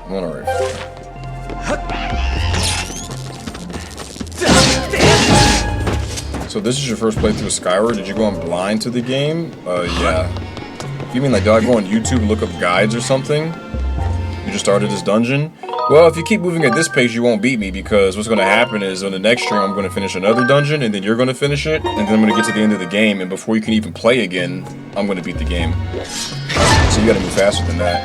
I'm on a right. So this is your first playthrough of Skyward? Did you go on blind to the game? Yeah. You mean like, did I go on YouTube and look up guides or something? You just started this dungeon? Well, if you keep moving at this pace, you won't beat me, because what's going to happen is on the next stream, I'm going to finish another dungeon, and then you're going to finish it, and then I'm going to get to the end of the game, and before you can even play again, I'm going to beat the game. So you got to move faster than that.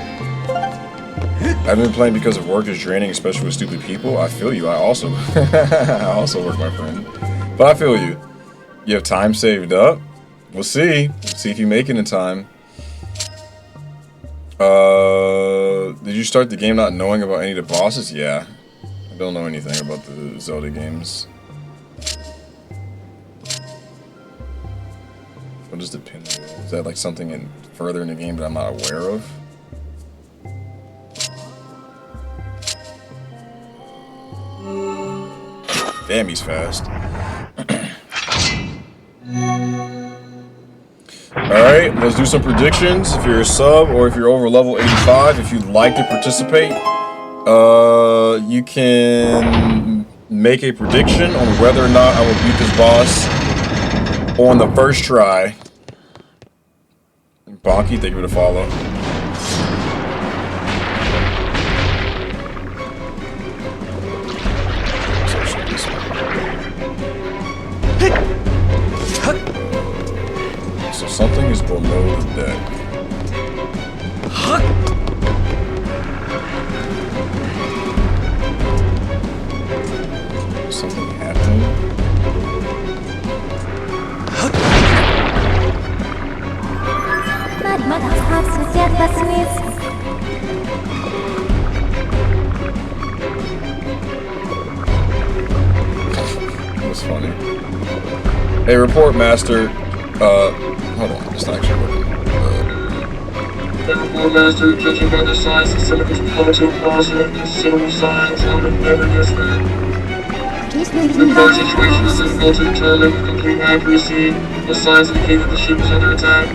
I haven't been playing because of work is draining, especially with stupid people. I feel you. I also work, my friend. But I feel you. You have time saved up? We'll see. We'll see if you make it in time. Did you start the game not knowing about any of the bosses? Yeah. I don't know anything about the Zelda games. What is the pin? Is that like something further in the game that I'm not aware of? Damn, he's fast. Alright, let's do some predictions. If you're a sub or if you're over level 85, if you'd like to participate, you can make a prediction on whether or not I will beat this boss on the first try. Bonky, thank you for the follow. So something is below the deck. Something happening. That was funny. Hey, report master. Hold on, it's not actually working. The report master, judging by the size and some of his plateau positive, considerable signs, I would have never guessed that. The current situation is difficult to determine with complete accuracy. The signs indicate that the ship is under attack.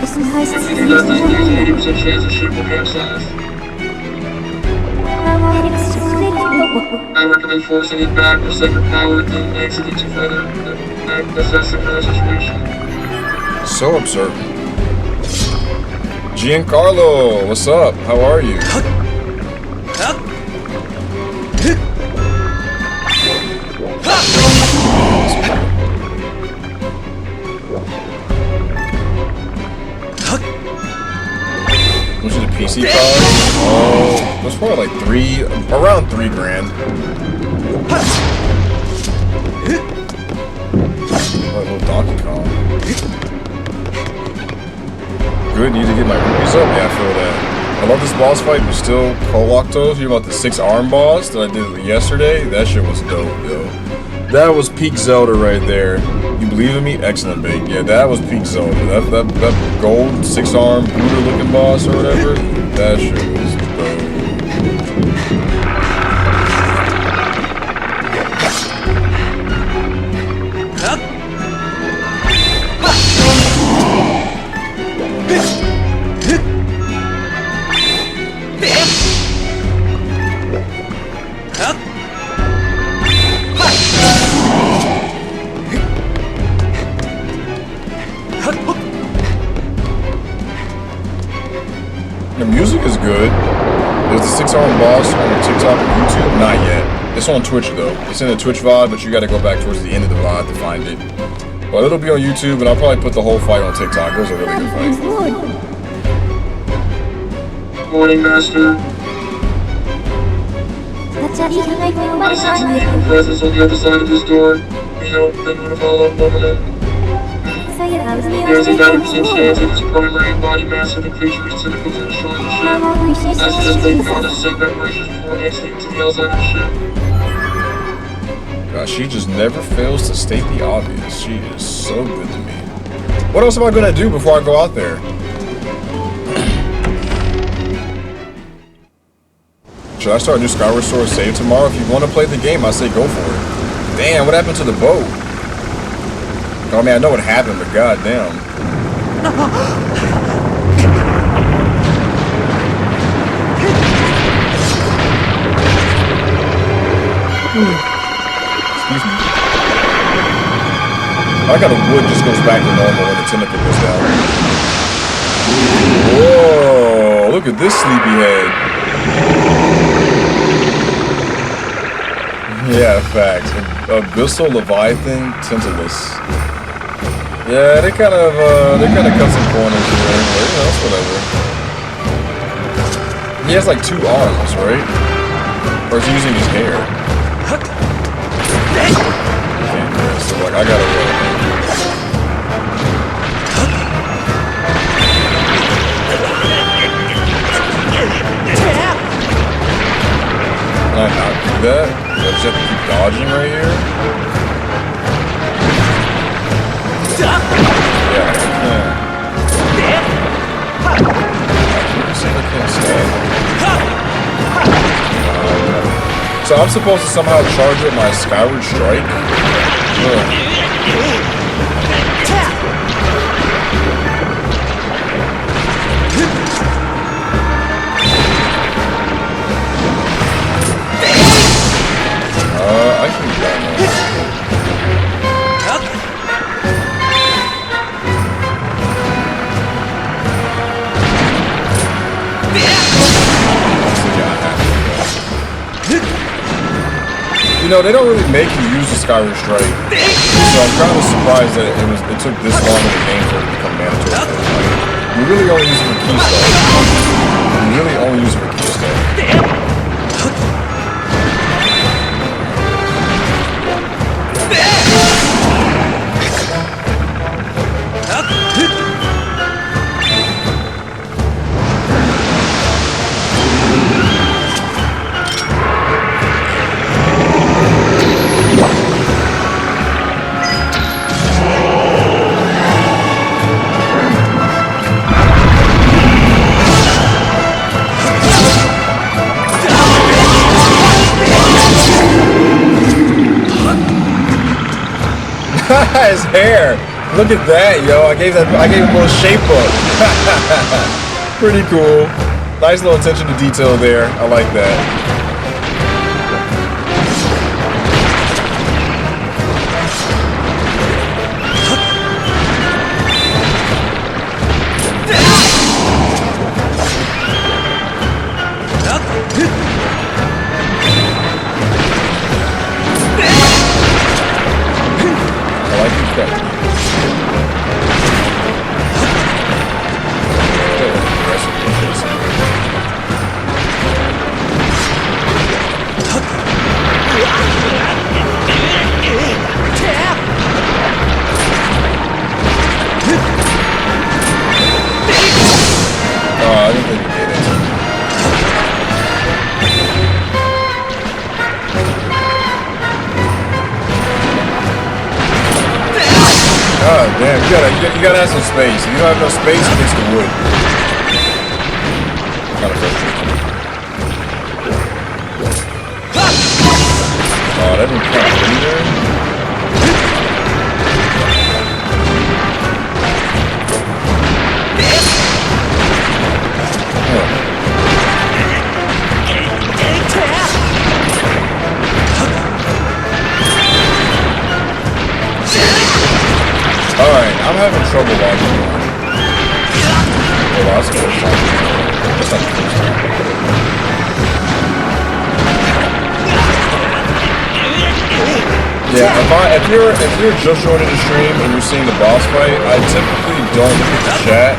If we do that, then there's an 80% chance the ship will capsize. I recommend forcing it back with sacred power, then exiting to further assess the current situation. So observant. Giancarlo, what's up? How are you? Those are the PC cards? Oh, those probably like around $3 grand. Oh, little Donkey Kong. Good good. Need to get my rupees up. Yeah, I feel that. I love this boss fight, but still, Coloctos. You about the 6-arm boss that I did yesterday? That shit was dope, yo. That was peak Zelda right there. You believe in me? Excellent, bait. Yeah, that was peak Zelda. That gold 6-arm Buddha looking boss or whatever. That shit was dope. The music is good. There's the 6-arm boss on TikTok and YouTube. Not yet. It's on Twitch though. It's in the Twitch VOD, but you gotta go back towards the end of the VOD to find it. But it'll be on YouTube, and I'll probably put the whole fight on TikTok. It was a really good fight. Morning, Master. I sense a meeting presence on the other side of this door. You know, then I'm gonna follow up on it. There is a 90% chance that his primary body mass of the creature is typical to destroying the ship. I suggest they go on to set preparations before exiting to the outside of the ship. God, she just never fails to state the obvious. She is so good to me. What else am I gonna do before I go out there? Should I start a new Skyward Sword save tomorrow? If you want to play the game, I say go for it. Damn, what happened to the boat? I mean, I know what happened, but goddamn. Excuse me. I got a wood just goes back to normal when the tentacle goes down. Whoa, look at this sleepyhead. Yeah, facts. Abyssal Leviathan Tentalis. Yeah, they kind of cut some corners here, but you know, it's whatever. He has like 2 arms, right? Or is he using his hair? I can't do this, so like I gotta roll. Can I not do that? Do I just have to keep dodging right here? Yeah, I can. I can't stand. So I'm supposed to somehow charge up my Skyward Strike? Ugh. I can do that now. You know, they don't really make you use the Skyward Strike, so I'm kind of surprised that it took this long in the game for it to become mandatory. You really only use it for key stuff. You really only use it for key stuff. His hair. Look at that, yo. I gave him a little shape up. Pretty cool. Nice little attention to detail there. I like that. God damn, you gotta have some space. If you don't have enough space, it gets the wood. Kind of frustrating. Oh, that didn't count either. Alright, I'm having trouble launching one. Oh, that's the first time. That's not the first time. Yeah, if you're just joining the stream and you're seeing the boss fight, I typically don't look at the chat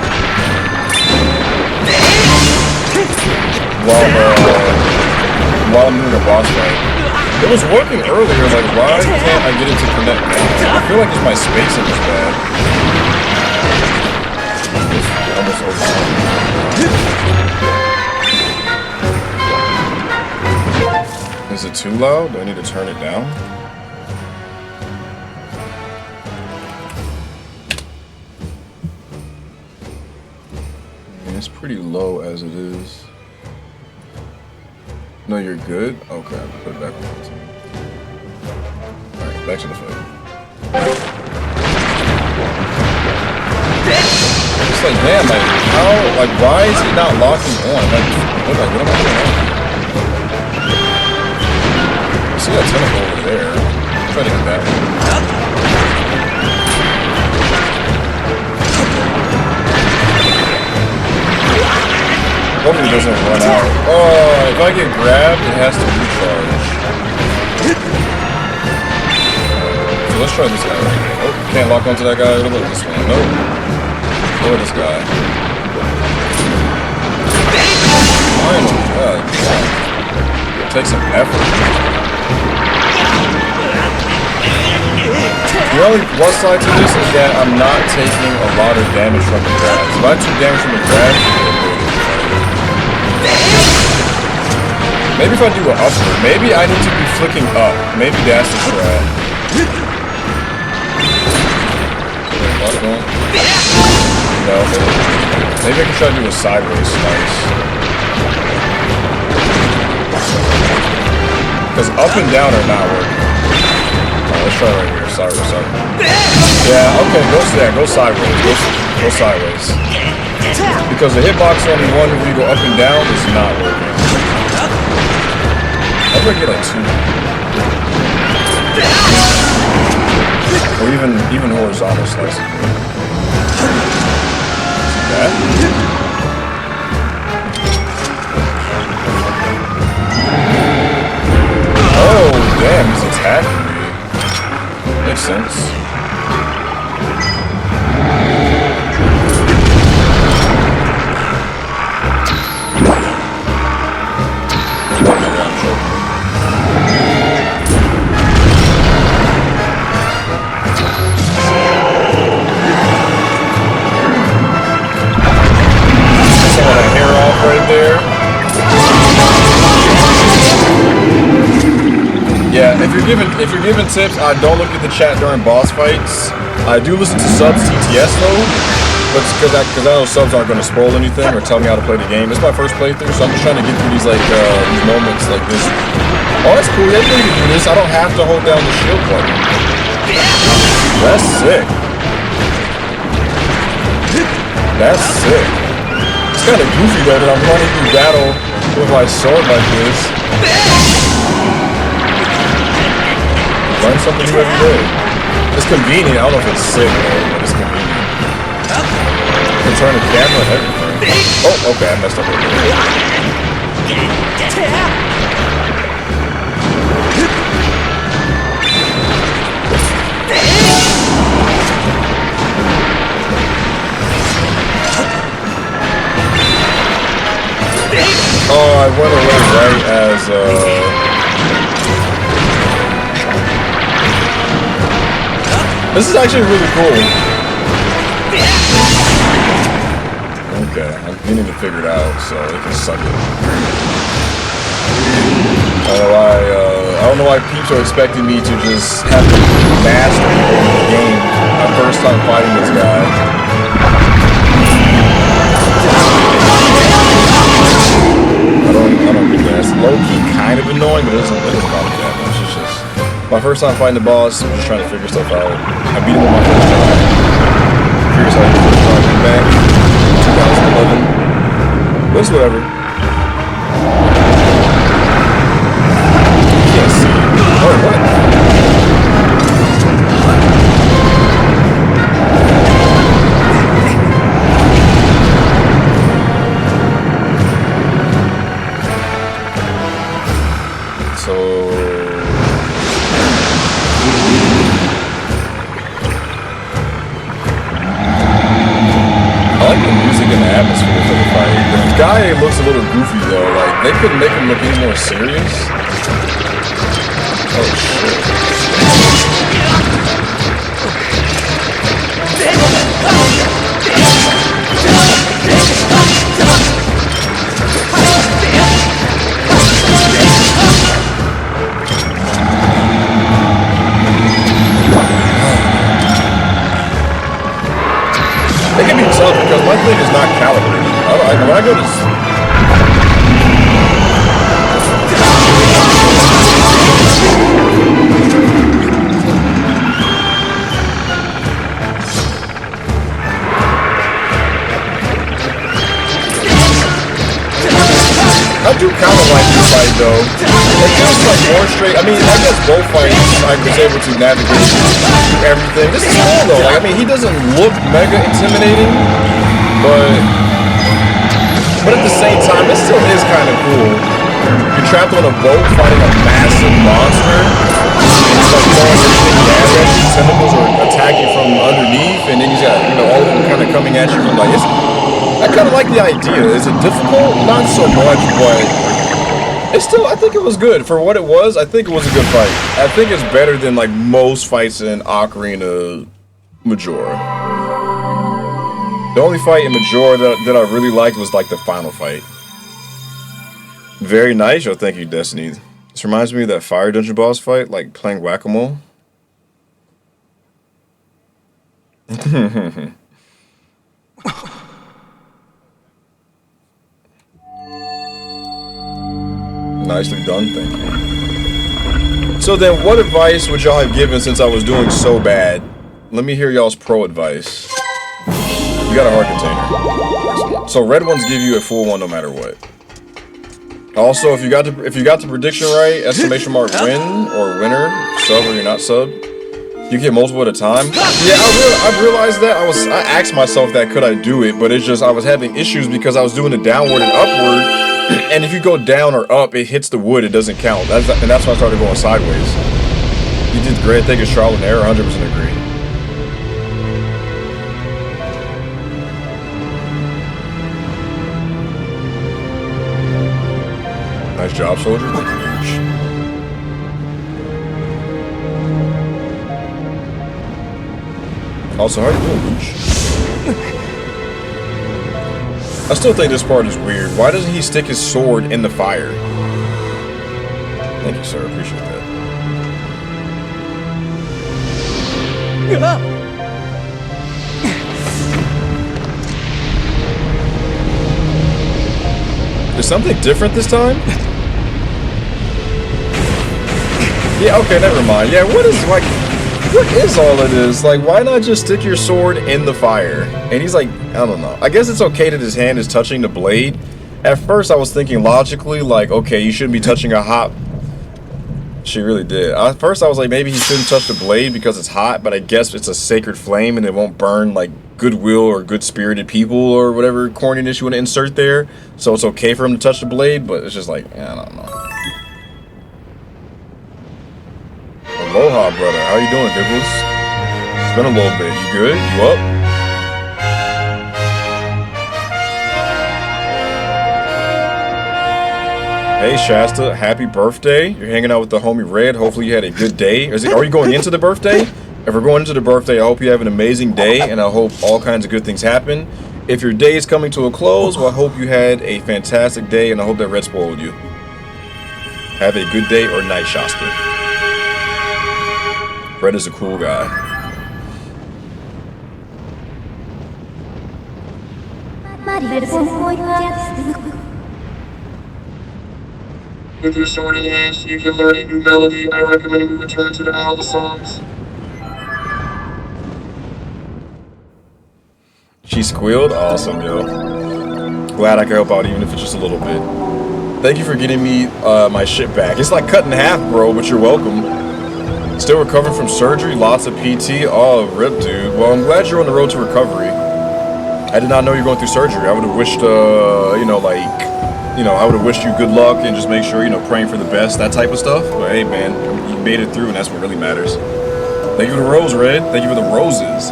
while I'm doing a boss fight. It was working earlier, like why can't I get it to connect now? I feel like it's my spacing is bad. It's almost over. Is it too loud? Do I need to turn it down? I mean, it's pretty low as it is. No, you're good? Okay, I'll put it back on. Alright, back to the fight. It's like, damn, like, how, like, why is he not locking on? Like, what am I doing? I see that tentacle over there. I'll try to get that one. Hopefully it doesn't run out. Oh, if I get grabbed, it has to recharge. So let's try this guy right here. Oh, can't lock onto that guy. What about this one? Nope. Or this guy. Finally, God. It takes some effort. The only plus side to this is that I'm not taking a lot of damage from the grabs. If I took damage from the grabs, maybe if I do an upward, maybe I need to be flicking up. Maybe that's the strat. No, maybe I can try to do a sideways slice. Because up and down are not working. Right, let's try right here. Sideways. Yeah, okay, go sideways. Go sideways. Because the hitbox on the one when you go up and down is not working. I'm gonna get like 2. Or even horizontal slices. See that? Oh damn, he's attacking me. Makes sense. Yeah, if you're giving tips, I don't look at the chat during boss fights. I do listen to subs TTS though, but it's because I know subs aren't going to spoil anything or tell me how to play the game. It's my first playthrough, so I'm just trying to get through these these moments like this. Oh, that's cool. Yeah, you can do this. I don't have to hold down the shield button. That's sick. That's sick. It's kind of goofy though that I'm running through battle with my sword like this. Learn something new every day. It's convenient. I don't know if it's sick though, but it's convenient. You can turn the camera and everything. Oh, okay, I messed up over there. Oh, I went away right as this is actually really cool. Okay, I'm beginning to figure it out, so it can suck it. I don't know why peeps are expecting me to just have to master the game. I'm first time fighting this guy. I don't get that. It's low-key kind of annoying, but it doesn't bother me that much. It's just my first time fighting the boss. I'm just trying to figure stuff out. I beat him on my first try. Figures out the first time back. 2011. But it's whatever. Yes. Oh, what? Guy looks a little goofy though, like they couldn't make him look any more serious. Oh shit. It can be tough because my thing is not calibrated. When I go to I do kind of like this fight though. It feels like more straight. I mean, I guess both fights I was able to navigate everything. This is cool though. Like, I mean, he doesn't look mega intimidating, but at the same time, it still is kind of cool. You're trapped on a boat fighting a massive monster. It's like throwing everything you have at you. Tentacles are attacking from underneath, and then you got, you know, all of them kind of coming at you from like. I kind of like the idea. Is it difficult? Not so much, but it's still. I think it was good for what it was. I think it was a good fight. I think it's better than like most fights in Ocarina Majora. The only fight in Majora that I really liked was like the final fight. Very nice. Yo, thank you, Destiny. This reminds me of that fire dungeon boss fight, like playing whack-a-mole. Nicely done, thank you. So then, what advice would y'all have given since I was doing so bad? Let me hear y'all's pro advice. You got a heart container. So red ones give you a full one no matter what. Also, if you got the prediction right, exclamation mark win or winner, sub or you're not sub, you get multiple at a time. Yeah, I realized that. I asked myself that could I do it, but it's just I was having issues because I was doing the downward and upward, and if you go down or up, it hits the wood, it doesn't count. And that's when I started going sideways. You did great. I think it's trial and error. 100% agree. Nice job, soldier. Thank you, Gooch. Also, how are you doing, Gooch? I still think this part is weird. Why doesn't he stick his sword in the fire? Thank you, sir. Appreciate that. Is something different this time? Yeah, okay, never mind. Yeah, what is all of this? Like, why not just stick your sword in the fire? And he's like, I don't know. I guess it's okay that his hand is touching the blade. At first, I was thinking logically, like, okay, you shouldn't be touching a hot... She really did. At first, I was like, maybe he shouldn't touch the blade because it's hot, but I guess it's a sacred flame and it won't burn, like, goodwill or good-spirited people or whatever corniness you want to insert there. So it's okay for him to touch the blade, but it's just like, I don't know. Aloha, brother. How you doing, Dibbles? It's been a little bit. You good? You up? Hey, Shasta. Happy birthday. You're hanging out with the homie Red. Hopefully you had a good day. Are you going into the birthday? If we're going into the birthday, I hope you have an amazing day, and I hope all kinds of good things happen. If your day is coming to a close, well, I hope you had a fantastic day, and I hope that Red spoiled you. Have a good day or night, Shasta. Red is a cool guy. With your sword in hand, you can learn a new melody. I recommend we return to the Alva songs. She squealed? Awesome, yo. Glad I could help out even if it's just a little bit. Thank you for getting me my shit back. It's like cut in half, bro, but you're welcome. Still recovering from surgery, lots of PT. Oh, rip, dude. Well, I'm glad you're on the road to recovery. I did not know you were going through surgery. I would have wished, I would have wished you good luck and just make sure, praying for the best, that type of stuff. But hey, man, you made it through, and that's what really matters. Thank you for the rose, Red. Thank you for the roses.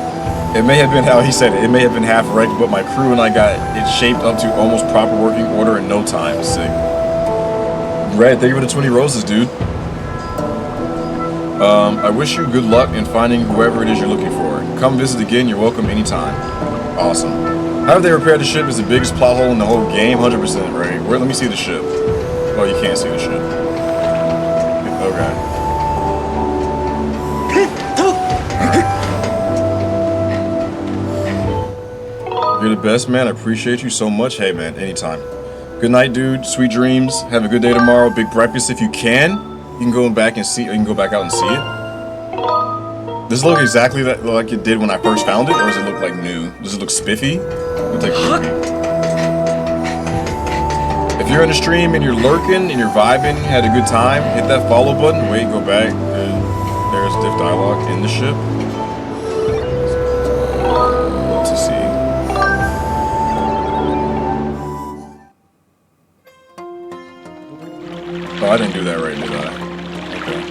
It may have been how he said it. It may have been half wrecked, but my crew and I got it shaped up to almost proper working order in no time. Sick. Red, thank you for the 20 roses, dude. I wish you good luck in finding whoever it is you're looking for. Come visit again. You're welcome anytime. Awesome. How have they repaired the ship? Is the biggest plot hole in the whole game? 100%, right? Where? Let me see the ship. Oh, you can't see the ship. Okay. You're the best, man. I appreciate you so much. Hey, man, anytime. Good night, dude. Sweet dreams. Have a good day tomorrow. Big breakfast if you can. You can go back and see. You can go back out and see it. Does it look exactly like it did when I first found it, or does it look like new? Does it look spiffy? We'll take a look. If you're in the stream and you're lurking and you're vibing, had a good time, hit that follow button. Wait, go back. There's diff dialogue in the ship. Let's see. Oh, I didn't do that right, did I? Okay.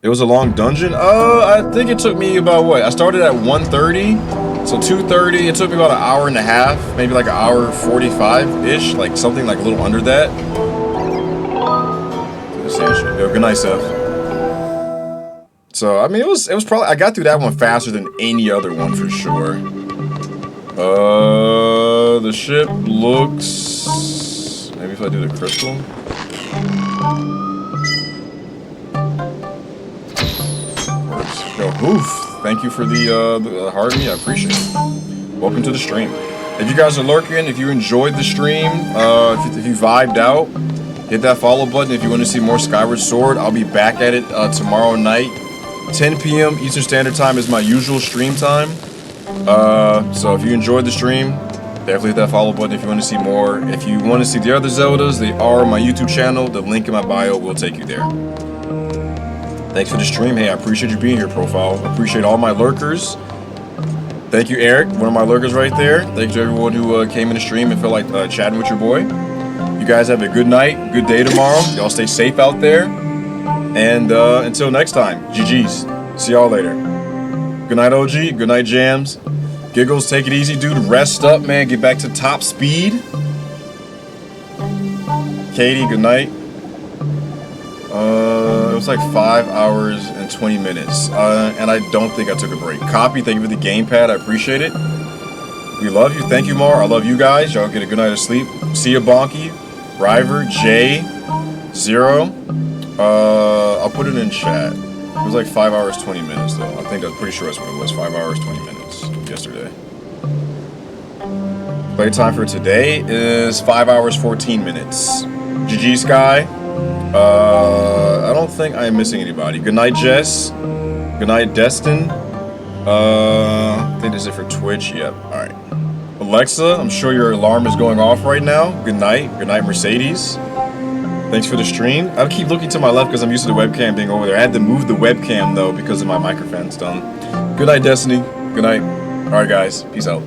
It was a long dungeon? I think it took me about what? I started at 1:30, so 2:30. It took me about an hour and a half, maybe like an hour 45-ish, like something like a little under that. Yo, good night, Seth. So I mean, it was probably, I got through that one faster than any other one for sure. The ship looks. Maybe if I do the crystal. Yo, oof. Thank you for the heart me. I appreciate it. Welcome to the stream. If you guys are lurking, if you enjoyed the stream, if you vibed out, hit that follow button. If you want to see more Skyward Sword, I'll be back at it tomorrow night. 10 p.m. Eastern Standard Time is my usual stream time. So if you enjoyed the stream, definitely hit that follow button if you want to see more. If you want to see the other Zeldas, they are on my YouTube channel. The link in my bio will take you there. Thanks for the stream. Hey, I appreciate you being here, Profile. I appreciate all my lurkers. Thank you, Eric, one of my lurkers right there. Thanks to everyone who came in the stream and felt like chatting with your boy. You guys have a good night, good day tomorrow. Y'all stay safe out there. And until next time, GG's. See y'all later. Good night, OG. Good night, Jams. Giggles, take it easy, dude. Rest up, man. Get back to top speed. Katie, good night. It was like 5 hours and 20 minutes. And I don't think I took a break. Copy, thank you for the gamepad. I appreciate it. We love you. Thank you, Mar. I love you guys. Y'all get a good night of sleep. See ya, Bonky. River, Jay, Zero. I'll put it in chat. It was like 5 hours, 20 minutes, though. I think I'm pretty sure that's what it was. 5 hours, 20 minutes yesterday. Playtime for today is 5 hours, 14 minutes. GG, Sky. I don't think I am missing anybody. Good night, Jess. Good night, Destin. I think this is it for Twitch. Yep. All right. Alexa, I'm sure your alarm is going off right now. Good night. Good night, Mercedes. Thanks for the stream. I keep looking to my left because I'm used to the webcam being over there. I had to move the webcam, though, because of my microphone's done. Good night, Destiny. Good night. All right, guys. Peace out.